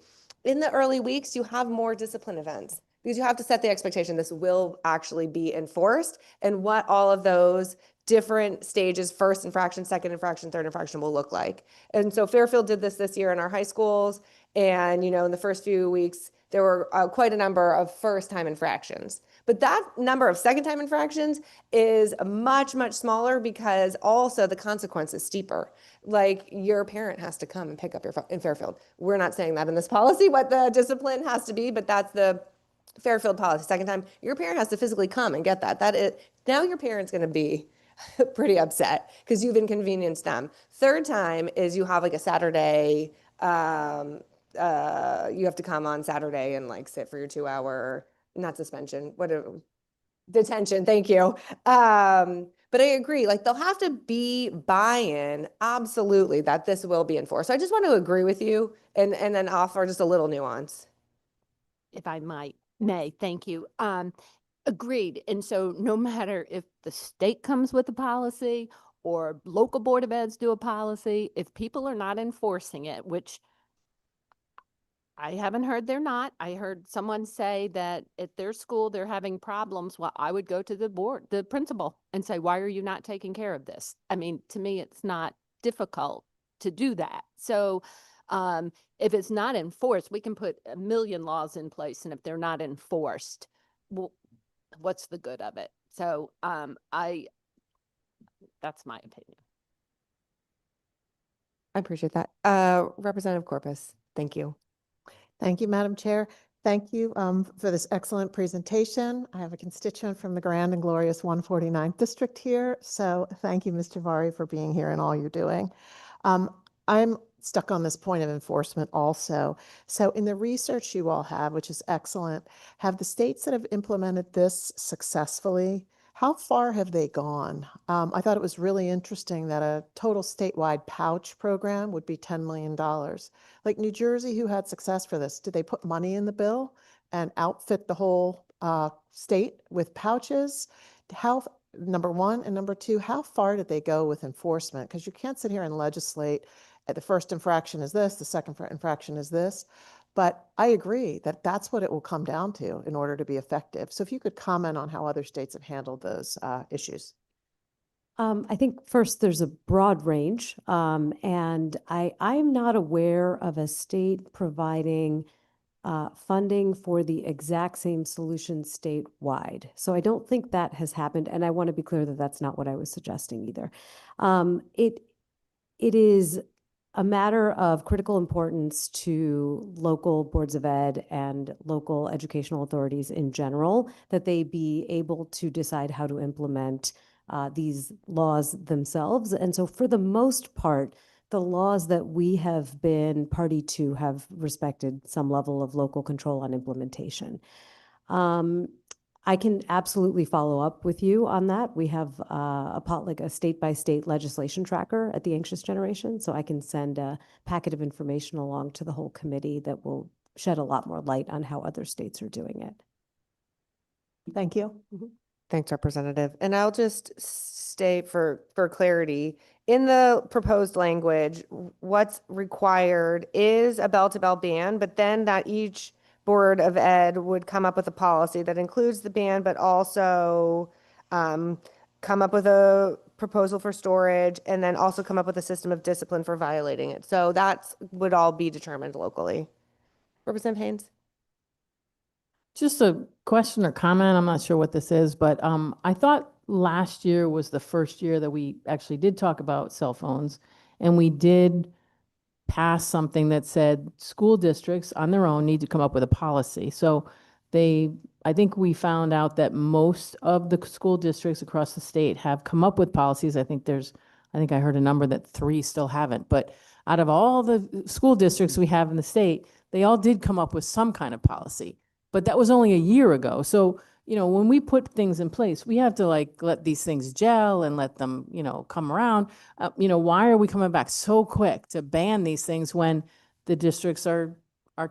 in the early weeks, you have more discipline events because you have to set the expectation this will actually be enforced and what all of those different stages, first infraction, second infraction, third infraction will look like. And so Fairfield did this year in our high schools. And, you know, in the first few weeks, there were quite a number of first-time infractions. But that number of second-time infractions is much, much smaller because also the consequence is steeper. Like your parent has to come and pick up your phone in Fairfield. We're not saying that in this policy, what the discipline has to be, but that's the Fairfield policy. Second time, your parent has to physically come and get that. That is, now your parent's going to be pretty upset because you've inconvenienced them. Third time is you have like a Saturday, you have to come on Saturday and like sit for your 2 hour, not suspension, detention, thank you. But I agree, like they'll have to be buy-in, absolutely, that this will be enforced. So I just want to agree with you and then offer just a little nuance. If I may, thank you. Agreed. And so no matter if the state comes with a policy or local board of eds do a policy, if people are not enforcing it, which I haven't heard they're not. I heard someone say that at their school, they're having problems. Well, I would go to the principal and say, why are you not taking care of this? I mean, to me, it's not difficult to do that. So if it's not enforced, we can put a million laws in place. And if they're not enforced, well, what's the good of it? So that's my opinion. I appreciate that. Representative Corpus, thank you. Thank you, Madam Chair. Thank you for this excellent presentation. I have a constituent from the grand and glorious 149th District here. So thank you, Mr. Vari, for being here and all you're doing. I'm stuck on this point of enforcement also. So in the research you all have, which is excellent, have the states that have implemented this successfully, how far have they gone? I thought it was really interesting that a total statewide pouch program would be $10 million. Like New Jersey, who had success for this, did they put money in the bill and outfit the whole state with pouches? How, number one, and number two, how far did they go with enforcement? Because you can't sit here and legislate at the first infraction is this, the second infraction is this. But I agree that that's what it will come down to in order to be effective. So if you could comment on how other states have handled those issues. I think first there's a broad range, and I'm not aware of a state providing funding for the exact same solution statewide. So I don't think that has happened, and I want to be clear that that's not what I was suggesting either. It is a matter of critical importance to local boards of ed and local educational authorities in general, that they be able to decide how to implement these laws themselves. And so for the most part, the laws that we have been party to have respected some level of local control on implementation. I can absolutely follow up with you on that. We have a state-by-state legislation tracker at the Anxious Generation, so I can send a packet of information along to the whole committee that will shed a lot more light on how other states are doing it. Thank you. Thanks, Representative. And I'll just state for clarity, in the proposed language, what's required is a bell-to-bell ban, but then that each Board of Ed would come up with a policy that includes the ban, but also come up with a proposal for storage, and then also come up with a system of discipline for violating it. So that's would all be determined locally. Representative Haynes? Just a question or comment. I'm not sure what this is, but I thought last year was the first year that we actually did talk about cell phones, and we did pass something that said school districts on their own need to come up with a policy. So I think we found out that most of the school districts across the state have come up with policies. I think I heard a number that 3 still haven't, but out of all the school districts we have in the state, they all did come up with some kind of policy, but that was only a year ago. So, when we put things in place, we have to let these things gel and let them, come around. Why are we coming back so quick to ban these things when the districts are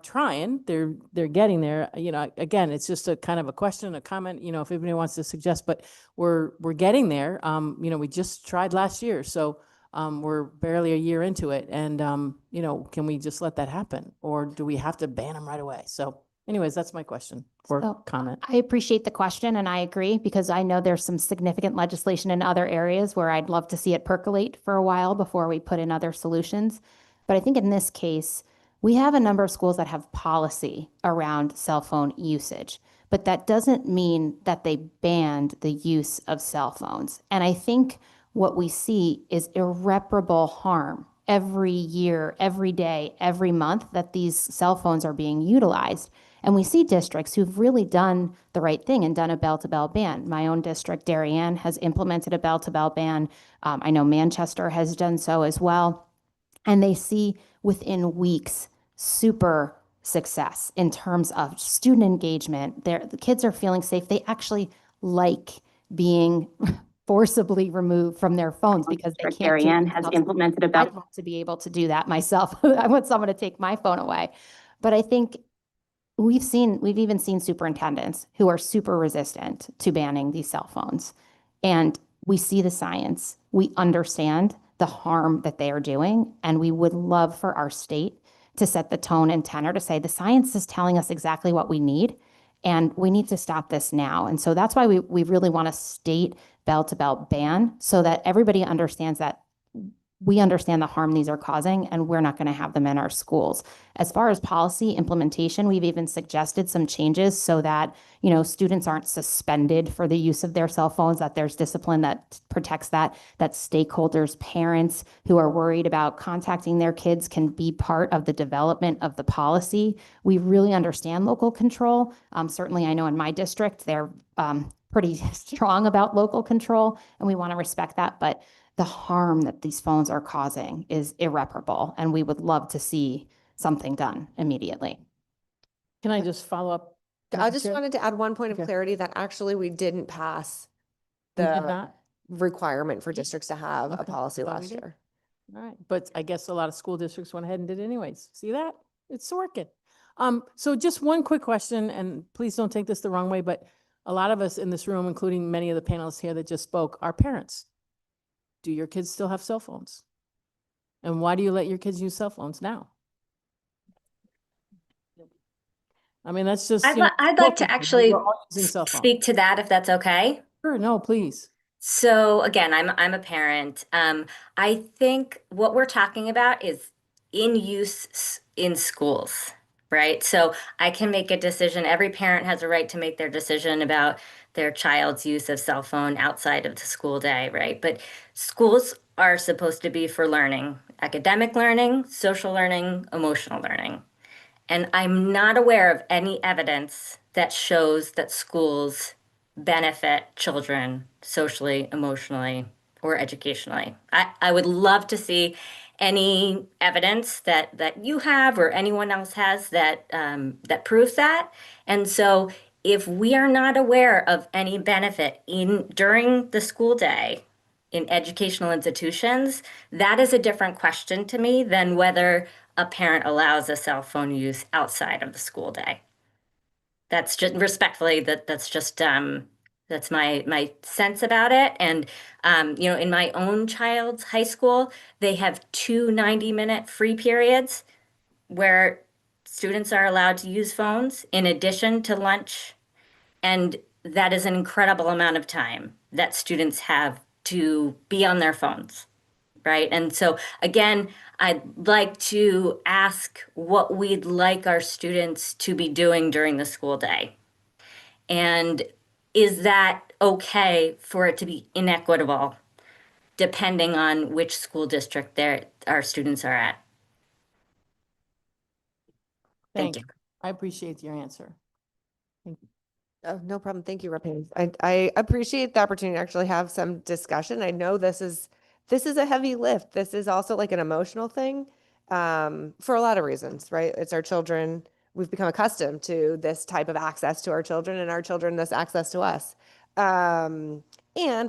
trying, they're getting there? Again, it's just a kind of a question, a comment, if anybody wants to suggest, but we're getting there. We just tried last year, so we're barely a year into it. And, can we just let that happen, or do we have to ban them right away? So anyways, that's my question or comment. I appreciate the question, and I agree, because I know there's some significant legislation in other areas where I'd love to see it percolate for a while before we put in other solutions. But I think in this case, we have a number of schools that have policy around cell phone usage, but that doesn't mean that they banned the use of cell phones. And I think what we see is irreparable harm every year, every day, every month that these cell phones are being utilized. And we see districts who've really done the right thing and done a bell-to-bell ban. My own district, Darien, has implemented a bell-to-bell ban. I know Manchester has done so as well. And they see within weeks super success in terms of student engagement. The kids are feeling safe. They actually like being forcibly removed from their phones because they can't do it Darien has themselves. implemented a I'd bell. want to be able to do that myself. I want someone to take my phone away. But I think we've even seen superintendents who are super resistant to banning these cell phones. And we see the science. We understand the harm that they are doing. And we would love for our state to set the tone and tenor to say the science is telling us exactly what we need. And we need to stop this now. And so that's why we really want a state bell-to-bell ban so that everybody understands that we understand the harm these are causing and we're not going to have them in our schools. As far as policy implementation, we've even suggested some changes so that, students aren't suspended for the use of their cell phones, that there's discipline that protects that stakeholders, parents who are worried about contacting their kids can be part of the development of the policy. We really understand local control. Certainly, I know in my district, they're pretty strong about local control, and we want to respect that. But the harm that these phones are causing is irreparable, and we would love to see something done immediately. Can I just follow up? I Madam just Chair? wanted to add one point of Okay. clarity that actually we didn't pass We did the not? requirement for districts to have a Okay, policy I thought we last did. year. All right, but I guess a lot of school districts went ahead and did it anyways. See that? It's working. So just one quick question, and please don't take this the wrong way, but a lot of us in this room, including many of the panelists here that just spoke, are parents. Do your kids still have cell phones? And why do you let your kids use cell phones now? I mean, that's just, I'd, you know, I'd like to bookkeeping. actually We're all using cell phones. speak to that if that's okay. Sure, no, please. So again, I'm a parent. I think what we're talking about is in use in schools, right? So I can make a decision. Every parent has a right to make their decision about their child's use of cell phone outside of the school day, right? But schools are supposed to be for learning, academic learning, social learning, emotional learning. And I'm not aware of any evidence that shows that schools benefit children socially, emotionally, or educationally. I would love to see any evidence that you have or anyone else has that that proves that. And so if we are not aware of any benefit during the school day in educational institutions, that is a different question to me than whether a parent allows a cell phone use outside of the school day. That's just respectfully, that's just that's my sense about it. And in my own child's high school, they have 2 90-minute free periods where students are allowed to use phones in addition to lunch. And that is an incredible amount of time that students have to be on their phones, right? And so again, I'd like to ask what we'd like our students to be doing during the school day. And is that okay for it to be inequitable depending on which school district our students are at? Thank you. I appreciate your answer. Thank you. Oh, no problem. Thank you, Rep. Haynes. I appreciate the opportunity to actually have some discussion. I know this is a heavy lift. This is also like an emotional thing for a lot of reasons, right? It's our children. We've become accustomed to this type of access to our children and our children this access to us. And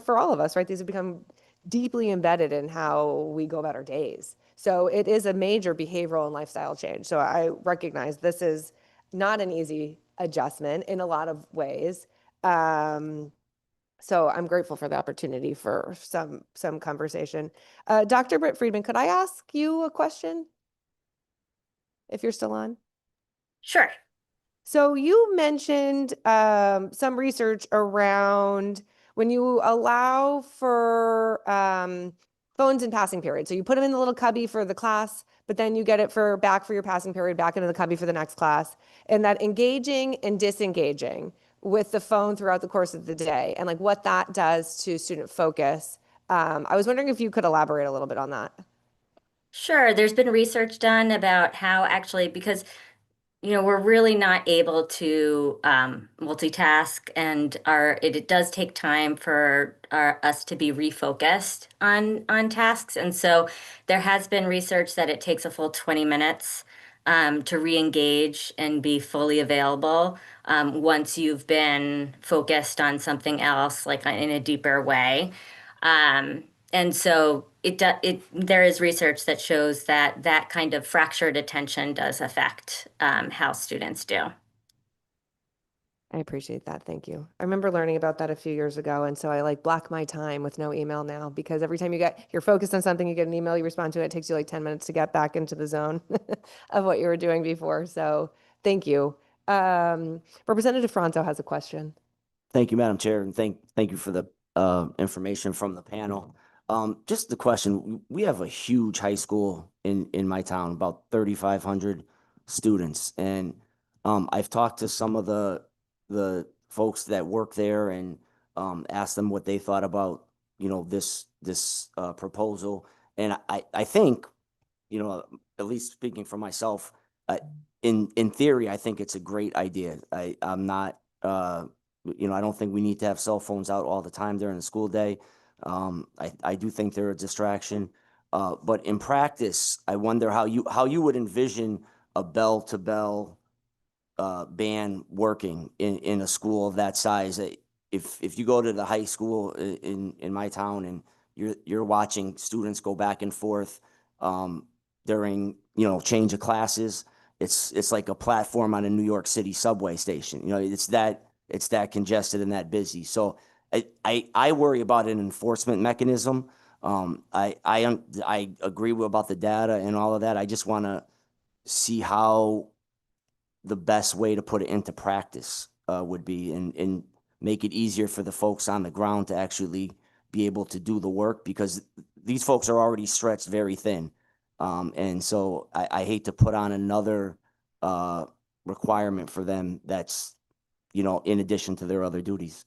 for all of us, right? These have become deeply embedded in how we go about our days. So it is a major behavioral and lifestyle change. So I recognize this is not an easy adjustment in a lot of ways. So I'm grateful for the opportunity for some conversation. Dr. Britt Friedman, could I ask you a question? If you're still on? Sure. So you mentioned some research around when you allow for phones in passing period. So you put them in the little cubby for the class, but then you get it back for your passing period, back into the cubby for the next class. And that engaging and disengaging with the phone throughout the course of the day and like what that does to student focus. I was wondering if you could elaborate a little bit on that. Sure. There's been research done about how actually, because we're really not able to multitask, and it does take time for us to be refocused on tasks. And so there has been research that it takes a full 20 minutes to re-engage and be fully available once you've been focused on something else, like in a deeper way. And so there is research that shows that that kind of fractured attention does affect how students do. I appreciate that. Thank you. I remember learning about that a few years ago. And so I like block my time with no email now, because every time you're focused on something, you get an email, you respond to it, it takes you like 10 minutes to get back into the zone of what you were doing before. So thank you. Representative Franzo has a question. Thank you, Madam Chair, and thank you for the information from the panel. Just the question, we have a huge high school in my town, about 3,500 students. And I've talked to some of the folks that work there and asked them what they thought about, this proposal. And I think, at least speaking for myself, in theory, I think it's a great idea. I'm not, I don't think we need to have cell phones out all the time during the school day. I do think they're a distraction. But in practice, I wonder how you would envision a bell-to-bell ban working in a school of that size. If you go to the high school in my town and you're watching students go back and forth during change of classes, it's like a platform on a New York City subway station. It's that congested and that busy. So I worry about an enforcement mechanism. I agree about the data and all of that. I just want to see how the best way to put it into practice would be, and make it easier for the folks on the ground to actually be able to do the work, because these folks are already stretched very thin. And so I hate to put on another requirement for them that's, in addition to their other duties.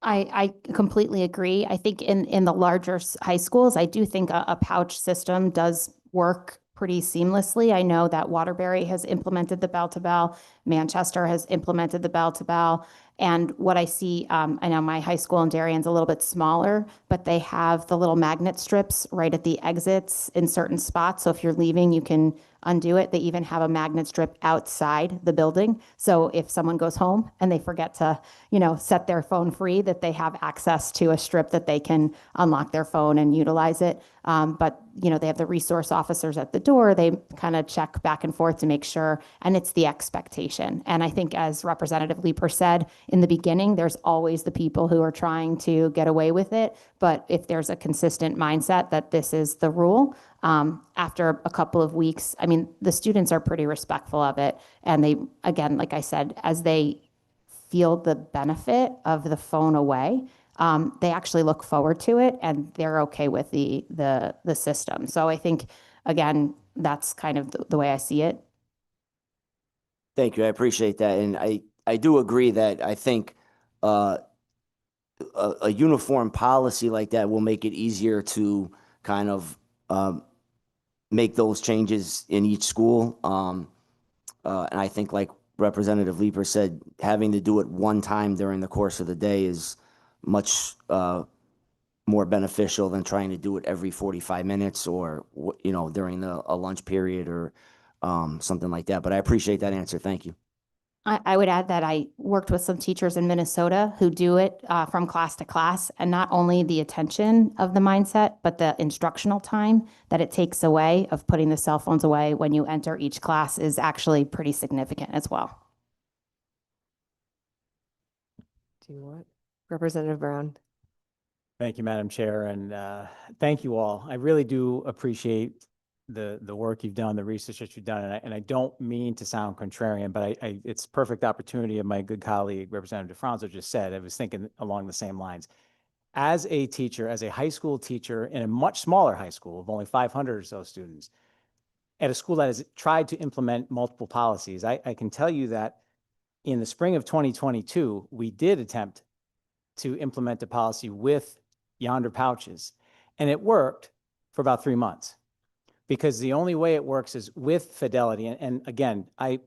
I completely agree. I think in the larger high schools, I do think a pouch system does work pretty seamlessly. I know that Waterbury has implemented the bell-to-bell, Manchester has implemented the bell-to-bell. And what I see, I know my high school in Darien's a little bit smaller, but they have the little magnet strips right at the exits in certain spots. So if you're leaving, you can undo it. They even have a magnet strip outside the building. So if someone goes home and they forget to, set their phone free, that they have access to a strip that they can unlock their phone and utilize it. But they have the resource officers at the door. They kind of check back and forth to make sure, and it's the expectation. And I think, as Representative Leeper said in the beginning, there's always the people who are trying to get away with it. But if there's a consistent mindset that this is the rule, after a couple of weeks, I mean, the students are pretty respectful of it. And they, again, like I said, as they feel the benefit of the phone away, they actually look forward to it, and they're okay with the system. So I think, again, that's kind of the way I see it. Thank you. I appreciate that. And I do agree that I think a uniform policy like that will make it easier to kind of make those changes in each school. And I think, like Representative Leeper said, having to do it one time during the course of the day is much more beneficial than trying to do it every 45 minutes or, during a lunch period or something like that. But I appreciate that answer. Thank you. I would add that I worked with some teachers in Minnesota who do it from class to class, and not only the attention of the mindset, but the instructional time that it takes away of putting the cell phones away when you enter each class is actually pretty significant as well. Do you want Representative Brown? Thank you, Madam Chair, and thank you all. I really do appreciate the work you've done, the research that you've done, and I don't mean to sound contrarian, but it's perfect opportunity, of my good colleague, Representative Franzo just said. I was thinking along the same lines. As a teacher, as a high school teacher in a much smaller high school of only 500 or so students, at a school that has tried to implement multiple policies, I can tell you that in the spring of 2022, we did attempt to implement a policy with Yonder pouches, and it worked for about 3 months. Because the only way it works is with fidelity. And again, I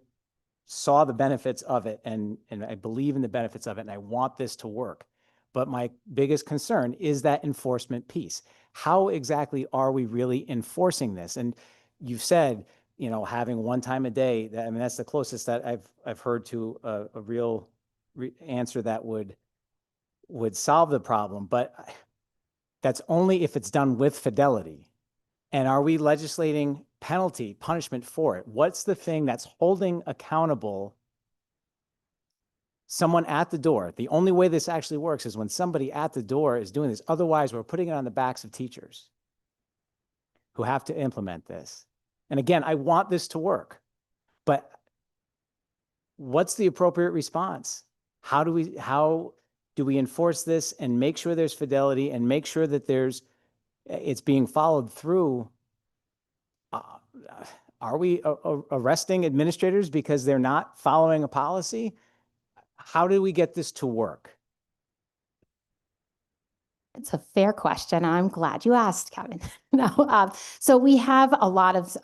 saw the benefits of it and I believe in the benefits of it and I want this to work. But my biggest concern is that enforcement piece. How exactly are we really enforcing this? And you've said, you know, having one time a day, I mean, that's the closest that I've heard to a real answer that would solve the problem. But that's only if it's done with fidelity. And are we legislating penalty, punishment for it? What's the thing that's holding accountable someone at the door? The only way this actually works is when somebody at the door is doing this. Otherwise, we're putting it on the backs of teachers who have to implement this. And again, I want this to work, but what's the appropriate response? How do we enforce this and make sure there's fidelity and make sure that it's being followed through? Are we arresting administrators because they're not following a policy? How do we get this to work? It's a fair question. I'm glad you asked, Kevin. No, so we have a lot of,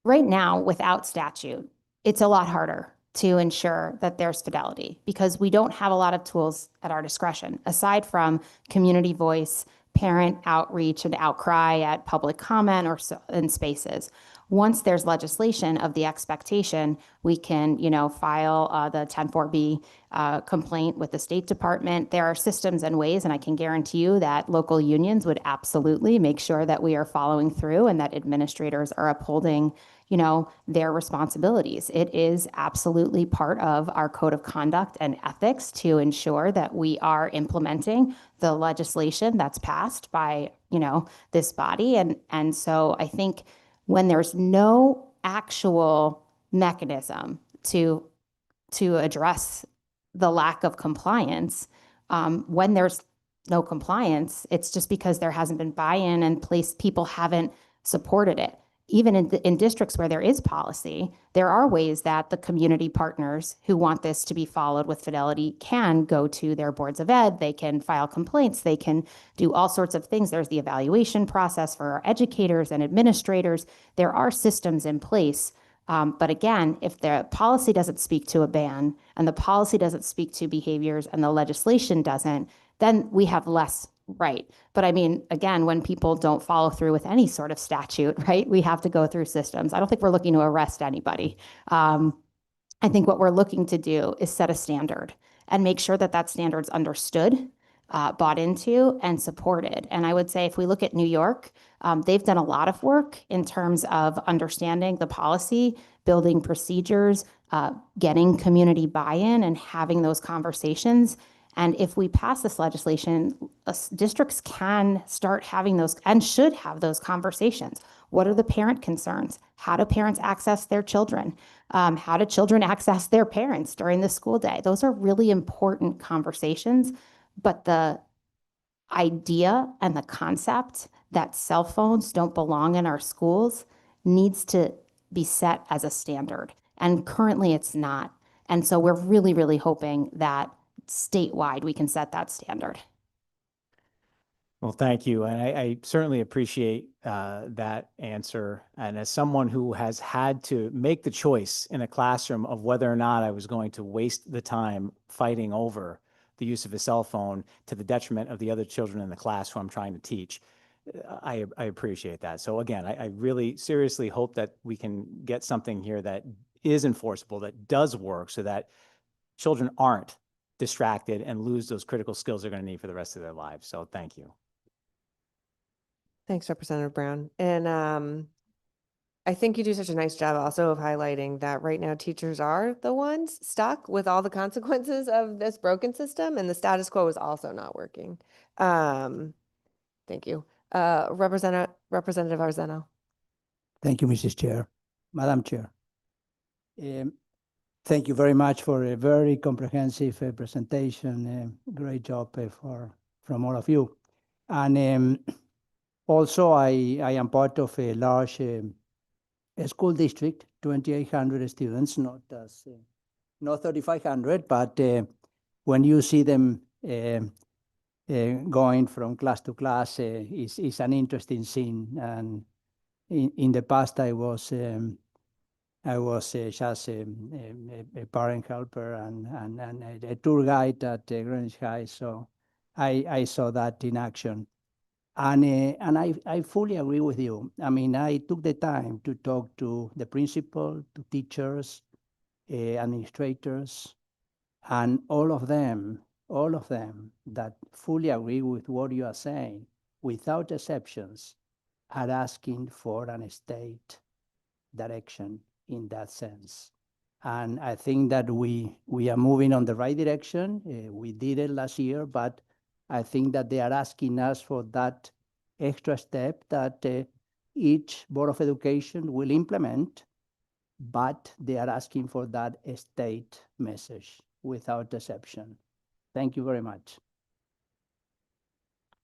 right now, without statute, it's a lot harder to ensure that there's fidelity because we don't have a lot of tools at our discretion, aside from community voice, parent outreach and outcry at public comment or in spaces. Once there's legislation of the expectation, we can, file the 10-4B complaint with the State Department. There are systems and ways, and I can guarantee you that local unions would absolutely make sure that we are following through and that administrators are upholding, their responsibilities. It is absolutely part of our code of conduct and ethics to ensure that we are implementing the legislation that's passed by, this body. And so I think when there's no actual mechanism to address the lack of compliance, when there's no compliance, it's just because there hasn't been buy-in and people haven't supported it. Even in districts where there is policy, there are ways that the community partners who want this to be followed with fidelity can go to their boards of ed, they can file complaints, they can do all sorts of things. There's the evaluation process for our educators and administrators. There are systems in place. But again, if the policy doesn't speak to a ban and the policy doesn't speak to behaviors and the legislation doesn't, then we have less right. But I mean, again, when people don't follow through with any sort of statute, right, we have to go through systems. I don't think we're looking to arrest anybody. I think what we're looking to do is set a standard and make sure that that standard's understood, bought into, and supported. And I would say if we look at New York, they've done a lot of work in terms of understanding the policy, building procedures, getting community buy-in and having those conversations. And if we pass this legislation, districts can start having those and should have those conversations. What are the parent concerns? How do parents access their children? How do children access their parents during the school day? Those are really important conversations. But the idea and the concept that cell phones don't belong in our schools needs to be set as a standard. And currently it's not. And so we're really, really hoping that statewide we can set that standard. Well, thank you. And I certainly appreciate that answer. And as someone who has had to make the choice in a classroom of whether or not I was going to waste the time fighting over the use of a cell phone to the detriment of the other children in the class who I'm trying to teach, I appreciate that. So again, I really seriously hope that we can get something here that is enforceable, that does work, so that children aren't distracted and lose those critical skills they're going to need for the rest of their lives. So thank you. Thanks, Representative Brown. And I think you do such a nice job also of highlighting that right now teachers are the ones stuck with all the consequences of this broken system, and the status quo is also not working. Thank you. Representative Arzeno. Thank you, Mrs. Chair. Madam Chair. Thank you very much for a very comprehensive presentation. Great job from all of you. And also, I am part of a large school district, 2,800 students, not 3,500, but when you see them going from class to class, it's an interesting scene. And in the past, I was I was just a parent helper and a tour guide at Greenwich High, so I saw that in action. And I fully agree with you. I mean, I took the time to talk to the principal, to teachers, administrators, and all of them that fully agree with what you are saying, without exceptions, are asking for an state direction in that sense. And I think that we are moving on the right direction. We did it last year, but I think that they are asking us for that extra step that each Board of Education will implement, but they are asking for that state message without exception. Thank you very much.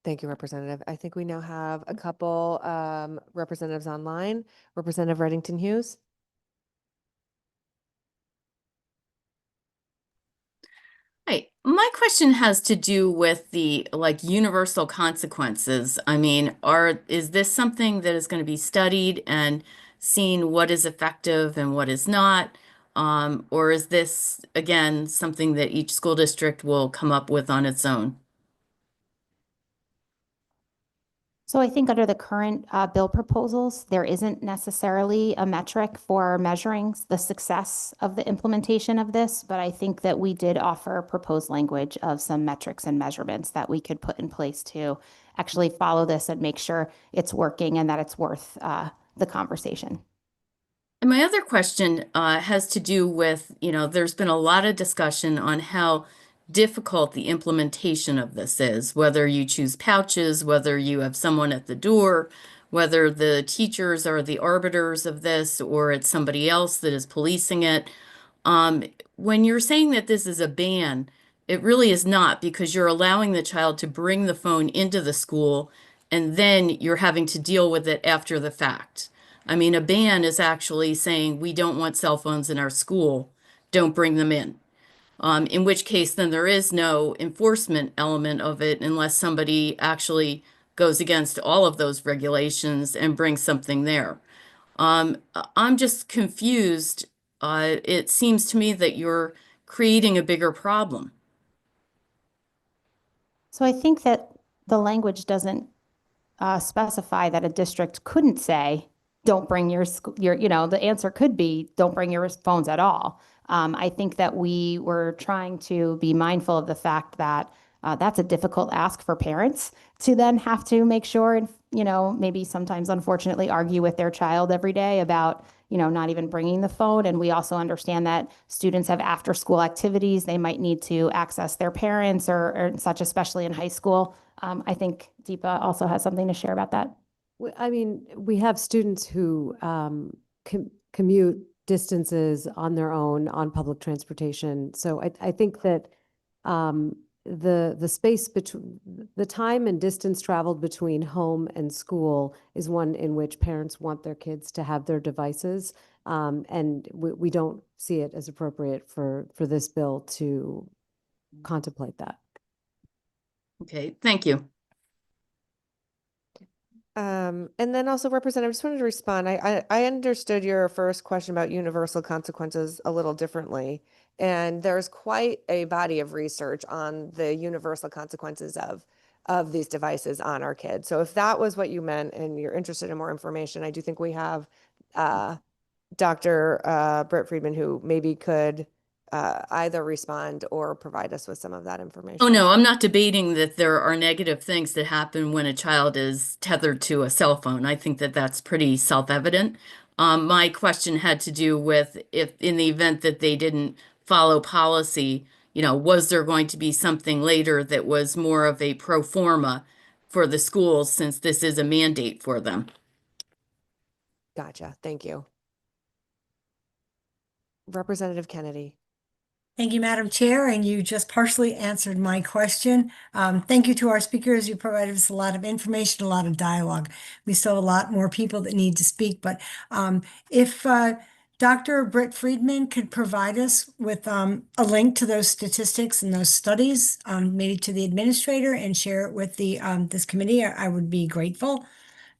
Thank you, Representative. I think we now have a couple representatives online. Representative Reddington Hughes. Hi, my question has to do with the universal consequences. I mean, is this something that is going to be studied and seen what is effective and what is not? Or is this, again, something that each school district will come up with on its own? So I think under the current bill proposals, there isn't necessarily a metric for measuring the success of the implementation of this, but I think that we did offer proposed language of some metrics and measurements that we could put in place to actually follow this and make sure it's working and that it's worth the conversation. And my other question has to do with, there's been a lot of discussion on how difficult the implementation of this is, whether you choose pouches, whether you have someone at the door, whether the teachers are the arbiters of this, or it's somebody else that is policing it. When you're saying that this is a ban, it really is not, because you're allowing the child to bring the phone into the school, and then you're having to deal with it after the fact. I mean, a ban is actually saying we don't want cell phones in our school, don't bring them in. In which case, then there is no enforcement element of it unless somebody actually goes against all of those regulations and brings something there. I'm just confused. It seems to me that you're creating a bigger problem. So I think that the language doesn't specify that a district couldn't say, don't bring your, the answer could be, don't bring your phones at all. I think that we were trying to be mindful of the fact that that's a difficult ask for parents to then have to make sure and, maybe sometimes unfortunately argue with their child every day about, not even bringing the phone. And we also understand that students have after school activities. They might need to access their parents or such, especially in high school. I think Deepa also has something to share about that. I mean, we have students who commute distances on their own on public transportation. So I think that the space between the time and distance traveled between home and school is one in which parents want their kids to have their devices. And we don't see it as appropriate for this bill to contemplate that. Okay, thank you. And then also, Representative, I just wanted to respond. I understood your first question about universal consequences a little differently. And there's quite a body of research on the universal consequences of these devices on our kids. So if that was what you meant and you're interested in more information, I do think we have Dr. Britt Friedman, who maybe could either respond or provide us with some of that information. Oh, no, I'm not debating that there are negative things that happen when a child is tethered to a cell phone. I think that that's pretty self-evident. My question had to do with if in the event that they didn't follow policy, was there going to be something later that was more of a pro forma for the schools, since this is a mandate for them? Gotcha. Thank you. Representative Kennedy. Thank you, Madam Chair, and you just partially answered my question. Thank you to our speakers. You provided us a lot of information, a lot of dialogue. We still have a lot more people that need to speak, but if Dr. Britt Friedman could provide us with a link to those statistics and those studies, maybe to the administrator, and share it with this committee, I would be grateful.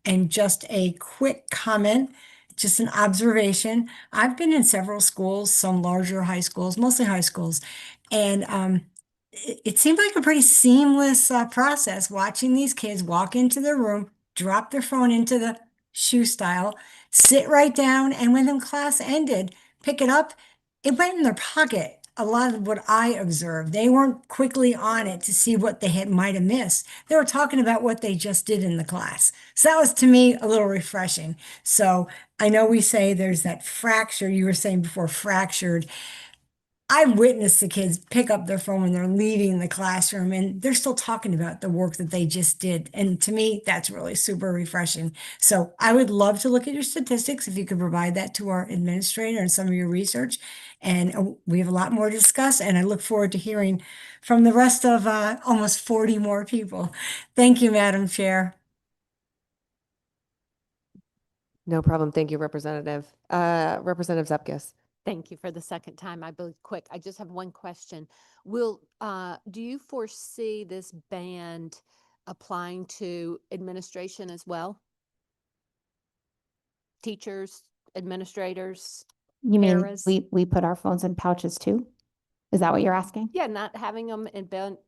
And just a quick comment just an observation. I've been in several schools, some larger high schools, mostly high schools, and it seemed like a pretty seamless process watching these kids walk into their room, drop their phone into the shoe style, sit right down, and when the class ended, pick it up. It went in their pocket. A lot of what I observed, they weren't quickly on it to see what they might have missed. They were talking about what they just did in the class. So that was, to me, a little refreshing. So I know we say there's that fracture, you were saying before, fractured. I've witnessed the kids pick up their phone when they're leaving the classroom and they're still talking about the work that they just did. And to me, that's really super refreshing. So I would love to look at your statistics if you could provide that to our administrator and some of your research. And we have a lot more to discuss. And I look forward to hearing from the rest of almost 40 more people. Thank you, Madam Chair. No problem. Thank you, Representative. Representative Zupkis. Thank you for the second time. I believe quick. I just have one question. Do you foresee this ban applying to administration as well? Teachers, administrators? You mean paras? we put our phones in pouches too? Is that what you're asking? Yeah, not having them in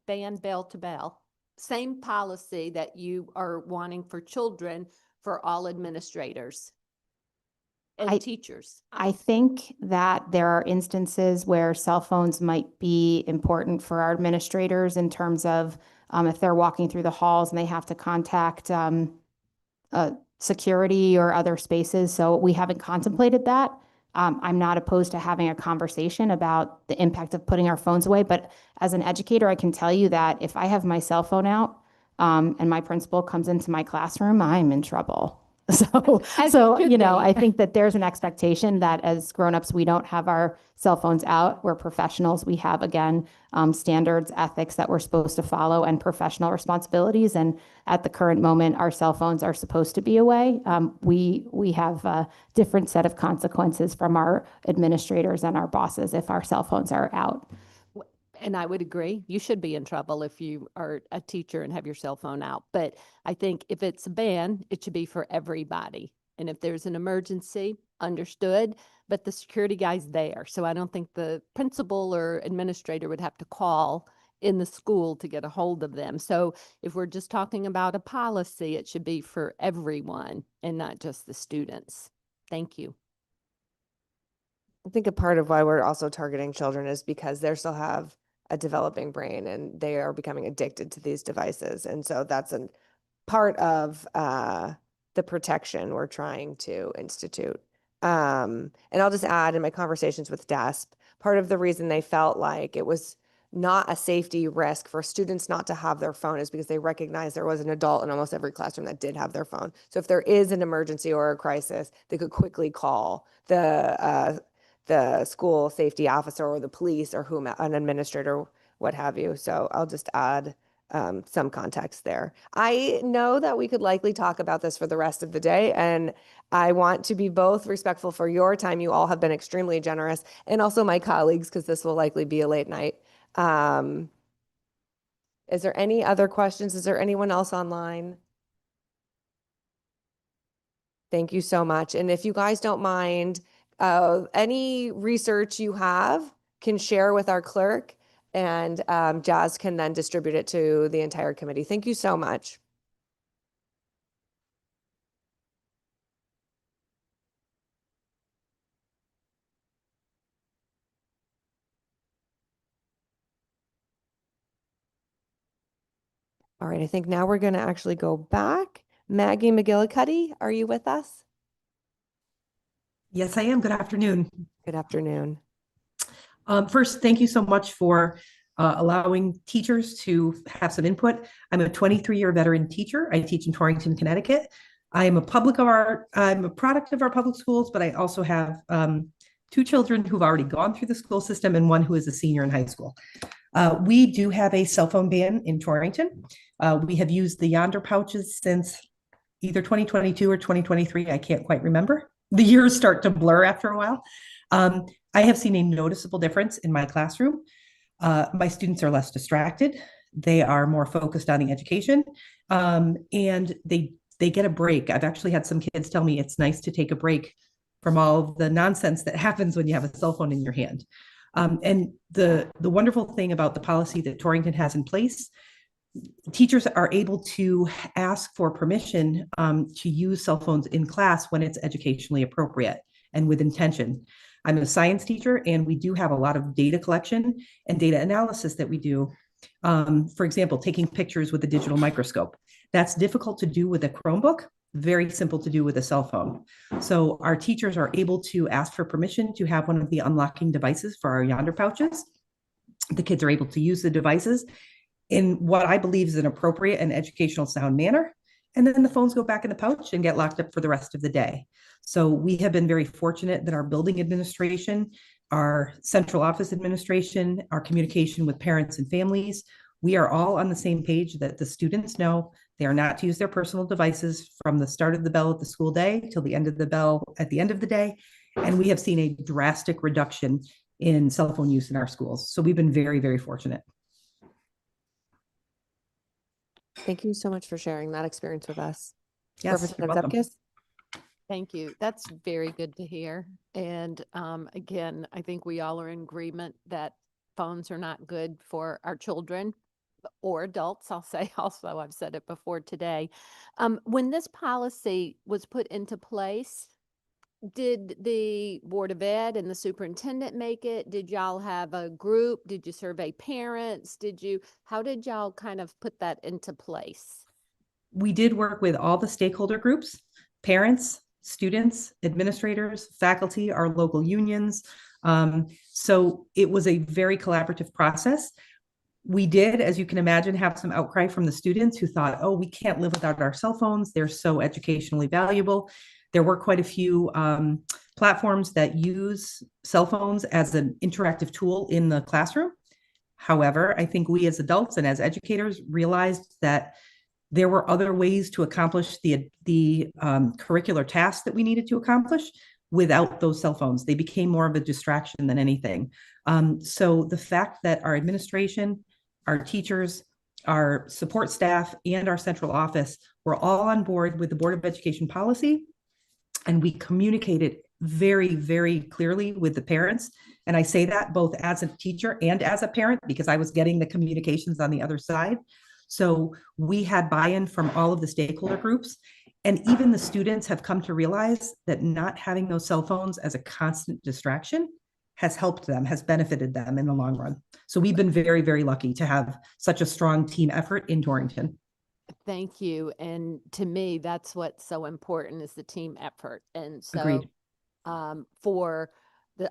ban bell to bell. Same policy that you are wanting for children for all administrators and teachers. I think that there are instances where cell phones might be important for our administrators in terms of if they're walking through the halls and they have to contact security or other spaces. So we haven't contemplated that. I'm not opposed to having a conversation about the impact of putting our phones away. But as an educator, I can tell you that if I have my cell phone out and my principal comes into my classroom, I'm in trouble. So you know, I think that there's an expectation that as grownups, we don't have our cell phones out. We're professionals. We have, again, standards, ethics that we're supposed to follow and professional responsibilities. And at the current moment, our cell phones are supposed to be away. We have a different set of consequences from our administrators and our bosses if our cell phones are out. And I would agree, you should be in trouble if you are a teacher and have your cell phone out. But I think if it's a ban, it should be for everybody. And if there's an emergency, understood, but the security guy's there. So I don't think the principal or administrator would have to call in the school to get a hold of them. So if we're just talking about a policy, it should be for everyone and not just the students. Thank you. I think a part of why we're also targeting children is because they still have a developing brain and they are becoming addicted to these devices. And so that's a part of the protection we're trying to institute. And I'll just add, in my conversations with DESP, part of the reason they felt like it was not a safety risk for students not to have their phone is because they recognized there was an adult in almost every classroom that did have their phone. So if there is an emergency or a crisis, they could quickly call the school safety officer or the police or an administrator, what have you. So I'll just add some context there. I know that we could likely talk about this for the rest of the day, and I want to be both respectful for your time. You all have been extremely generous, and also my colleagues, because this will likely be a late night. Is there any other questions? Is there anyone else online? Thank you so much. And if you guys don't mind, any research you have can share with our clerk, and Jazz can then distribute it to the entire committee. Thank you so much. All right, I think now we're going to actually go back. Maggie McGillicuddy, are you with us? Yes, I am. Good afternoon. Good afternoon. First, thank you so much for allowing teachers to have some input. I'm a 23-year veteran teacher. I teach in Torrington, Connecticut. I am I'm a product of our public schools, but I also have 2 children who've already gone through the school system and one who is a senior in high school. We do have a cell phone ban in Torrington. We have used the Yonder pouches since either 2022 or 2023. I can't quite remember. The years start to blur after a while. I have seen a noticeable difference in my classroom. My students are less distracted. They are more focused on the education, and they get a break. I've actually had some kids tell me it's nice to take a break from all the nonsense that happens when you have a cell phone in your hand. And the wonderful thing about the policy that Torrington has in place, teachers are able to ask for permission to use cell phones in class when it's educationally appropriate and with intention. I'm a science teacher, and we do have a lot of data collection and data analysis that we do. For example, taking pictures with a digital microscope. That's difficult to do with a Chromebook, very simple to do with a cell phone. So our teachers are able to ask for permission to have one of the unlocking devices for our Yonder pouches. The kids are able to use the devices in what I believe is an appropriate and educational sound manner. And then the phones go back in the pouch and get locked up for the rest of the day. So we have been very fortunate that our building administration, our central office administration, our communication with parents and families, we are all on the same page that the students know they are not to use their personal devices from the start of the bell of the school day till the end of the bell at the end of the day. And we have seen a drastic reduction in cell phone use in our schools. So we've been very, very fortunate. Thank you so much for sharing that experience with us. Yes, you're welcome. Zepkis? Thank you. That's very good to hear. And again, I think we all are in agreement that phones are not good for our children or adults. I'll say also, I've said it before today. When this policy was put into place, did the Board of Ed and the superintendent make it? Did y'all have a group? Did you survey parents? How did y'all kind of put that into place? We did work with all the stakeholder groups, parents, students, administrators, faculty, our local unions. So it was a very collaborative process. We did, as you can imagine, have some outcry from the students who thought, oh, we can't live without our cell phones. They're so educationally valuable. There were quite a few platforms that use cell phones as an interactive tool in the classroom. However, I think we as adults and as educators realized that there were other ways to accomplish the curricular tasks that we needed to accomplish without those cell phones. They became more of a distraction than anything. So the fact that our administration, our teachers, our support staff, and our central office were all on board with the Board of Education policy, and we communicated very, very clearly with the parents. And I say that both as a teacher and as a parent, because I was getting the communications on the other side. So we had buy-in from all of the stakeholder groups, and even the students have come to realize that not having those cell phones as a constant distraction has helped them, has benefited them in the long run. So we've been very, very lucky to have such a strong team effort in Torrington. Thank you. And to me, that's what's so important is the team effort. And so Agreed. For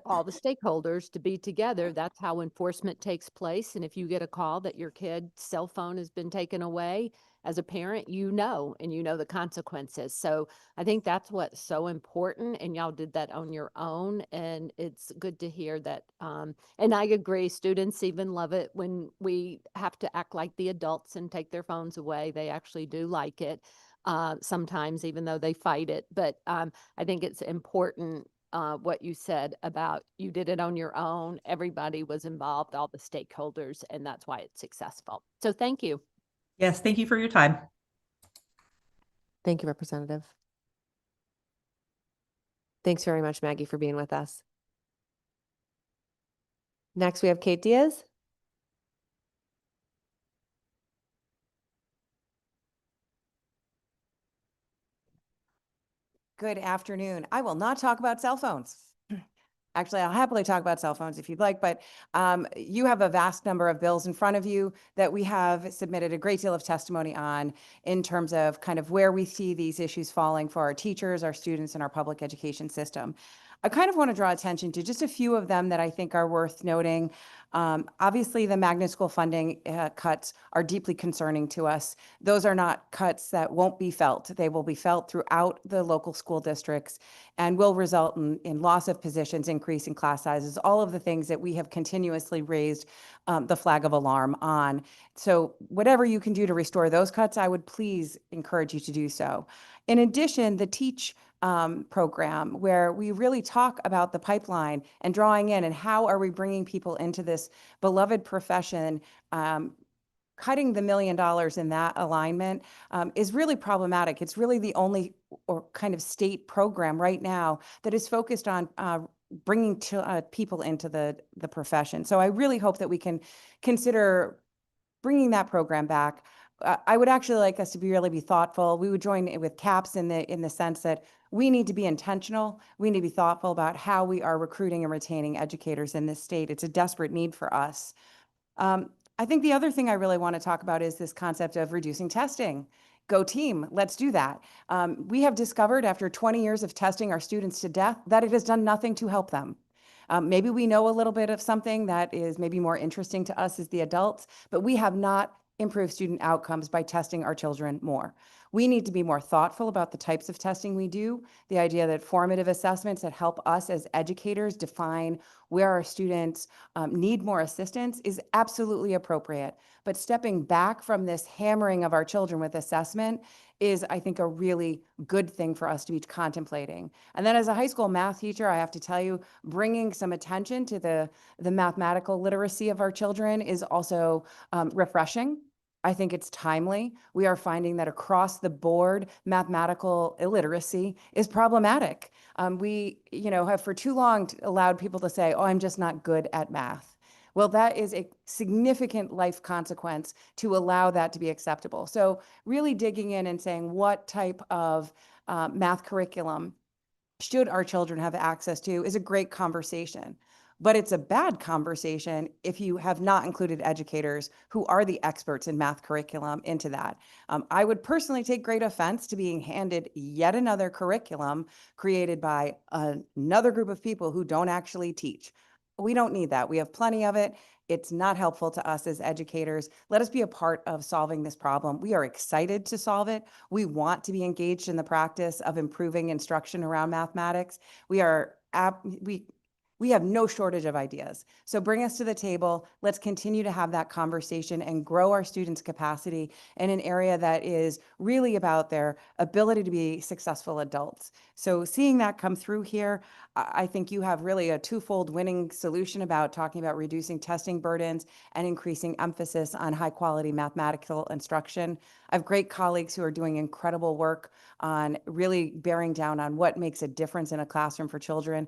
all the stakeholders to be together, that's how enforcement takes place. And if you get a call that your kid's cell phone has been taken away, as a parent, and you know the consequences. So I think that's what's so important. And y'all did that on your own. And it's good to hear that. And I agree, students even love it when we have to act like the adults and take their phones away. They actually do like it sometimes, even though they fight it. But I think it's important what you said about you did it on your own. Everybody was involved, all the stakeholders, and that's why it's successful. So thank you. Yes, thank you for your time. Thank you, Representative. Thanks very much, Maggie, for being with us. Next, we have Kate Diaz. Good afternoon. I will not talk about cell phones. Actually, I'll happily talk about cell phones if you'd like, but you have a vast number of bills in front of you that we have submitted a great deal of testimony on in terms of kind of where we see these issues falling for our teachers, our students, and our public education system. I kind of want to draw attention to just a few of them that I think are worth noting. Obviously, the magnet school funding cuts are deeply concerning to us. Those are not cuts that won't be felt. They will be felt throughout the local school districts and will result in loss of positions, increase in class sizes, all of the things that we have continuously raised the flag of alarm on. So whatever you can do to restore those cuts, I would please encourage you to do so. In addition, the Teach program, where we really talk about the pipeline and drawing in and how are we bringing people into this beloved profession, cutting the $1 million in that alignment is really problematic. It's really the only or kind of state program right now that is focused on bringing people into the profession. So I really hope that we can consider bringing that program back. I would actually like us to really be thoughtful. We would join with CAPS in the sense that we need to be intentional. We need to be thoughtful about how we are recruiting and retaining educators in this state. It's a desperate need for us. I think the other thing I really want to talk about is this concept of reducing testing. Go team, let's do that. We have discovered after 20 years of testing our students to death that it has done nothing to help them. Maybe we know a little bit of something that is maybe more interesting to us as the adults, but we have not improved student outcomes by testing our children more. We need to be more thoughtful about the types of testing we do. The idea that formative assessments that help us as educators define where our students need more assistance is absolutely appropriate. But stepping back from this hammering of our children with assessment is, I think, a really good thing for us to be contemplating. And then as a high school math teacher, I have to tell you, bringing some attention to the mathematical literacy of our children is also refreshing. I think it's timely. We are finding that across the board, mathematical illiteracy is problematic. We, have for too long allowed people to say, oh, I'm just not good at math. Well, that is a significant life consequence to allow that to be acceptable. So really digging in and saying what type of math curriculum should our children have access to is a great conversation. But it's a bad conversation if you have not included educators who are the experts in math curriculum into that. I would personally take great offense to being handed yet another curriculum created by another group of people who don't actually teach. We don't need that. We have plenty of it. It's not helpful to us as educators. Let us be a part of solving this problem. We are excited to solve it. We want to be engaged in the practice of improving instruction around mathematics. We have no shortage of ideas. So bring us to the table. Let's continue to have that conversation and grow our students' capacity in an area that is really about their ability to be successful adults. So seeing that come through here, I think you have really a twofold winning solution about talking about reducing testing burdens and increasing emphasis on high quality mathematical instruction. I have great colleagues who are doing incredible work on really bearing down on what makes a difference in a classroom for children.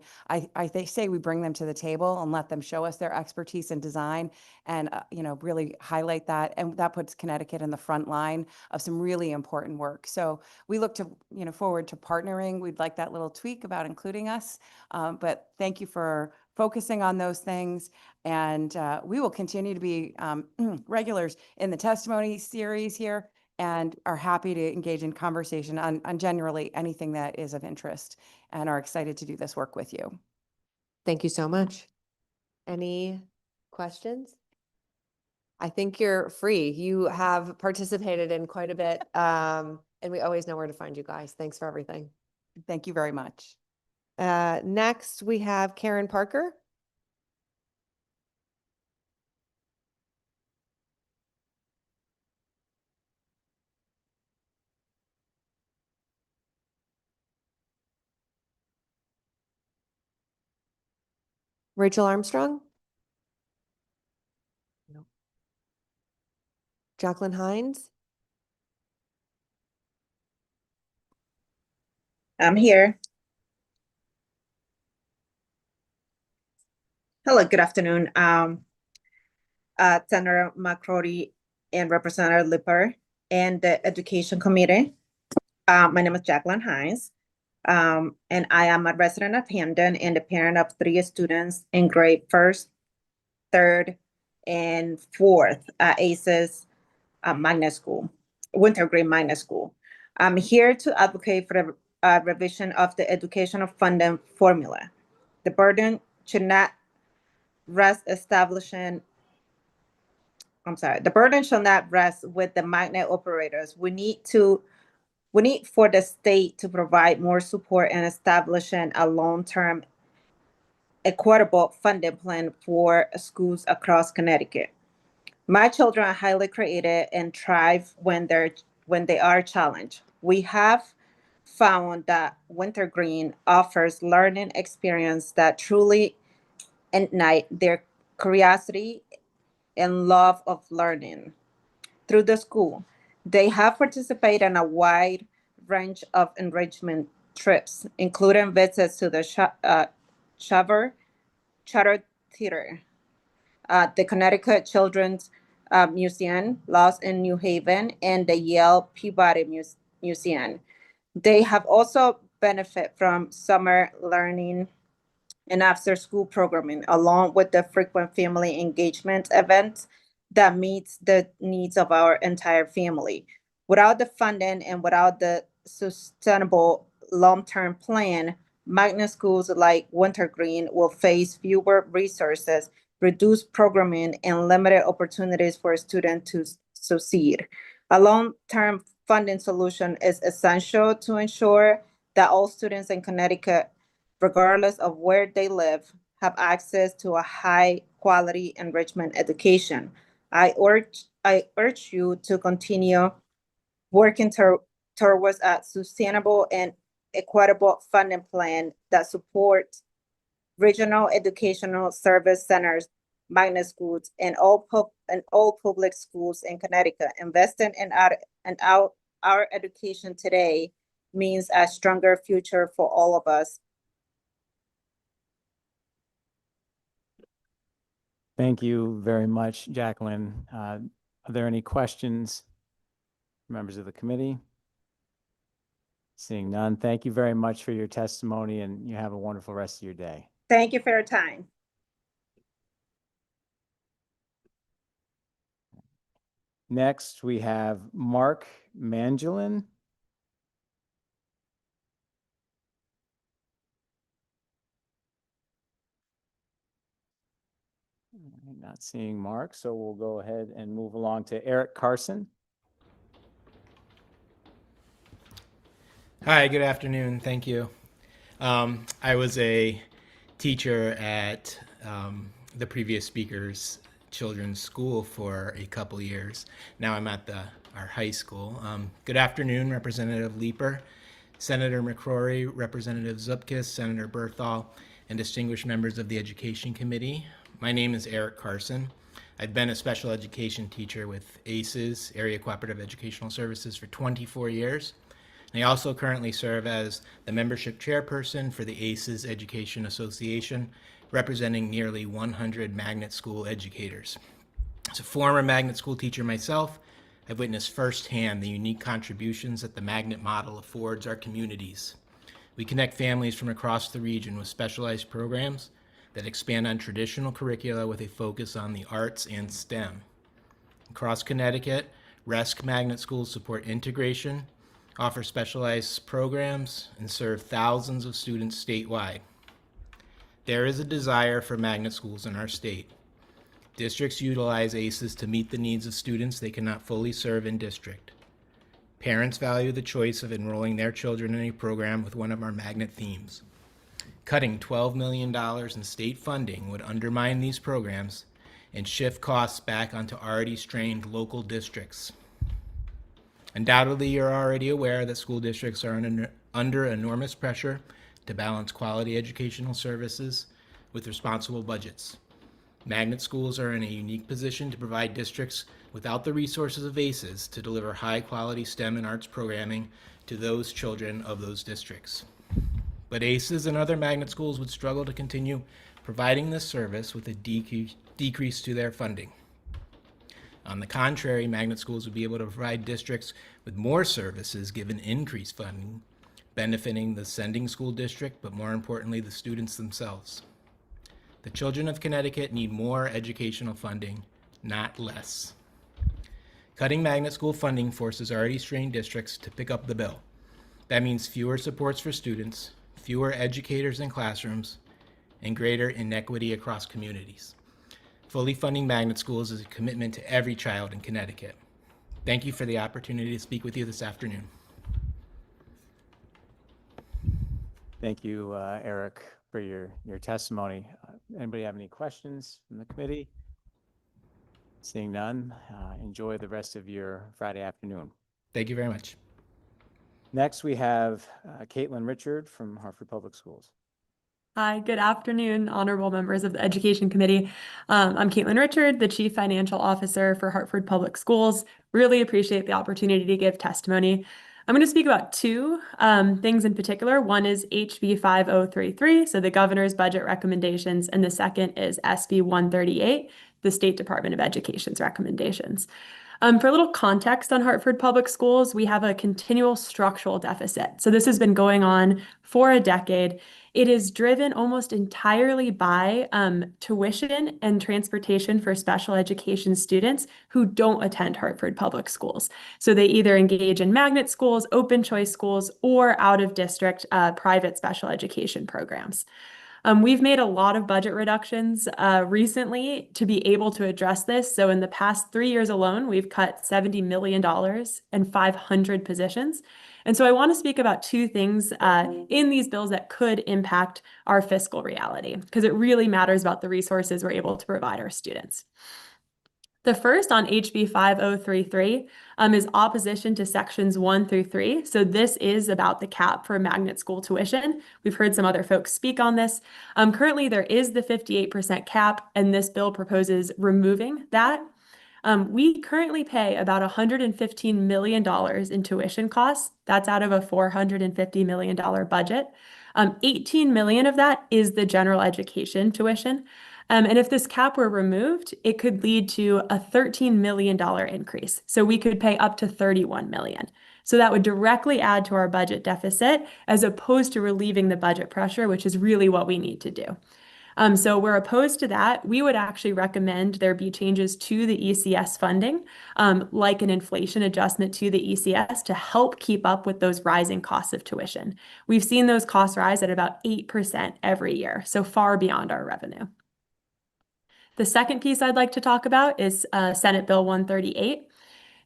They say we bring them to the table and let them show us their expertise in design and really highlight that. And that puts Connecticut in the front line of some really important work. So we look to forward to partnering. We'd like that little tweak about including us. But thank you for focusing on those things. And we will continue to be regulars in the testimony series here and are happy to engage in conversation on generally anything that is of interest and are excited to do this work with you. Thank you so much. Any questions? I think you're free. You have participated in quite a bit, and we always know where to find you guys. Thanks for everything. Thank you very much. Next, we have Karen Parker. Rachel Armstrong? No. Jacqueline Hines? I'm here. Hello, good afternoon. Senator McCrory and Representative Lipper and the Education Committee. My name is Jacqueline Hines, and I am a resident of Hamden and the parent of 3 students in grade 1st, 3rd, and 4th at ACES Magnet School, Wintergreen Magnet School. I'm here to advocate for the revision of the educational funding formula. The burden should not rest the burden shall not rest with the magnet operators. We need for the state to provide more support in establishing a long-term equitable funding plan for schools across Connecticut. My children are highly creative and thrive when they are challenged. We have found that Wintergreen offers learning experience that truly ignite their curiosity and love of learning. Through the school, they have participated in a wide range of enrichment trips, including visits to the Charter Theater, the Connecticut Children's Museum, Lost in New Haven, and the Yale Peabody Museum. They have also benefit from summer learning and after-school programming, along with the frequent family engagement events that meets the needs of our entire family. Without the funding and without the sustainable long-term plan, magnet schools like Wintergreen will face fewer resources, reduced programming, and limited opportunities for students to succeed. A long-term funding solution is essential to ensure that all students in Connecticut, regardless of where they live, have access to a high-quality enrichment education. I urge you to continue working towards a sustainable and equitable funding plan that supports regional educational service centers, magnet schools, and all public schools in Connecticut. Investing in our education today means a stronger future for all of us. Thank you very much, Jacqueline. Are there any questions, members of the committee? Seeing none, thank you very much for your testimony, and you have a wonderful rest of your day. Thank you for your time. Next, we have Mark Mangelin. I'm not seeing Mark, so we'll go ahead and move along to Eric Carson. Hi, good afternoon. Thank you. I was a teacher at the previous speaker's children's school for a couple years. Now I'm at our high school. Good afternoon, Representative Leeper, Senator McCrory, Representative Zupkis, Senator Berthal, and distinguished members of the Education Committee. My name is Eric Carson. I've been a special education teacher with ACES, Area Cooperative Educational Services, for 24 years. And I also currently serve as the membership chairperson for the ACES Education Association, representing nearly 100 magnet school educators. As a former magnet school teacher myself, I've witnessed firsthand the unique contributions that the magnet model affords our communities. We connect families from across the region with specialized programs that expand on traditional curricula with a focus on the arts and STEM. Across Connecticut, RESC magnet schools support integration, offer specialized programs, and serve thousands of students statewide. There is a desire for magnet schools in our state. Districts utilize ACES to meet the needs of students they cannot fully serve in district. Parents value the choice of enrolling their children in a program with one of our magnet themes. Cutting $12 million in state funding would undermine these programs and shift costs back onto already strained local districts. Undoubtedly, you're already aware that school districts are under enormous pressure to balance quality educational services with responsible budgets. Magnet schools are in a unique position to provide districts without the resources of ACES to deliver high-quality STEM and arts programming to those children of those districts. But ACES and other magnet schools would struggle to continue providing this service with a decrease to their funding. On the contrary, magnet schools would be able to provide districts with more services given increased funding, benefiting the sending school district, but more importantly, the students themselves. The children of Connecticut need more educational funding, not less. Cutting magnet school funding forces already strained districts to pick up the bill. That means fewer supports for students, fewer educators in classrooms, and greater inequity across communities. Fully funding magnet schools is a commitment to every child in Connecticut. Thank you for the opportunity to speak with you this afternoon. Thank you, Eric, for your testimony. Anybody have any questions from the committee? Seeing none, enjoy the rest of your Friday afternoon. Thank you very much. Next, we have Caitlin Richard from Hartford Public Schools. Hi, good afternoon, honorable members of the Education Committee. I'm Caitlin Richard, the Chief Financial Officer for Hartford Public Schools. Really appreciate the opportunity to give testimony. I'm going to speak about two things in particular. One is HB 5033, so the governor's budget recommendations, and the second is SB 138, the State Department of Education's recommendations. For a little context on Hartford Public Schools, we have a continual structural deficit. So this has been going on for a decade. It is driven almost entirely by tuition and transportation for special education students who don't attend Hartford Public Schools. So they either engage in magnet schools, open choice schools, or out of district private special education programs. We've made a lot of budget reductions recently to be able to address this. So in the past 3 years alone, we've cut $70 million and 500 positions. And so I want to speak about two things in these bills that could impact our fiscal reality, because it really matters about the resources we're able to provide our students. The first on HB 5033 is opposition to sections 1 through 3. So this is about the cap for magnet school tuition. We've heard some other folks speak on this. Currently, there is the 58% cap, and this bill proposes removing that. We currently pay about $115 million in tuition costs. That's out of a $450 million budget. 18 million of that is the general education tuition. And if this cap were removed, it could lead to a $13 million increase. So we could pay up to $31 million. So that would directly add to our budget deficit as opposed to relieving the budget pressure, which is really what we need to do. So we're opposed to that. We would actually recommend there be changes to the ECS funding, like an inflation adjustment to the ECS to help keep up with those rising costs of tuition. We've seen those costs rise at about 8% every year, so far beyond our revenue. The second piece I'd like to talk about is Senate Bill 138.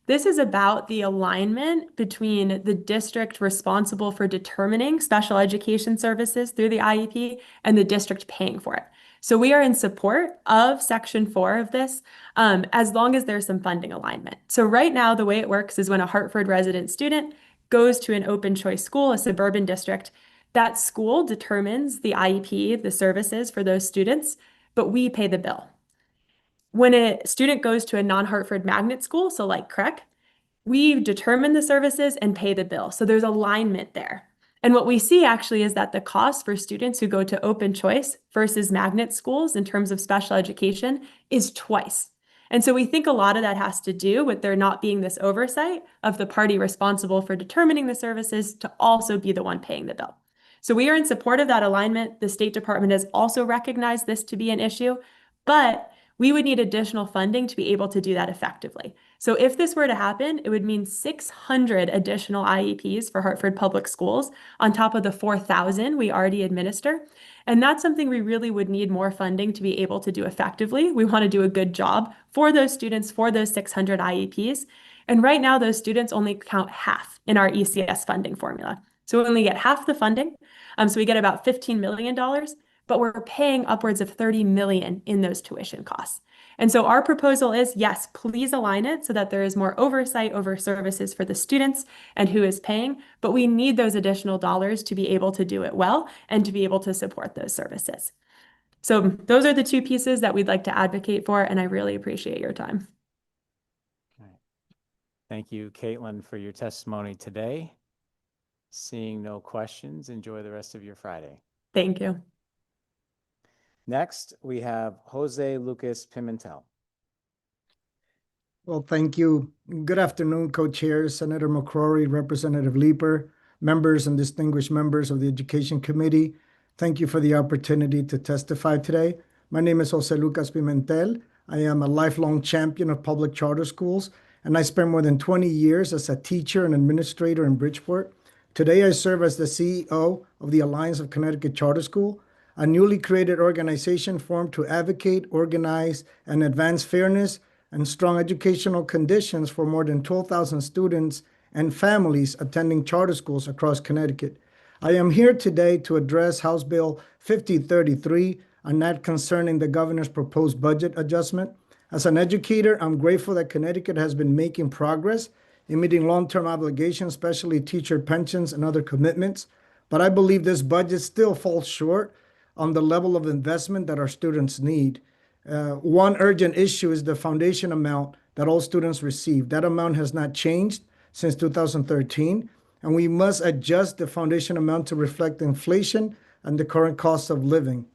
This is about the alignment between the district responsible for determining special education services through the IEP and the district paying for it. So we are in support of Section 4 of this, as long as there's some funding alignment. So right now, the way it works is when a Hartford resident student goes to an open choice school, a suburban district, that school determines the IEP, the services for those students, but we pay the bill. When a student goes to a non-Hartford magnet school, so like CREC, we determine the services and pay the bill. So there's alignment there. And what we see actually is that the cost for students who go to open choice versus magnet schools in terms of special education is twice. And so we think a lot of that has to do with there not being this oversight of the party responsible for determining the services to also be the one paying the bill. So we are in support of that alignment. The State Department has also recognized this to be an issue, but we would need additional funding to be able to do that effectively. So if this were to happen, it would mean 600 additional IEPs for Hartford Public Schools on top of the 4,000 we already administer. And that's something we really would need more funding to be able to do effectively. We want to do a good job for those students, for those 600 IEPs. And right now, those students only count half in our ECS funding formula. So we only get half the funding. So we get about $15 million. But we're paying upwards of $30 million in those tuition costs. And so our proposal is, yes, please align it so that there is more oversight over services for the students and who is paying, but we need those additional dollars to be able to do it well and to be able to support those services. So those are the two pieces that we'd like to advocate for, and I really appreciate your time. Thank you, Caitlin, for your testimony today. Seeing no questions, enjoy the rest of your Friday. Thank you. Next, we have Jose Lucas Pimentel. Well, thank you. Good afternoon, co-chairs, Senator McCrory, Representative Leeper, members and distinguished members of the Education Committee. Thank you for the opportunity to testify today. My name is Jose Lucas Pimentel. I am a lifelong champion of public charter schools, and I spent more than 20 years as a teacher and administrator in Bridgeport. Today, I serve as the CEO of the Alliance of Connecticut Charter School, a newly created organization formed to advocate, organize, and advance fairness and strong educational conditions for more than 12,000 students and families attending charter schools across Connecticut. I am here today to address House Bill 5033, an act concerning the governor's proposed budget adjustment. As an educator, I'm grateful that Connecticut has been making progress in meeting long-term obligations, especially teacher pensions and other commitments. But I believe this budget still falls short on the level of investment that our students need. One urgent issue is the foundation amount that all students receive. That amount has not changed since 2013. and we must adjust the foundation amount to reflect inflation and the current cost of living.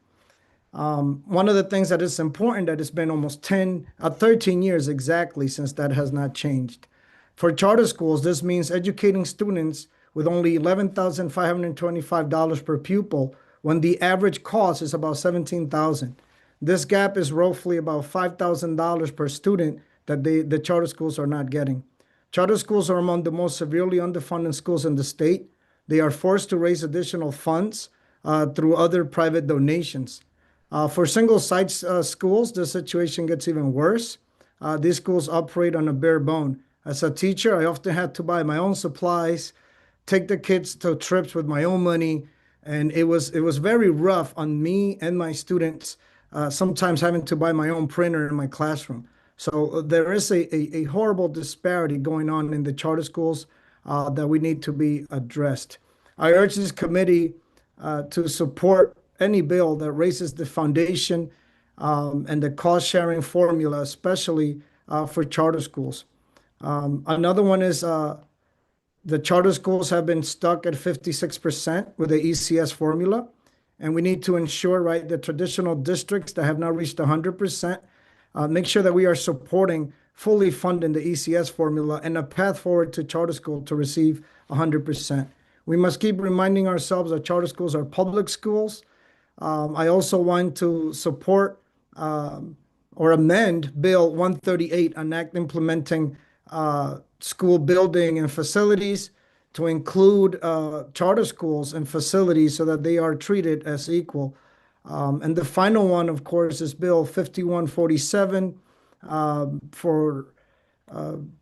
One of the things that is important that it's been almost 13 years exactly since that has not changed. For charter schools, this means educating students with only $11,525 per pupil when the average cost is about $17,000. This gap is roughly about $5,000 per student that the charter schools are not getting. Charter schools are among the most severely underfunded schools in the state. They are forced to raise additional funds through other private donations. For single-site schools, the situation gets even worse. These schools operate on a bare bone. As a teacher, I often had to buy my own supplies, take the kids to trips with my own money, and it was very rough on me and my students, sometimes having to buy my own printer in my classroom. So there is a horrible disparity going on in the charter schools that we need to be addressed. I urge this committee to support any bill that raises the foundation and the cost-sharing formula, especially for charter schools. Another one is the charter schools have been stuck at 56% with the ECS formula, and we need to ensure, right, the traditional districts that have not reached 100%, make sure that we are supporting fully funding the ECS formula and a path forward to charter school to receive 100%. We must keep reminding ourselves that charter schools are public schools. I also want to support or amend Bill 138, an act implementing school building and facilities to include charter schools and facilities so that they are treated as equal. And the final one, of course, is Bill 5147 for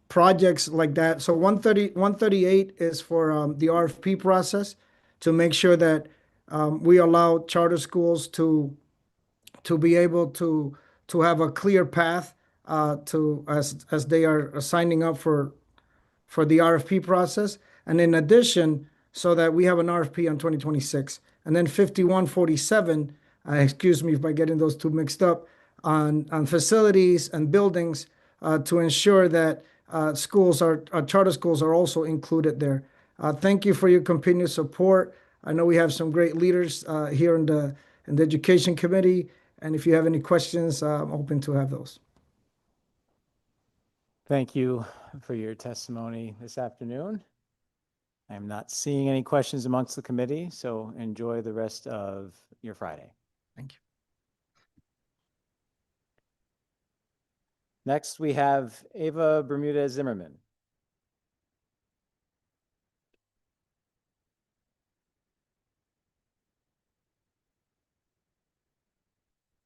projects like that. So 138 is for the RFP process to make sure that we allow charter schools to be able to have a clear path as they are signing up for the RFP process. And in addition, so that we have an RFP on 2026. And then 5147, excuse me if I'm getting those two mixed up, on facilities and buildings to ensure that charter schools are also included there. Thank you for your continued support. I know we have some great leaders here in the Education Committee, and if you have any questions, I'm open to have those. Thank you for your testimony this afternoon. I'm not seeing any questions amongst the committee, so enjoy the rest of your Friday. Thank you. Next, we have Ava Bermudez Zimmerman.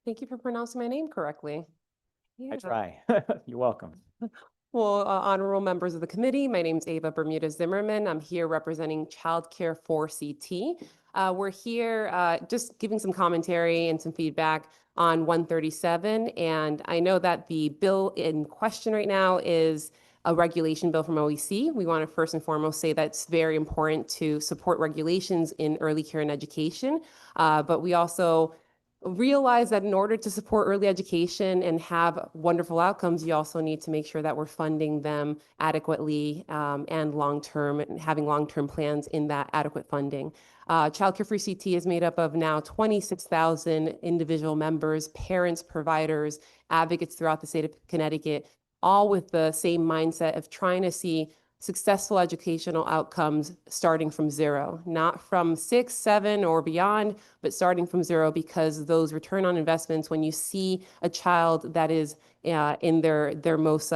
Thank you for pronouncing my name correctly. I try. You're welcome. Well, honorable members of the committee, my name is Ava Bermudez Zimmerman. I'm here representing Childcare for CT. We're here just giving some commentary and some feedback on 137. And I know that the bill in question right now is a regulation bill from OEC. We want to first and foremost say that it's very important to support regulations in early care and education. But we also realize that in order to support early education and have wonderful outcomes, you also need to make sure that we're funding them adequately and long-term, and having long-term plans in that adequate funding. Childcare for CT is made up of now 26,000 individual members, parents, providers, advocates throughout the state of Connecticut, all with the same mindset of trying to see successful educational outcomes starting from zero, not from 6, 7 or beyond, but starting from zero, because those return on investments, when you see a child that is in their most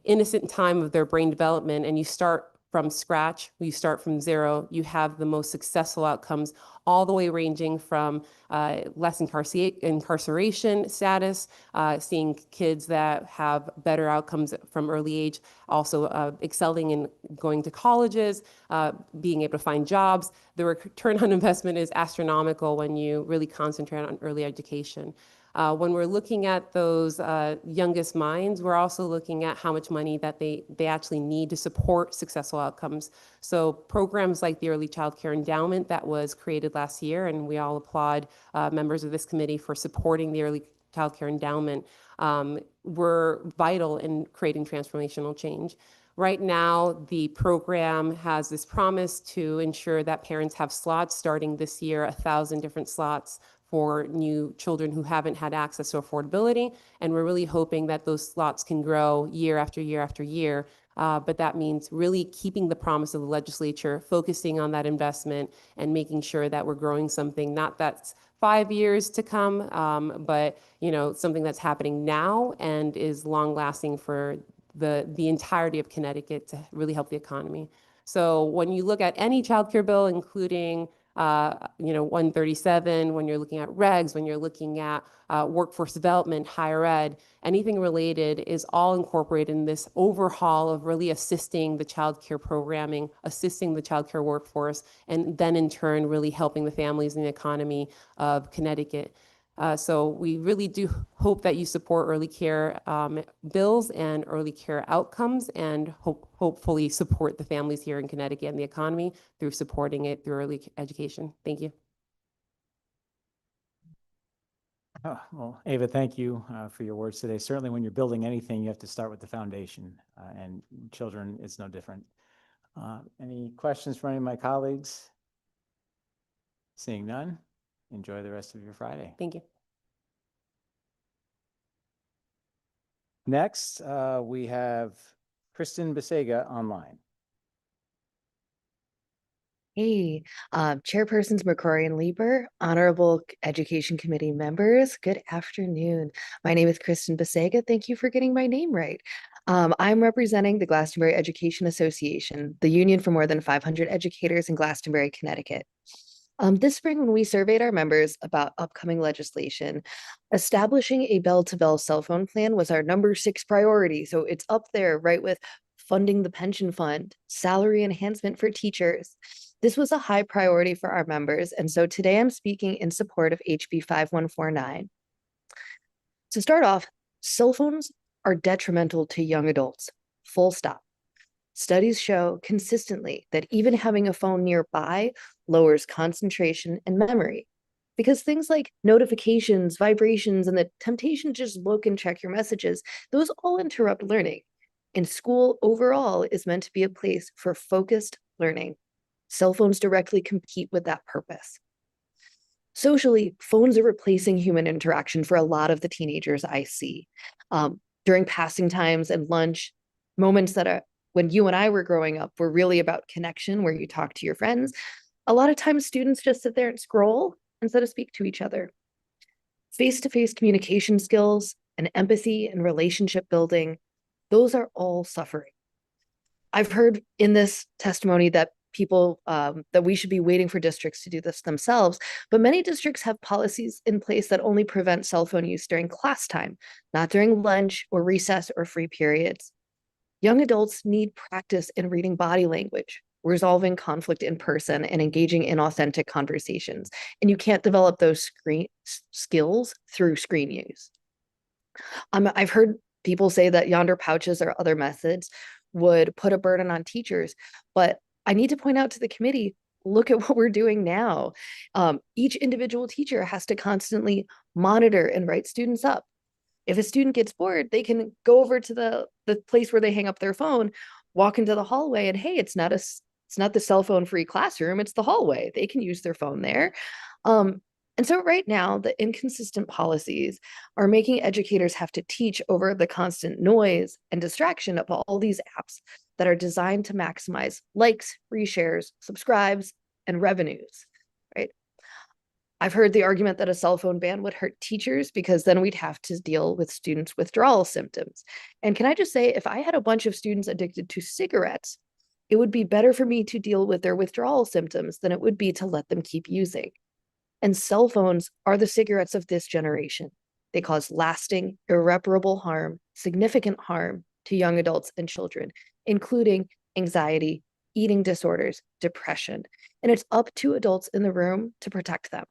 innocent time of their brain development, and you start from scratch, you start from zero, you have the most successful outcomes, all the way ranging from less incarceration status, seeing kids that have better outcomes from early age, also excelling in going to colleges, being able to find jobs. The return on investment is astronomical when you really concentrate on early education. When we're looking at those youngest minds, we're also looking at how much money that they actually need to support successful outcomes. So programs like the Early Child Care Endowment that was created last year, and we all applaud members of this committee for supporting the Early Child Care Endowment, were vital in creating transformational change. Right now, the program has this promise to ensure that parents have slots starting this year, 1,000 different slots for new children who haven't had access to affordability. And we're really hoping that those slots can grow year after year after year. But that means really keeping the promise of the legislature, focusing on that investment and making sure that we're growing something, not that's 5 years to come, but something that's happening now and is long lasting for the entirety of Connecticut to really help the economy. So when you look at any childcare bill, including 137, when you're looking at regs, when you're looking at workforce development, higher ed, anything related is all incorporated in this overhaul of really assisting the childcare programming, assisting the childcare workforce, and then in turn really helping the families and the economy of Connecticut. So we really do hope that you support early care bills and early care outcomes, and hopefully support the families here in Connecticut and the economy through supporting it through early education. Thank you. Oh, well, Ava, thank you for your words today. Certainly when you're building anything, you have to start with the foundation, and children, it's no different. Any questions from any of my colleagues? Seeing none. Enjoy the rest of your Friday. Thank you. Next, we have Kristen Besega online. Hey, Chairpersons McCrory and Lieber, Honorable Education Committee members, good afternoon. My name is Kristen Besega. Thank you for getting my name right. I'm representing the Glastonbury Education Association, the union for more than 500 educators in Glastonbury, Connecticut. This spring, when we surveyed our members about upcoming legislation, establishing a bell-to-bell cell phone plan was our number 6 priority. So it's up there, right, with funding the pension fund, salary enhancement for teachers. This was a high priority for our members. And so today I'm speaking in support of HB 5149. To start off, cell phones are detrimental to young adults, full stop. Studies show consistently that even having a phone nearby lowers concentration and memory, because things like notifications, vibrations, and the temptation to just look and check your messages, those all interrupt learning. And school overall is meant to be a place for focused learning. Cell phones directly compete with that purpose. Socially, phones are replacing human interaction for a lot of the teenagers I see. During passing times and lunch, moments that are when you and I were growing up were really about connection, where you talk to your friends. A lot of times students just sit there and scroll instead of speak to each other. Face-to-face communication skills and empathy and relationship building, those are all suffering. I've heard in this testimony that people, that we should be waiting for districts to do this themselves, but many districts have policies in place that only prevent cell phone use during class time, not during lunch or recess or free periods. Young adults need practice in reading body language, resolving conflict in person, and engaging in authentic conversations. And you can't develop those skills through screen use. I've heard people say that yonder pouches or other methods would put a burden on teachers, but I need to point out to the committee, look at what we're doing now. Each individual teacher has to constantly monitor and write students up. If a student gets bored, they can go over to the place where they hang up their phone, walk into the hallway, and hey, it's not the cell phone free classroom, it's the hallway. They can use their phone there. And so right now, the inconsistent policies are making educators have to teach over the constant noise and distraction of all these apps that are designed to maximize likes, reshares, subscribes, and revenues, right? I've heard the argument that a cell phone ban would hurt teachers because then we'd have to deal with students' withdrawal symptoms. And can I just say, if I had a bunch of students addicted to cigarettes, it would be better for me to deal with their withdrawal symptoms than it would be to let them keep using. And cell phones are the cigarettes of this generation. They cause lasting, irreparable harm, significant harm to young adults and children, including anxiety, eating disorders, depression. And it's up to adults in the room to protect them.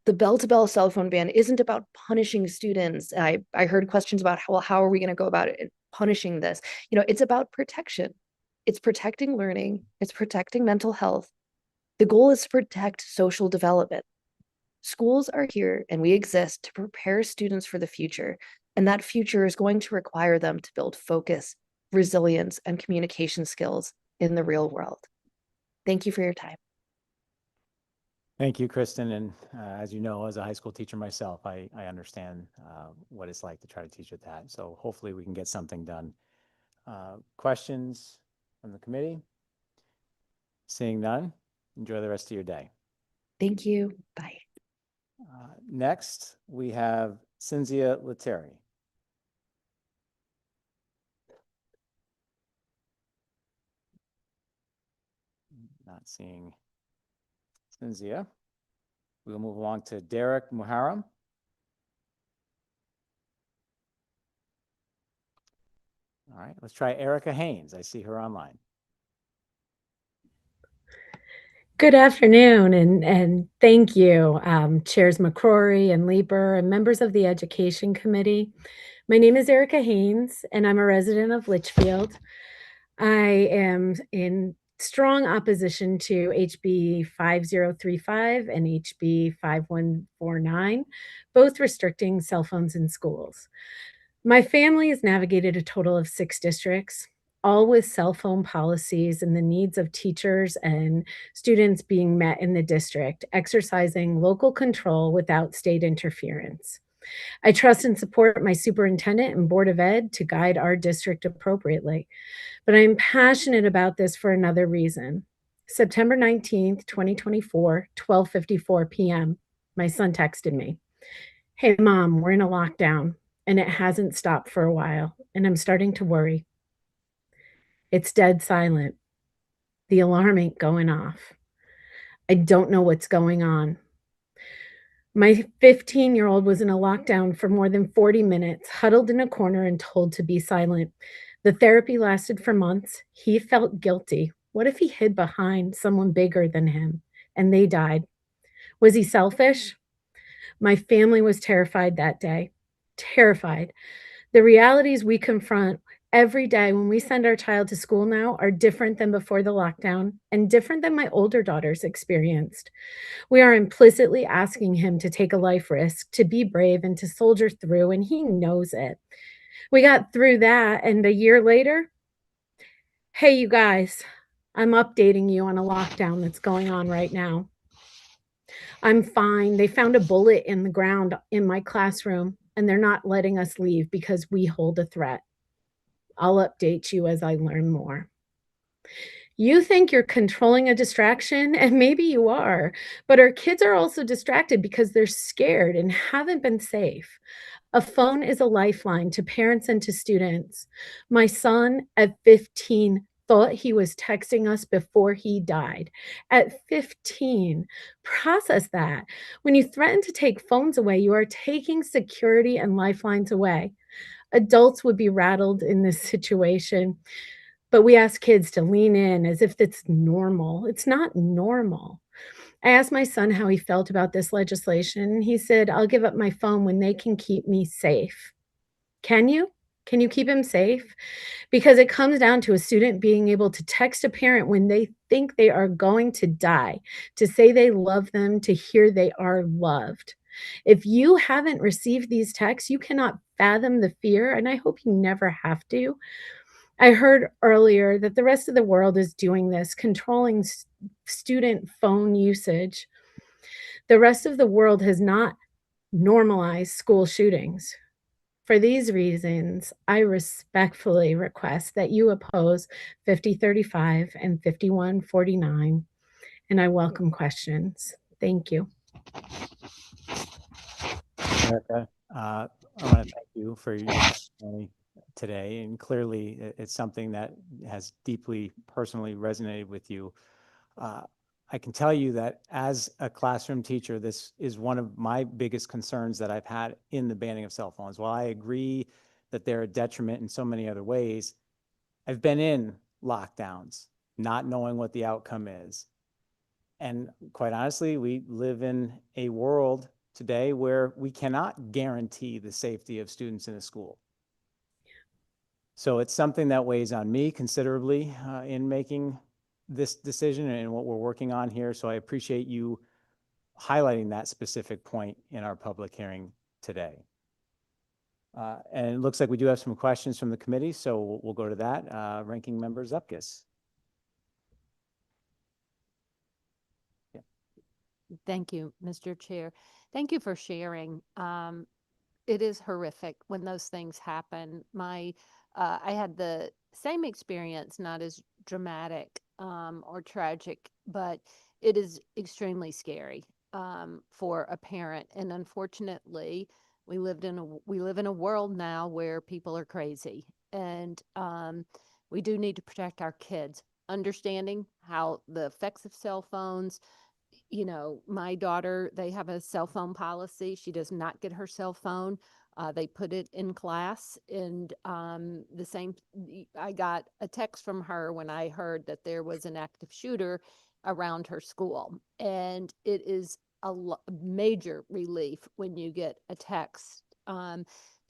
The bell-to-bell cell phone ban isn't about punishing students. I heard questions about how are we going to go about it punishing this? It's about protection. It's protecting learning. It's protecting mental health. The goal is to protect social development. Schools are here and we exist to prepare students for the future. And that future is going to require them to build focus, resilience, and communication skills in the real world. Thank you for your time. Thank you, Kristen. And as you know, as a high school teacher myself, I understand what it's like to try to teach with that. So hopefully we can get something done. Questions from the committee? Seeing none, enjoy the rest of your day. Thank you. Bye. Next, we have Cynthia Lettieri. Not seeing Cynthia. We'll move along to Derek Muharram. All right, let's try Erica Haynes. I see her online. Good afternoon, and thank you, Chairs McCrory and Leeper and members of the Education Committee. My name is Erica Haynes, and I'm a resident of Litchfield. I am in strong opposition to HB 5035 and HB 5149, both restricting cell phones in schools. My family has navigated a total of 6 districts, all with cell phone policies and the needs of teachers and students being met in the district, exercising local control without state interference. I trust and support my superintendent and Board of Ed to guide our district appropriately, but I'm passionate about this for another reason. September 19th, 2024, 12:54 p.m., my son texted me, "Hey, Mom, we're in a lockdown, and it hasn't stopped for a while, and I'm starting to worry." It's dead silent. The alarm ain't going off. I don't know what's going on. My 15-year-old was in a lockdown for more than 40 minutes, huddled in a corner and told to be silent. The therapy lasted for months. He felt guilty. What if he hid behind someone bigger than him and they died? Was he selfish? My family was terrified that day. Terrified. The realities we confront every day when we send our child to school now are different than before the lockdown and different than my older daughters experienced. We are implicitly asking him to take a life risk, to be brave, and to soldier through, and he knows it. We got through that, and a year later, hey, you guys, I'm updating you on a lockdown that's going on right now. I'm fine. They found a bullet in the ground in my classroom, and they're not letting us leave because we hold a threat. I'll update you as I learn more. You think you're controlling a distraction, and maybe you are, but our kids are also distracted because they're scared and haven't been safe. A phone is a lifeline to parents and to students. My son at 15 thought he was texting us before he died. At 15, process that. When you threaten to take phones away, you are taking security and lifelines away. Adults would be rattled in this situation, but we ask kids to lean in as if it's normal. It's not normal. I asked my son how he felt about this legislation, and he said, "I'll give up my phone when they can keep me safe." Can you? Can you keep him safe? Because it comes down to a student being able to text a parent when they think they are going to die, to say they love them, to hear they are loved. If you haven't received these texts, you cannot fathom the fear, and I hope you never have to. I heard earlier that the rest of the world is doing this, controlling student phone usage. The rest of the world has not normalized school shootings. For these reasons, I respectfully request that you oppose 5035 and 5149, and I welcome questions. Thank you. Erica, I want to thank you for your testimony today, and clearly it's something that has deeply personally resonated with you. I can tell you that as a classroom teacher, this is one of my biggest concerns that I've had in the banning of cell phones. While I agree that they're a detriment in so many other ways, I've been in lockdowns, not knowing what the outcome is. And quite honestly, we live in a world today where we cannot guarantee the safety of students in a school. So it's something that weighs on me considerably in making this decision and what we're working on here. So I appreciate you highlighting that specific point in our public hearing today. And it looks like we do have some questions from the committee, so we'll go to that. Ranking Member Zupkis. Thank you, Mr. Chair. Thank you for sharing. It is horrific when those things happen. I had the same experience, not as dramatic or tragic, but it is extremely scary for a parent. And unfortunately, we live in a world now where people are crazy, and we do need to protect our kids. Understanding how the effects of cell phones. You know, my daughter, they have a cell phone policy. She does not get her cell phone. They put it in class, and I got a text from her when I heard that there was an active shooter around her school. And it is a major relief when you get a text.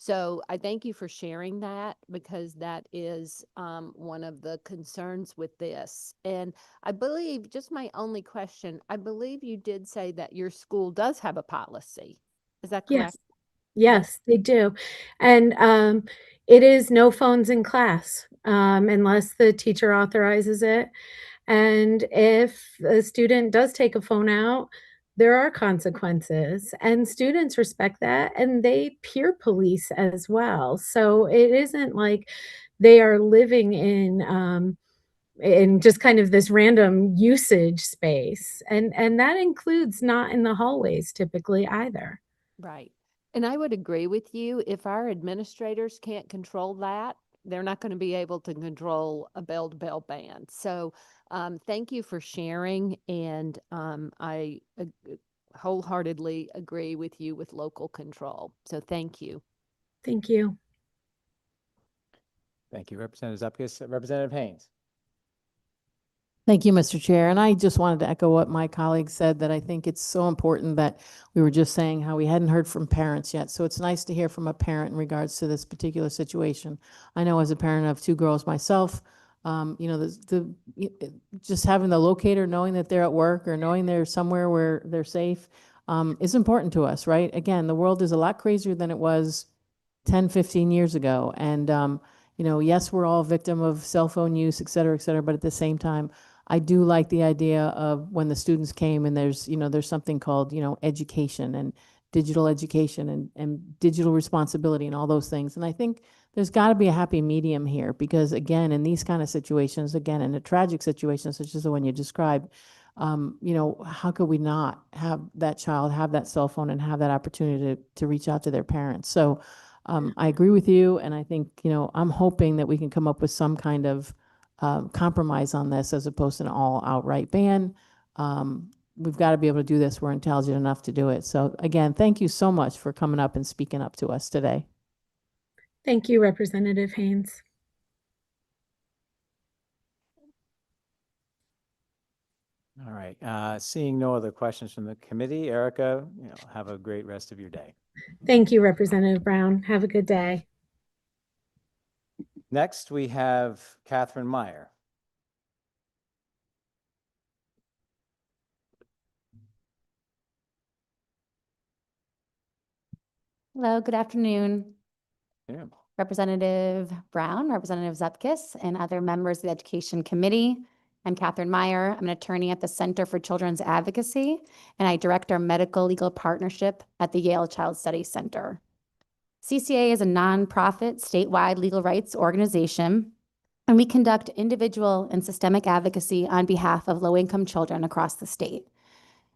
So I thank you for sharing that, because that is one of the concerns with this. And I believe, just my only question, I believe you did say that your school does have a policy. Is that correct? Yes, they do. And it is no phones in class unless the teacher authorizes it. And if a student does take a phone out, there are consequences, and students respect that, and they peer police as well. So it isn't like they are living in just kind of this random usage space. And that includes not in the hallways typically either. Right. And I would agree with you. If our administrators can't control that, they're not going to be able to control a bell-to-bell ban. So thank you for sharing. And I wholeheartedly agree with you with local control. So thank you. Thank you. Thank you, Representative Zupkis. Representative Haynes. Thank you, Mr. Chair. And I just wanted to echo what my colleague said, that I think it's so important that we were just saying how we hadn't heard from parents yet. So it's nice to hear from a parent in regards to this particular situation. I know as a parent of 2 girls myself, you know, just having the locator, knowing that they're at work or knowing they're somewhere where they're safe is important to us, right? Again, the world is a lot crazier than it was 10, 15 years ago. And, you know, yes, we're all victim of cell phone use, et cetera, but at the same time, I do like the idea of when the students came and there's something called, education and digital education and digital responsibility and all those things. And I think there's got to be a happy medium here, because again, in these kind of situations, again, in a tragic situation such as the one you described, how could we not have that child have that cell phone and have that opportunity to reach out to their parents? So I agree with you. And I think, I'm hoping that we can come up with some kind of compromise on this as opposed to an all outright ban. We've got to be able to do this. We're intelligent enough to do it. So again, thank you so much for coming up and speaking up to us today. Thank you, Representative Haynes. All right. Seeing no other questions from the committee, Erica, have a great rest of your day. Thank you, Representative Brown. Have a good day. Next, we have Catherine Meyer. Hello, good afternoon. Yeah. Representative Brown, Representative Zupkis, and other members of the Education Committee. I'm Catherine Meyer. I'm an attorney at the Center for Children's Advocacy, and I direct our medical legal partnership at the Yale Child Studies Center. CCA is a nonprofit statewide legal rights organization, and we conduct individual and systemic advocacy on behalf of low-income children across the state.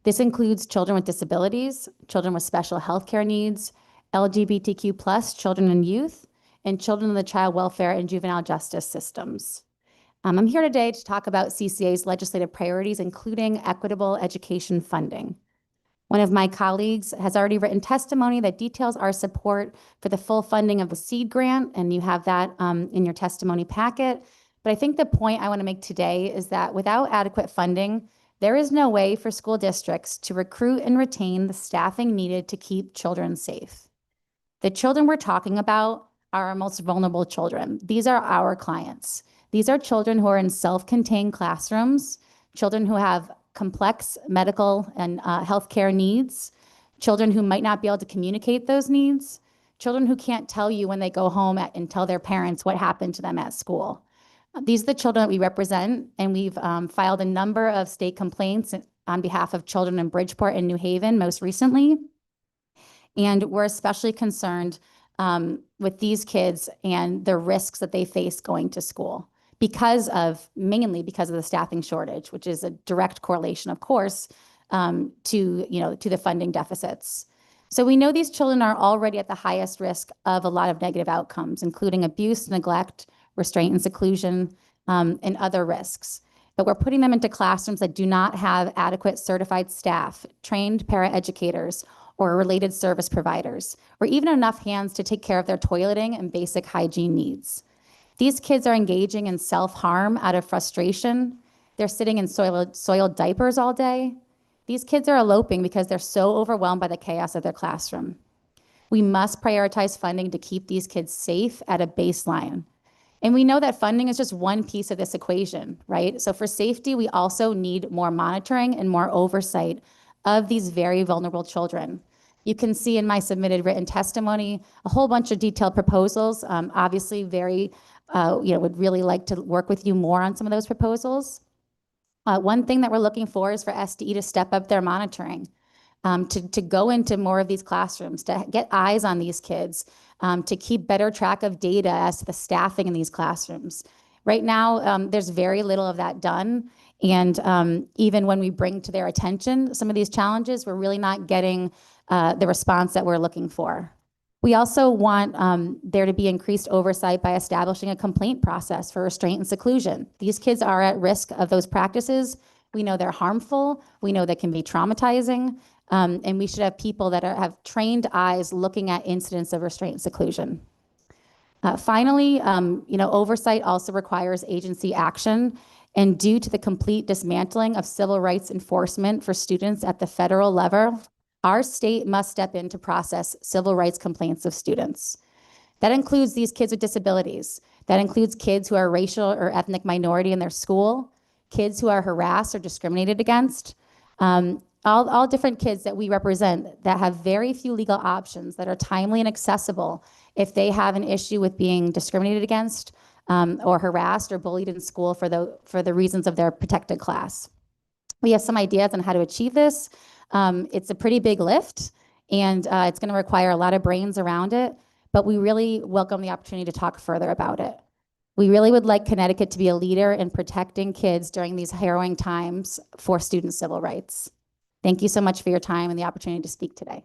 This includes children with disabilities, children with special health care needs, LGBTQ+ children and youth, and children in the child welfare and juvenile justice systems. I'm here today to talk about CCA's legislative priorities, including equitable education funding. One of my colleagues has already written testimony that details our support for the full funding of the SEED grant, and you have that in your testimony packet. But I think the point I want to make today is that without adequate funding, there is no way for school districts to recruit and retain the staffing needed to keep children safe. The children we're talking about are our most vulnerable children. These are our clients. These are children who are in self-contained classrooms, children who have complex medical and healthcare needs, children who might not be able to communicate those needs, children who can't tell you when they go home and tell their parents what happened to them at school. These are the children that we represent, and we've filed a number of state complaints on behalf of children in Bridgeport and New Haven most recently. And we're especially concerned with these kids and the risks that they face going to school mainly because of the staffing shortage, which is a direct correlation, of course, to the funding deficits. So we know these children are already at the highest risk of a lot of negative outcomes, including abuse, neglect, restraint and seclusion, and other risks. But we're putting them into classrooms that do not have adequate certified staff, trained paraeducators, or related service providers, or even enough hands to take care of their toileting and basic hygiene needs. These kids are engaging in self-harm out of frustration. They're sitting in soiled diapers all day. These kids are eloping because they're so overwhelmed by the chaos of their classroom. We must prioritize funding to keep these kids safe at a baseline. And we know that funding is just one piece of this equation, right? So for safety, we also need more monitoring and more oversight of these very vulnerable children. You can see in my submitted written testimony a whole bunch of detailed proposals. Obviously, would really like to work with you more on some of those proposals. One thing that we're looking for is for SDE to step up their monitoring, to go into more of these classrooms, to get eyes on these kids, to keep better track of data as to the staffing in these classrooms. Right now, there's very little of that done. And even when we bring to their attention some of these challenges, we're really not getting the response that we're looking for. We also want there to be increased oversight by establishing a complaint process for restraint and seclusion. These kids are at risk of those practices. We know they're harmful. We know they can be traumatizing. And we should have people that have trained eyes looking at incidents of restraint and seclusion. Finally, oversight also requires agency action. And due to the complete dismantling of civil rights enforcement for students at the federal level, our state must step in to process civil rights complaints of students. That includes these kids with disabilities. That includes kids who are racial or ethnic minority in their school, kids who are harassed or discriminated against, all different kids that we represent that have very few legal options that are timely and accessible if they have an issue with being discriminated against or harassed or bullied in school for the reasons of their protected class. We have some ideas on how to achieve this. It's a pretty big lift, and it's going to require a lot of brains around it, but we really welcome the opportunity to talk further about it. We really would like Connecticut to be a leader in protecting kids during these harrowing times for student civil rights. Thank you so much for your time and the opportunity to speak today.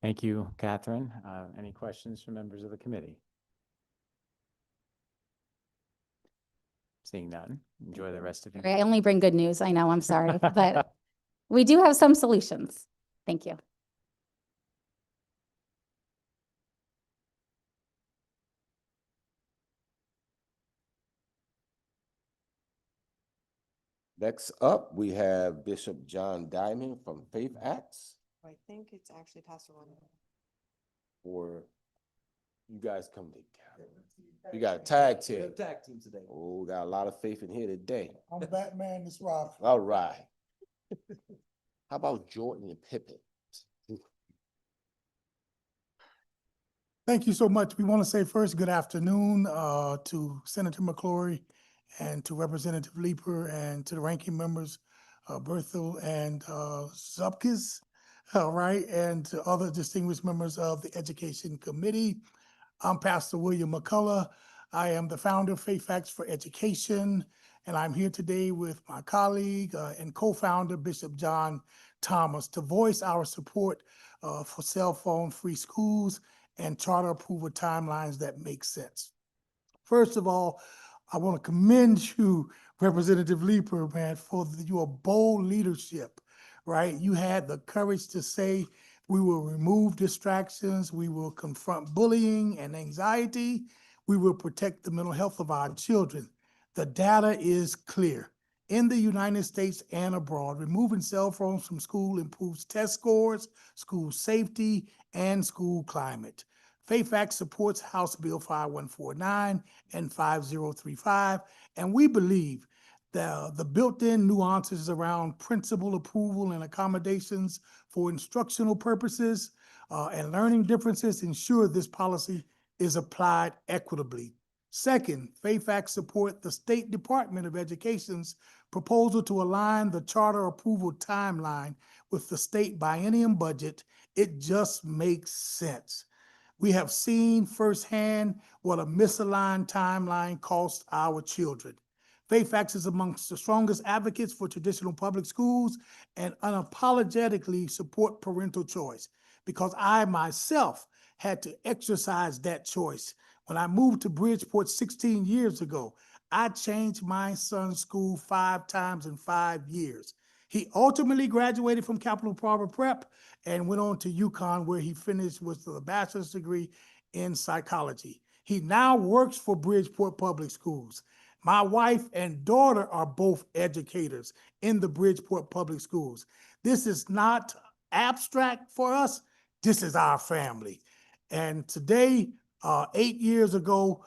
Thank you, Catherine. Any questions from members of the committee? Seeing none, enjoy the rest of your. I only bring good news. I know, I'm sorry, but we do have some solutions. Thank you. Next up, we have Bishop John Diamond from Faith Acts. I think it's actually Pastor Ron. Or you guys come together. You got a tag team. Tag team today. Oh, got a lot of faith in here today. I'm Batman, this Rob. All right. How about Jordan and Pippen? Thank you so much. We want to say first, good afternoon to Senator McCrory and to Representative Leeper and to the ranking members, Berthel and Zupkis, all right, and to other distinguished members of the Education Committee. I'm Pastor William McCullough. I am the founder of Faith Acts for Education, and I'm here today with my colleague and co-founder, Bishop John Thomas, to voice our support for cell phone-free schools and charter approval timelines that make sense. First of all, I want to commend you, Representative Leeper, man, for your bold leadership, right? You had the courage to say, we will remove distractions, we will confront bullying and anxiety, we will protect the mental health of our children. The data is clear. In the United States and abroad, removing cell phones from school improves test scores, school safety, and school climate. Faith Acts supports House Bill 5149 and 5035, and we believe The built-in nuances around principal approval and accommodations for instructional purposes and learning differences ensure this policy is applied equitably. Second, FAFAC support the State Department of Education's proposal to align the charter approval timeline with the state biennium budget. It just makes sense. We have seen firsthand what a misaligned timeline costs our children. FAFAC is amongst the strongest advocates for traditional public schools and unapologetically support parental choice because I myself had to exercise that choice. When I moved to Bridgeport 16 years ago, I changed my son's school 5 times in 5 years. He ultimately graduated from Capital Barber Prep and went on to UConn, where he finished with a bachelor's degree in psychology. He now works for Bridgeport Public Schools. My wife and daughter are both educators in the Bridgeport Public Schools. This is not abstract for us. This is our family. And today, 8 years ago,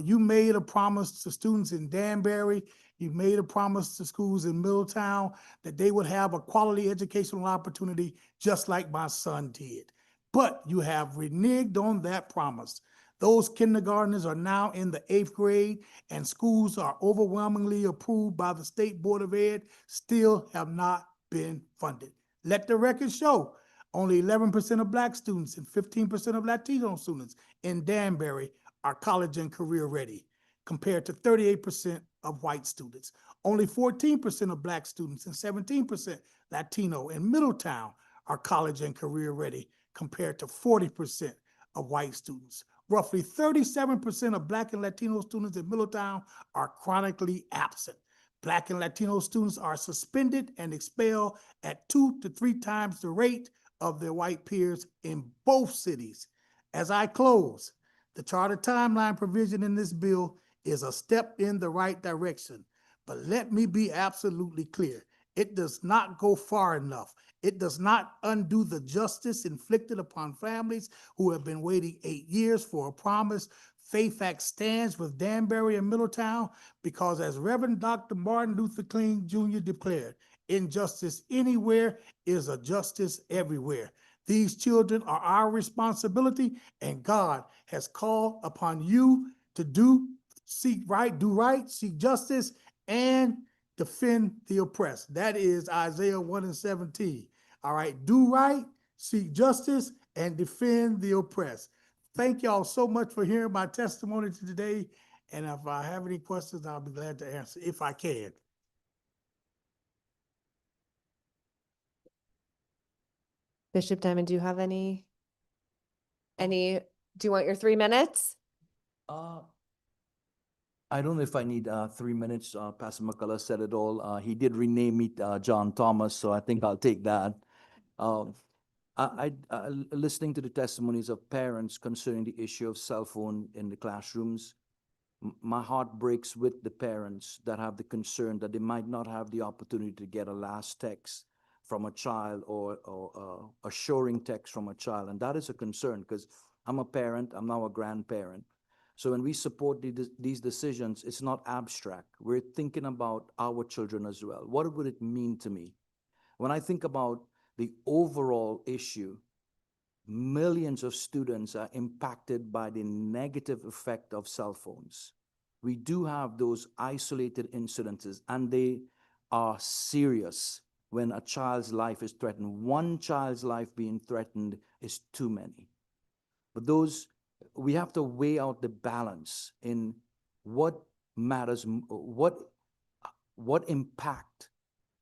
you made a promise to students in Danbury. You made a promise to schools in Middletown that they would have a quality educational opportunity just like my son did. But you have reneged on that promise. Those kindergartners are now in the 8th grade and schools are overwhelmingly approved by the State Board of Ed, still have not been funded. Let the record show only 11% of Black students and 15% of Latino students in Danbury are college and career ready, compared to 38% of white students. Only 14% of Black students and 17% Latino in Middletown are college and career ready, compared to 40% of white students. Roughly 37% of Black and Latino students in Middletown are chronically absent. Black and Latino students are suspended and expelled at 2 to 3 times the rate of their white peers in both cities. As I close, the charter timeline provision in this bill is a step in the right direction. But let me be absolutely clear. It does not go far enough. It does not undo the justice inflicted upon families who have been waiting 8 years for a promise. FAFAC stands with Danbury and Middletown because, as Reverend Dr. Martin Luther King Jr. declared, injustice anywhere is a justice everywhere. These children are our responsibility, and God has called upon you to seek right, seek justice, and defend the oppressed. That is Isaiah 1:17. All right, do right, seek justice, and defend the oppressed. Thank y'all so much for hearing my testimony today. And if I have any questions, I'll be glad to answer if I can. Bishop Diamond, do you have do you want your 3 minutes? I don't know if I need 3 minutes. Pastor McCullough said it all. He did rename me John Thomas, so I think I'll take that. Listening to the testimonies of parents concerning the issue of cell phone in the classrooms, my heart breaks with the parents that have the concern that they might not have the opportunity to get a last text from a child or a assuring text from a child. And that is a concern because I'm a parent, I'm now a grandparent. So when we support these decisions, it's not abstract. We're thinking about our children as well. What would it mean to me? When I think about the overall issue, millions of students are impacted by the negative effect of cell phones. We do have those isolated incidences, and they are serious when a child's life is threatened. One child's life being threatened is too many. But we have to weigh out the balance in what matters, what impact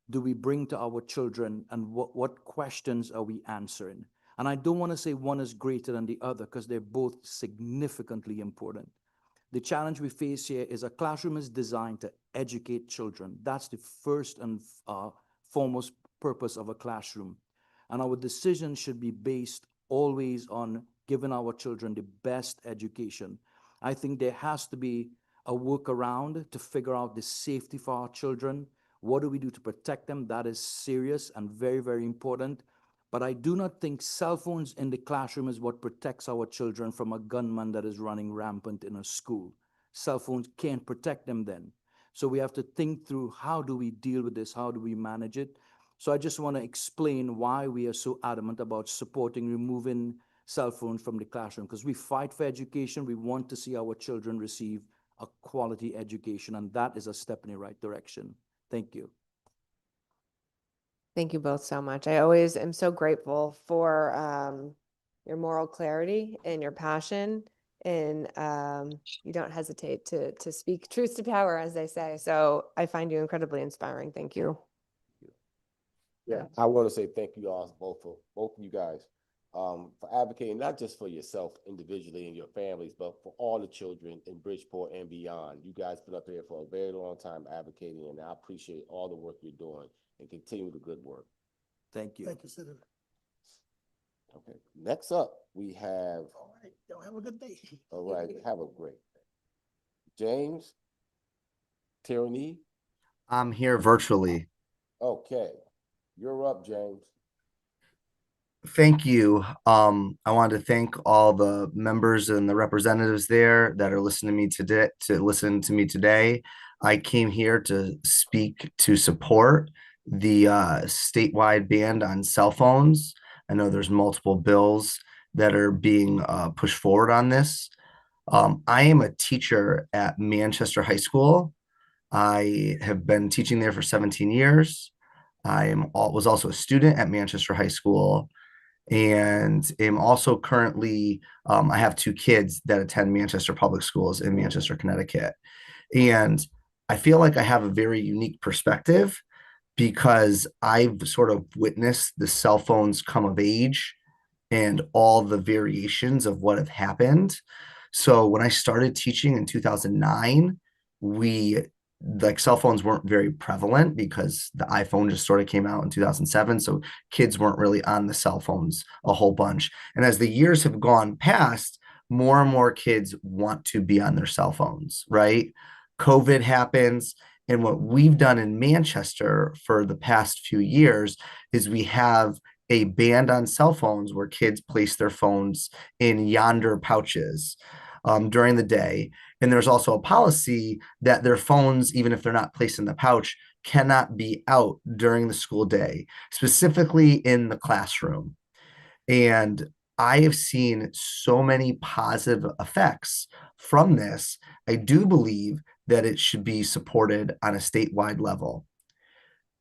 do we bring to our children, and what questions are we answering? And I don't want to say one is greater than the other because they're both significantly important. The challenge we face here is a classroom is designed to educate children. That's the first and foremost purpose of a classroom. And our decisions should be based always on giving our children the best education. I think there has to be a workaround to figure out the safety for our children. What do we do to protect them? That is serious and very, very important. But I do not think cell phones in the classroom is what protects our children from a gunman that is running rampant in a school. Cell phones can't protect them then. So we have to think through, how do we deal with this? How do we manage it? So I just want to explain why we are so adamant about supporting removing cell phones from the classroom, because we fight for education. We want to see our children receive a quality education, and that is a step in the right direction. Thank you. Thank you both so much. I always am so grateful for your moral clarity and your passion, and you don't hesitate to speak truth to power, as they say. So I find you incredibly inspiring. Thank you. Yeah, I want to say thank you all, both of you guys, for advocating not just for yourself individually and your families, but for all the children in Bridgeport and beyond. You guys been up here for a very long time advocating, and I appreciate all the work you're doing, and continue the good work. Thank you. Thank you, Senator. Okay, next up, we have, All right, y'all have a good day. all right, have a great day. James Tierney. I'm here virtually. Okay, you're up, James. Thank you. I wanted to thank all the members and the representatives there that are listening to me today. I came here to speak to support the statewide ban on cell phones. I know there's multiple bills that are being pushed forward on this. I am a teacher at Manchester High School. I have been teaching there for 17 years. Was also a student at Manchester High School, and am also currently, I have 2 kids that attend Manchester Public Schools in Manchester, Connecticut. And I feel like I have a very unique perspective because I've sort of witnessed the cell phones come of age and all the variations of what have happened. So when I started teaching in 2009, cell phones weren't very prevalent because the iPhone just sort of came out in 2007. So kids weren't really on the cell phones a whole bunch. And as the years have gone past, more and more kids want to be on their cell phones, right? COVID happens. And what we've done in Manchester for the past few years is we have a ban on cell phones where kids place their phones in yonder pouches during the day. And there's also a policy that their phones, even if they're not placed in the pouch, cannot be out during the school day, specifically in the classroom. And I have seen so many positive effects from this. I do believe that it should be supported on a statewide level.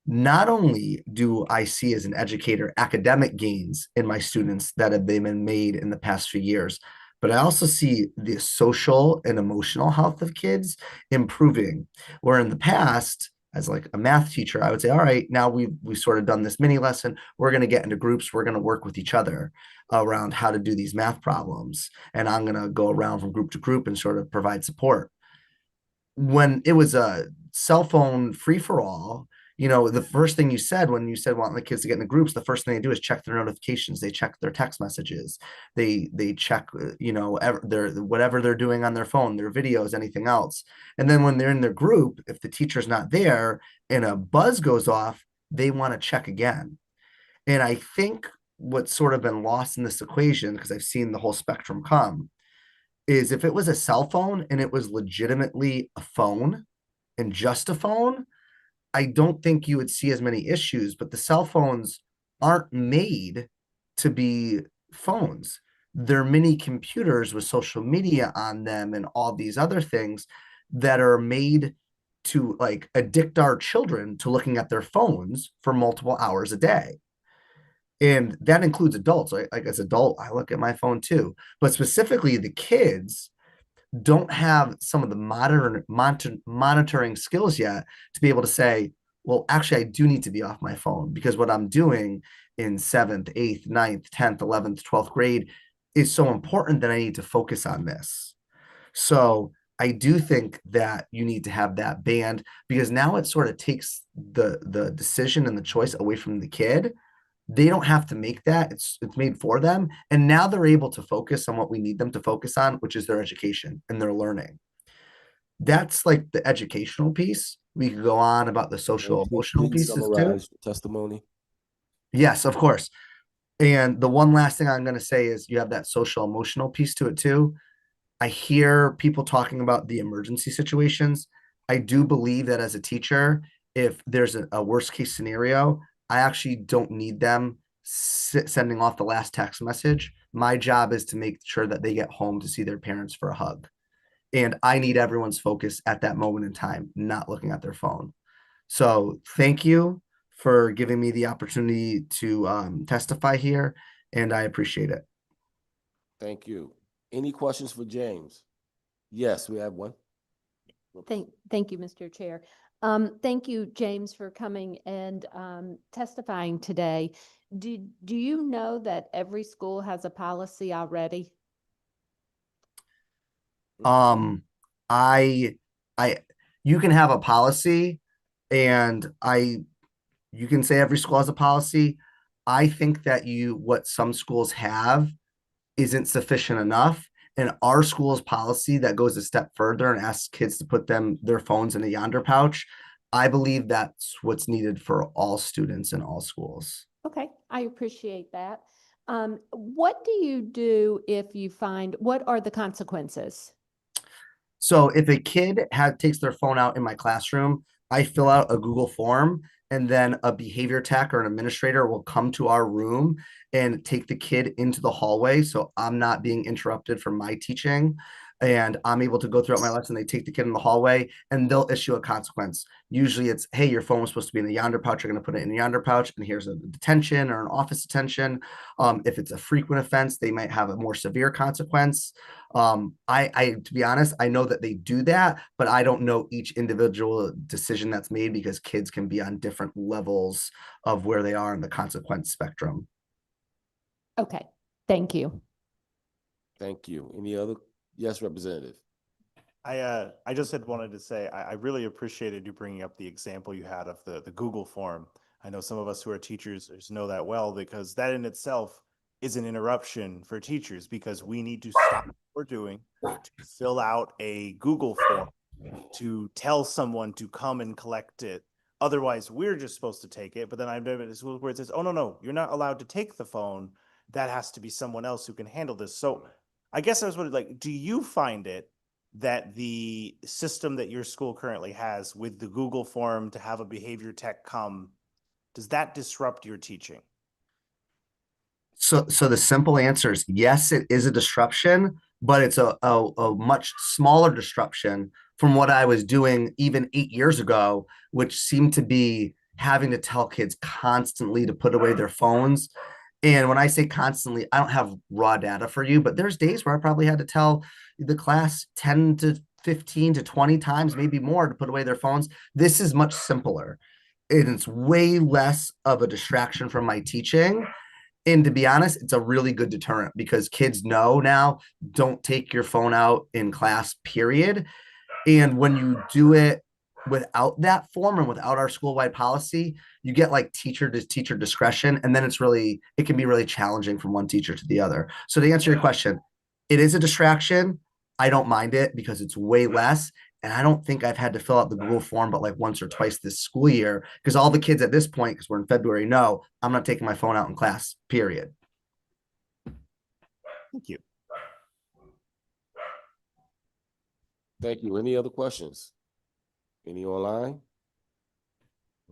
Not only do I see as an educator academic gains in my students that have been made in the past few years, but I also see the social and emotional health of kids improving. Where in the past, as like a math teacher, I would say, all right, now we've sort of done this mini lesson. We're going to get into groups. We're going to work with each other around how to do these math problems. And I'm going to go around from group to group and sort of provide support. When it was a cell phone free-for-all, the first thing you said when you said want the kids to get in the groups, the first thing they do is check their notifications. They check their text messages. They check, whatever they're doing on their phone, their videos, anything else. And then when they're in their group, if the teacher's not there and a buzz goes off, they want to check again. And I think what's sort of been lost in this equation, because I've seen the whole spectrum come, is if it was a cell phone and it was legitimately a phone and just a phone, I don't think you would see as many issues. But the cell phones aren't made to be phones. They're mini computers with social media on them and all these other things that are made to like addict our children to looking at their phones for multiple hours a day. And that includes adults. Right? Like as an adult, I look at my phone too. But specifically the kids don't have some of the modern monitoring skills yet to be able to say, well, actually, I do need to be off my phone because what I'm doing in 7th, 8th, 9th, 10th, 11th, 12th grade is so important that I need to focus on this. So I do think that you need to have that banned because now it sort of takes the decision and the choice away from the kid. They don't have to make that. It's made for them. And now they're able to focus on what we need them to focus on, which is their education and their learning. That's like the educational piece. We could go on about the social emotional pieces too. Testimony. Yes, of course. And the one last thing I'm going to say is you have that social emotional piece to it too. I hear people talking about the emergency situations. I do believe that as a teacher, if there's a worst case scenario, I actually don't need them sending off the last text message. My job is to make sure that they get home to see their parents for a hug. And I need everyone's focus at that moment in time, not looking at their phone. So thank you for giving me the opportunity to testify here, and I appreciate it. Thank you. Any questions for James? Yes, we have one. Thank you, Mr. Chair. Thank you, James, for coming and testifying today. Do you know that every school has a policy already? I you can have a policy, and you can say every school has a policy. I think that what some schools have isn't sufficient enough. And our school's policy that goes a step further and asks kids to put their phones in a Yonder pouch, I believe that's what's needed for all students in all schools. Okay, I appreciate that. What do you do if you find, what are the consequences? So if a kid takes their phone out in my classroom, I fill out a Google form, and then a behavior tech or an administrator will come to our room and take the kid into the hallway. So I'm not being interrupted from my teaching, and I'm able to go throughout my lesson. They take the kid in the hallway and they'll issue a consequence. Usually it's, hey, your phone was supposed to be in the Yonder pouch. You're going to put it in the Yonder pouch, and here's a detention or an office detention. If it's a frequent offense, they might have a more severe consequence. To be honest, I know that they do that, but I don't know each individual decision that's made, because kids can be on different levels of where they are in the consequence spectrum. Okay, thank you. Thank you. Any other? Yes, Representative. I just had wanted to say, I really appreciated you bringing up the example you had of the Google form. I know some of us who are teachers know that well, because that in itself is an interruption for teachers, because we need to stop what we're doing to fill out a Google form to tell someone to come and collect it. Otherwise, we're just supposed to take it. But then I've been in a school where it says, oh, no, you're not allowed to take the phone. That has to be someone else who can handle this. So I guess I was wondering, like, do you find it that the system that your school currently has with the Google form to have a behavior tech come, does that disrupt your teaching? So the simple answer is yes, it is a disruption, but it's a much smaller disruption from what I was doing even 8 years ago, which seemed to be having to tell kids constantly to put away their phones. And when I say constantly, I don't have raw data for you, but there's days where I probably had to tell the class 10 to 15 to 20 times, maybe more, to put away their phones. This is much simpler, and it's way less of a distraction from my teaching. And to be honest, it's a really good deterrent, because kids know now, don't take your phone out in class, period. And when you do it without that form and without our school-wide policy, you get like teacher to teacher discretion. And then it can be really challenging from one teacher to the other. So to answer your question, it is a distraction. I don't mind it because it's way less. And I don't think I've had to fill out the Google form but like once or twice this school year, because all the kids at this point, because we're in February, know I'm not taking my phone out in class, period. Thank you. Thank you. Any other questions? Any online?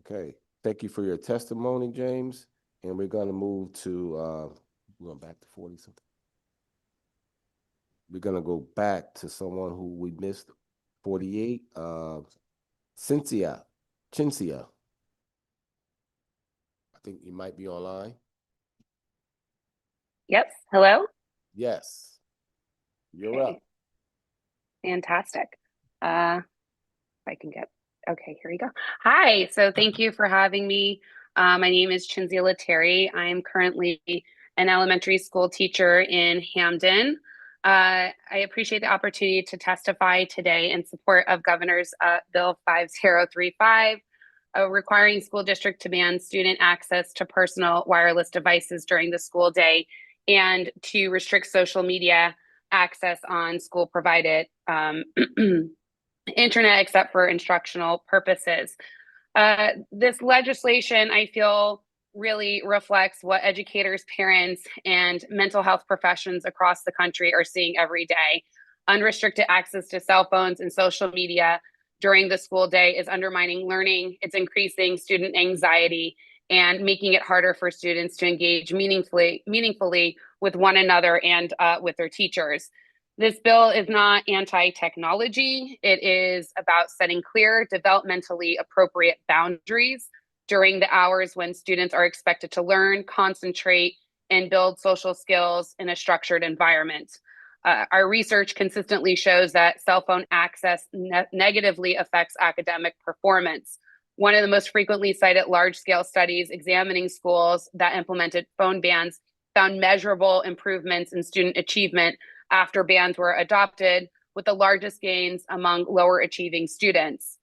Okay. Thank you for your testimony, James. And we're going to move to, we're going back to 40 something. We're going to go back to someone who we missed, 48, Cynthia. I think you might be online. Yep. Hello? Yes. You're up. Fantastic. If I can get, okay, here we go. Hi, so thank you for having me. My name is Chinzia Leteri. I'm currently an elementary school teacher in Hamden. I appreciate the opportunity to testify today in support of Governor's Bill 5035, requiring school district to ban student access to personal wireless devices during the school day and to restrict social media access on school provided internet except for instructional purposes. This legislation, I feel, really reflects what educators, parents, and mental health professions across the country are seeing every day. Unrestricted access to cell phones and social media during the school day is undermining learning. It's increasing student anxiety and making it harder for students to engage meaningfully with one another and with their teachers. This bill is not anti-technology. It is about setting clear, developmentally appropriate boundaries during the hours when students are expected to learn, concentrate, and build social skills in a structured environment. Our research consistently shows that cell phone access negatively affects academic performance. One of the most frequently cited large-scale studies examining schools that implemented phone bans found measurable improvements in student achievement after bans were adopted, with the largest gains among lower achieving students.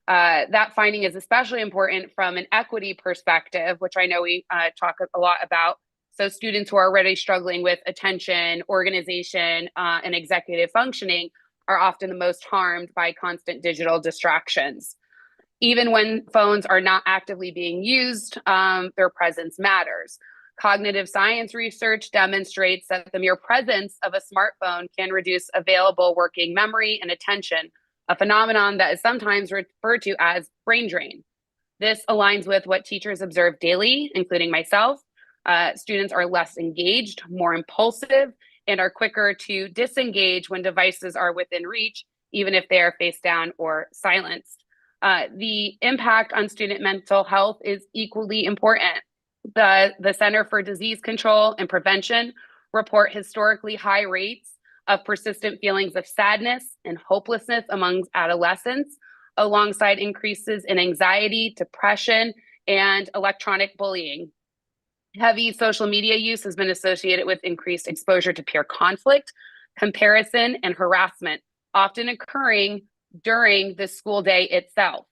That finding is especially important from an equity perspective, which I know we talk a lot about. So students who are already struggling with attention, organization, and executive functioning are often the most harmed by constant digital distractions. Even when phones are not actively being used, their presence matters. Cognitive science research demonstrates that the mere presence of a smartphone can reduce available working memory and attention, a phenomenon that is sometimes referred to as brain drain. This aligns with what teachers observe daily, including myself. Students are less engaged, more impulsive, and are quicker to disengage when devices are within reach, even if they are face down or silenced. The impact on student mental health is equally important. The Center for Disease Control and Prevention report historically high rates of persistent feelings of sadness and hopelessness among adolescents, alongside increases in anxiety, depression, and electronic bullying. Heavy social media use has been associated with increased exposure to peer conflict, comparison, and harassment, often occurring during the school day itself.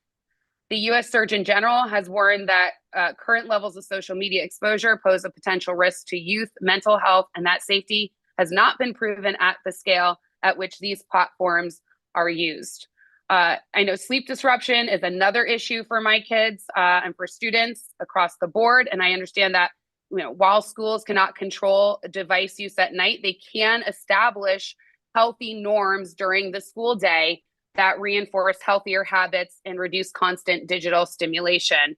The U.S. Surgeon General has warned that current levels of social media exposure pose a potential risk to youth mental health, and that safety has not been proven at the scale at which these platforms are used. I know sleep disruption is another issue for my kids and for students across the board, and I understand that while schools cannot control device use at night, they can establish healthy norms during the school day that reinforce healthier habits and reduce constant digital stimulation.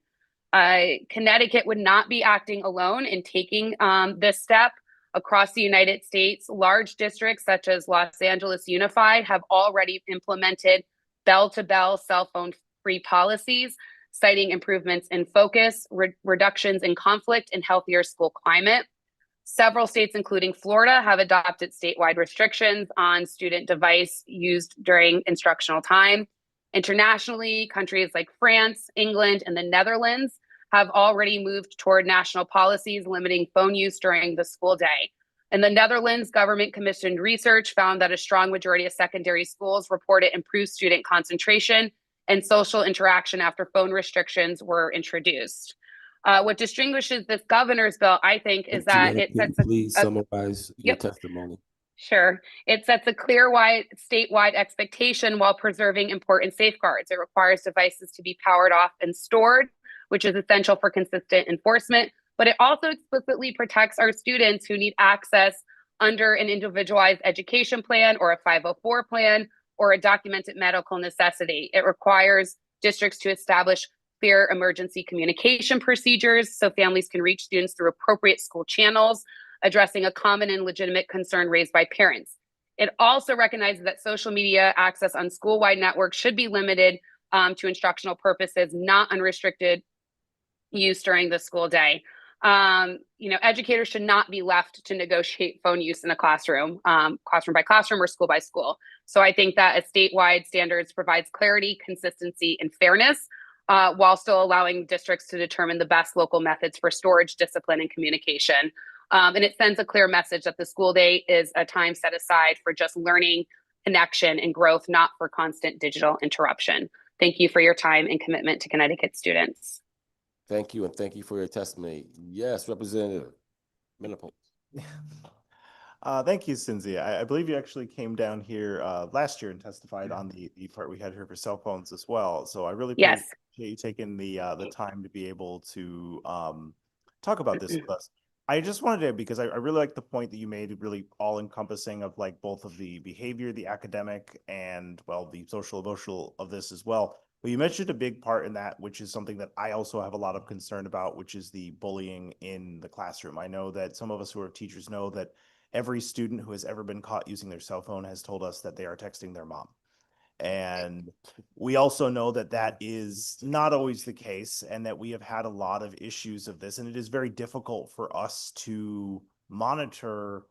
Connecticut would not be acting alone in taking this step. Across the United States, large districts such as Los Angeles Unified have already implemented bell-to-bell cell phone free policies, citing improvements in focus, reductions in conflict, and healthier school climate. Several states, including Florida, have adopted statewide restrictions on student device used during instructional time. Internationally, countries like France, England, and the Netherlands have already moved toward national policies limiting phone use during the school day. In the Netherlands, government-commissioned research found that a strong majority of secondary schools reported improved student concentration and social interaction after phone restrictions were introduced. What distinguishes this governor's bill, I think, is that it sets please summarize your testimony. Sure. It sets a clear statewide expectation while preserving important safeguards. It requires devices to be powered off and stored, which is essential for consistent enforcement, but it also explicitly protects our students who need access under an individualized education plan or a 504 plan or a documented medical necessity. It requires districts to establish clear emergency communication procedures so families can reach students through appropriate school channels, addressing a common and legitimate concern raised by parents. It also recognizes that social media access on school-wide networks should be limited to instructional purposes, not unrestricted use during the school day. Educators should not be left to negotiate phone use in a classroom, classroom by classroom or school by school. So I think that a statewide standards provides clarity, consistency, and fairness, while still allowing districts to determine the best local methods for storage, discipline, and communication. And it sends a clear message that the school day is a time set aside for just learning, connection, and growth, not for constant digital interruption. Thank you for your time and commitment to Connecticut students. Thank you, and thank you for your testimony. Yes, Representative Menopause. Thank you, Cynthia. I believe you actually came down here last year and testified on the part we had here for cell phones as well. So I really appreciate you taking the time to be able to talk about this with us. I just wanted to, because I really like the point that you made, really all encompassing of like both of the behavior, the academic, and well, the social emotional of this as well. But you mentioned a big part in that, which is something that I also have a lot of concern about, which is the bullying in the classroom. I know that some of us who are teachers know that every student who has ever been caught using their cell phone has told us that they are texting their mom. And we also know that that is not always the case, and that we have had a lot of issues of this, and it is very difficult for us to monitor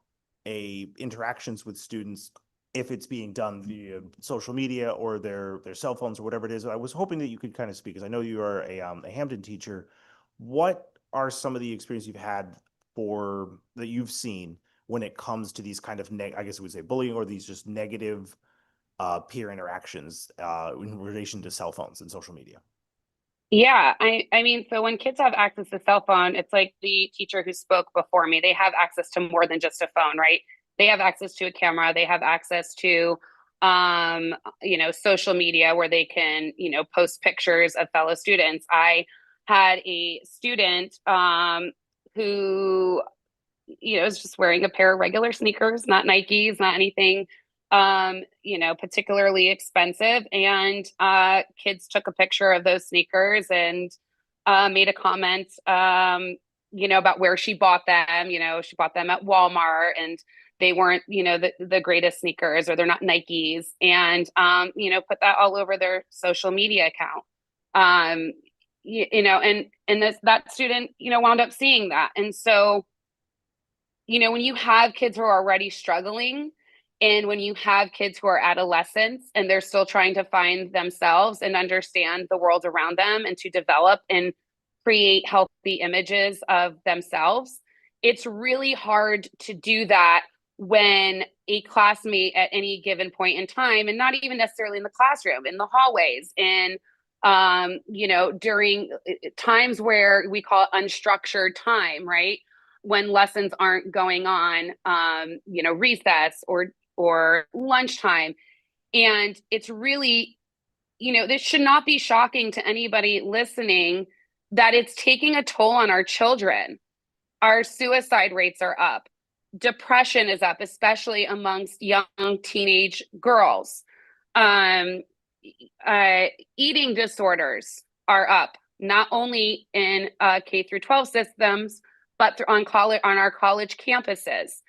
interactions with students if it's being done via social media or their cell phones or whatever it is. I was hoping that you could kind of speak, because I know you are a Hampton teacher. What are some of the experiences you've had that you've seen when it comes to these kind of I guess we would say bullying, or these just negative peer interactions in relation to cell phones and social media? Yeah, I mean, so when kids have access to cell phone, it's like the teacher who spoke before me. They have access to more than just a phone, right? They have access to a camera. They have access to, social media where they can, post pictures of fellow students. I had a student who, is just wearing a pair of regular sneakers, not Nikes, not anything particularly expensive. And kids took a picture of those sneakers and made a comment, about where she bought them. She bought them at Walmart, and they weren't, the greatest sneakers, or they're not Nikes, and, put that all over their social media account. And that student, wound up seeing that. And so, when you have kids who are already struggling, and when you have kids who are adolescents and they're still trying to find themselves and understand the world around them, and to develop and create healthy images of themselves, it's really hard to do that when a classmate at any given point in time, and not even necessarily in the classroom, in the hallways, in during times where we call it unstructured time, right? When lessons aren't going on, recess or lunchtime. And it's really, this should not be shocking to anybody listening that it's taking a toll on our children. Our suicide rates are up. Depression is up, especially amongst young teenage girls. Eating disorders are up, not only in K through 12 systems, but on our college campuses.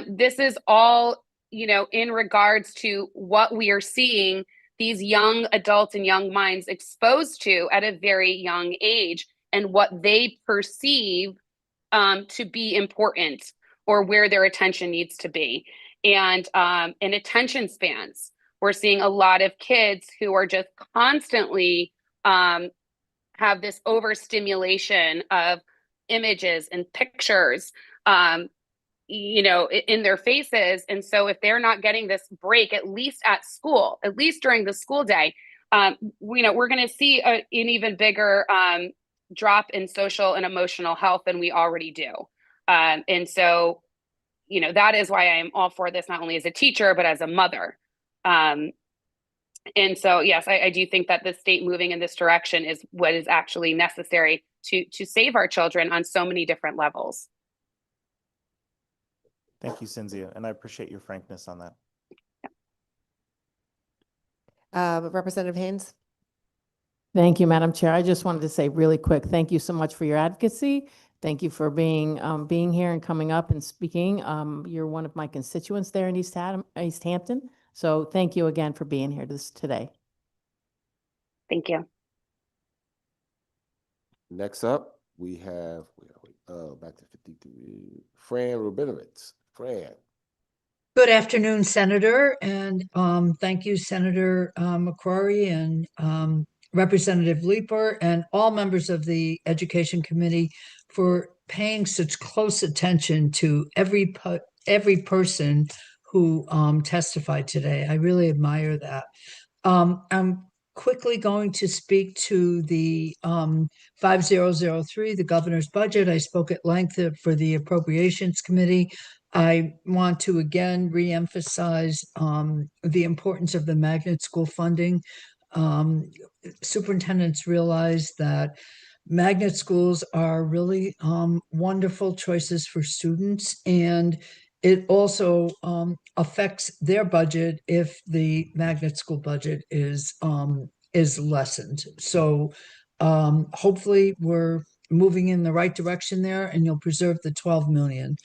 This is all, in regards to what we are seeing these young adults and young minds exposed to at a very young age, and what they perceive to be important, or where their attention needs to be. And in attention spans, we're seeing a lot of kids who are just constantly have this overstimulation of images and pictures, in their faces. And so if they're not getting this break, at least at school, at least during the school day, we're going to see an even bigger drop in social and emotional health than we already do. And so, that is why I am all for this, not only as a teacher, but as a mother. And so, yes, I do think that the state moving in this direction is what is actually necessary to save our children on so many different levels. Thank you, Cynthia, and I appreciate your frankness on that. Representative Haynes. Thank you, Madam Chair. I just wanted to say really quick, thank you so much for your advocacy. Thank you for being here and coming up and speaking. You're one of my constituents there in East Hampton. So thank you again for being here today. Thank you. Next up, we have back to 53, Fran Rubinowitz. Fran. Good afternoon, Senator, and thank you, Senator McCrory and Representative Leeper, and all members of the Education Committee for paying such close attention to every person who testified today. I really admire that. I'm quickly going to speak to the 5003, the governor's budget. I spoke at length for the Appropriations Committee. I want to again reemphasize the importance of the magnet school funding. Superintendents realize that magnet schools are really wonderful choices for students, and it also affects their budget if the magnet school budget is lessened. So hopefully we're moving in the right direction there, and you'll preserve the 12 million.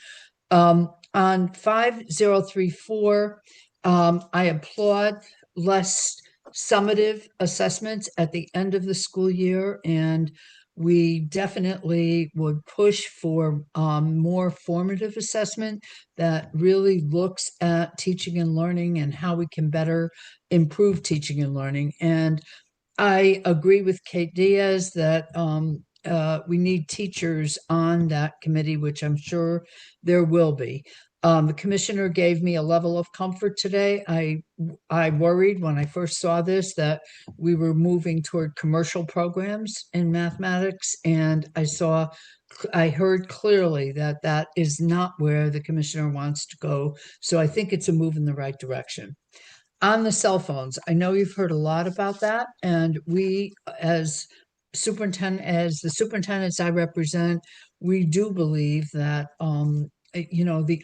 On 5034, I applaud less summative assessments at the end of the school year, and we definitely would push for more formative assessment that really looks at teaching and learning and how we can better improve teaching and learning. And I agree with Kate Diaz that we need teachers on that committee, which I'm sure there will be. The commissioner gave me a level of comfort today. I worried when I first saw this that we were moving toward commercial programs in mathematics, and I heard clearly that that is not where the commissioner wants to go. So I think it's a move in the right direction. On the cell phones, I know you've heard a lot about that, and we, as the superintendents I represent, we do believe that the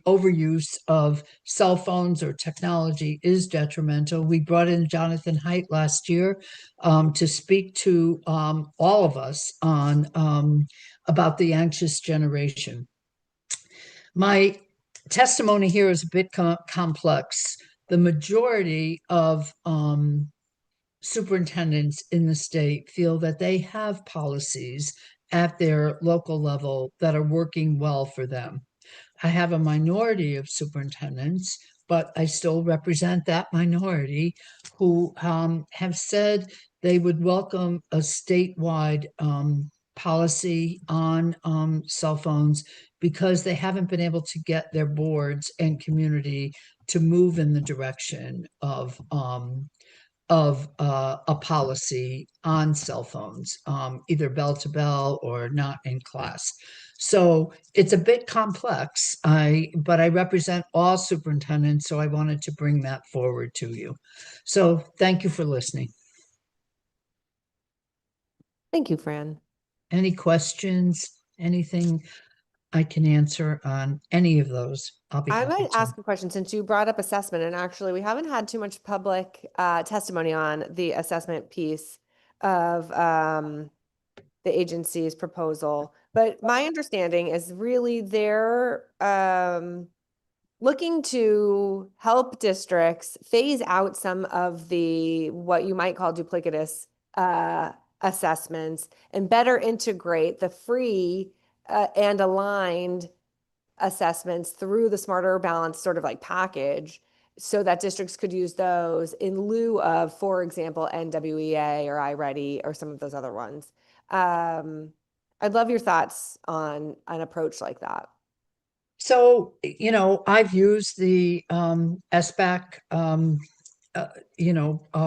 overuse of cell phones or technology is detrimental. We brought in Jonathan Haidt last year to speak to all of us on about the anxious generation. My testimony here is a bit complex. The majority of superintendents in the state feel that they have policies at their local level that are working well for them. I have a minority of superintendents, but I still represent that minority who have said they would welcome a statewide policy on cell phones because they haven't been able to get their boards and community to move in the direction of a policy on cell phones, either bell to bell or not in class. So it's a bit complex, but I represent all superintendents, so I wanted to bring that forward to you. So thank you for listening. Thank you, Fran. Any questions, anything I can answer on any of those? I'll be I happy might to. ask a question since you brought up assessment, and actually we haven't had too much public testimony on the assessment piece of the agency's proposal. But my understanding is really they're looking to help districts phase out some of the what you might call duplicitous assessments and better integrate the free and aligned assessments through the Smarter Balanced sort of like package so that districts could use those in lieu of, for example, NWEA or iReady or some of those other ones. I'd love your thoughts on an approach like that. So, I've used the SBAC,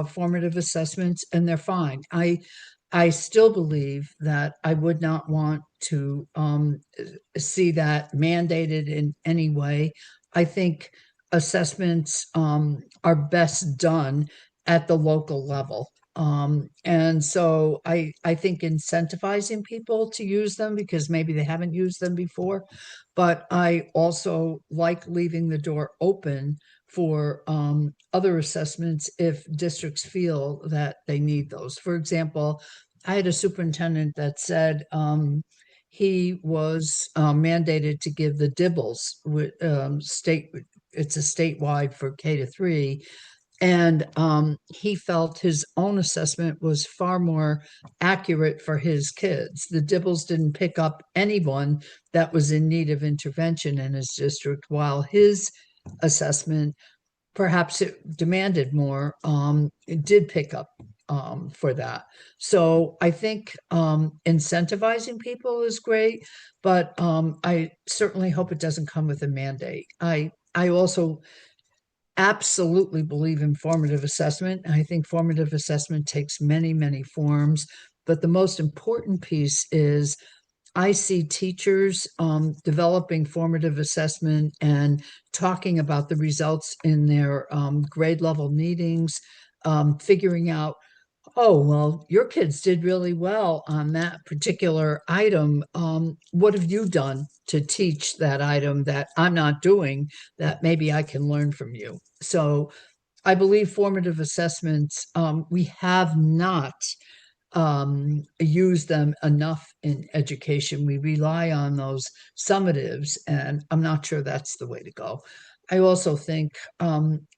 formative assessments, and they're fine. I still believe that I would not want to see that mandated in any way. I think assessments are best done at the local level. And so I think incentivizing people to use them because maybe they haven't used them before, but I also like leaving the door open for other assessments if districts feel that they need those. For example, I had a superintendent that said he was mandated to give the DIBELS it's a statewide for K-3. And he felt his own assessment was far more accurate for his kids. The DIBELS didn't pick up anyone that was in need of intervention in his district, while his assessment, perhaps it demanded more, it did pick up for that. So I think incentivizing people is great, but I certainly hope it doesn't come with a mandate. I also absolutely believe in formative assessment. I think formative assessment takes many, many forms, but the most important piece is I see teachers developing formative assessment and talking about the results in their grade level meetings, figuring out Oh, well, your kids did really well on that particular item. What have you done to teach that item that I'm not doing that maybe I can learn from you? So I believe formative assessments, we have not use them enough in education. We rely on those summatives, and I'm not sure that's the way to go. I also think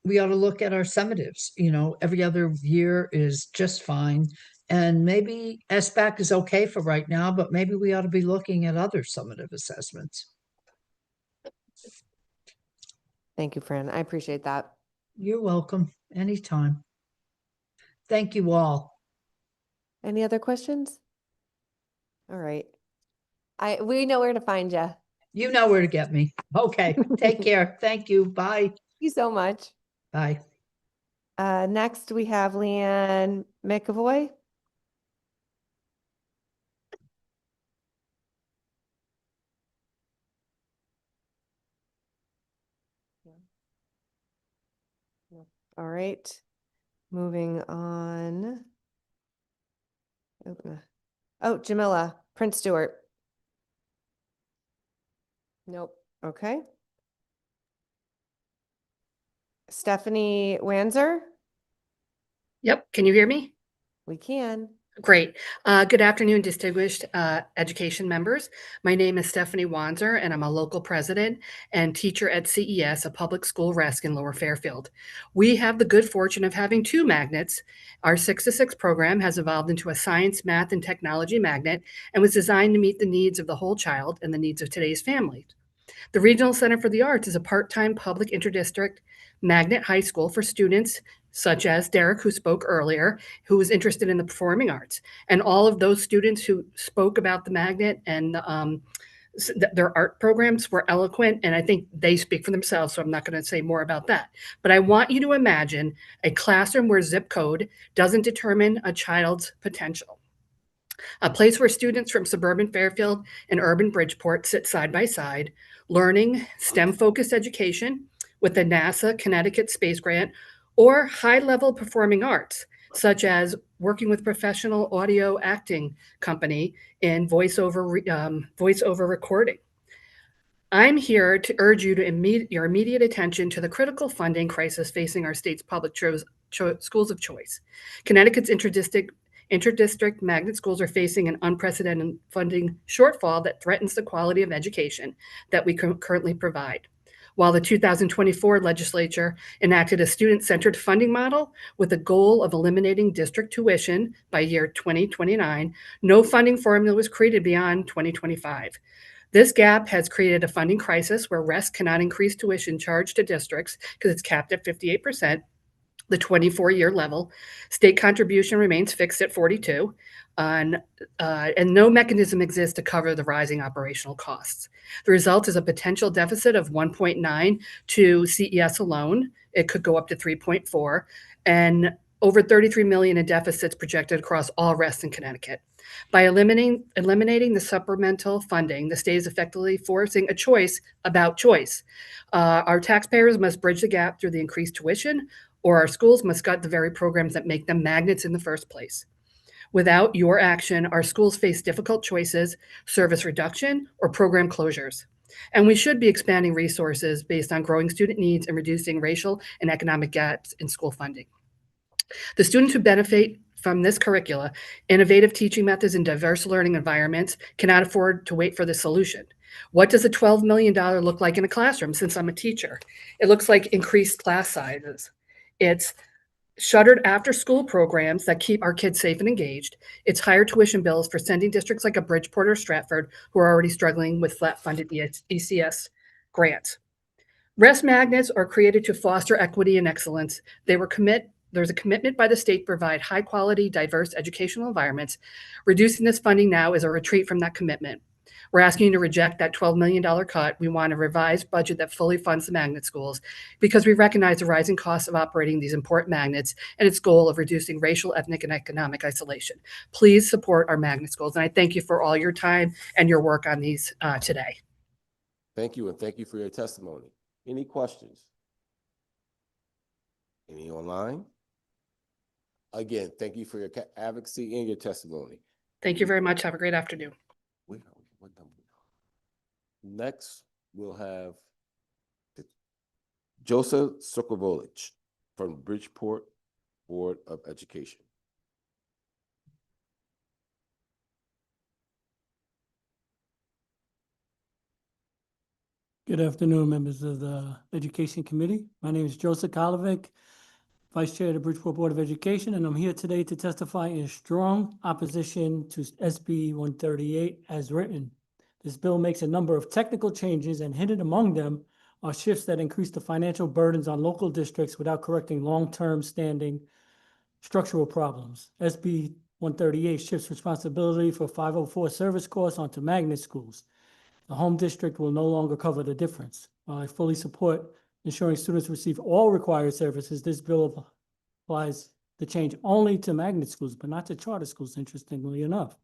we ought to look at our summatives. You know, every other year is just fine. And maybe SBAC is okay for right now, but maybe we ought to be looking at other summative assessments. Thank you, Fran. I appreciate that. You're welcome. Anytime. Thank you all. Any other questions? All right. We know where to find you. You know where to get me. Okay. Take care. Thank you. Bye. Thank you so much. Bye. Next, we have Leanne McAvoy. All right. Moving on. Oh, Jamila, Prince Stewart. Nope. Okay. Stephanie Wanzer. Yep. Can you hear me? We can. Great. Good afternoon, distinguished education members. My name is Stephanie Wanzer, and I'm a local president and teacher at CES, a public school RESC in Lower Fairfield. We have the good fortune of having two magnets. Our 6 to 6 program has evolved into a science, math, and technology magnet and was designed to meet the needs of the whole child and the needs of today's family. The Regional Center for the Arts is a part-time public interdistrict magnet high school for students such as Derek, who spoke earlier, who was interested in the performing arts. And all of those students who spoke about the magnet and their art programs were eloquent, and I think they speak for themselves, so I'm not going to say more about that. But I want you to imagine a classroom where zip code doesn't determine a child's potential. A place where students from suburban Fairfield and urban Bridgeport sit side by side, learning STEM-focused education with the NASA Connecticut Space Grant or high-level performing arts, such as working with professional audio acting company in voiceover recording. I'm here to urge you to your immediate attention to the critical funding crisis facing our state's public schools of choice. Connecticut's interdistrict magnet schools are facing an unprecedented funding shortfall that threatens the quality of education that we currently provide. While the 2024 legislature enacted a student-centered funding model with the goal of eliminating district tuition by year 2029, no funding formula was created beyond 2025. This gap has created a funding crisis where RESC cannot increase tuition charged to districts because it's capped at 58%. The 24-year level. State contribution remains fixed at 42, and no mechanism exists to cover the rising operational costs. The result is a potential deficit of 1.9 to CES alone. It could go up to 3.4, and over 33 million in deficits projected across all RESCs in Connecticut. By eliminating the supplemental funding, the state is effectively forcing a choice about choice. Our taxpayers must bridge the gap through the increased tuition, or our schools must gut the very programs that make them magnets in the first place. Without your action, our schools face difficult choices, service reduction, or program closures. And we should be expanding resources based on growing student needs and reducing racial and economic gaps in school funding. The students who benefit from this curricula, innovative teaching methods, and diverse learning environments cannot afford to wait for the solution. What does a $12 million look like in a classroom since I'm a teacher? It looks like increased class sizes. It's shuttered after-school programs that keep our kids safe and engaged. It's higher tuition bills for sending districts like a Bridgeport or Stratford who are already struggling with flat-funded ECS grants. RESC magnets are created to foster equity and excellence. There's a commitment by the state to provide high-quality, diverse educational environments. Reducing this funding now is a retreat from that commitment. We're asking you to reject that $12 million cut. We want a revised budget that fully funds the magnet schools because we recognize the rising costs of operating these important magnets and its goal of reducing racial, ethnic, and economic isolation. Please support our magnet schools. And I thank you for all your time and your work on these today. Thank you, and thank you for your testimony. Any questions? Any online? again, thank you for your advocacy and your testimony. Thank you very much. Have a great afternoon. What number? Next, we'll have Joseph Sokolovich from Bridgeport Board of Education. Good afternoon, members of the Education Committee. My name is Joseph Kalovic, Vice Chair of the Bridgeport Board of Education, and I'm here today to testify in strong opposition to SB 138 as written. This bill makes a number of technical changes, and hidden among them are shifts that increase the financial burdens on local districts without correcting long-term standing structural problems. SB 138 shifts responsibility for 504 service costs onto magnet schools. The home district will no longer cover the difference. While I fully support ensuring students receive all required services, this bill applies the change only to magnet schools, but not to charter schools, interestingly enough.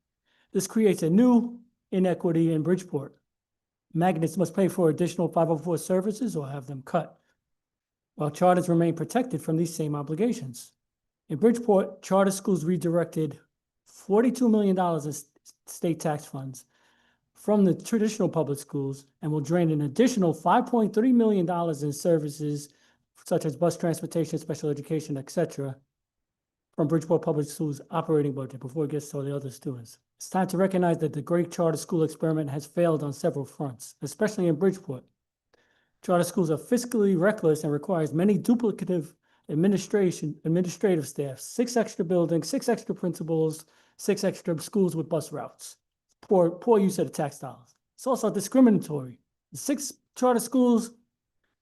This creates a new inequity in Bridgeport. Magnets must pay for additional 504 services or have them cut, while charters remain protected from these same obligations. In Bridgeport, charter schools redirected $42 million in state tax funds from the traditional public schools and will drain an additional $5.3 million in services such as bus transportation, special education, etc., from Bridgeport Public Schools operating budget before it gets to all the other students. It's time to recognize that the great charter school experiment has failed on several fronts, especially in Bridgeport. Charter schools are fiscally reckless and requires many duplicative administrative staff, 6 extra buildings, 6 extra principals, 6 extra schools with bus routes. Poor use of the tax dollars. It's also discriminatory. The 6 charter schools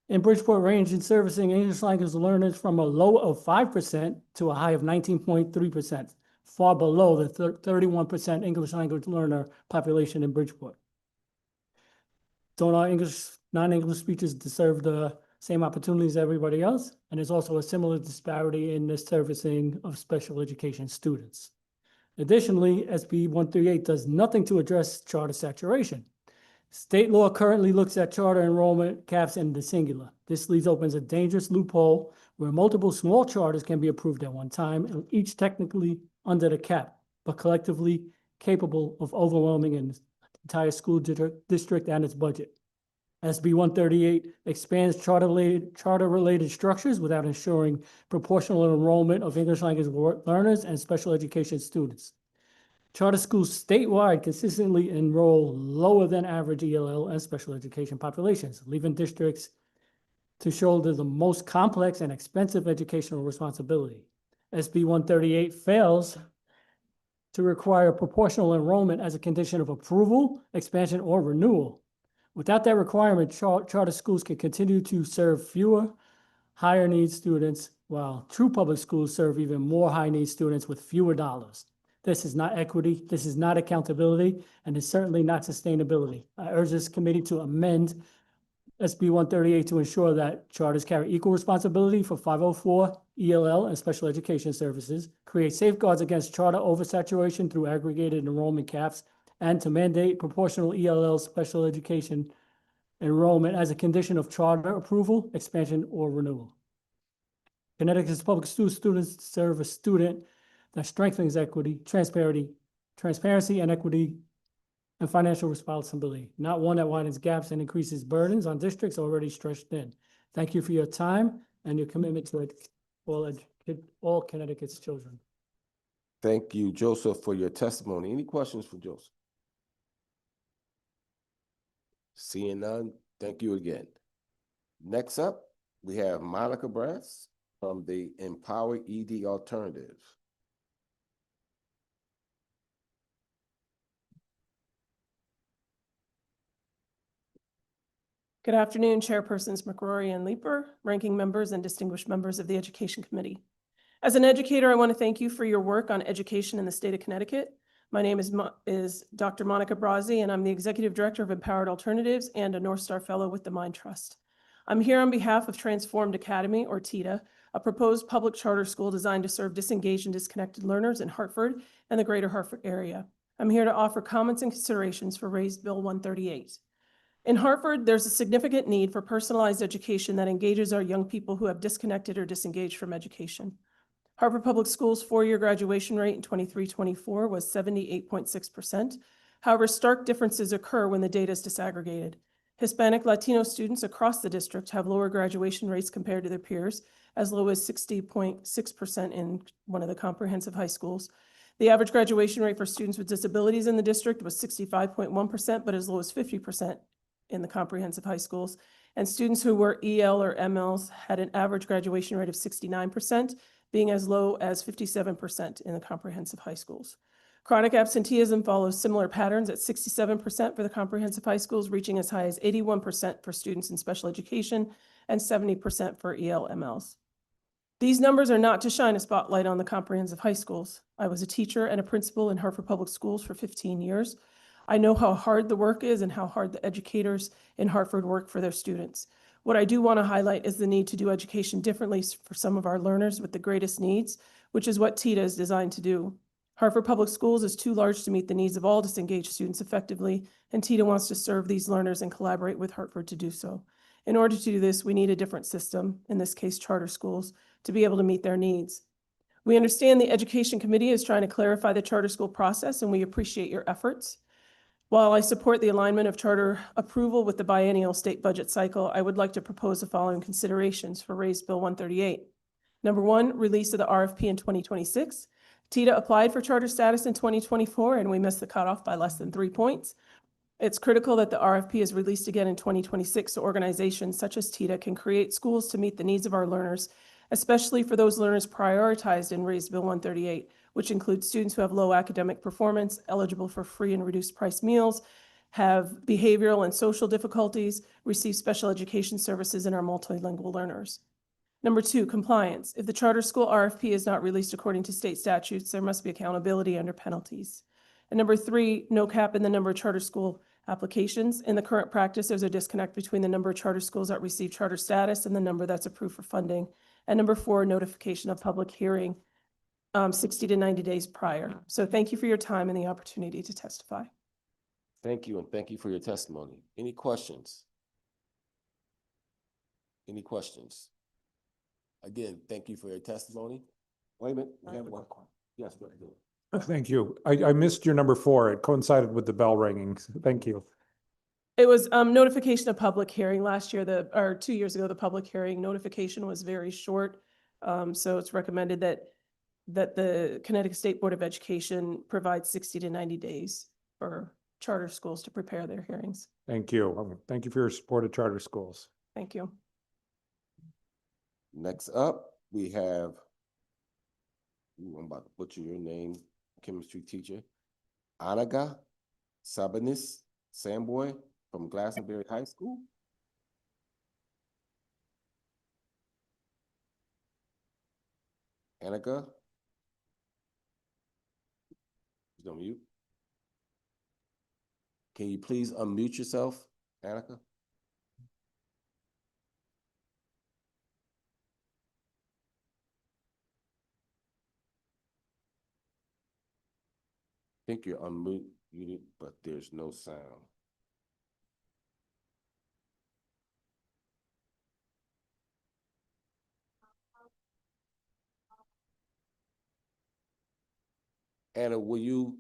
in Bridgeport range in servicing English language learners from a low of 5% to a high of 19.3%, far below the 31% English language learner population in Bridgeport. Don't our non-English speakers deserve the same opportunities as everybody else? And there's also a similar disparity in the servicing of special education students. Additionally, SB 138 does nothing to address charter saturation. State law currently looks at charter enrollment caps in the singular. This leaves open a dangerous loophole where multiple small charters can be approved at one time, and each technically under the cap, but collectively capable of overwhelming an entire school district and its budget. SB 138 expands charter-related structures without ensuring proportional enrollment of English language learners and special education students. Charter schools statewide consistently enroll lower than average ELL and special education populations, leaving districts to shoulder the most complex and expensive educational responsibility. SB 138 fails to require proportional enrollment as a condition of approval, expansion, or renewal. Without that requirement, charter schools can continue to serve fewer higher needs students, while true public schools serve even more high needs students with fewer dollars. This is not equity, this is not accountability, and it's certainly not sustainability. I urge this committee to amend SB 138 to ensure that charters carry equal responsibility for 504 ELL and special education services, create safeguards against charter oversaturation through aggregated enrollment caps, and to mandate proportional ELL special education enrollment as a condition of charter approval, expansion, or renewal. Connecticut's public school students serve a student that strengthens equity, transparency, and equity and financial responsibility, not one that widens gaps and increases burdens on districts already stretched thin. Thank you for your time and your commitment to all Connecticut's children. Thank you, Joseph, for your testimony. Any questions for Joseph? Seeing none, thank you again. Next up, we have Monica Brass from the Empower ED Alternative. Good afternoon, Chairpersons McCrory and Leeper, ranking members and distinguished members of the Education Committee. As an educator, I want to thank you for your work on education in the state of Connecticut. My name is Dr. Monica Brazzi, and I'm the Executive Director of Empowered Alternatives and a North Star Fellow with the Mind Trust. I'm here on behalf of Transformed Academy, or TITA, a proposed public charter school designed to serve disengaged and disconnected learners in Hartford and the greater Hartford area. I'm here to offer comments and considerations for Raised Bill 138. In Hartford, there's a significant need for personalized education that engages our young people who have disconnected or disengaged from education. Hartford Public Schools' four-year graduation rate in 23-24 was 78.6%. However, stark differences occur when the data is disaggregated. Hispanic Latino students across the district have lower graduation rates compared to their peers, as low as 60.6% in one of the comprehensive high schools. The average graduation rate for students with disabilities in the district was 65.1%, but as low as 50% in the comprehensive high schools. And students who were EL or MLs had an average graduation rate of 69%, being as low as 57% in the comprehensive high schools. Chronic absenteeism follows similar patterns at 67% for the comprehensive high schools, reaching as high as 81% for students in special education and 70% for EL/MLs. These numbers are not to shine a spotlight on the comprehensive high schools. I was a teacher and a principal in Hartford Public Schools for 15 years. I know how hard the work is and how hard the educators in Hartford work for their students. What I do want to highlight is the need to do education differently for some of our learners with the greatest needs, which is what TITA is designed to do. Hartford Public Schools is too large to meet the needs of all disengaged students effectively, and TITA wants to serve these learners and collaborate with Hartford to do so. In order to do this, we need a different system, in this case, charter schools, to be able to meet their needs. We understand the Education Committee is trying to clarify the charter school process, and we appreciate your efforts. While I support the alignment of charter approval with the biennial state budget cycle, I would like to propose the following considerations for Raise Bill 138. Number one, release of the RFP in 2026. TITA applied for charter status in 2024, and we missed the cutoff by less than 3 points. It's critical that the RFP is released again in 2026 so organizations such as TITA can create schools to meet the needs of our learners, especially for those learners prioritized in Raise Bill 138, which includes students who have low academic performance, eligible for free and reduced price meals, have behavioral and social difficulties, receive special education services, and are multilingual learners. Number two, compliance. If the charter school RFP is not released according to state statutes, there must be accountability under penalties. And number three, no cap in the number of charter school applications. In the current practice, there's a disconnect between the number of charter schools that receive charter status and the number that's approved for funding. And number four, notification of public hearing 60 to 90 days prior. So thank you for your time and the opportunity to testify. Thank you, and thank you for your testimony. Any questions? Any questions? Again, thank you for your testimony. Wait a minute, we have one. Yes, go ahead. Thank you. I missed your number 4. It coincided with the bell ringing. Thank you. It was notification of public hearing last year, or 2 years ago, the public hearing notification was very short. So it's recommended that the Connecticut State Board of Education provides 60 to 90 days for charter schools to prepare their hearings. Thank you. Thank you for your support of charter schools. Thank you. Next up, we have, I'm about to butcher your name, chemistry teacher, Anaga Sabanis Samboy from Glastonbury High School. Anaga? She's on mute. Can you please unmute yourself, Anaga? I think you're unmuted, but there's no sound. Anna, will you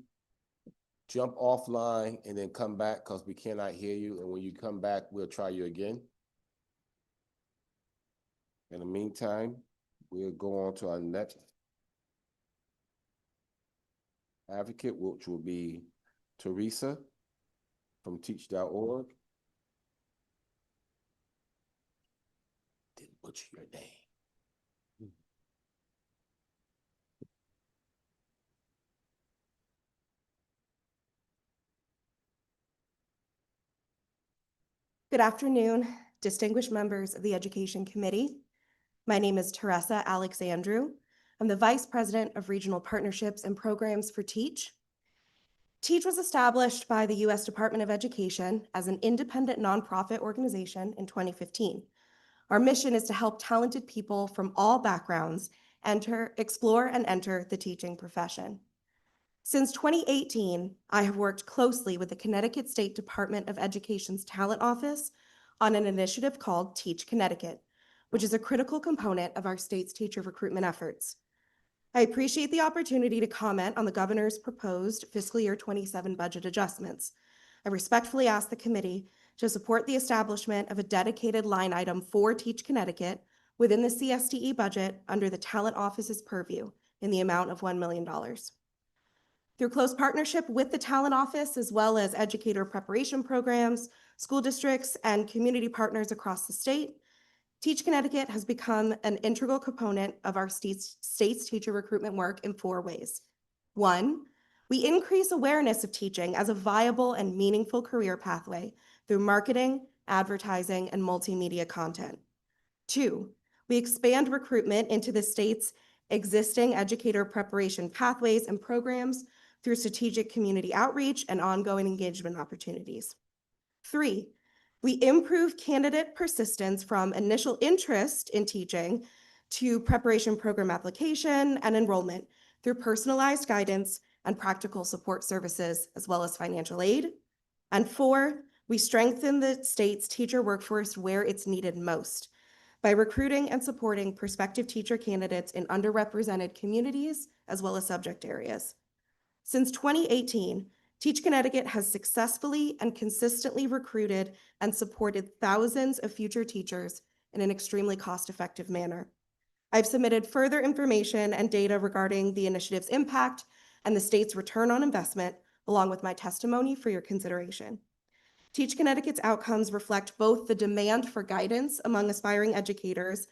jump offline and then come back because we cannot hear you? And when you come back, we'll try you again. In the meantime, we'll go on to our next advocate, which will be Teresa from teach.org. Didn't butcher your name. Good afternoon, distinguished members of the Education Committee. My name is Teresa Alexandru. I'm the Vice President of Regional Partnerships and Programs for TEACH. TEACH was established by the U.S. Department of Education as an independent nonprofit organization in 2015. Our mission is to help talented people from all backgrounds explore and enter the teaching profession. Since 2018, I have worked closely with the Connecticut State Department of Education's Talent Office on an initiative called Teach Connecticut, which is a critical component of our state's teacher recruitment efforts. I appreciate the opportunity to comment on the governor's proposed fiscal year 27 budget adjustments. I respectfully ask the committee to support the establishment of a dedicated line item for Teach Connecticut within the CSTE budget under the Talent Office's purview in the amount of $1 million. Through close partnership with the Talent Office, as well as educator preparation programs, school districts, and community partners across the state, Teach Connecticut has become an integral component of our state's teacher recruitment work in 4 ways. 1, we increase awareness of teaching as a viable and meaningful career pathway through marketing, advertising, and multimedia content. 2, we expand recruitment into the state's existing educator preparation pathways and programs through strategic community outreach and ongoing engagement opportunities. 3, we improve candidate persistence from initial interest in teaching to preparation program application and enrollment through personalized guidance and practical support services, as well as financial aid. And 4, we strengthen the state's teacher workforce where it's needed most by recruiting and supporting prospective teacher candidates in underrepresented communities, as well as subject areas. Since 2018, Teach Connecticut has successfully and consistently recruited and supported thousands of future teachers in an extremely cost-effective manner. I've submitted further information and data regarding the initiative's impact and the state's return on investment, along with my testimony for your consideration. Teach Connecticut's outcomes reflect both the demand for guidance among aspiring educators,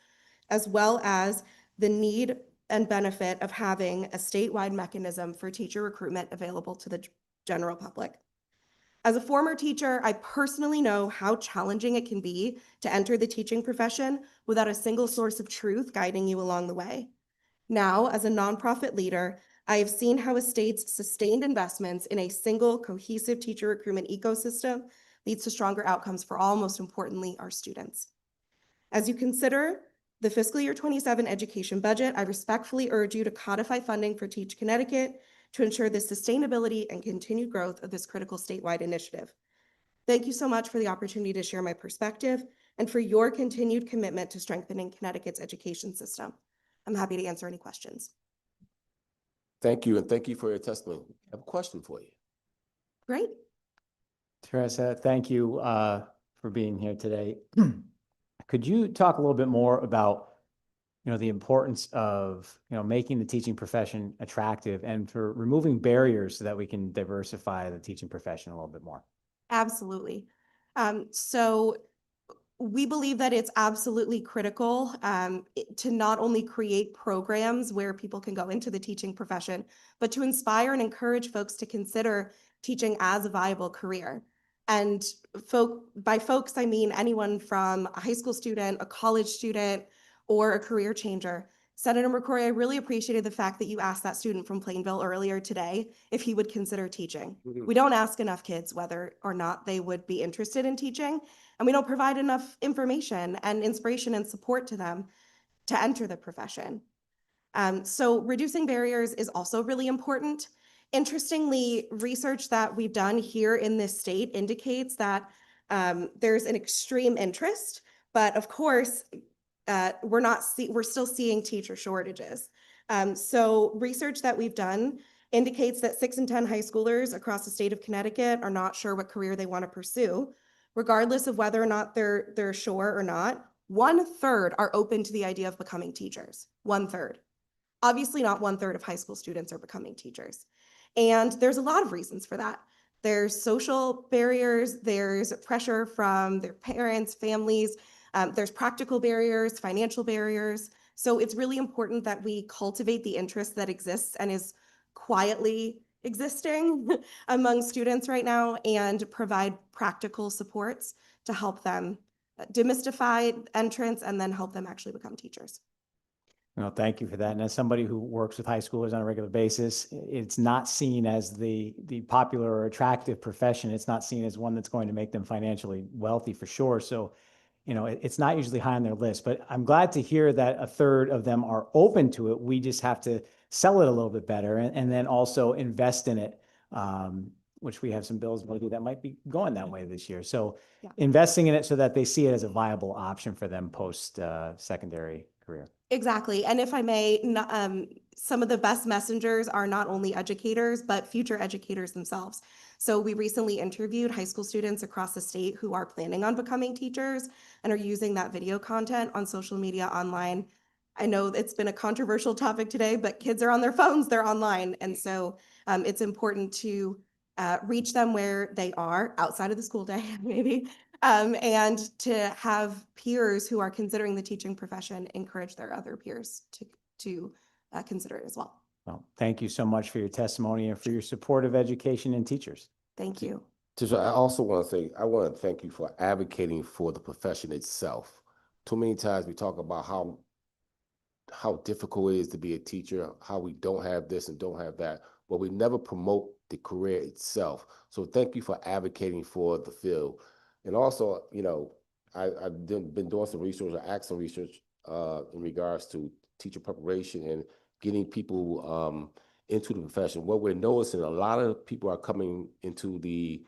as well as the need and benefit of having a statewide mechanism for teacher recruitment available to the general public. As a former teacher, I personally know how challenging it can be to enter the teaching profession without a single source of truth guiding you along the way. Now, as a nonprofit leader, I have seen how a state's sustained investments in a single cohesive teacher recruitment ecosystem leads to stronger outcomes for all, most importantly, our students. As you consider the fiscal year 27 education budget, I respectfully urge you to codify funding for Teach Connecticut to ensure the sustainability and continued growth of this critical statewide initiative. Thank you so much for the opportunity to share my perspective and for your continued commitment to strengthening Connecticut's education system. I'm happy to answer any questions. Thank you, and thank you for your testimony. I have a question for you. Great. Teresa, thank you for being here today. Could you talk a little bit more about, the importance of, making the teaching profession attractive and for removing barriers so that we can diversify the teaching profession a little bit more? Absolutely. So we believe that it's absolutely critical to not only create programs where people can go into the teaching profession, but to inspire and encourage folks to consider teaching as a viable career. And by folks, I mean anyone from a high school student, a college student, or a career changer. Senator McCrory, I really appreciated the fact that you asked that student from Plainville earlier today if he would consider teaching. We don't ask enough kids whether or not they would be interested in teaching, and we don't provide enough information and inspiration and support to them to enter the profession. So reducing barriers is also really important. Interestingly, research that we've done here in this state indicates that there's an extreme interest, but of course, we're still seeing teacher shortages. So research that we've done indicates that 6 in 10 high schoolers across the state of Connecticut are not sure what career they want to pursue, regardless of whether or not they're sure or not. 1/3 are open to the idea of becoming teachers. 1/3. Obviously, not 1/3 of high school students are becoming teachers. And there's a lot of reasons for that. There's social barriers, there's pressure from their parents, families, there's practical barriers, financial barriers. So it's really important that we cultivate the interest that exists and is quietly existing among students right now and provide practical supports to help them demystify entrance and then help them actually become teachers. Well, thank you for that. And as somebody who works with high schoolers on a regular basis, it's not seen as the popular or attractive profession. It's not seen as one that's going to make them financially wealthy for sure. So, it's not usually high on their list, but I'm glad to hear that 1/3 of them are open to it. We just have to sell it a little bit better and then also invest in it, which we have some bills maybe that might be going that way this year. So investing in it so that they see it as a viable option for them post secondary career. Exactly. And if I may, some of the best messengers are not only educators, but future educators themselves. So we recently interviewed high school students across the state who are planning on becoming teachers and are using that video content on social media online. I know it's been a controversial topic today, but kids are on their phones, they're online. And so it's important to reach them where they are outside of the school day, maybe, and to have peers who are considering the teaching profession encourage their other peers to consider it as well. Well, thank you so much for your testimony and for your support of education and teachers. Thank you. Tisha, I also want to say, I want to thank you for advocating for the profession itself. Too many times we talk about how difficult it is to be a teacher, how we don't have this and don't have that, but we never promote the career itself. So thank you for advocating for the field. And also, you know, I've been doing some research, or asked some research in regards to teacher preparation and getting people into the profession. What we're noticing, a lot of people are coming into the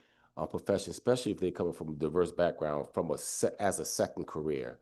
profession, especially if they're coming from a diverse background, from as a second career.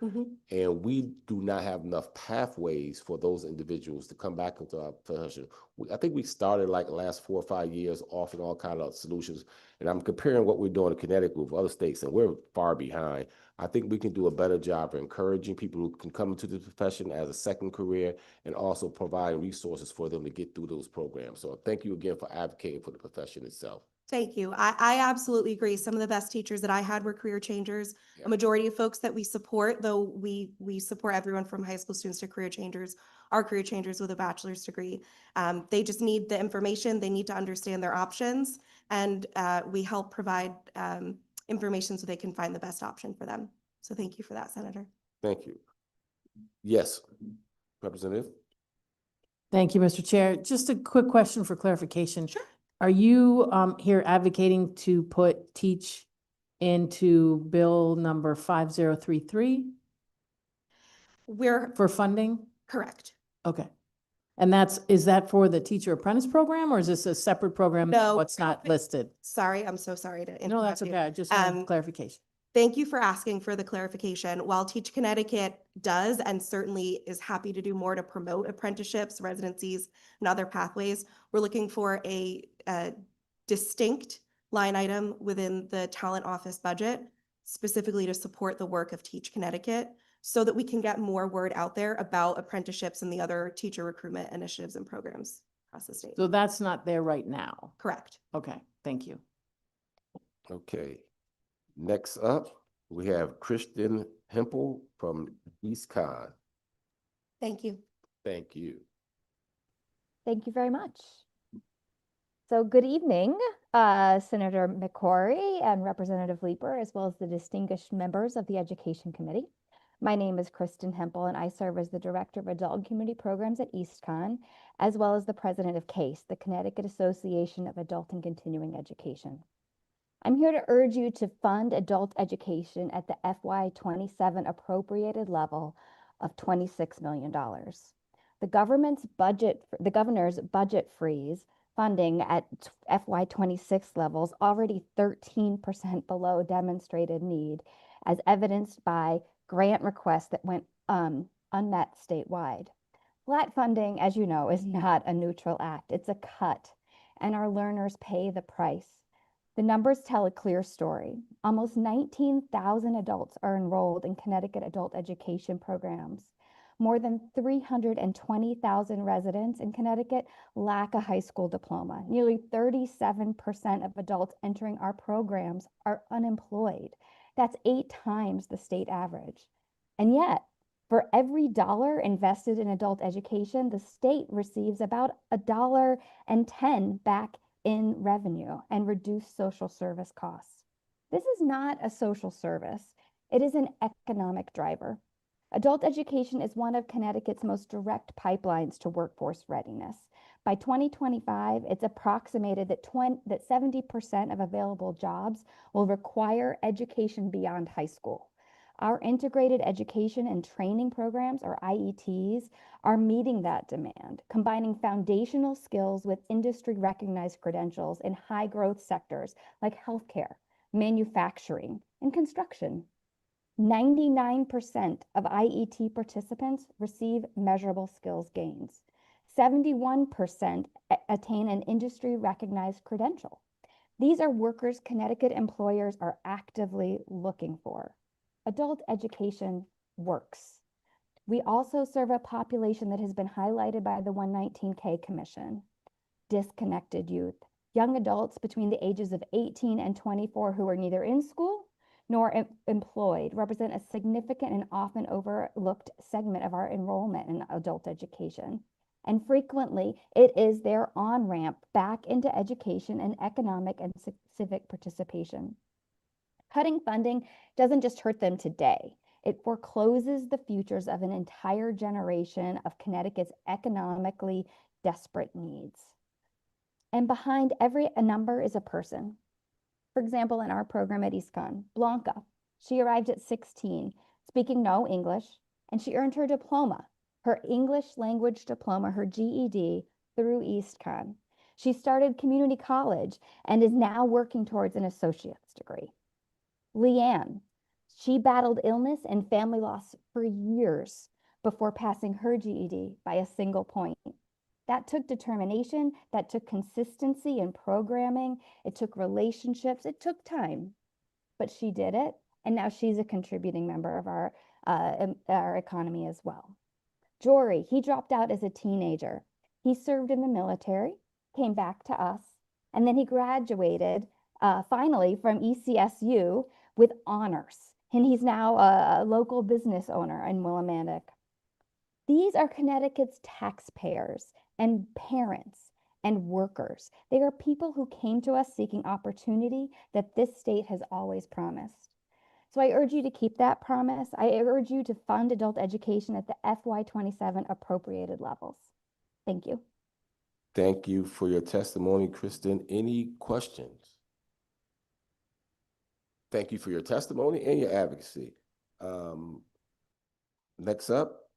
And we do not have enough pathways for those individuals to come back into our profession. I think we started like the last 4 or 5 years offering all kinds of solutions. And I'm comparing what we're doing in Connecticut with other states, and we're far behind. I think we can do a better job of encouraging people who can come into the profession as a second career and also provide resources for them to get through those programs. So thank you again for advocating for the profession itself. Thank you. I absolutely agree. Some of the best teachers that I had were career changers. A majority of folks that we support, though we support everyone from high school students to career changers, are career changers with a bachelor's degree. They just need the information. They need to understand their options, and we help provide information so they can find the best option for them. So thank you for that, Senator. Thank you. Yes, Representative. Thank you, Mr. Chair. Just a quick question for clarification. Sure. Are you here advocating to put teach into bill number 5033? We're for funding? Correct. Okay. And is that for the teacher apprentice program, or is this a separate program? No. What's not listed? Sorry, I'm so sorry to interrupt No, that's you. okay. I just wanted clarification. Thank you for asking for the clarification. While Teach Connecticut does and certainly is happy to do more to promote apprenticeships, residencies, and other pathways, we're looking for a distinct line item within the talent office budget, specifically to support the work of Teach Connecticut, so that we can get more word out there about apprenticeships and the other teacher recruitment initiatives and programs across the state. So that's not there right now? Correct. Okay, thank you. Okay. Next up, we have Kristen Hempel from East Con. Thank you. Thank you. Thank you very much. So good evening, Senator McCrory and Representative Leeper, as well as the distinguished members of the Education Committee. My name is Kristen Hempel, and I serve as the Director of Adult and Community Programs at EastCon, as well as the President of CASE, the Connecticut Association of Adult and Continuing Education. I'm here to urge you to fund adult education at the FY27 appropriated level of $26 million. The governor's budget freeze funding at FY26 levels already 13% below demonstrated need, as evidenced by grant requests that went unmet statewide. Flat funding, as you know, is not a neutral act. It's a cut, and our learners pay the price. The numbers tell a clear story. Almost 19,000 adults are enrolled in Connecticut adult education programs. More than 320,000 residents in Connecticut lack a high school diploma. Nearly 37% of adults entering our programs are unemployed. That's 8 times the state average. And yet, for every dollar invested in adult education, the state receives about $1.10 back in revenue and reduced social service costs. This is not a social service. It is an economic driver. Adult education is one of Connecticut's most direct pipelines to workforce readiness. By 2025, it's approximated that 70% of available jobs will require education beyond high school. Our integrated education and training programs, or IETs, are meeting that demand, combining foundational skills with industry-recognized credentials in high-growth sectors like healthcare, manufacturing, and construction. 99% of IET participants receive measurable skills gains. 71% attain an industry recognized credential. These are workers Connecticut employers are actively looking for. Adult education works. We also serve a population that has been highlighted by the 119K Commission. Disconnected youth, young adults between the ages of 18 and 24 who are neither in school nor employed represent a significant and often overlooked segment of our enrollment in adult education. And frequently, it is their on-ramp back into education and economic and civic participation. Cutting funding doesn't just hurt them today. It forecloses the futures of an entire generation of Connecticut's economically desperate needs. And behind every number is a person. For example, in our program at EastCon, Blanca, she arrived at 16, speaking no English, and she earned her diploma, her English language diploma, her GED, through EastCon. She started community college and is now working towards an associate's degree. Leanne, she battled illness and family loss for years before passing her GED by a single point. That took determination, that took consistency in programming, it took relationships, it took time, but she did it, and now she's a contributing member of our economy as well. Jory, he dropped out as a teenager. He served in the military, came back to us, and then he graduated finally from ECSU with honors, and he's now a local business owner in Willimantic. These are Connecticut's taxpayers and parents and workers. They are people who came to us seeking opportunity that this state has always promised. So I urge you to keep that promise. I urge you to fund adult education at the FY27 appropriated levels. Thank you. Thank you for your testimony, Kristen. Any questions? Thank you for your testimony and your advocacy. Next up,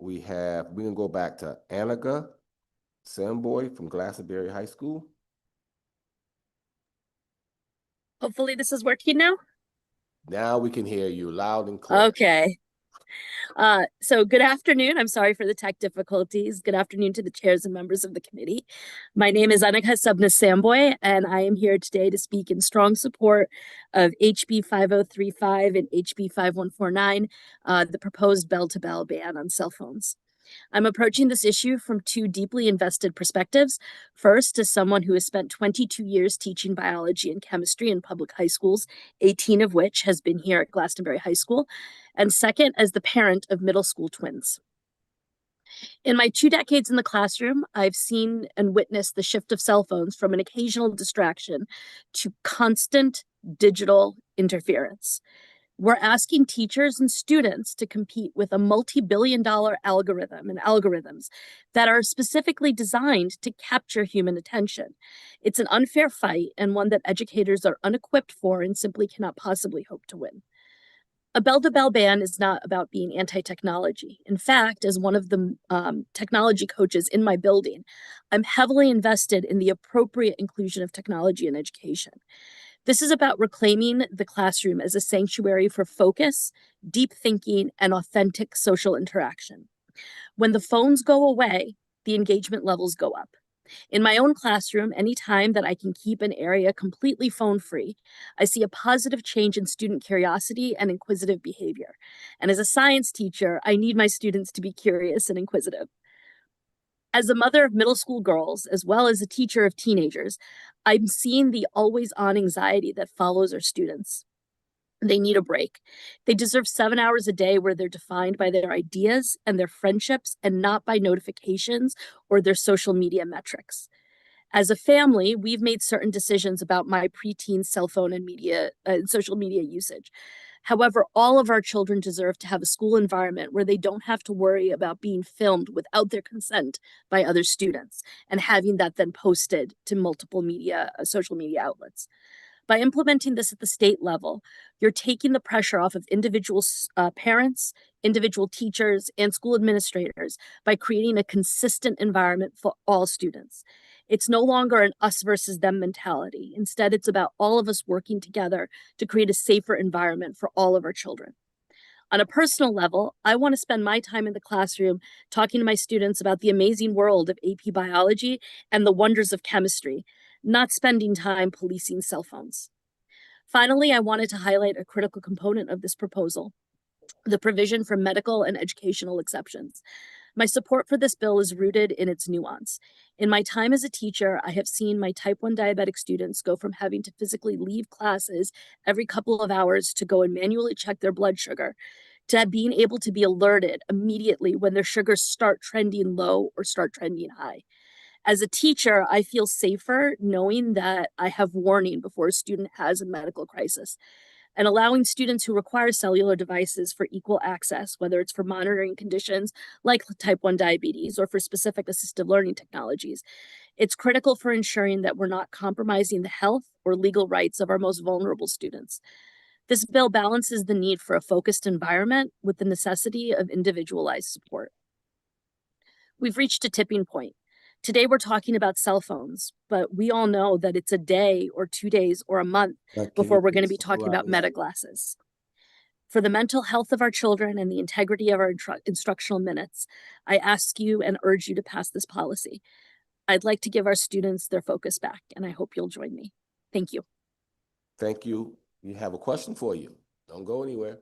we can go back to Annika Samboy from Glastonbury High School. Hopefully this is working now. Now we can hear you loud and clear. Okay. So good afternoon. I'm sorry for the tech difficulties. Good afternoon to the chairs and members of the committee. My name is Annika Samboy, and I am here today to speak in strong support of HB 5035 and HB 5149, the proposed bell-to-bell ban on cell phones. I'm approaching this issue from two deeply invested perspectives. First, as someone who has spent 22 years teaching biology and chemistry in public high schools, 18 of which has been here at Glastonbury High School. And second, as the parent of middle school twins. In my 2 decades in the classroom, I've seen and witnessed the shift of cell phones from an occasional distraction to constant digital interference. We're asking teachers and students to compete with a multi-billion-dollar algorithm and algorithms that are specifically designed to capture human attention. It's an unfair fight and one that educators are unequipped for and simply cannot possibly hope to win. A bell-to-bell ban is not about being anti-technology. In fact, as one of the technology coaches in my building, I'm heavily invested in the appropriate inclusion of technology in education. This is about reclaiming the classroom as a sanctuary for focus, deep thinking, and authentic social interaction. When the phones go away, the engagement levels go up. In my own classroom, anytime that I can keep an area completely phone-free, I see a positive change in student curiosity and inquisitive behavior. And as a science teacher, I need my students to be curious and inquisitive. As a mother of middle school girls, as well as a teacher of teenagers, I'm seeing the always-on anxiety that follows our students. They need a break. They deserve 7 hours a day where they're defined by their ideas and their friendships and not by notifications or their social media metrics. As a family, we've made certain decisions about my preteen cell phone and social media usage. However, all of our children deserve to have a school environment where they don't have to worry about being filmed without their consent by other students and having that then posted to multiple social media outlets. By implementing this at the state level, you're taking the pressure off of individual parents, individual teachers, and school administrators by creating a consistent environment for all students. It's no longer an us versus them mentality. Instead, it's about all of us working together to create a safer environment for all of our children. On a personal level, I want to spend my time in the classroom talking to my students about the amazing world of AP biology and the wonders of chemistry, not spending time policing cell phones. Finally, I wanted to highlight a critical component of this proposal, the provision for medical and educational exceptions. My support for this bill is rooted in its nuance. In my time as a teacher, I have seen my type 1 diabetic students go from having to physically leave classes every couple of hours to go and manually check their blood sugar, to being able to be alerted immediately when their sugars start trending low or start trending high. As a teacher, I feel safer knowing that I have warning before a student has a medical crisis. And allowing students who require cellular devices for equal access, whether it's for monitoring conditions like type 1 diabetes or for specific assistive learning technologies. It's critical for ensuring that we're not compromising the health or legal rights of our most vulnerable students. This bill balances the need for a focused environment with the necessity of individualized support. We've reached a tipping point. Today, we're talking about cell phones, but we all know that it's a day or 2 days or a month before we're going to be talking about meta glasses. For the mental health of our children and the integrity of our instructional minutes, I ask you and urge you to pass this policy. I'd like to give our students their focus back, and I hope you'll join me. Thank you. Thank you. We have a question for you. Don't go anywhere.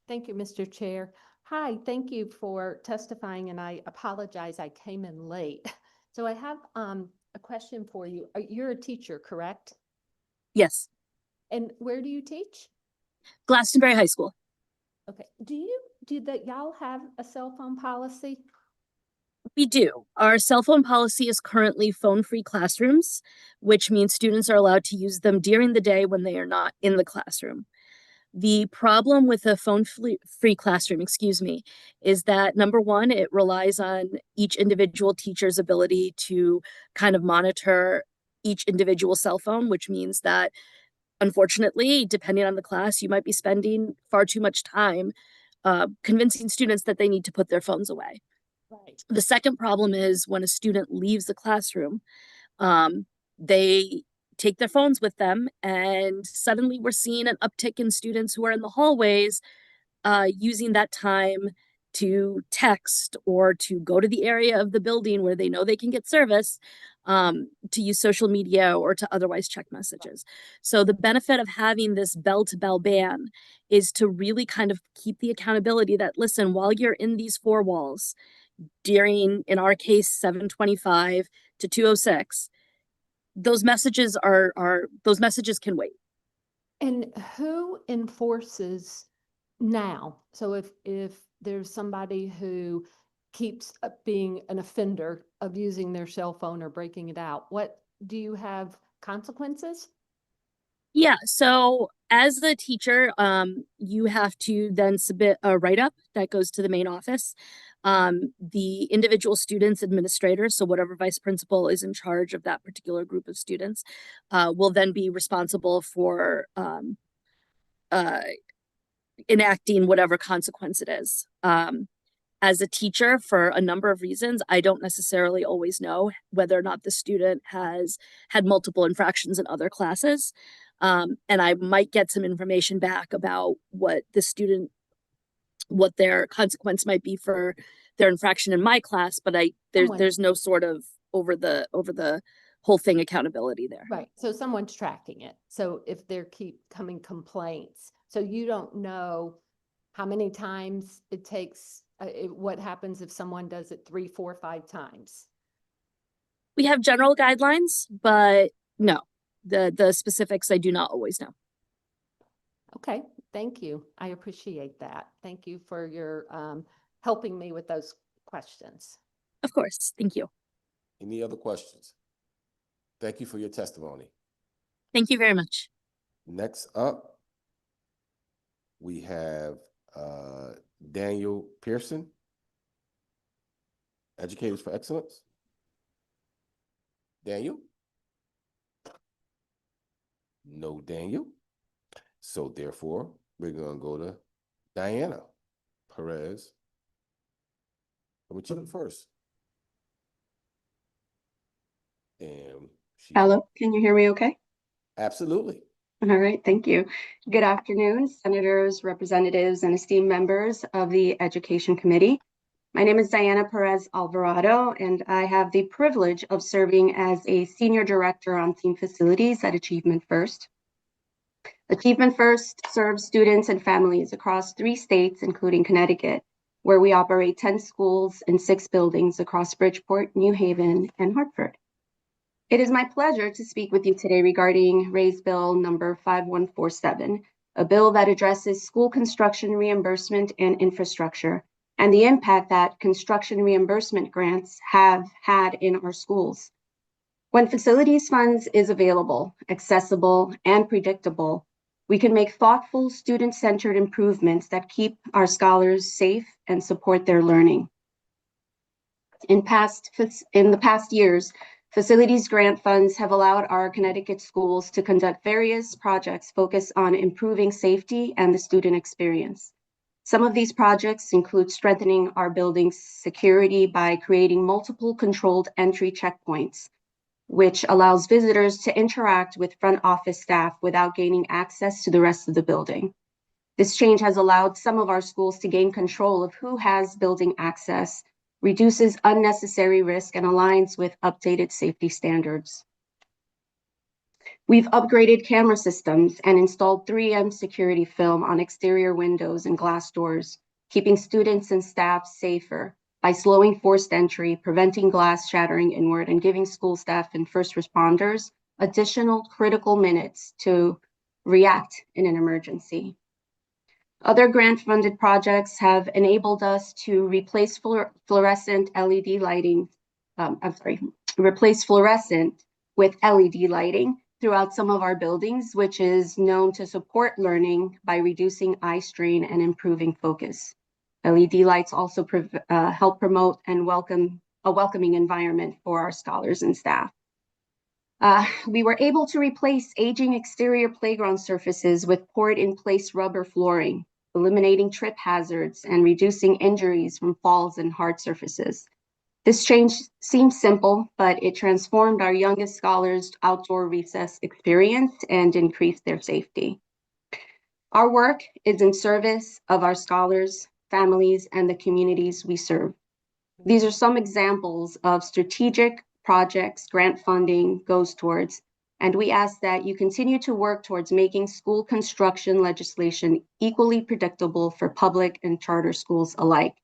Thank you, Mr. Chair. Hi, thank you for testifying, and I apologize, I came in late. So I have a question for you. You're a teacher, correct? Yes, And where do you teach? Glastonbury High School. Okay. Do that y'all have a cell phone policy? We do. Our cell phone policy is currently phone-free classrooms, which means students are allowed to use them during the day when they are not in the classroom. The problem with a phone-free classroom, is that number one, it relies on each individual teacher's ability to kind of monitor each individual cell phone, which means that unfortunately, depending on the class, you might be spending far too much time convincing students that they need to put their phones away. Right. The second problem is when a student leaves the classroom, they take their phones with them, and suddenly we're seeing an uptick in students who are in the hallways using that time to text or to go to the area of the building where they know they can get service, to use social media or to otherwise check messages. So the benefit of having this bell-to-bell ban is to really kind of keep the accountability that, listen, while you're in these four walls, during, in our case, 7:25 to 2:06, those messages those messages can wait. And who enforces now? So if there's somebody who keeps being an offender of using their cell phone or breaking it out, what do you have consequences? Yeah, so as the teacher, you have to then submit a write-up that goes to the main office. The individual students administrator, so whatever vice principal is in charge of that particular group of students, will then be responsible for enacting whatever consequence it is. As a teacher, for a number of reasons, I don't necessarily always know whether or not the student has had multiple infractions in other classes. And I might get some information back about what their consequence might be for their infraction in my class, but there's no sort of over the whole thing accountability there. Right. So someone's tracking it. So if there keep coming complaints, so you don't know how many times it takes, what happens if someone does it 3, 4, 5 times? We have general guidelines, but no, the specifics I do not always know. Okay, thank you. I appreciate that. Thank you for your helping me with those questions. Of course, thank you. Any other questions? Thank you for your testimony. Thank you very much. Next up, we have Daniel Pearson, Educators for Excellence. Daniel? No Daniel. So therefore, we're going to go to Diana Perez. We'll check first. And hello, can you hear me okay? Absolutely. All right, thank you. Good afternoon, senators, representatives, and esteemed members of the Education Committee. My name is Diana Perez Alvarado, and I have the privilege of serving as a Senior Director on Team Facilities at Achievement First. Achievement First serves students and families across 3 states, including Connecticut, where we operate 10 schools and 6 buildings across Bridgeport, New Haven, and Hartford. It is my pleasure to speak with you today regarding Raise Bill number 5147, a bill that addresses school construction reimbursement and infrastructure, and the impact that construction reimbursement grants have had in our schools. When facilities funds is available, accessible, and predictable, we can make thoughtful, student-centered improvements that keep our scholars safe and support their learning. In the past years, facilities grant funds have allowed our Connecticut schools to conduct various projects focused on improving safety and the student experience. Some of these projects include strengthening our building's security by creating multiple controlled entry checkpoints, which allows visitors to interact with front office staff without gaining access to the rest of the building. This change has allowed some of our schools to gain control of who has building access, reduces unnecessary risk, and aligns with updated safety standards. We've upgraded camera systems and installed 3M security film on exterior windows and glass doors, keeping students and staff safer by slowing forced entry, preventing glass shattering inward, and giving school staff and first responders additional critical minutes to react in an emergency. Other grant-funded projects have enabled us to replace fluorescent LED lighting, replace fluorescent with LED lighting throughout some of our buildings, which is known to support learning by reducing eye strain and improving focus. LED lights also help promote and a welcoming environment for our scholars and staff. We were able to replace aging exterior playground surfaces with poured-in-place rubber flooring, eliminating trip hazards and reducing injuries from falls and hard surfaces. This change seems simple, but it transformed our youngest scholars' outdoor recess experience and increased their safety. Our work is in service of our scholars, families, and the communities we serve. These are some examples of strategic projects grant funding goes towards, and we ask that you continue to work towards making school construction legislation equally predictable for public and charter schools alike,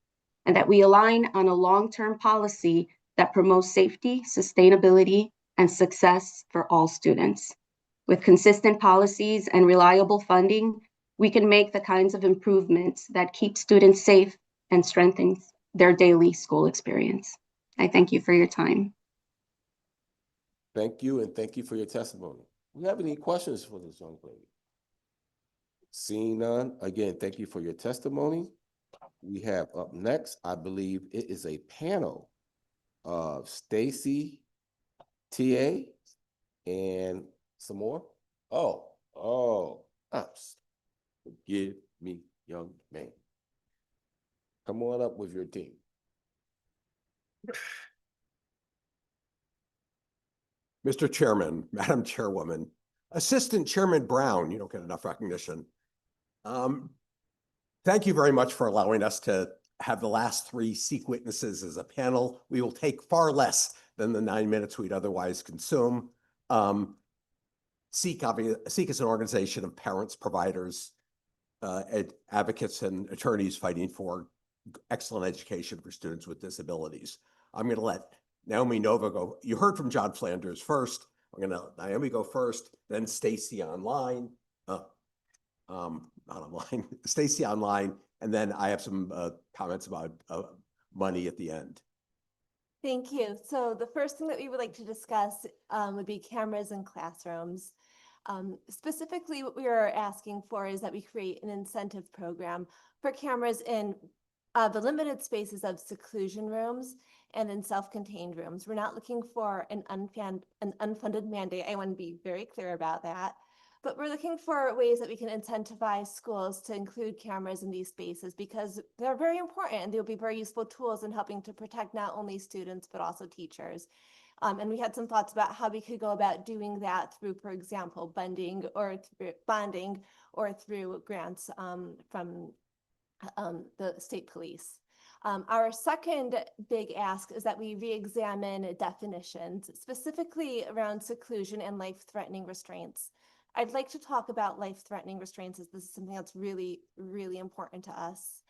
and that we align on a long-term policy that promotes safety, sustainability, and success for all students. With consistent policies and reliable funding, we can make the kinds of improvements that keep students safe and strengthens their daily school experience. I thank you for your time. Thank you, and thank you for your testimony. Do you have any questions for this young lady? Seeing none, again, thank you for your testimony. We have up next, I believe it is a panel of Stacy, TA, and some more. Forgive me, young man. Come on up with your team. Mr. Chairman, Madam Chairwoman, Assistant Chairman Brown, you don't get enough recognition. Thank you very much for allowing us to have the last 3 SEEK witnesses as a panel. We will take far less than the 9 minutes we'd otherwise consume. SEEK is an organization of parents, providers, advocates, and attorneys fighting for excellent education for students with disabilities. I'm going to let Naomi Nova go. You heard from John Flanders first. I'm going to let Naomi go first, then Stacy online. Not online, Stacy online, and then I have some comments about money at the end. Thank you. So the first thing that we would like to discuss would be cameras in classrooms. Specifically, what we are asking for is that we create an incentive program for cameras in the limited spaces of seclusion rooms and in self-contained rooms. We're not looking for an unfunded mandate. I want to be very clear about that. But we're looking for ways that we can incentivize schools to include cameras in these spaces because they're very important and they'll be very useful tools in helping to protect not only students, but also teachers. And we had some thoughts about how we could go about doing that through, for example, bonding or through grants from the state police. Our second big ask is that we re-examine definitions, specifically around seclusion and life-threatening restraints. I'd like to talk about life-threatening restraints as this is something that's really, really important to us.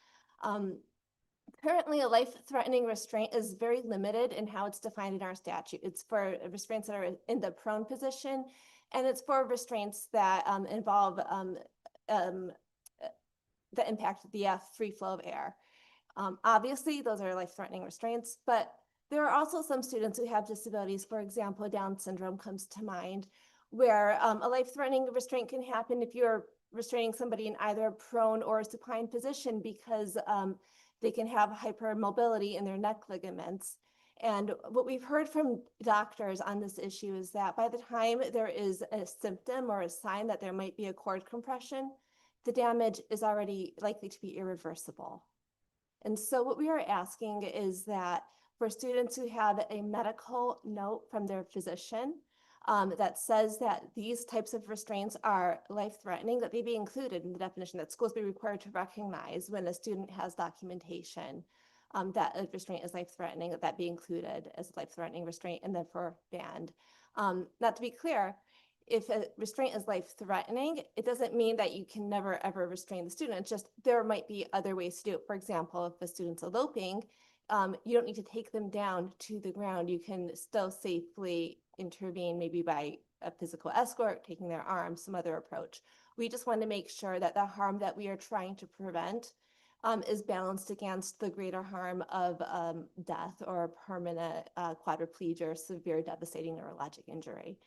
Currently, a life-threatening restraint is very limited in how it's defined in our statute. It's for restraints that are in the prone position, and it's for restraints that involve that impact the free flow of air. Obviously, those are life-threatening restraints, but there are also some students who have disabilities. For example, Down syndrome comes to mind, where a life-threatening restraint can happen if you're restraining somebody in either a prone or a supine position because they can have hypermobility in their neck ligaments. And what we've heard from doctors on this issue is that by the time there is a symptom or a sign that there might be a cord compression, the damage is already likely to be irreversible. And so what we are asking is that for students who have a medical note from their physician that says that these types of restraints are life-threatening, that they be included in the definition, that schools be required to recognize when a student has documentation that a restraint is life-threatening, that be included as a life-threatening restraint and therefore banned. Not to be clear, if a restraint is life-threatening, it doesn't mean that you can never ever restrain the student. It's just there might be other ways to do it. For example, if a student's eloping, you don't need to take them down to the ground. You can still safely intervene, maybe by a physical escort, taking their arm, some other approach. We just want to make sure that the harm that we are trying to prevent is balanced against the greater harm of death or permanent quadriplegia or severe devastating neurologic injury.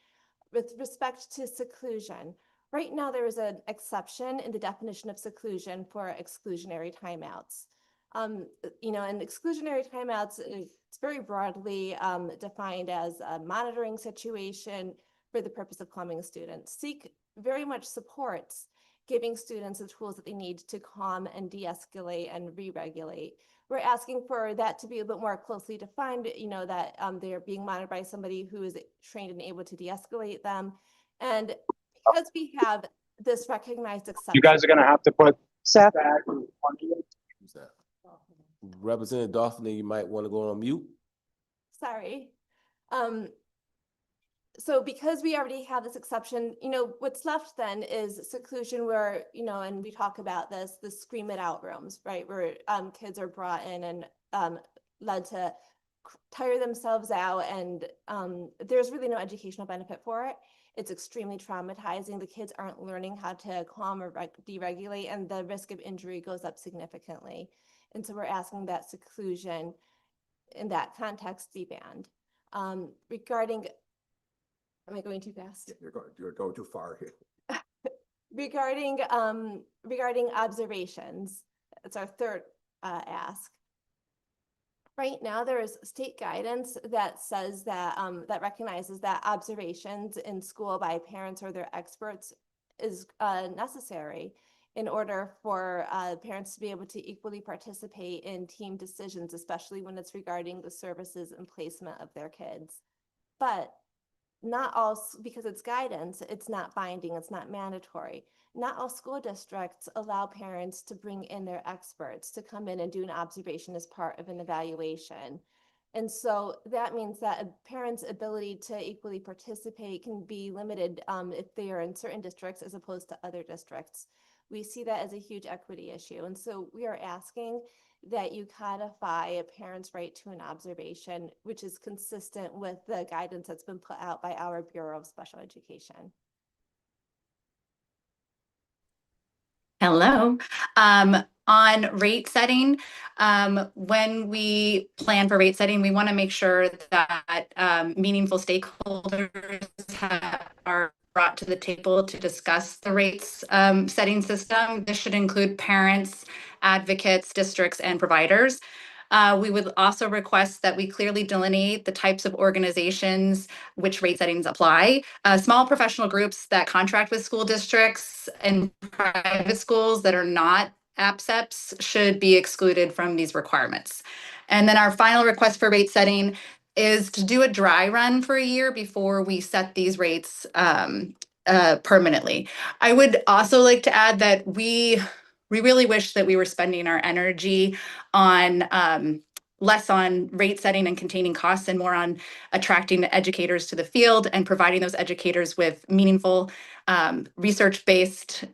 With respect to seclusion, right now there is an exception in the definition of seclusion for exclusionary timeouts. And exclusionary timeouts, it's very broadly defined as a monitoring situation for the purpose of calming a student. SEEK very much supports giving students the tools that they need to calm and de-escalate and re-regulate. We're asking for that to be a bit more closely defined, that they're being monitored by somebody who is trained and able to de-escalate them. And because we have this recognized exception. You guys are going to have to put Seth. Who's that? Representative Dawson, you might want to go on mute. Sorry. So because we already have this exception, what's left then is seclusion where, and we talk about this, the scream it out rooms, right? Where kids are brought in and led to tire themselves out, and there's really no educational benefit for it. It's extremely traumatizing. The kids aren't learning how to calm or deregulate, and the risk of injury goes up significantly. And so we're asking that seclusion in that context be banned. Regarding, am I going too fast? You're going too far here. Regarding observations, it's our third ask. Right now, there is state guidance that says that that recognizes that observations in school by parents or their experts is necessary in order for parents to be able to equally participate in team decisions, especially when it's regarding the services and placement of their kids. But not all, because it's guidance, it's not binding, it's not mandatory. Not all school districts allow parents to bring in their experts to come in and do an observation as part of an evaluation. And so that means that a parent's ability to equally participate can be limited if they are in certain districts as opposed to other districts. We see that as a huge equity issue. And so we are asking that you codify a parent's right to an observation, which is consistent with the guidance that's been put out by our Bureau of Special Education. Hello. On rate setting, when we plan for rate setting, we want to make sure that meaningful stakeholders are brought to the table to discuss the rates setting system. This should include parents, advocates, districts, and providers. We would also request that we clearly delineate the types of organizations which rate settings apply. Small professional groups that contract with school districts and private schools that are not APSEPs should be excluded from these requirements. And then our final request for rate setting is to do a dry run for a year before we set these rates permanently. I would also like to add that we really wish that we were spending our energy on less on rate setting and containing costs and more on attracting educators to the field and providing those educators with meaningful research-based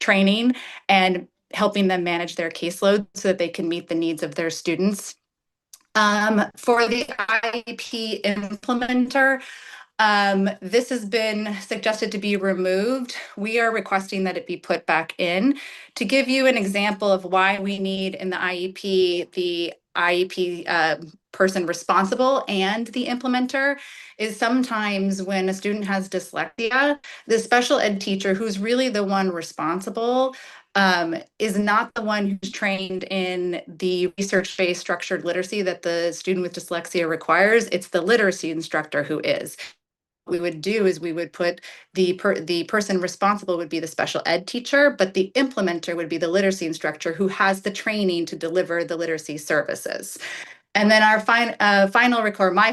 training and helping them manage their caseload so that they can meet the needs of their students. For the IEP implementer, this has been suggested to be removed. We are requesting that it be put back in. To give you an example of why we need in the IEP person responsible and the implementer is sometimes when a student has dyslexia, the special ed teacher who's really the one responsible is not the one who's trained in the research-based structured literacy that the student with dyslexia requires. It's the literacy instructor who is. What we would do is we would put the person responsible would be the special ed teacher, but the implementer would be the literacy instructor who has the training to deliver the literacy services. And then our my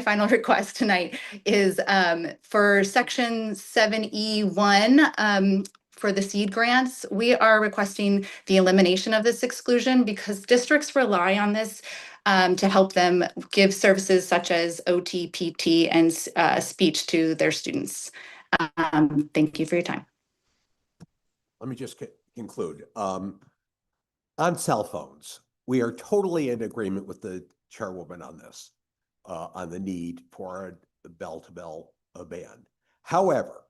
final request tonight is for section 7E1, for the seed grants, we are requesting the elimination of this exclusion because districts rely on this to help them give services such as OT, PT, and speech to their students. Thank you for your time. Let me just conclude. On cell phones, we are totally in agreement with the chairwoman on this, on the need for a bell-to-bell ban. However,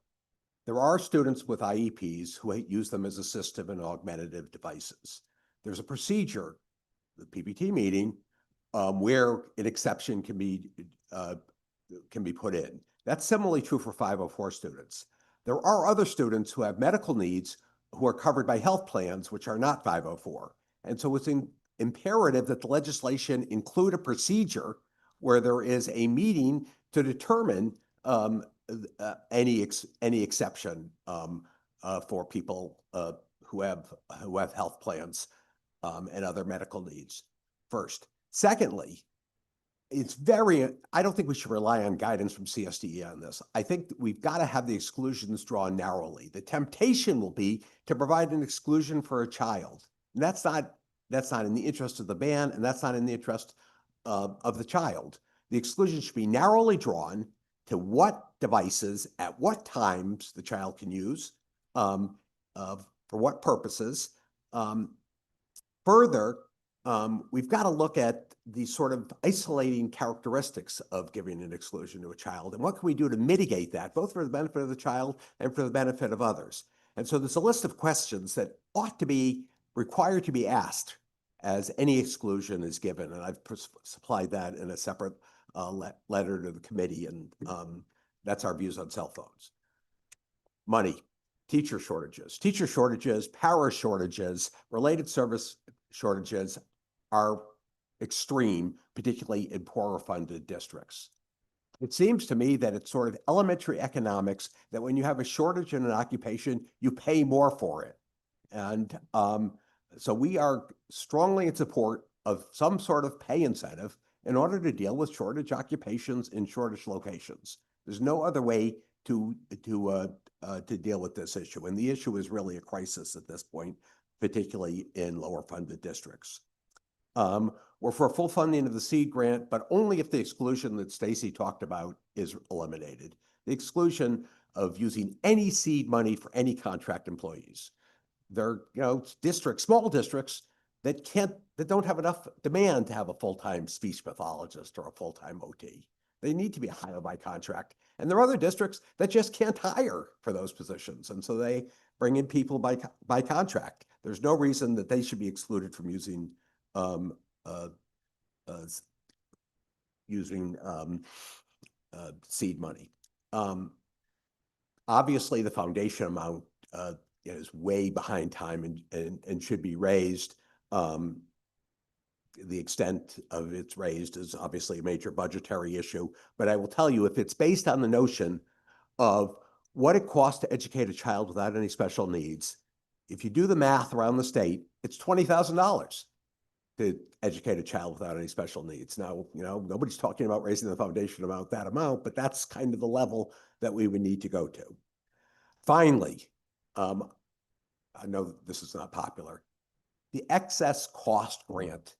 there are students with IEPs who use them as assistive and augmentative devices. There's a procedure, the PPT meeting, where an exception can be put in. That's similarly true for 504 students. There are other students who have medical needs who are covered by health plans, which are not 504. And so it's imperative that the legislation include a procedure where there is a meeting to determine any exception for people who have health plans and other medical needs first. Secondly, I don't think we should rely on guidance from CSDE on this. I think we've got to have the exclusions drawn narrowly. The temptation will be to provide an exclusion for a child. And that's not in the interest of the ban, and that's not in the interest of the child. The exclusion should be narrowly drawn to what devices at what times the child can use, for what purposes. Further, we've got to look at the sort of isolating characteristics of giving an exclusion to a child, and what can we do to mitigate that, both for the benefit of the child and for the benefit of others. And so there's a list of questions that ought to be required to be asked as any exclusion is given, and I've supplied that in a separate letter to the committee, and that's our views on cell phones. Money, teacher shortages, power shortages, related service shortages are extreme, particularly in poorer funded districts. It seems to me that it's sort of elementary economics that when you have a shortage in an occupation, you pay more for it. And so we are strongly in support of some sort of pay incentive in order to deal with shortage occupations in shortage locations. There's no other way to deal with this issue. And the issue is really a crisis at this point, particularly in lower funded districts. We're for full funding of the seed grant, but only if the exclusion that Stacy talked about is eliminated. The exclusion of using any seed money for any contract employees. There are, districts, small districts that don't have enough demand to have a full-time speech pathologist or a full-time OT. They need to be hired by contract. And there are other districts that just can't hire for those positions. And so they bring in people by contract. There's no reason that they should be excluded from using seed money. Obviously, the foundation amount is way behind time and should be raised. The extent of it's raised is obviously a major budgetary issue, but I will tell you, if it's based on the notion of what it costs to educate a child without any special needs, if you do the math around the state, it's $20,000. to educate a child without any special needs. Now, nobody's talking about raising the foundation amount, that amount, but that's kind of the level that we would need to go to. Finally, I know this is not popular. The excess cost grant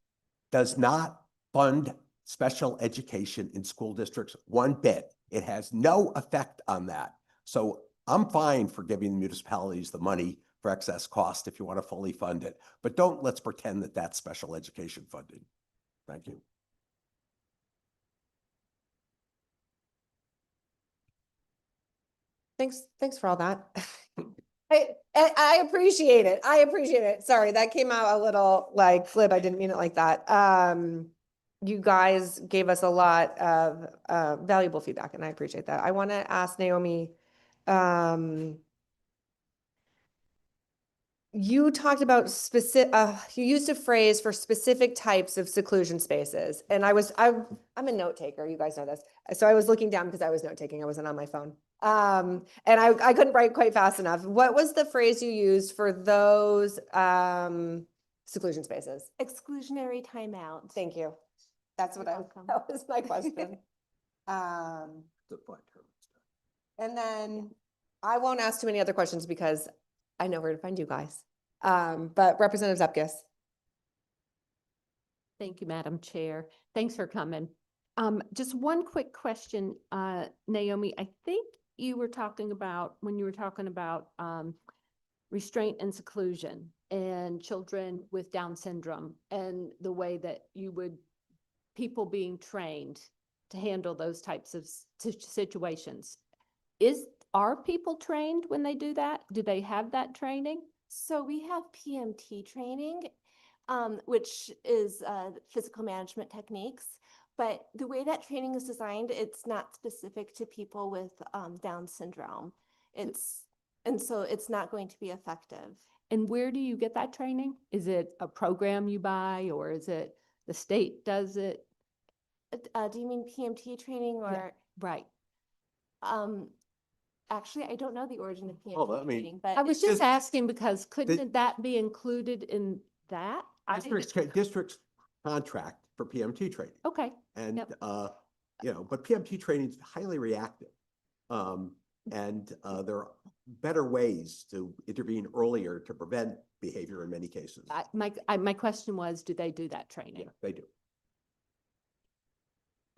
does not fund special education in school districts one bit. It has no effect on that. So I'm fine for giving the municipalities the money for excess cost if you want to fully fund it, but let's pretend that that's special education funding. Thank you. Thanks for all that. I appreciate it. I appreciate it. Sorry, that came out a little like flip. I didn't mean it like that. You guys gave us a lot of valuable feedback, and I appreciate that. I want to ask Naomi, you talked about you used a phrase for specific types of seclusion spaces. And I'm a note taker. You guys know this. So I was looking down because I was note taking. I wasn't on my phone. And I couldn't write quite fast enough. What was the phrase you used for those seclusion spaces? Exclusionary timeout. Thank you. That's what that was my question. And then I won't ask too many other questions because I know where to find you guys. But Representative Zepkis. Thank you, Madam Chair. Thanks for coming. Just one quick question, Naomi. I think you were talking about, when you were talking about restraint and seclusion and children with Down syndrome and the way that people being trained to handle those types of situations. Are people trained when they do that? Do they have that training? So we have PMT training, which is physical management techniques. But the way that training is designed, it's not specific to people with Down syndrome. And so it's not going to be effective. And where do you get that training? Is it a program you buy, or is it the state does it? Do you mean PMT training or? Yeah, right. Actually, I don't know the origin of PMT training, but I was just asking because couldn't that be included in that? Districts contract for PMT training. Okay. And, but PMT training is highly reactive. And there are better ways to intervene earlier to prevent behavior in many cases. My question was, do they do that training? Yeah, they do.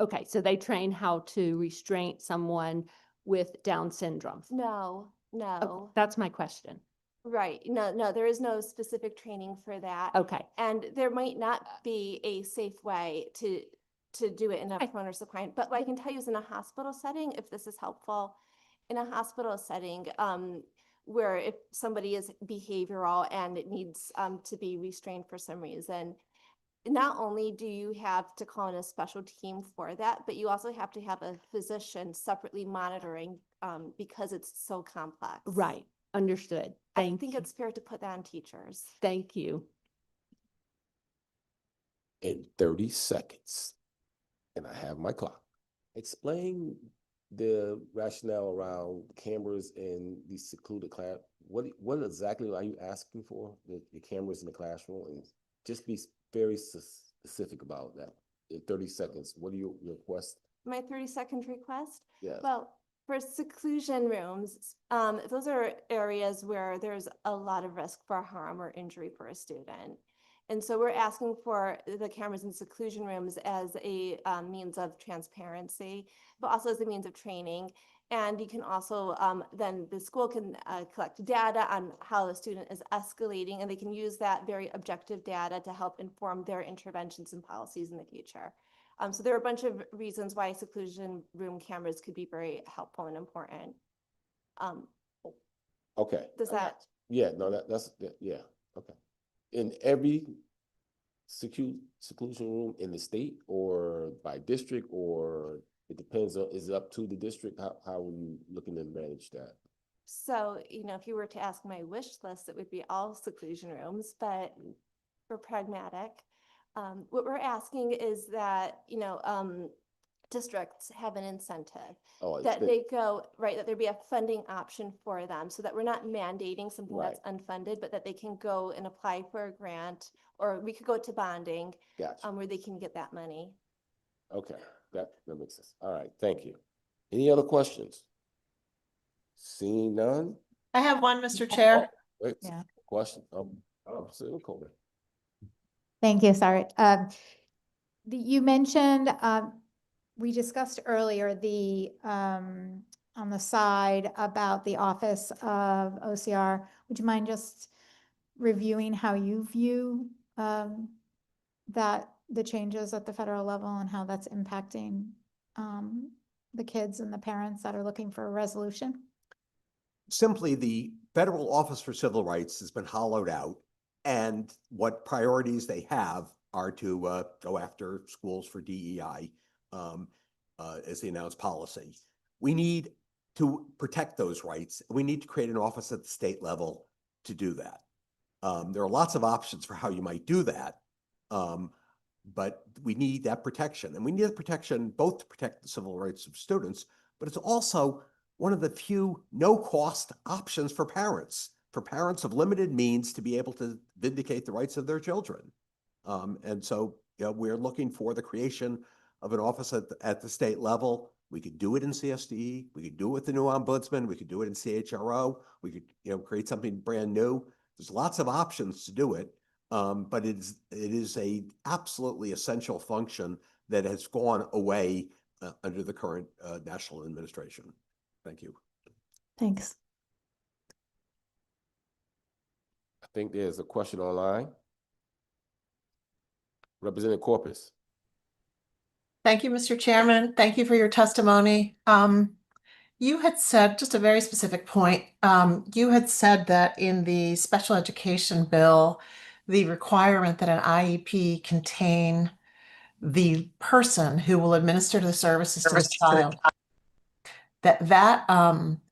Okay, so they train how to restrain someone with Down syndrome. No. Okay, that's my question. Right. No, there is no specific training for that. Okay. And there might not be a safe way to do it in a prone or supine. But what I can tell you is in a hospital setting, if this is helpful, in a hospital setting, where if somebody is behavioral and it needs to be restrained for some reason, not only do you have to call in a special team for that, but you also have to have a physician separately monitoring because it's so complex. Right. Understood. I think it's fair to put that on teachers. Thank you. In 30 seconds, and I have my clock, explain the rationale around cameras in the secluded class. What exactly are you asking for, the cameras in the classroom? And just be very specific about that. In 30 seconds, what are your requests? My 30-second request? Yes. Well, for seclusion rooms, those are areas where there's a lot of risk for harm or injury for a student. And so we're asking for the cameras in seclusion rooms as a means of transparency, but also as a means of training. And you can also, then the school can collect data on how the student is escalating, and they can use that very objective data to help inform their interventions and policies in the future. So there are a bunch of reasons why seclusion room cameras could be very helpful and important. Okay. Does that? Yeah, no, that's yeah, okay. In every seclusion room in the state, or by district, or it depends on, is it up to the district? How are you looking to manage that? So, if you were to ask my wish list, it would be all seclusion rooms, but we're pragmatic. What we're asking is that, districts have an incentive Oh, that they go, right, that there be a funding option for them so that we're not mandating something that's unfunded, but that they can go and apply for a grant, or we could go to bonding Gotcha. where they can get that money. Okay, that makes sense. All right, thank you. Any other questions? Seeing none? I have one, Mr. Chair. Wait, Yeah. question. Absolutely, Colby. Thank you, sorry. You mentioned, we discussed earlier on the side about the Office of OCR. Would you mind just reviewing how you view that the changes at the federal level and how that's impacting the kids and the parents that are looking for a resolution? Simply, the Federal Office for Civil Rights has been hollowed out, and what priorities they have are to go after schools for DEI as the announced policy. We need to protect those rights. We need to create an office at the state level to do that. There are lots of options for how you might do that, but we need that protection. And we need that protection both to protect the civil rights of students, but it's also one of the few no-cost options for parents of limited means to be able to vindicate the rights of their children. And so, we're looking for the creation of an office at the state level. We could do it in CSDE. We could do it with the new ombudsman. We could do it in CHRO. We could, create something brand new. There's lots of options to do it, but it is a absolutely essential function that has gone away under the current national administration. Thank you. Thanks. I think there's a question online. Representative Corpus. Thank you, Mr. Chairman. Thank you for your testimony. You had said, just a very specific point, you had said that in the special education bill, the requirement that an IEP contain the person who will administer the services to the child,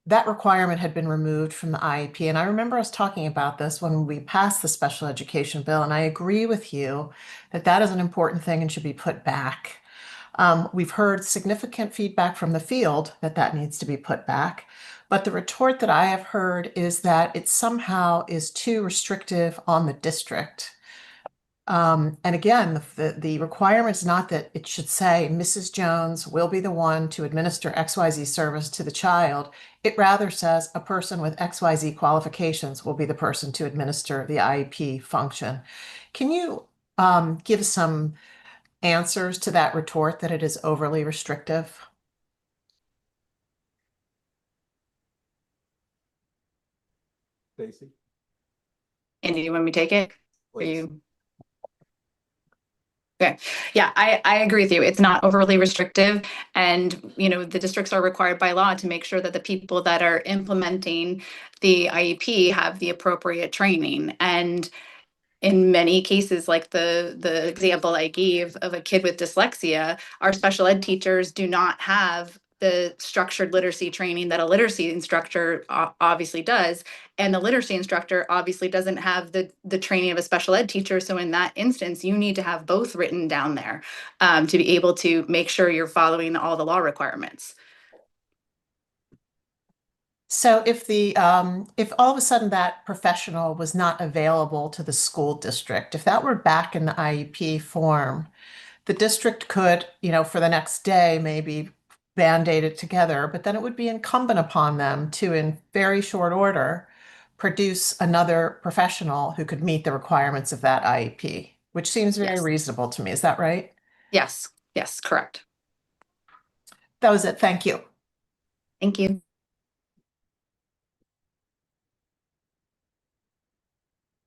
that requirement had been removed from the IEP. And I remember us talking about this when we passed the special education bill, and I agree with you that that is an important thing and should be put back. We've heard significant feedback from the field that needs to be put back, but the retort that I have heard is that it somehow is too restrictive on the district. And again, the requirement is not that it should say Mrs. Jones will be the one to administer XYZ service to the child. It rather says a person with XYZ qualifications will be the person to administer the IEP function. Can you give some answers to that retort that it is overly restrictive? Stacy? Andy, you want me to take it? Or Please. you? Okay. Yeah, I agree with you. It's not overly restrictive. And, the districts are required by law to make sure that the people that are implementing the IEP have the appropriate training. And in many cases, like the example I gave of a kid with dyslexia, our special ed teachers do not have the structured literacy training that a literacy instructor obviously does. And the literacy instructor obviously doesn't have the training of a special ed teacher. So in that instance, you need to have both written down there to be able to make sure you're following all the law requirements. So if if all of a sudden that professional was not available to the school district, if that were back in the IEP form, the district could, for the next day, maybe Band-Aid it together, but then it would be incumbent upon them to, in very short order, produce another professional who could meet the requirements of that IEP, which seems very reasonable to me. Is that right? Yes, correct. That was it. Thank you. Thank you.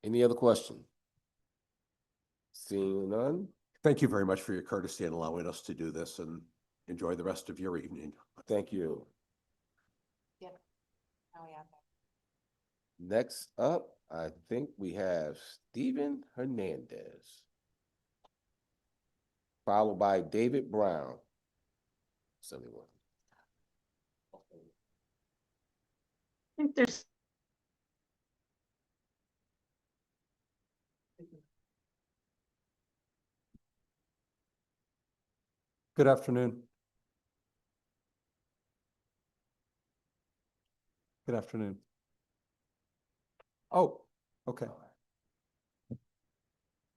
Any other question? Seeing none? Thank you very much for your courtesy in allowing us to do this, and enjoy the rest of your evening. Thank you. Yeah. Next up, I think we have Stephen Hernandez, followed by David Brown. 71. I think there's Good afternoon. Good afternoon. Oh, okay.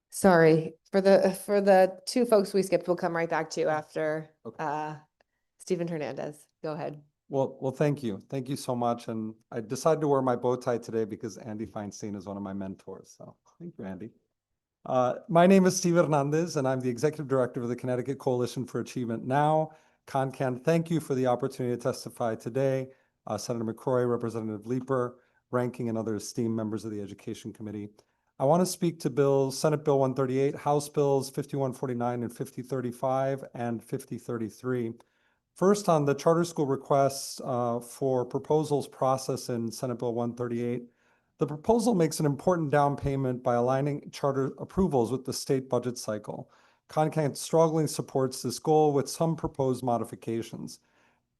Sorry, for the two folks we skipped, we'll come right back to you after Stephen Hernandez. Go ahead. Well, thank you. Thank you so much. And I decided to wear my bow tie today because Andy Feinstein is one of my mentors. So thank you, Andy. My name is Steve Hernandez, and I'm the Executive Director of the Connecticut Coalition for Achievement Now. ConCan, thank you for the opportunity to testify today. Senator McCrory, Representative Leeper, ranking and other esteemed members of the Education Committee. I want to speak to bills, Senate Bill 138, House Bills 5149 and 5035 and 5033. First, on the charter school requests for proposals process in Senate Bill 138, the proposal makes an important down payment by aligning charter approvals with the state budget cycle. ConCan strongly supports this goal with some proposed modifications.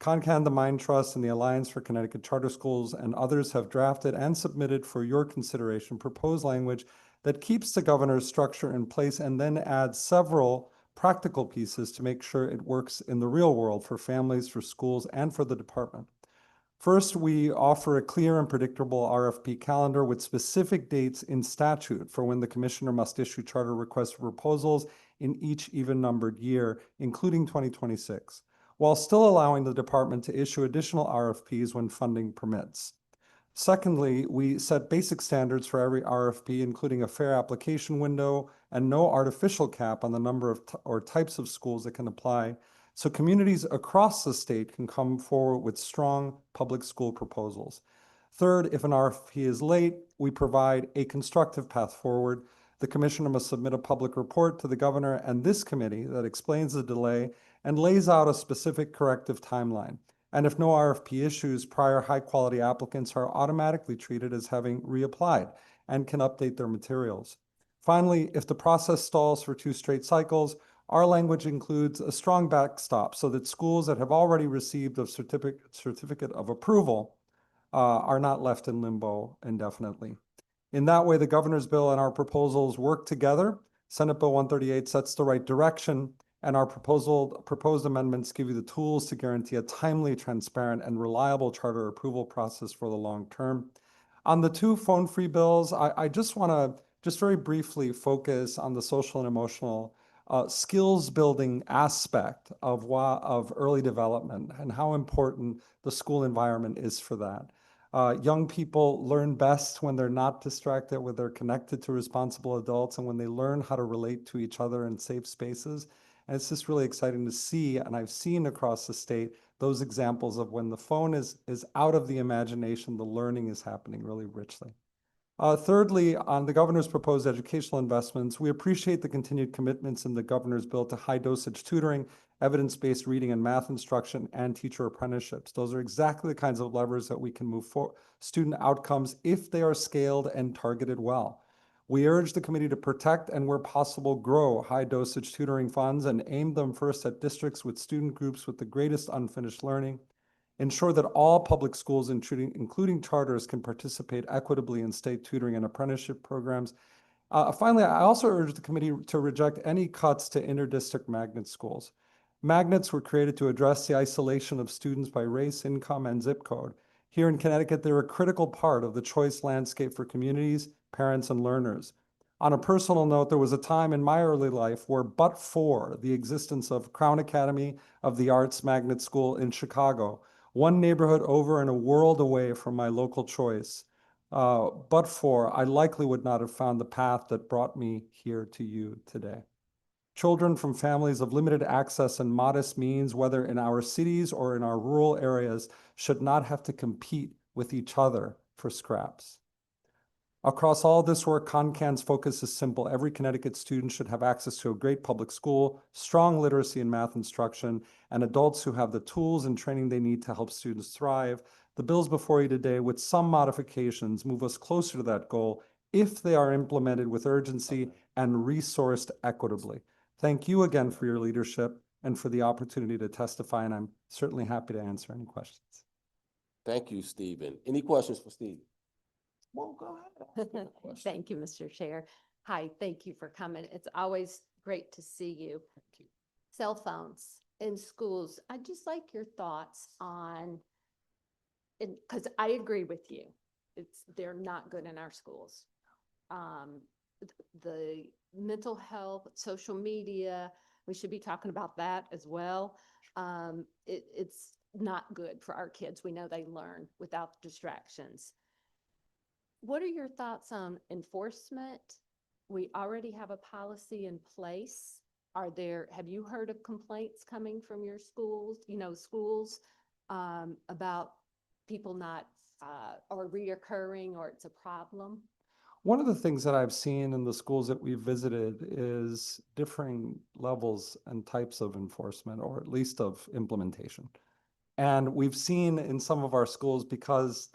ConCan, the Mind Trust, and the Alliance for Connecticut Charter Schools and others have drafted and submitted for your consideration proposed language that keeps the governor's structure in place and then adds several practical pieces to make sure it works in the real world for families, for schools, and for the department. First, we offer a clear and predictable RFP calendar with specific dates in statute for when the commissioner must issue charter requests for proposals in each even-numbered year, including 2026, while still allowing the department to issue additional RFPs when funding permits. Secondly, we set basic standards for every RFP, including a fair application window and no artificial cap on the number of or types of schools that can apply, so communities across the state can come forward with strong public school proposals. Third, if an RFP is late, we provide a constructive path forward. The commissioner must submit a public report to the governor and this committee that explains the delay and lays out a specific corrective timeline. And if no RFP issues, prior high-quality applicants are automatically treated as having reapplied and can update their materials. Finally, if the process stalls for 2 straight cycles, our language includes a strong backstop so that schools that have already received a certificate of approval are not left in limbo indefinitely. In that way, the governor's bill and our proposals work together. Senate Bill 138 sets the right direction, and our proposed amendments give you the tools to guarantee a timely, transparent, and reliable charter approval process for the long term. On the 2 phone-free bills, I just want to very briefly focus on the social and emotional skills building aspect of early development and how important the school environment is for that. Young people learn best when they're not distracted, when they're connected to responsible adults, and when they learn how to relate to each other in safe spaces. And it's just really exciting to see, and I've seen across the state, those examples of when the phone is out of the imagination, the learning is happening really richly. Thirdly, on the governor's proposed educational investments, we appreciate the continued commitments in the governor's bill to high dosage tutoring, evidence-based reading and math instruction, and teacher apprenticeships. Those are exactly the kinds of levers that we can move for student outcomes if they are scaled and targeted well. We urge the committee to protect and, where possible, grow high dosage tutoring funds and aim them first at districts with student groups with the greatest unfinished learning. Ensure that all public schools, including charters, can participate equitably in state tutoring and apprenticeship programs. Finally, I also urge the committee to reject any cuts to inter-district magnet schools. Magnets were created to address the isolation of students by race, income, and zip code. Here in Connecticut, they're a critical part of the choice landscape for communities, parents, and learners. On a personal note, there was a time in my early life where, but for the existence of Crown Academy of the Arts Magnet School in Chicago, one neighborhood over and a world away from my local choice, but for, I likely would not have found the path that brought me here to you today. Children from families of limited access and modest means, whether in our cities or in our rural areas, should not have to compete with each other for scraps. Across all this work, ConCan's focus is simple. Every Connecticut student should have access to a great public school, strong literacy and math instruction, and adults who have the tools and training they need to help students thrive. The bills before you today, with some modifications, move us closer to that goal if they are implemented with urgency and resourced equitably. Thank you again for your leadership and for the opportunity to testify, and I'm certainly happy to answer any questions. Thank you, Stephen. Any questions for Steve? Well, go ahead. Thank you, Mr. Chair. Hi, thank you for coming. It's always great to see you. Cell phones in schools. I'd just like your thoughts on and because I agree with you, they're not good in our schools. The mental health, social media, we should be talking about that as well. It's not good for our kids. We know they learn without distractions. What are your thoughts on enforcement? We already have a policy in place. Have you heard of complaints coming from your schools, about people not, or reoccurring, or it's a problem? One of the things that I've seen in the schools that we've visited is differing levels and types of enforcement, or at least of implementation. And we've seen in some of our schools, because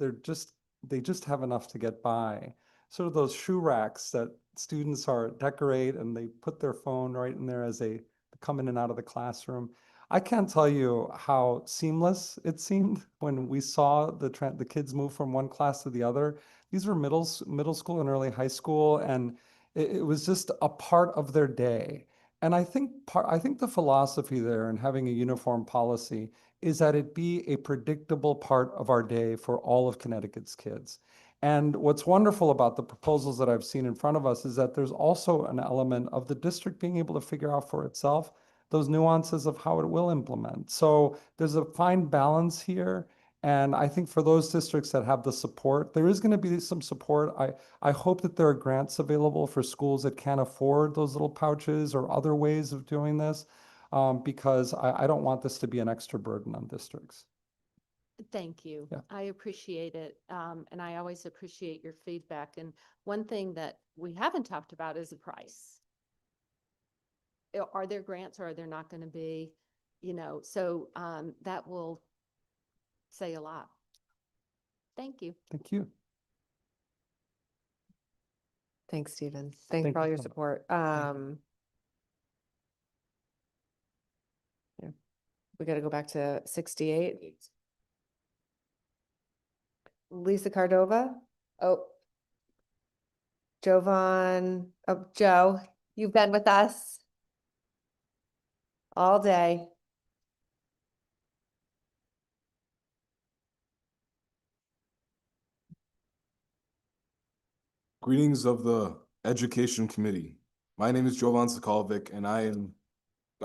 they just have enough to get by, sort of those shoe racks that students decorate, and they put their phone right in there as they come in and out of the classroom. I can't tell you how seamless it seemed when we saw the kids move from one class to the other. These were middle school and early high school, and it was just a part of their day. And I think the philosophy there in having a uniform policy is that it be a predictable part of our day for all of Connecticut's kids. And what's wonderful about the proposals that I've seen in front of us is that there's also an element of the district being able to figure out for itself those nuances of how it will implement. So there's a fine balance here. And I think for those districts that have the support, there is going to be some support. I hope that there are grants available for schools that can't afford those little pouches or other ways of doing this, because I don't want this to be an extra burden on districts. Thank you. Yeah. I appreciate it. And I always appreciate your feedback. And one thing that we haven't talked about is the price. Are there grants, or are there not going to be? So that will say a lot. Thank you. Thank you. Thanks, Stephen. Thanks Thank for all you your so much. support. Yeah. We got to go back to 68. Lisa Cardova. Oh, Jovan. Oh, Joe, you've been with us all day. Greetings of the Education Committee. My name is Jovan Sokolovic, and I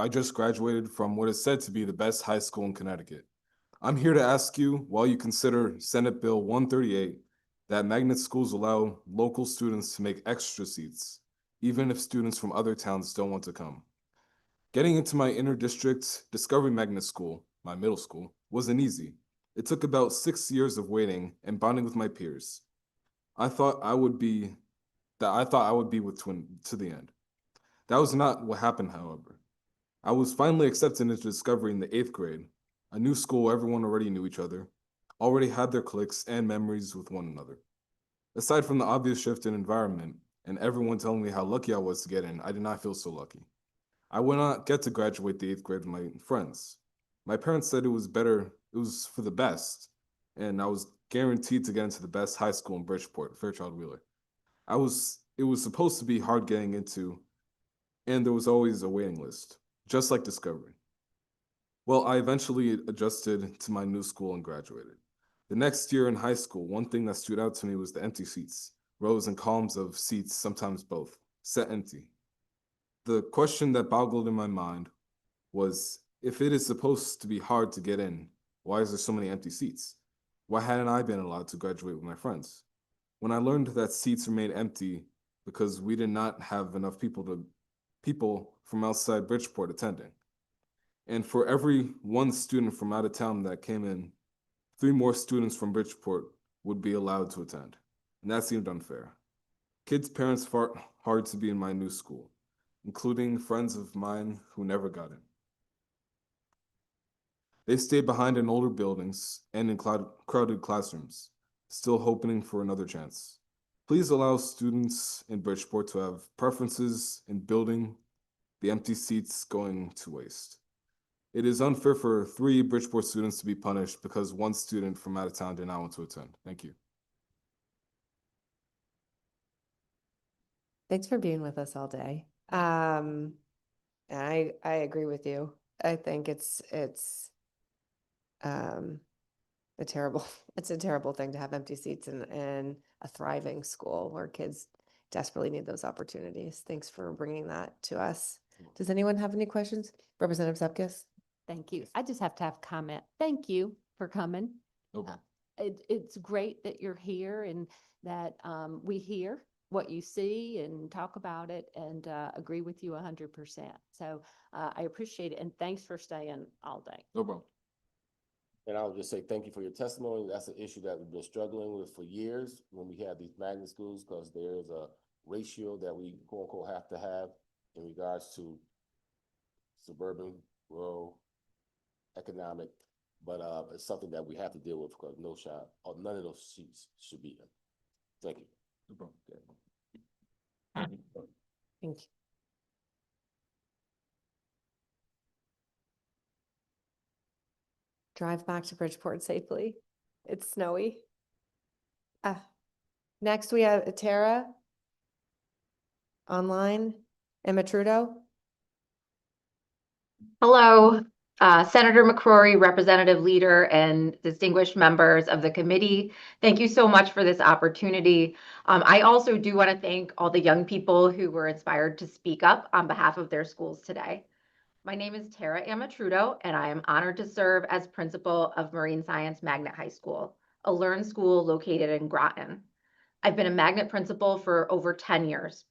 just graduated from what is said to be the best high school in Connecticut. I'm here to ask you, while you consider Senate Bill 138, that magnet schools allow local students to make extra seats, even if students from other towns don't want to come. Getting into my inter-district Discovery Magnet School, my middle school, wasn't easy. It took about 6 years of waiting and bonding with my peers. I thought I would be with Twin to the end. That was not what happened, however. I was finally accepted into Discovery in the 8th grade, a new school where everyone already knew each other, already had their cliques and memories with one another. Aside from the obvious shift in environment and everyone telling me how lucky I was to get in, I did not feel so lucky. I would not get to graduate the 8th grade with my friends. My parents said it was for the best, and I was guaranteed to get into the best high school in Bridgeport, Fairchild Wheeler. It was supposed to be hard getting into, and there was always a waiting list, just like Discovery. Well, I eventually adjusted to my new school and graduated. The next year in high school, one thing that stood out to me was the empty seats, rows and columns of seats, sometimes both, set empty. The question that boggled in my mind was, if it is supposed to be hard to get in, why is there so many empty seats? Why hadn't I been allowed to graduate with my friends? When I learned that seats remained empty because we did not have enough people from outside Bridgeport attending. And for every one student from out of town that came in, 3 more students from Bridgeport would be allowed to attend. And that seemed unfair. Kids' parents fought hard to be in my new school, including friends of mine who never got in. They stayed behind in older buildings and in crowded classrooms, still hoping for another chance. Please allow students in Bridgeport to have preferences in building the empty seats going to waste. It is unfair for 3 Bridgeport students to be punished because 1 student from out of town did not want to attend. Thank you. Thanks for being with us all day. And I agree with you. I think it's a terrible, it's a terrible thing to have empty seats in a thriving school where kids desperately need those opportunities. Thanks for bringing that to us. Does anyone have any questions? Representative Zepkis? Thank you. I just have to have comment. Thank you for coming. No problem. It's great that you're here and that we hear what you see and talk about it and agree with you 100%. So I appreciate it and thanks for staying all day. No problem. And I would just say thank you for your testimony. That's an issue that we've been struggling with for years when we have these magnet schools, because there is a ratio that we quote unquote have to have in regards to suburban, rural, economic, but it's something that we have to deal with because none of those seats should be in. Thank you. No problem. Thank you. Drive back to Bridgeport safely. It's snowy. Next, we have Tara online. Emma Trudeau. Hello, Senator McCrory, Representative Leader, and distinguished members of the committee. Thank you so much for this opportunity. I also do want to thank all the young people who were inspired to speak up on behalf of their schools today. My name is Tara Amatrudo, and I am honored to serve as principal of Marine Science Magnet High School, a Learn school located in Groton. I've been a magnet principal for over 10 years.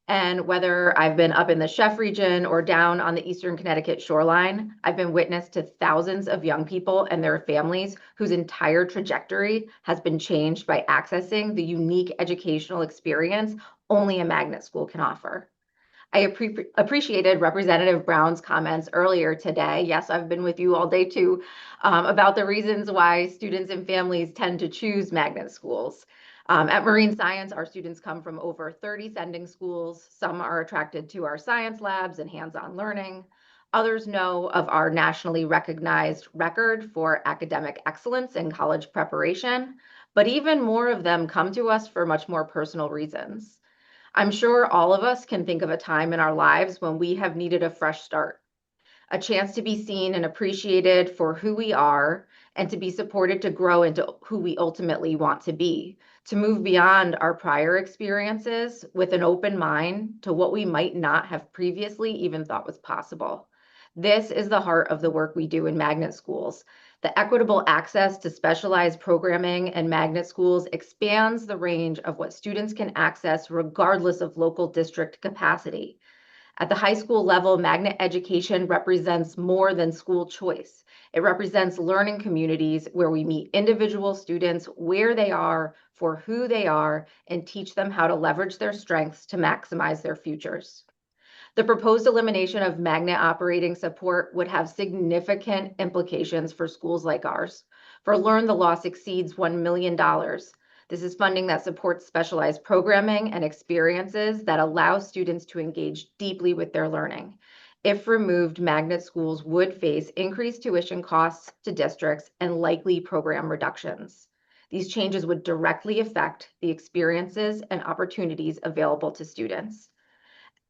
And whether I've been up in the Chef region or down on the Eastern Connecticut shoreline, I've been witness to thousands of young people and their families whose entire trajectory has been changed by accessing the unique educational experience only a magnet school can offer. I appreciated Representative Brown's comments earlier today. Yes, I've been with you all day too, about the reasons why students and families tend to choose magnet schools. At Marine Science, our students come from over 30 sending schools. Some are attracted to our science labs and hands-on learning. Others know of our nationally recognized record for academic excellence in college preparation, but even more of them come to us for much more personal reasons. I'm sure all of us can think of a time in our lives when we have needed a fresh start, a chance to be seen and appreciated for who we are and to be supported to grow into who we ultimately want to be, to move beyond our prior experiences with an open mind to what we might not have previously even thought was possible. This is the heart of the work we do in magnet schools. The equitable access to specialized programming and magnet schools expands the range of what students can access regardless of local district capacity. At the high school level, magnet education represents more than school choice. It represents learning communities where we meet individual students where they are, for who they are, and teach them how to leverage their strengths to maximize their futures. The proposed elimination of magnet operating support would have significant implications for schools like ours. For Learn, the loss exceeds $1 million. This is funding that supports specialized programming and experiences that allow students to engage deeply with their learning. If removed, magnet schools would face increased tuition costs to districts and likely program reductions. These changes would directly affect the experiences and opportunities available to students.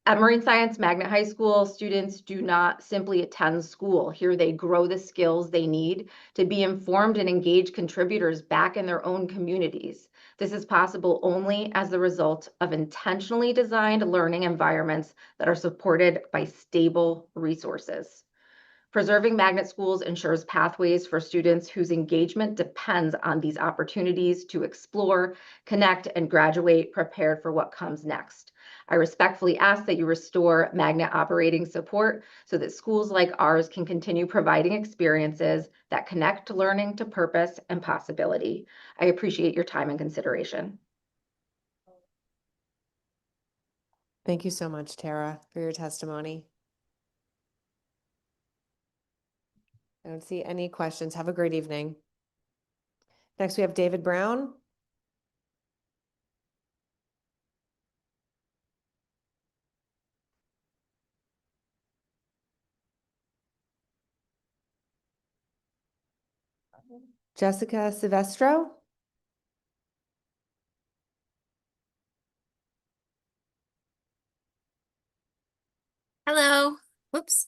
At Marine Science Magnet High School, students do not simply attend school. Here they grow the skills they need to be informed and engaged contributors back in their own communities. This is possible only as the result of intentionally designed learning environments that are supported by stable resources. Preserving magnet schools ensures pathways for students whose engagement depends on these opportunities to explore, connect, and graduate prepared for what comes next. I respectfully ask that you restore magnet operating support so that schools like ours can continue providing experiences that connect learning to purpose and possibility. I appreciate your time and consideration. Thank you so much, Tara, for your testimony. I don't see any questions. Have a great evening. Next, we have David Brown. Jessica Silvestro. Hello. Whoops.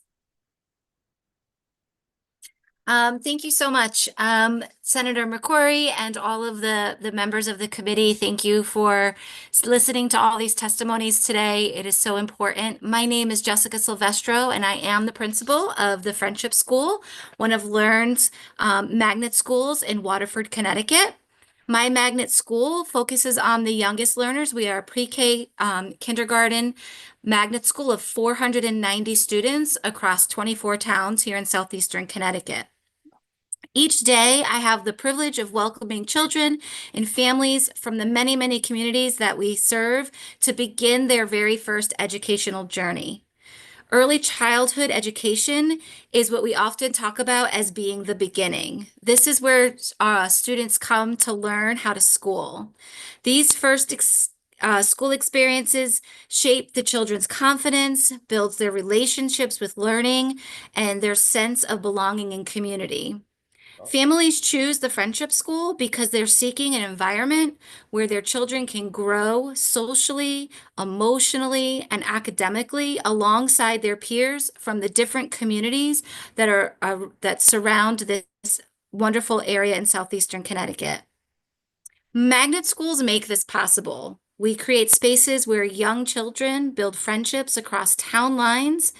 Thank you so much, Senator McCrory and all of the members of the committee. Thank you for listening to all these testimonies today. It is so important. My name is Jessica Silvestro, and I am the principal of the Friendship School, one of LEARN's magnet schools in Waterford, Connecticut. My magnet school focuses on the youngest learners. We are a pre-K kindergarten magnet school of 490 students across 24 towns here in southeastern Connecticut. Each day, I have the privilege of welcoming children and families from the many, many communities that we serve to begin their very first educational journey. Early childhood education is what we often talk about as being the beginning. This is where students come to learn how to school. These first school experiences shape the children's confidence, builds their relationships with learning, and their sense of belonging in community. Families choose the Friendship School because they're seeking an environment where their children can grow socially, emotionally, and academically alongside their peers from the different communities that that surround this wonderful area in southeastern Connecticut. Magnet schools make this possible. We create spaces where young children build friendships across town lines,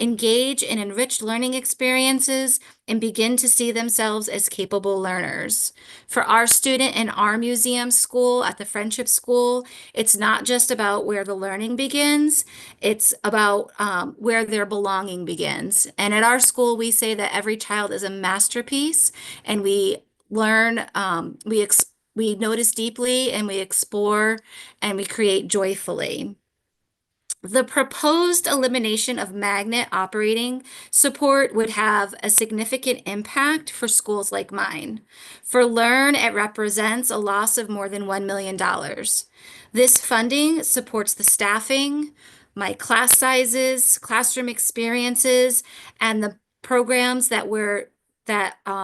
engage in enriched learning experiences, and begin to see themselves as capable learners. For our student in our museum school at the Friendship School, it's not just about where the learning begins, it's about where their belonging begins. And at our school, we say that every child is a masterpiece, and we learn, we notice deeply, and we explore, and we create joyfully. The proposed elimination of magnet operating support would have a significant impact for schools like mine. For LEARN, it represents a loss of more than $1 million. This funding supports the staffing, my class sizes, classroom experiences, and the programs that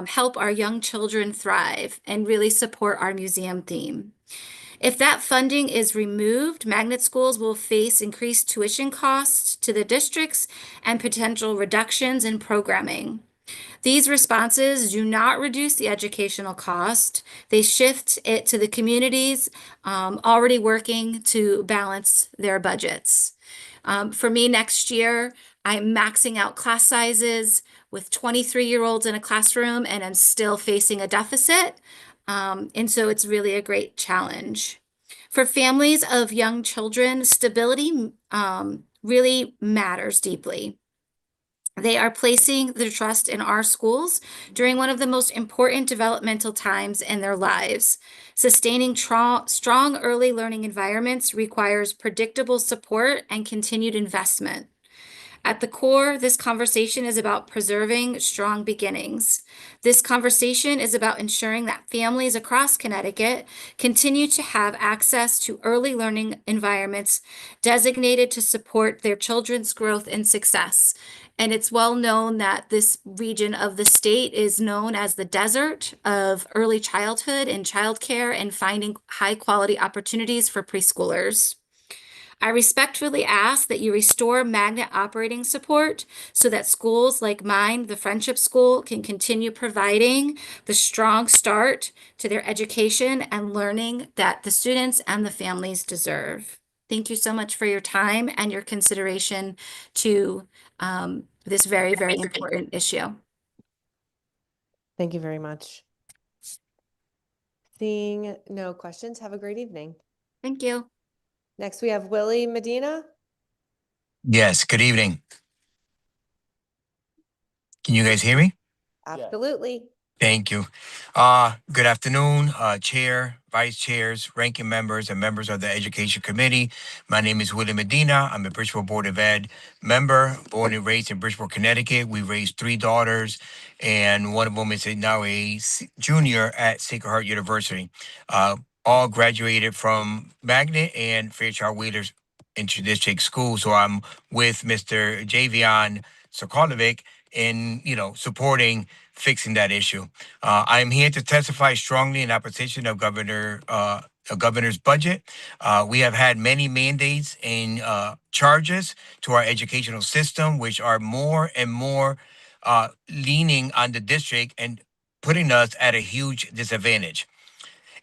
help our young children thrive and really support our museum theme. If that funding is removed, magnet schools will face increased tuition costs to the districts and potential reductions in programming. These responses do not reduce the educational cost. They shift it to the communities already working to balance their budgets. For me next year, I'm maxing out class sizes with 23-year-olds in a classroom, and I'm still facing a deficit. And so it's really a great challenge. For families of young children, stability really matters deeply. They are placing their trust in our schools during one of the most important developmental times in their lives. Sustaining strong early learning environments requires predictable support and continued investment. At the core, this conversation is about preserving strong beginnings. This conversation is about ensuring that families across Connecticut continue to have access to early learning environments designated to support their children's growth and success. And it's well known that this region of the state is known as the desert of early childhood and childcare and finding high quality opportunities for preschoolers. I respectfully ask that you restore magnet operating support so that schools like mine, the Friendship School, can continue providing the strong start to their education and learning that the students and the families deserve. Thank you so much for your time and your consideration to this very, very important issue. Thank you very much. Seeing no questions, have a great evening. Thank you. Next, we have Willie Medina. Yes, good evening. Can you guys hear me? Absolutely. Thank you. Good afternoon, Chair, Vice Chairs, ranking members, and members of the Education Committee. My name is Willie Medina. I'm a Bridgeport Board of Ed member, born and raised in Bridgeport, Connecticut. We raised 3 daughters, and one of them is now a junior at Sacred Heart University. All graduated from Magnet and Fairchild Wheelers Interdistrict School. So I'm with Mr. Javion Sokolovic in, supporting fixing that issue. I'm here to testify strongly in opposition of governor's budget. We have had many mandates and charges to our educational system, which are more and more leaning on the district and putting us at a huge disadvantage.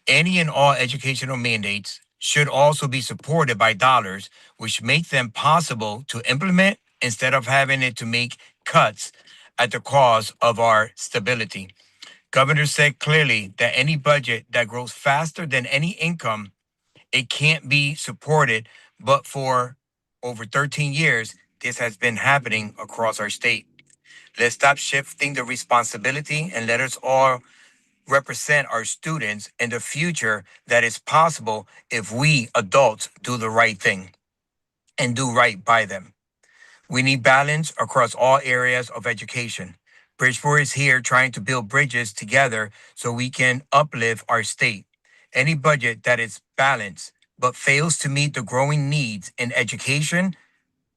Any and all educational mandates should also be supported by dollars, which make them possible to implement instead of having it to make cuts at the cost of our stability. Governor said clearly that any budget that grows faster than any income, it can't be supported. But for over 13 years, this has been happening across our state. Let's stop shifting the responsibility and let us all represent our students in the future that is possible if we adults do the right thing and do right by them. We need balance across all areas of education. Bridgeport is here trying to build bridges together so we can uplift our state. Any budget that is balanced but fails to meet the growing needs in education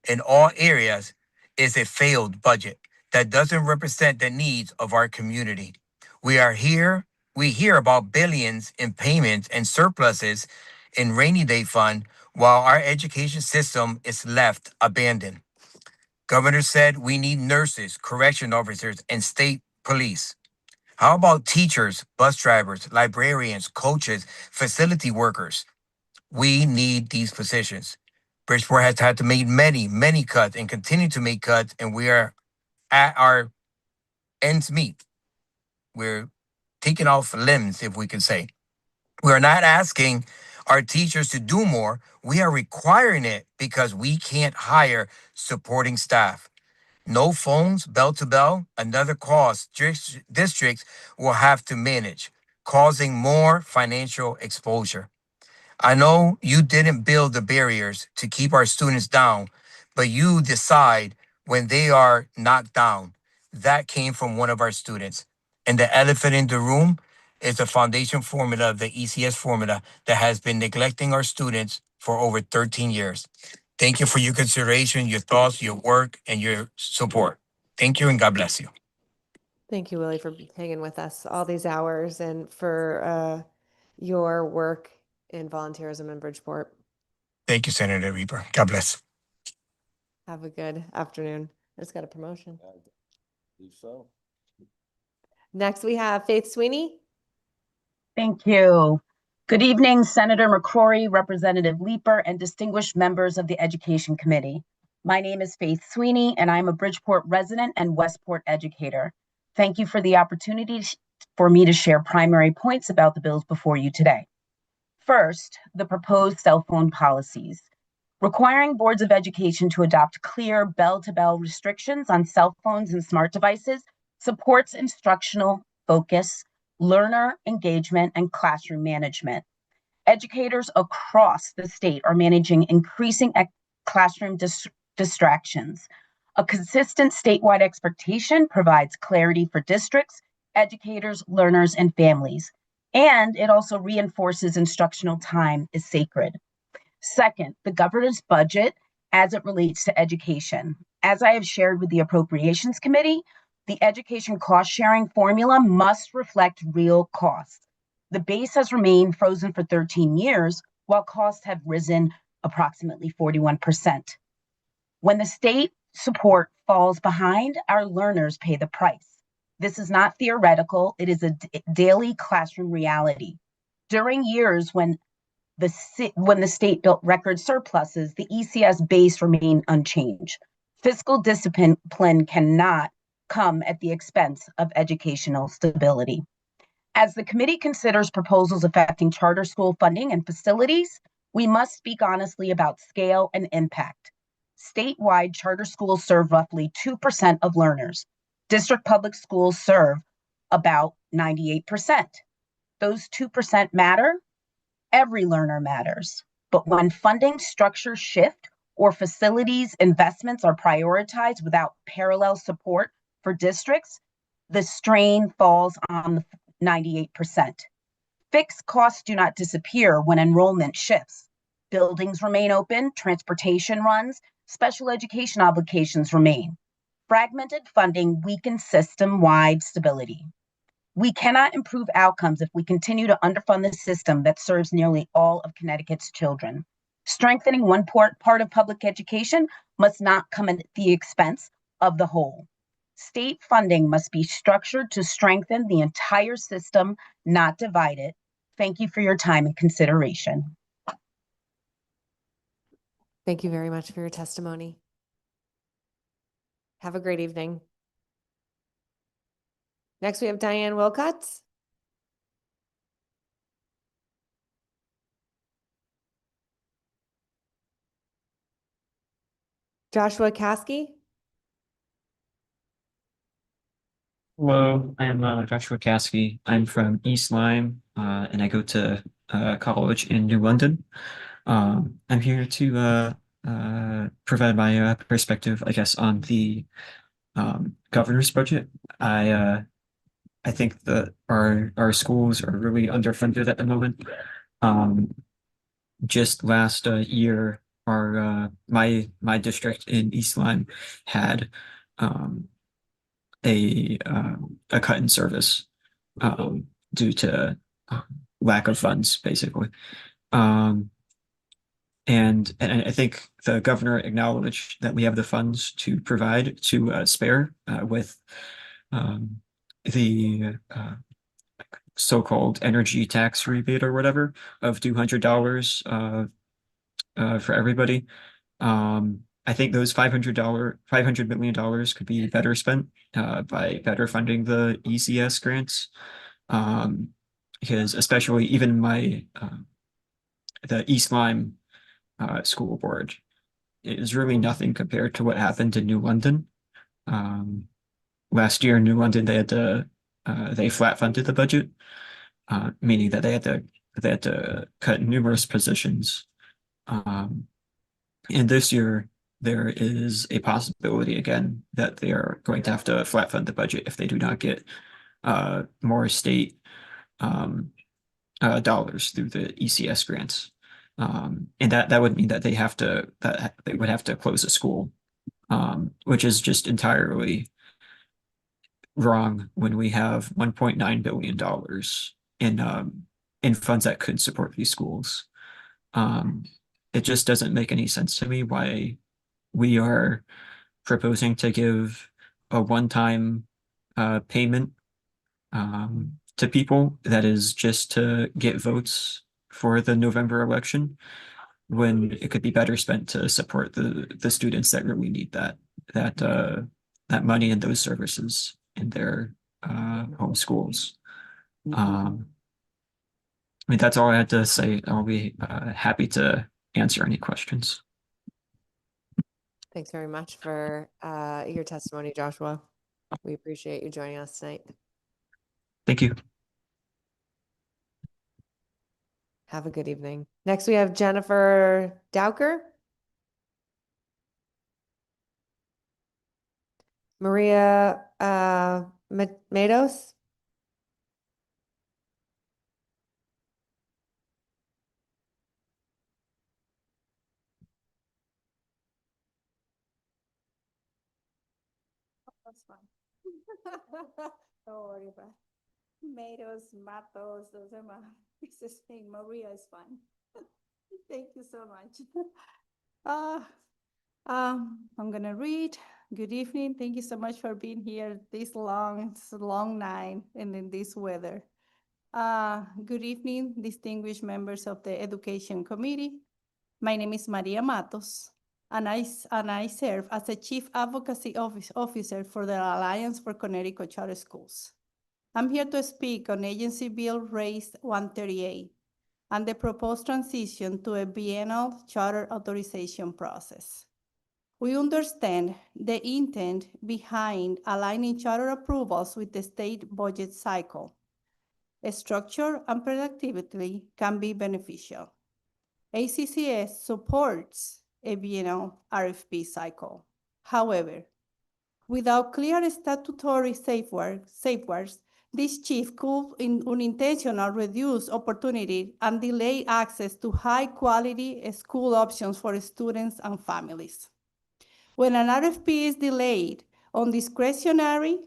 in all areas is a failed budget that doesn't represent the needs of our community. We hear about billions in payments and surpluses in rainy day fund while our education system is left abandoned. Governor said we need nurses, correction officers, and state police. How about teachers, bus drivers, librarians, coaches, facility workers? We need these positions. Bridgeport has had to make many cuts and continue to make cuts, and we are at our ends meet. We're taking off limbs, if we could say. We are not asking our teachers to do more. We are requiring it because we can't hire supporting staff. No phones, bell to bell, another cost districts will have to manage, causing more financial exposure. I know you didn't build the barriers to keep our students down, but you decide when they are knocked down. That came from one of our students. And the elephant in the room is the foundation formula, the ECS formula, that has been neglecting our students for over 13 years. Thank you for your consideration, your thoughts, your work, and your support. Thank you, and God bless you. Thank you, Willie, for hanging with us all these hours and for your work in volunteerism in Bridgeport. Thank you, Senator Reaper. God bless. Have a good afternoon. I just got a promotion. So. Next, we have Faith Sweeney. Thank you. Good evening, Senator McCrory, Representative Leeper, and distinguished members of the Education Committee. My name is Faith Sweeney, and I'm a Bridgeport resident and Westport educator. Thank you for the opportunity for me to share primary points about the bills before you today. First, the proposed cell phone policies. Requiring boards of education to adopt clear bell-to-bell restrictions on cell phones and smart devices supports instructional focus, learner engagement, and classroom management. Educators across the state are managing increasing classroom distractions. A consistent statewide expectation provides clarity for districts, educators, learners, and families. And it also reinforces instructional time is sacred. Second, the governor's budget as it relates to education. As I have shared with the Appropriations Committee, the education cost sharing formula must reflect real costs. The base has remained frozen for 13 years, while costs have risen approximately 41%. When the state support falls behind, our learners pay the price. This is not theoretical, it is a daily classroom reality. During years when the state built record surpluses, the ECS base remained unchanged. Fiscal discipline cannot come at the expense of educational stability. As the committee considers proposals affecting charter school funding and facilities, we must speak honestly about scale and impact. Statewide, charter schools serve roughly 2% of learners. District public schools serve about 98%. Those 2% matter. Every learner matters. But when funding structures shift or facilities investments are prioritized without parallel support for districts, the strain falls on the 98%. Fixed costs do not disappear when enrollment shifts. Buildings remain open, transportation runs, special education obligations remain. Fragmented funding weakens system-wide stability. We cannot improve outcomes if we continue to underfund the system that serves nearly all of Connecticut's children. Strengthening one part of public education must not come at the expense of the whole. State funding must be structured to strengthen the entire system, not divide it. Thank you for your time and consideration. Thank you very much for your testimony. Have a great evening. Next, we have Diane Wilcox. Joshua Caskey. Hello, I'm Joshua Caskey. I'm from East Lyme, and I go to college in New London. I'm here to provide my perspective, I guess, on the governor's budget. I think that our schools are really underfunded at the moment. Just last year, our my district in East Lyme had a cut in service due to lack of funds, basically. And I think the governor acknowledged that we have the funds to provide to spare with the so-called energy tax rebate or whatever of $200 for everybody. I think those $500 million could be better spent by better funding the ECS grants. Because especially even the East Lyme school board is really nothing compared to what happened in New London. Last year in New London, they flat funded the budget, meaning that they had to cut numerous positions. And this year, there is a possibility again that they are going to have to flat fund the budget if they do not get more state dollars through the ECS grants. And that would mean that they would have to close a school, which is just entirely wrong when we have $1.9 billion in funds that could support these schools. It just doesn't make any sense to me why we are proposing to give a one-time payment to people that is just to get votes for the November election, when it could be better spent to support the students that really need that money and those services in their home schools. I mean, that's all I had to say. I'll be happy to answer any questions. Thanks very much for your testimony, Joshua. We appreciate you joining us tonight. Thank you. Have a good evening. Next, we have Jennifer Dowker. Maria Matos. That's fine. Don't worry about it. Matos, Matos, those are my business name. Maria is fine. Thank you so much. I'm gonna read. Good evening. Thank you so much for being here this long. It's a long night and in this weather. Good evening, distinguished members of the Education Committee. My name is Maria Matos, and I serve as a Chief Advocacy Officer for the Alliance for Connecticut Charter Schools. I'm here to speak on Agency Bill Race 138 and the proposed transition to a biennial charter authorization process. We understand the intent behind aligning charter approvals with the state budget cycle. Structure and predictability can be beneficial. ACCS supports a biennial RFP cycle. However, without clear statutory safeguards, this shift could unintentionally reduce opportunity and delay access to high-quality school options for students and families. When an RFP is delayed on discretionary,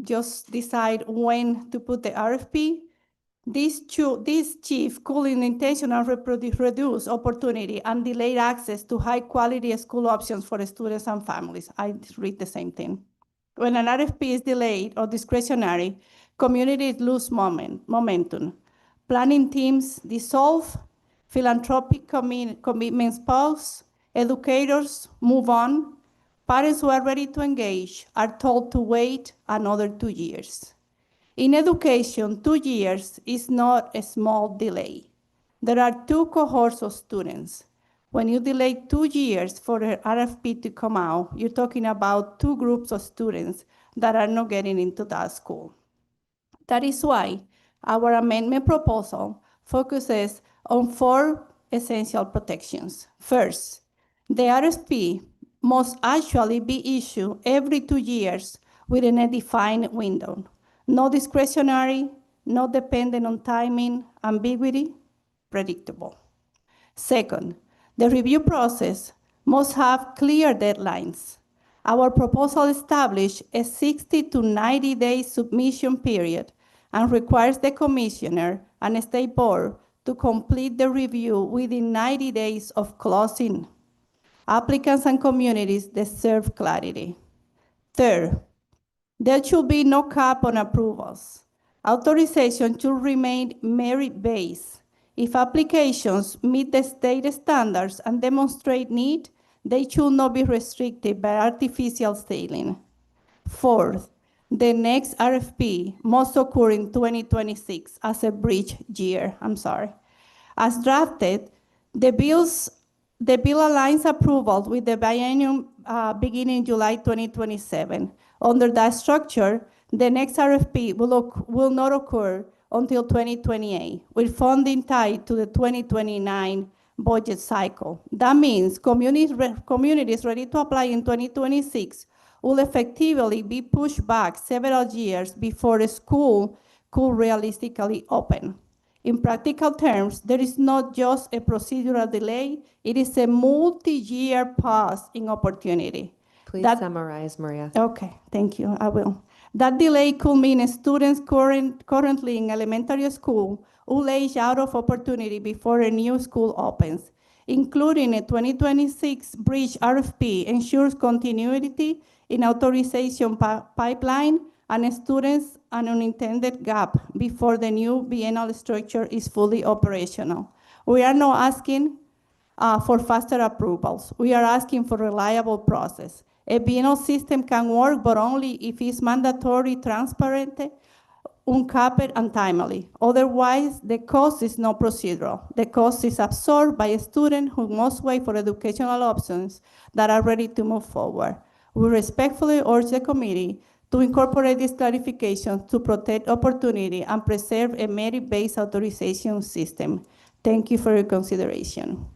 just decide when to put the RFP, This chief could intentionally reduce opportunity and delayed access to high-quality school options for students and families. I read the same thing. When an RFP is delayed or discretionary, communities lose momentum. Planning teams dissolve, philanthropic commitments pause, educators move on, parents who are ready to engage are told to wait another 2 years. In education, 2 years is not a small delay. There are 2 cohorts of students. When you delay 2 years for an RFP to come out, you're talking about 2 groups of students that are not getting into that school. That is why our amendment proposal focuses on 4 essential protections. First, the RFP must actually be issued every 2 years within a defined window. No discretionary, not dependent on timing, ambiguity, predictable. Second, the review process must have clear deadlines. Our proposal establishes a 60 to 90-day submission period and requires the commissioner and a state board to complete the review within 90 days of closing. Applicants and communities deserve clarity. Third, there should be no cap on approvals. Authorization should remain merit-based. If applications meet the state standards and demonstrate need, they should not be restricted by artificial ceiling. Fourth, the next RFP must occur in 2026 as a bridge year. As drafted, the bill aligns approval with the biennium beginning July 2027. Under that structure, the next RFP will not occur until 2028, with funding tied to the 2029 budget cycle. That means communities ready to apply in 2026 will effectively be pushed back several years before the school could realistically open. In practical terms, there is not just a procedural delay, it is a multi-year pause in opportunity. Please summarize, Maria. Okay, thank you, I will. That delay could mean students currently in elementary school will age out of opportunity before a new school opens. Including a 2026 bridge RFP ensures continuity in authorization pipeline and students an unintended gap before the new biennial structure is fully operational. We are not asking for faster approvals. We are asking for reliable process. A biennial system can work, but only if it's mandatory, transparent, uncapped, and timely. Otherwise, the cost is not procedural. The cost is absorbed by a student who must wait for educational options that are ready to move forward. We respectfully urge the committee to incorporate this clarification to protect opportunity and preserve a merit-based authorization system. Thank you for your consideration.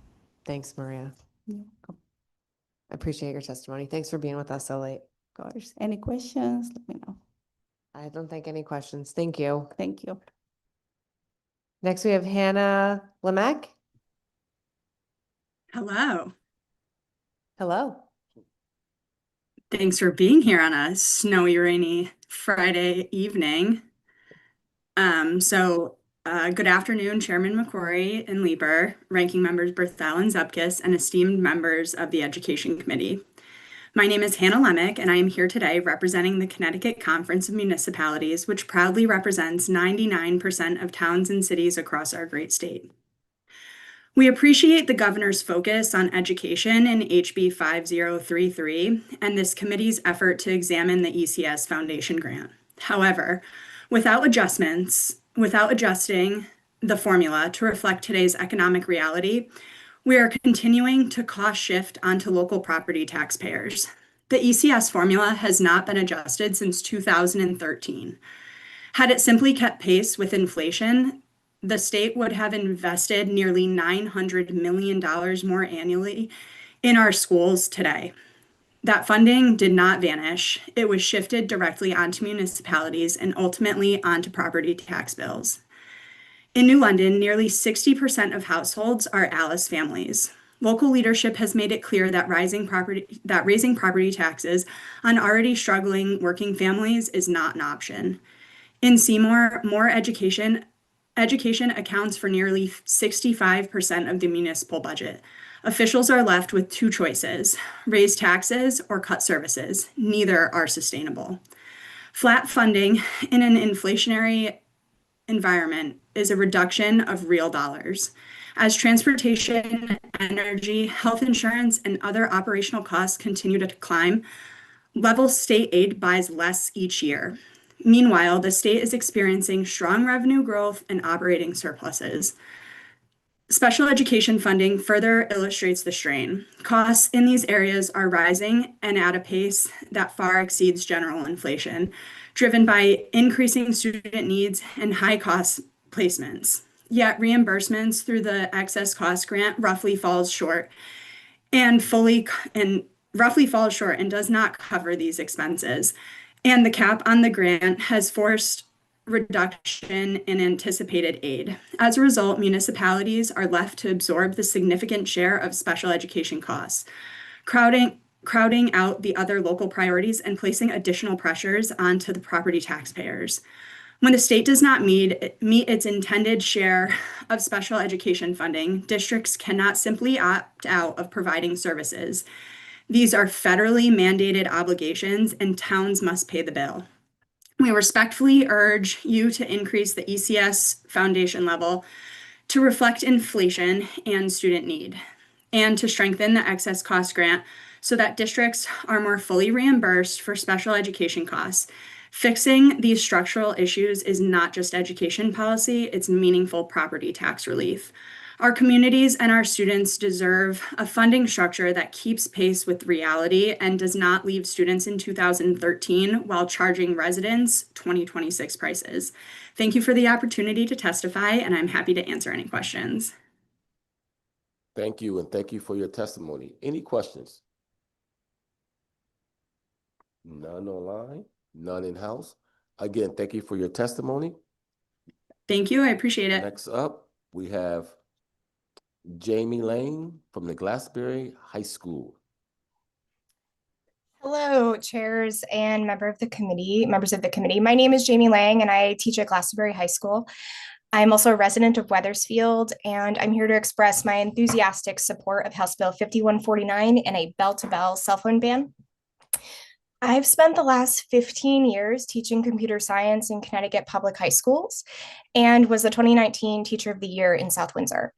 Thanks, Maria. I appreciate your testimony. Thanks for being with us so late. Of course. Any questions? Let me know. I don't think any questions. Thank you. Thank you. Next, we have Hannah Lamech. Hello. Hello. Thanks for being here on a snowy, rainy Friday evening. Good afternoon, Chairman McCrory and Leeper, Ranking Members Berthel and Zupkis, and esteemed members of the Education Committee. My name is Hannah Lamech, and I am here today representing the Connecticut Conference of Municipalities, which proudly represents 99% of towns and cities across our great state. We appreciate the governor's focus on education in HB 5033 and this committee's effort to examine the ECS Foundation grant. However, without adjusting the formula to reflect today's economic reality, we are continuing to cost shift onto local property taxpayers. The ECS formula has not been adjusted since 2013. Had it simply kept pace with inflation, the state would have invested nearly $900 million more annually in our schools today. That funding did not vanish. It was shifted directly onto municipalities and ultimately onto property tax bills. In New London, nearly 60% of households are Alice families. Local leadership has made it clear that raising property taxes on already struggling working families is not an option. In Seymour, more education education accounts for nearly 65% of the municipal budget. Officials are left with two choices: raise taxes or cut services. Neither are sustainable. Flat funding in an inflationary environment is a reduction of real dollars. As transportation, energy, health insurance, and other operational costs continue to climb, level state aid buys less each year. Meanwhile, the state is experiencing strong revenue growth and operating surpluses. Special education funding further illustrates the strain. Costs in these areas are rising and at a pace that far exceeds general inflation, driven by increasing student needs and high-cost placements. Yet reimbursements through the excess cost grant roughly falls short and does not cover these expenses. And the cap on the grant has forced reduction in anticipated aid. As a result, municipalities are left to absorb the significant share of special education costs, crowding out the other local priorities and placing additional pressures onto the property taxpayers. When the state does not meet its intended share of special education funding, districts cannot simply opt out of providing services. These are federally mandated obligations, and towns must pay the bill. We respectfully urge you to increase the ECS foundation level to reflect inflation and student need, and to strengthen the excess cost grant so that districts are more fully reimbursed for special education costs. Fixing these structural issues is not just education policy, it's meaningful property tax relief. Our communities and our students deserve a funding structure that keeps pace with reality and does not leave students in 2013 while charging residents 2026 prices. Thank you for the opportunity to testify, and I'm happy to answer any questions. Thank you, and thank you for your testimony. Any questions? None online, none in-house. Again, thank you for your testimony. Thank you, I appreciate it. Next up, we have Jamie Lane from the Glassberry High School. Hello, chairs and members of the committee. My name is Jamie Lang, and I teach at Glassberry High School. I'm also a resident of Wethersfield, and I'm here to express my enthusiastic support of House Bill 5149 and a bell-to-bell cell phone ban. I've spent the last 15 years teaching computer science in Connecticut public high schools and was the 2019 Teacher of the Year in South Windsor.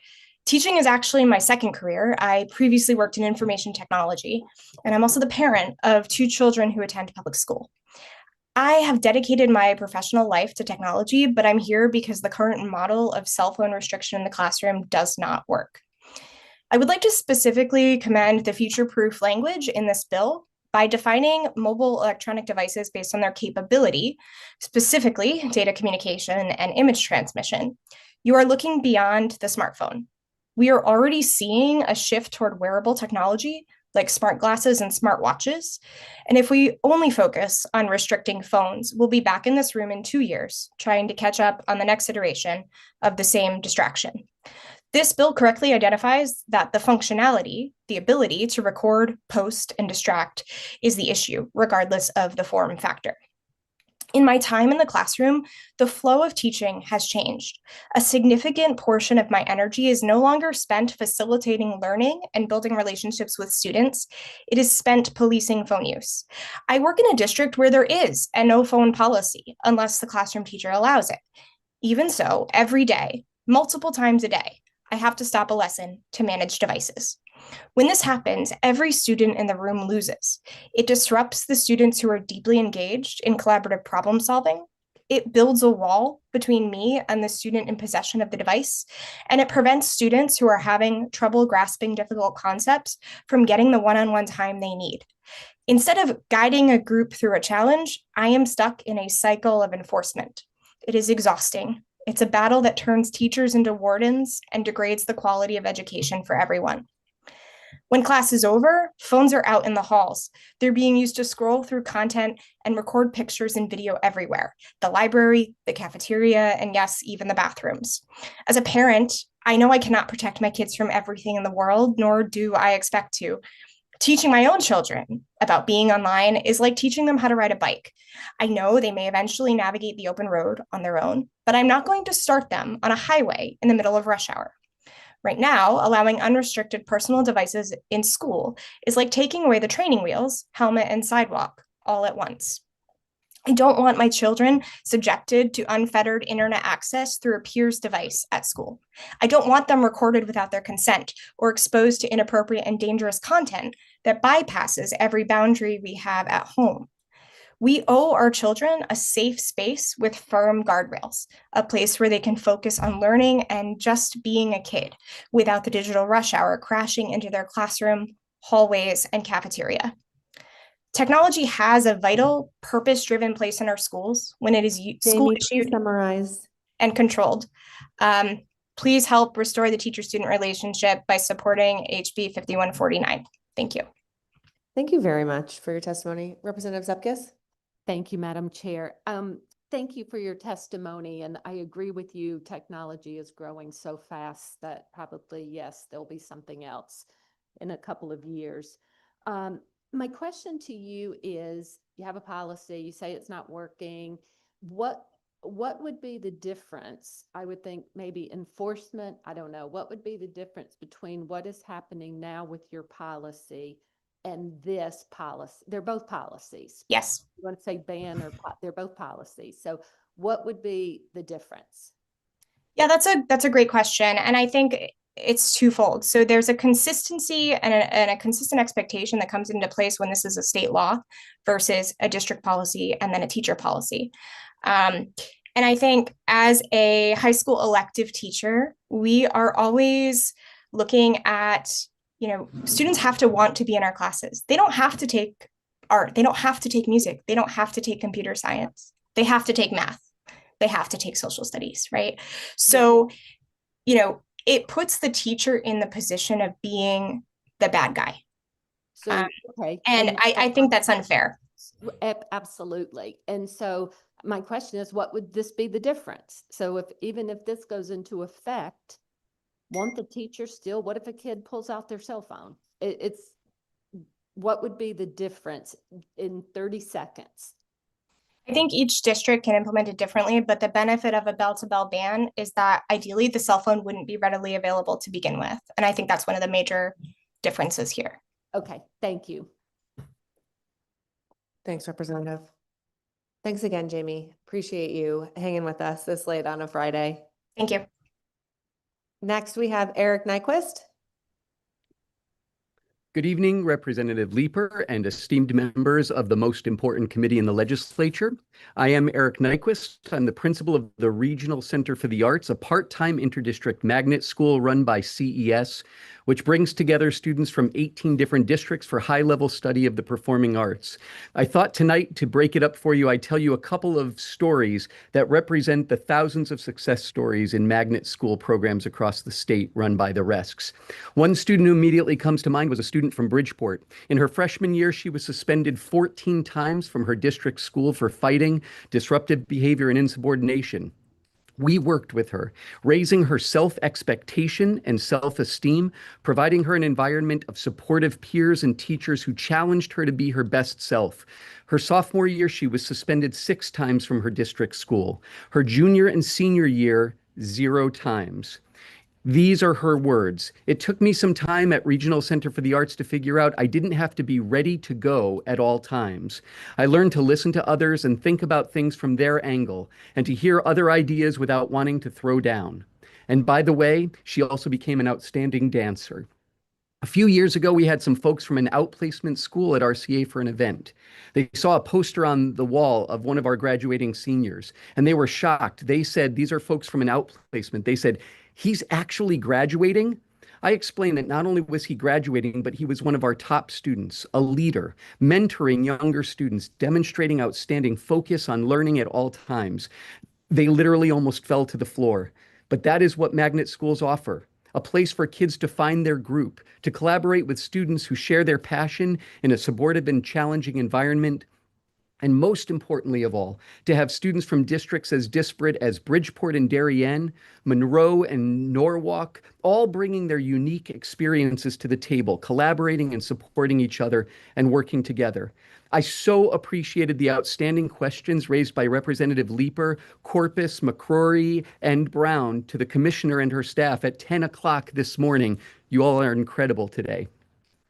Teaching is actually my second career. I previously worked in information technology, and I'm also the parent of 2 children who attend public school. I have dedicated my professional life to technology, but I'm here because the current model of cell phone restriction in the classroom does not work. I would like to specifically commend the future-proof language in this bill by defining mobile electronic devices based on their capability, specifically data communication and image transmission. You are looking beyond the smartphone. We are already seeing a shift toward wearable technology like smart glasses and smart watches. And if we only focus on restricting phones, we'll be back in this room in 2 years, trying to catch up on the next iteration of the same distraction. This bill correctly identifies that the functionality, the ability to record, post, and distract is the issue, regardless of the form factor. In my time in the classroom, the flow of teaching has changed. A significant portion of my energy is no longer spent facilitating learning and building relationships with students. It is spent policing phone use. I work in a district where there is a no phone policy unless the classroom teacher allows it. Even so, every day, multiple times a day, I have to stop a lesson to manage devices. When this happens, every student in the room loses. It disrupts the students who are deeply engaged in collaborative problem solving. It builds a wall between me and the student in possession of the device, and it prevents students who are having trouble grasping difficult concepts from getting the one-on-one time they need. Instead of guiding a group through a challenge, I am stuck in a cycle of enforcement. It is exhausting. It's a battle that turns teachers into wardens and degrades the quality of education for everyone. When class is over, phones are out in the halls. They're being used to scroll through content and record pictures and video everywhere: the library, the cafeteria, and yes, even the bathrooms. As a parent, I know I cannot protect my kids from everything in the world, nor do I expect to. Teaching my own children about being online is like teaching them how to ride a bike. I know they may eventually navigate the open road on their own, but I'm not going to start them on a highway in the middle of rush hour. Right now, allowing unrestricted personal devices in school is like taking away the training wheels, helmet, and sidewalk all at once. I don't want my children subjected to unfettered internet access through a peer's device at school. I don't want them recorded without their consent or exposed to inappropriate and dangerous content that bypasses every boundary we have at home. We owe our children a safe space with firm guardrails, a place where they can focus on learning and just being a kid without the digital rush hour crashing into their classroom, hallways, and cafeteria. Technology has a vital, purpose-driven place in our schools when it is school issued and controlled. Please help restore the teacher-student relationship by supporting HB 5149. Thank you. Thank you very much for your testimony. Representative Zepkis? Thank you, Madam Chair. Thank you for your testimony, and I agree with you. Technology is growing so fast that probably, yes, there'll be something else in a couple of years. My question to you is, you have a policy, you say it's not working. What would be the difference? I would think maybe enforcement, I don't know. What would be the difference between what is happening now with your policy and this policy? They're both policies. Yes. You want to say ban or they're both policies. So what would be the difference? Yeah, that's a great question. And I think it's twofold. So there's a consistency and a consistent expectation that comes into place when this is a state law versus a district policy and then a teacher policy. And I think as a high school elective teacher, we are always looking at, students have to want to be in our classes. They don't have to take art. They don't have to take music. They don't have to take computer science. They have to take math. They have to take social studies, right? So, it puts the teacher in the position of being the bad guy. So, okay. And I think that's unfair. Absolutely. And so my question is, what would this be the difference? So even if this goes into effect, won't the teacher still, what if a kid pulls out their cell phone? What would be the difference in 30 seconds? I think each district can implement it differently, but the benefit of a bell-to-bell ban is that ideally the cell phone wouldn't be readily available to begin with. And I think that's one of the major differences here. Okay, thank you. Thanks, Representative. Thanks again, Jamie. Appreciate you hanging with us this late on a Friday. Thank you. Next, we have Eric Nyquist. Good evening, Representative Leeper and esteemed members of the most important committee in the legislature. I am Eric Nyquist. I'm the principal of the Regional Center for the Arts, a part-time interdistrict magnet school run by CES, which brings together students from 18 different districts for high-level study of the performing arts. I thought tonight, to break it up for you, I'd tell you a couple of stories that represent the thousands of success stories in magnet school programs across the state run by the RESCs. One student who immediately comes to mind was a student from Bridgeport. In her freshman year, she was suspended 14 times from her district school for fighting, disruptive behavior, and insubordination. We worked with her, raising her self-expectation and self-esteem, providing her an environment of supportive peers and teachers who challenged her to be her best self. Her sophomore year, she was suspended 6 times from her district school. Her junior and senior year, 0 times. These are her words. It took me some time at Regional Center for the Arts to figure out I didn't have to be ready to go at all times. I learned to listen to others and think about things from their angle and to hear other ideas without wanting to throw down. And by the way, she also became an outstanding dancer. A few years ago, we had some folks from an outplacement school at RCA for an event. They saw a poster on the wall of one of our graduating seniors, and they were shocked. They said, these are folks from an outplacement. They said, he's actually graduating? I explained that not only was he graduating, but he was one of our top students, a leader, mentoring younger students, demonstrating outstanding focus on learning at all times. They literally almost fell to the floor. But that is what magnet schools offer. A place for kids to find their group, to collaborate with students who share their passion in a supportive and challenging environment, And most importantly of all, to have students from districts as disparate as Bridgeport and Darien, Monroe and Norwalk, all bringing their unique experiences to the table, collaborating and supporting each other and working together. I so appreciated the outstanding questions raised by Representative Leeper, Corpus, McCrory, and Brown to the commissioner and her staff at 10 o'clock this morning. You all are incredible today.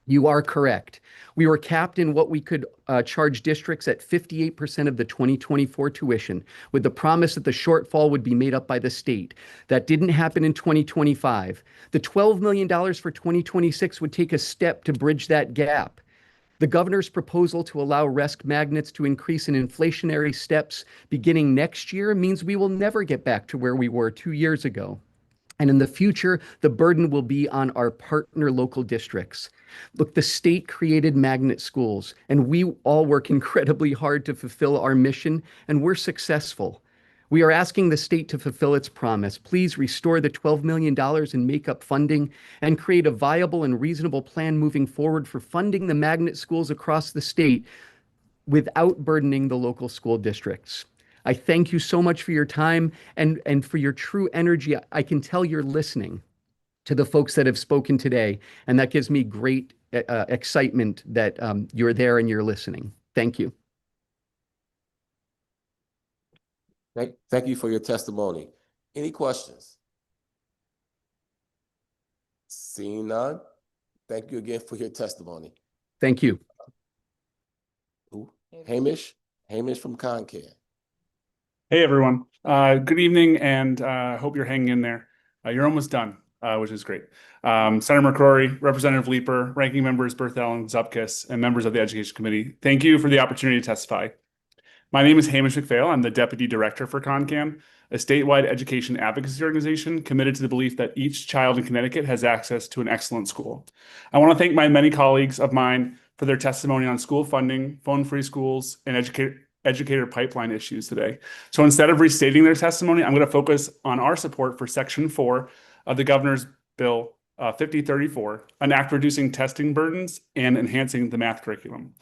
You are correct. We were capped in what we could charge districts at 58% of the 2024 tuition, with the promise that the shortfall would be made up by the state. That didn't happen in 2025. The $12 million for 2026 would take a step to bridge that gap. The governor's proposal to allow RESC magnets to increase in inflationary steps beginning next year means we will never get back to where we were 2 years ago. And in the future, the burden will be on our partner local districts. Look, the state created magnet schools, and we all work incredibly hard to fulfill our mission, and we're successful. We are asking the state to fulfill its promise. Please restore the $12 million in make-up funding and create a viable and reasonable plan moving forward for funding the magnet schools across the state without burdening the local school districts. I thank you so much for your time and for your true energy. I can tell you're listening to the folks that have spoken today, and that gives me great excitement that you're there and you're listening. Thank you. Thank you for your testimony. Any questions? Seeing none, thank you again for your testimony. Thank you. Ooh, Hamish from Concan. Hey, everyone. Good evening, and hope you're hanging in there. You're almost done, which is great. Senator McCrory, Representative Leeper, Ranking Members Berthel and Zupkis, and members of the Education Committee, thank you for the opportunity to testify. My name is Hamish McPhail. I'm the Deputy Director for CONCAN, a statewide education advocacy organization committed to the belief that each child in Connecticut has access to an excellent school. I want to thank my many colleagues of mine for their testimony on school funding, phone-free schools, and educator pipeline issues today. So instead of restating their testimony, I'm going to focus on our support for Section 4 of the Governor's Bill 5034, an act reducing testing burdens and enhancing the math curriculum.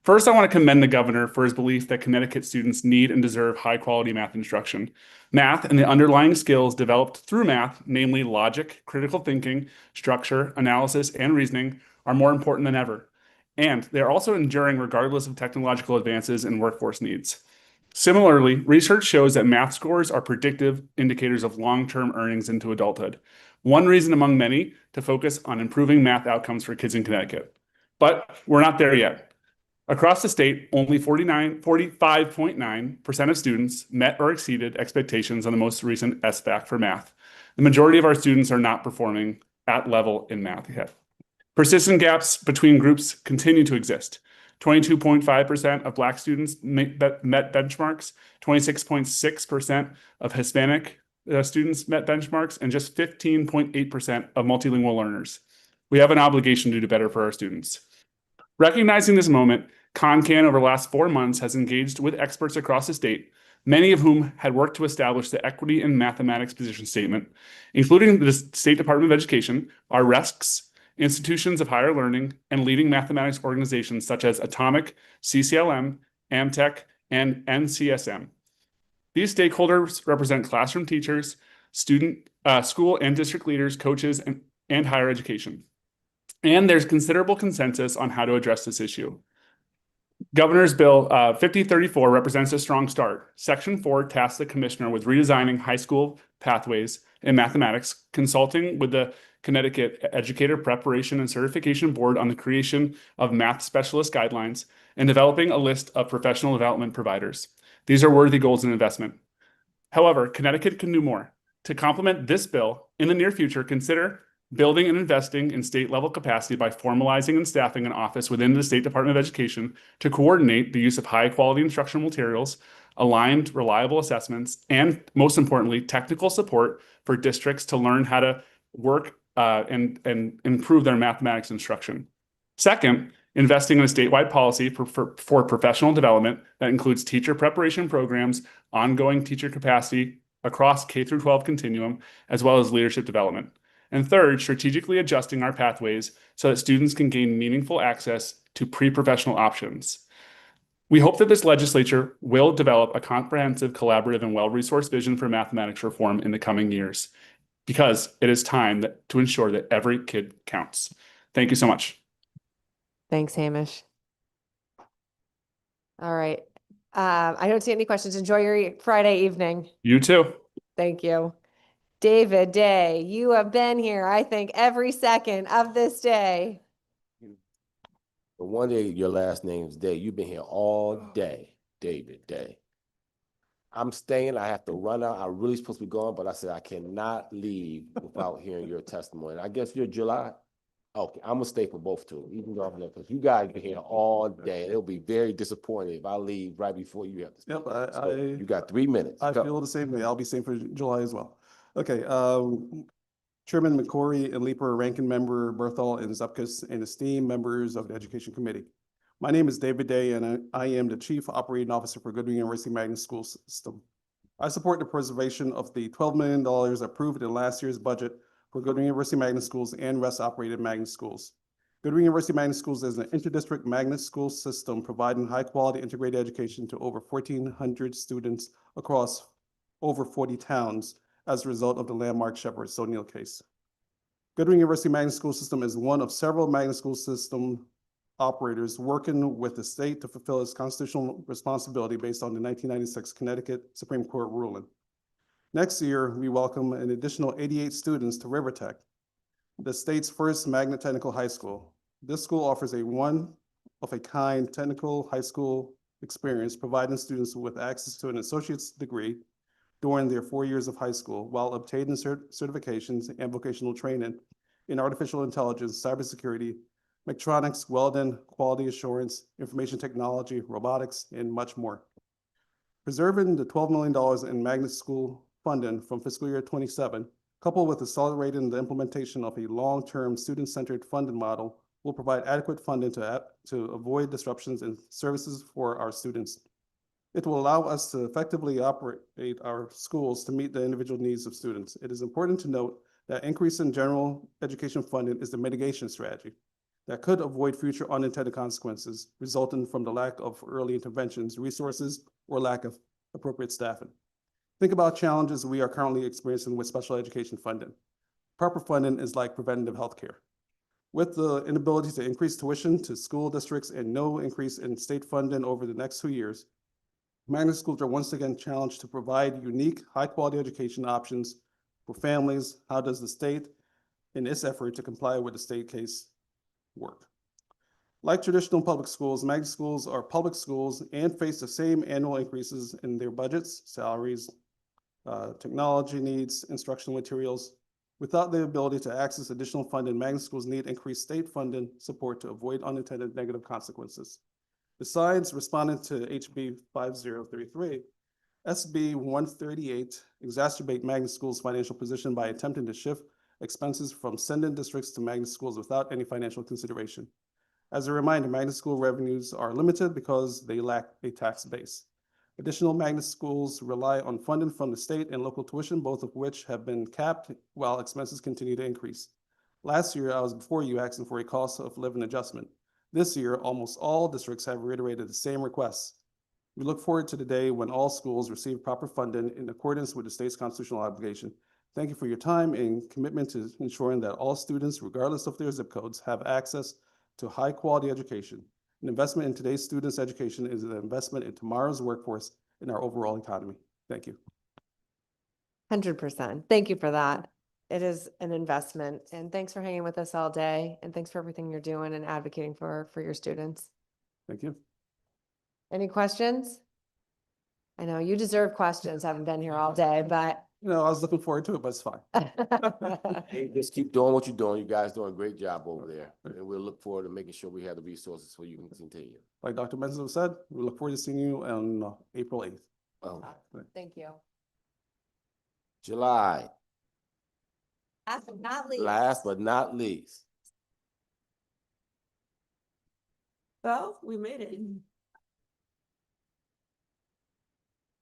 First, I want to commend the governor for his belief that Connecticut students need and deserve high-quality math instruction. Math and the underlying skills developed through math, namely logic, critical thinking, structure, analysis, and reasoning, are more important than ever. And they are also enduring regardless of technological advances and workforce needs. Similarly, research shows that math scores are predictive indicators of long-term earnings into adulthood. One reason among many to focus on improving math outcomes for kids in Connecticut. But we're not there yet. Across the state, only 45.9% of students met or exceeded expectations on the most recent SBAC for math. The majority of our students are not performing at level in math yet. Persistent gaps between groups continue to exist. 22.5% of Black students met benchmarks, 26.6% of Hispanic students met benchmarks, and just 15.8% of multilingual learners. We have an obligation to do better for our students. Recognizing this moment, CONCAN over the last 4 months has engaged with experts across the state, many of whom had worked to establish the Equity in Mathematics position statement, including the State Department of Education, our RESCs, institutions of higher learning, and leading mathematics organizations such as Atomic, CCLM, AMTech, and NCSM. These stakeholders represent classroom teachers, school and district leaders, coaches, and higher education. And there's considerable consensus on how to address this issue. Governor's Bill 5034 represents a strong start. Section 4 tasks the commissioner with redesigning high school pathways in mathematics, consulting with the Connecticut Educator Preparation and Certification Board on the creation of math specialist guidelines, and developing a list of professional development providers. These are worthy goals and investment. However, Connecticut can do more. To complement this bill, in the near future, consider building and investing in state-level capacity by formalizing and staffing an office within the State Department of Education to coordinate the use of high-quality instructional materials, aligned, reliable assessments, and, most importantly, technical support for districts to learn how to work and improve their mathematics instruction. Second, investing in a statewide policy for professional development that includes teacher preparation programs, ongoing teacher capacity across K-12 continuum, as well as leadership development. And third, strategically adjusting our pathways so that students can gain meaningful access to pre-professional options. We hope that this legislature will develop a comprehensive, collaborative, and well-resourced vision for mathematics reform in the coming years, because it is time to ensure that every kid counts. Thank you so much. Thanks, Hamish. All right. I don't see any questions. Enjoy your Friday evening. You too. Thank you. David Day, you have been here, I think, every second of this day. But one day your last name's Day. You've been here all day, David Day. I'm staying. I have to run out. I'm really supposed to be going, but I said I cannot leave without hearing your testimony. I guess you're July. Okay, I'm gonna stay for both two, even though because you guys been here all day. It'll be very disappointing if I leave right before you have to speak. Yep, So you got 3 minutes. I Go. feel the same way. I'll be staying for July as well. Okay, Chairman McCrory and Leeper, Ranking Member Berthel and Zupkus, and esteemed members of the Education Committee. My name is David Day, and I am the Chief Operating Officer for Goodwin University Magnet School System. I support the preservation of the $12 million approved in last year's budget for Goodwin University Magnet Schools and Rest Operated Magnet Schools. Goodwin University Magnet Schools is an interdistrict magnet school system providing high-quality integrated education to over 1,400 students across over 40 towns as a result of the landmark Shepard-O'Neill case. Goodwin University Magnet School System is one of several magnet school system operators working with the state to fulfill its constitutional responsibility based on the 1996 Connecticut Supreme Court ruling. Next year, we welcome an additional 88 students to River Tech, the state's first magnet technical high school. This school offers a one-of-a-kind technical high school experience, providing students with access to an associate's degree during their 4 years of high school while obtaining certifications and vocational training in artificial intelligence, cybersecurity, mechatronics, welding, quality assurance, information technology, robotics, and much more. Preserving the $12 million in magnet school funding from fiscal year 27, coupled with accelerating the implementation of a long-term student-centered funding model, will provide adequate funding to avoid disruptions in services for our students. It will allow us to effectively operate our schools to meet the individual needs of students. It is important to note that increase in general education funding is the mitigation strategy that could avoid future unintended consequences resulting from the lack of early interventions, resources, or lack of appropriate staffing. Think about challenges we are currently experiencing with special education funding. Proper funding is like preventative health care. With the inability to increase tuition to school districts and no increase in state funding over the next 2 years, magnet schools are once again challenged to provide unique, high-quality education options for families. How does the state, in its effort to comply with the state case, work? Like traditional public schools, magnet schools are public schools and face the same annual increases in their budgets, salaries, technology needs, instructional materials. Without the ability to access additional funding, magnet schools need increased state funding support to avoid unintended negative consequences. Besides responding to HB 5033, SB 138 exacerbate magnet schools' financial position by attempting to shift expenses from sending districts to magnet schools without any financial consideration. As a reminder, magnet school revenues are limited because they lack a tax base. Additional magnet schools rely on funding from the state and local tuition, both of which have been capped while expenses continue to increase. Last year, I was before you asking for a cost of living adjustment. This year, almost all districts have reiterated the same requests. We look forward to the day when all schools receive proper funding in accordance with the state's constitutional obligation. Thank you for your time and commitment to ensuring that all students, regardless of their zip codes, have access to high-quality education. An investment in today's students' education is an investment in tomorrow's workforce and our overall economy. Thank you. 100%. Thank you for that. It is an investment, and thanks for hanging with us all day, and thanks for everything you're doing and advocating for your students. Thank you. Any questions? I know you deserve questions, haven't been here all day, but I was looking forward to it, but it's fine. Hey, just keep doing what you're doing. You guys doing a great job over there. And we'll look forward to making sure we have the resources so you can continue. Like Dr. Benson said, we look forward to seeing you on April 8th. Oh, thank you. July, Last but not least. last but not least. Well, we made it.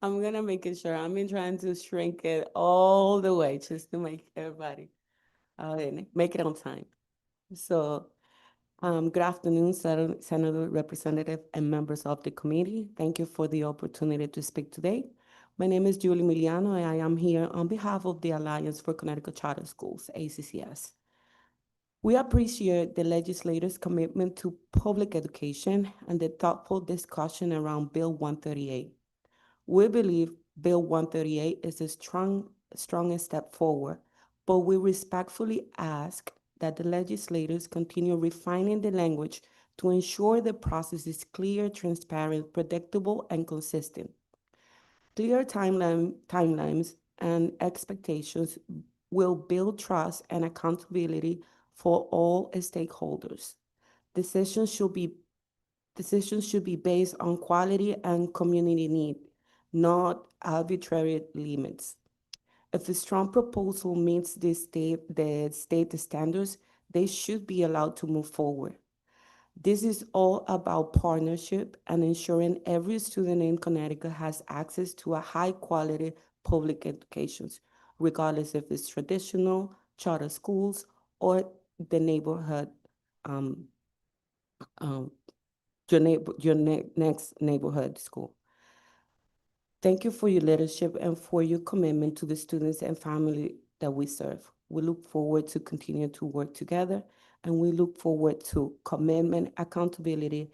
I'm gonna make it sure. I've been trying to shrink it all the way just to make everybody make it on time. So Good afternoon, Senator, Representative, and members of the committee. Thank you for the opportunity to speak today. My name is Julie Miliano, and I am here on behalf of the Alliance for Connecticut Charter Schools, ACCS. We appreciate the legislators' commitment to public education and the thoughtful discussion around Bill 138. We believe Bill 138 is a strong step forward, but we respectfully ask that the legislators continue refining the language to ensure the process is clear, transparent, predictable, and consistent. Clear timelines and expectations will build trust and accountability for all stakeholders. Decisions should be based on quality and community need, not arbitrary limits. If a strong proposal meets the state standards, they should be allowed to move forward. This is all about partnership and ensuring every student in Connecticut has access to a high-quality public education, regardless if it's traditional, charter schools, or the neighborhood, your next neighborhood school. Thank you for your leadership and for your commitment to the students and family that we serve. We look forward to continue to work together, and we look forward to commitment, accountability,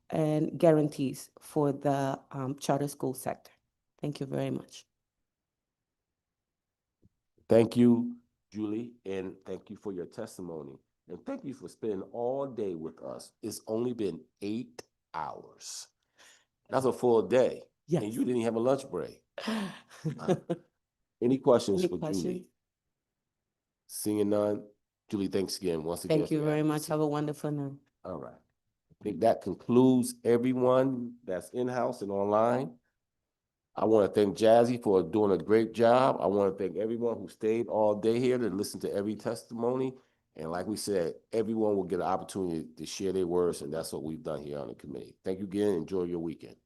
and guarantees for the charter school sector. Thank you very much. Thank you, Julie, and thank you for your testimony. And thank you for spending all day with us. It's only been 8 hours. That's a full day. Yes. And you didn't have a lunch break. Any questions Any for questions? Julie? Seeing none, Julie, thanks again, once again. Thank you for very much. advocacy. Have a wonderful night. All right. I think that concludes everyone that's in-house and online. I want to thank Jazzy for doing a great job. I want to thank everyone who stayed all day here to listen to every testimony. And like we said, everyone will get an opportunity to share their words, and that's what we've done here on the committee. Thank you again. Enjoy your weekend.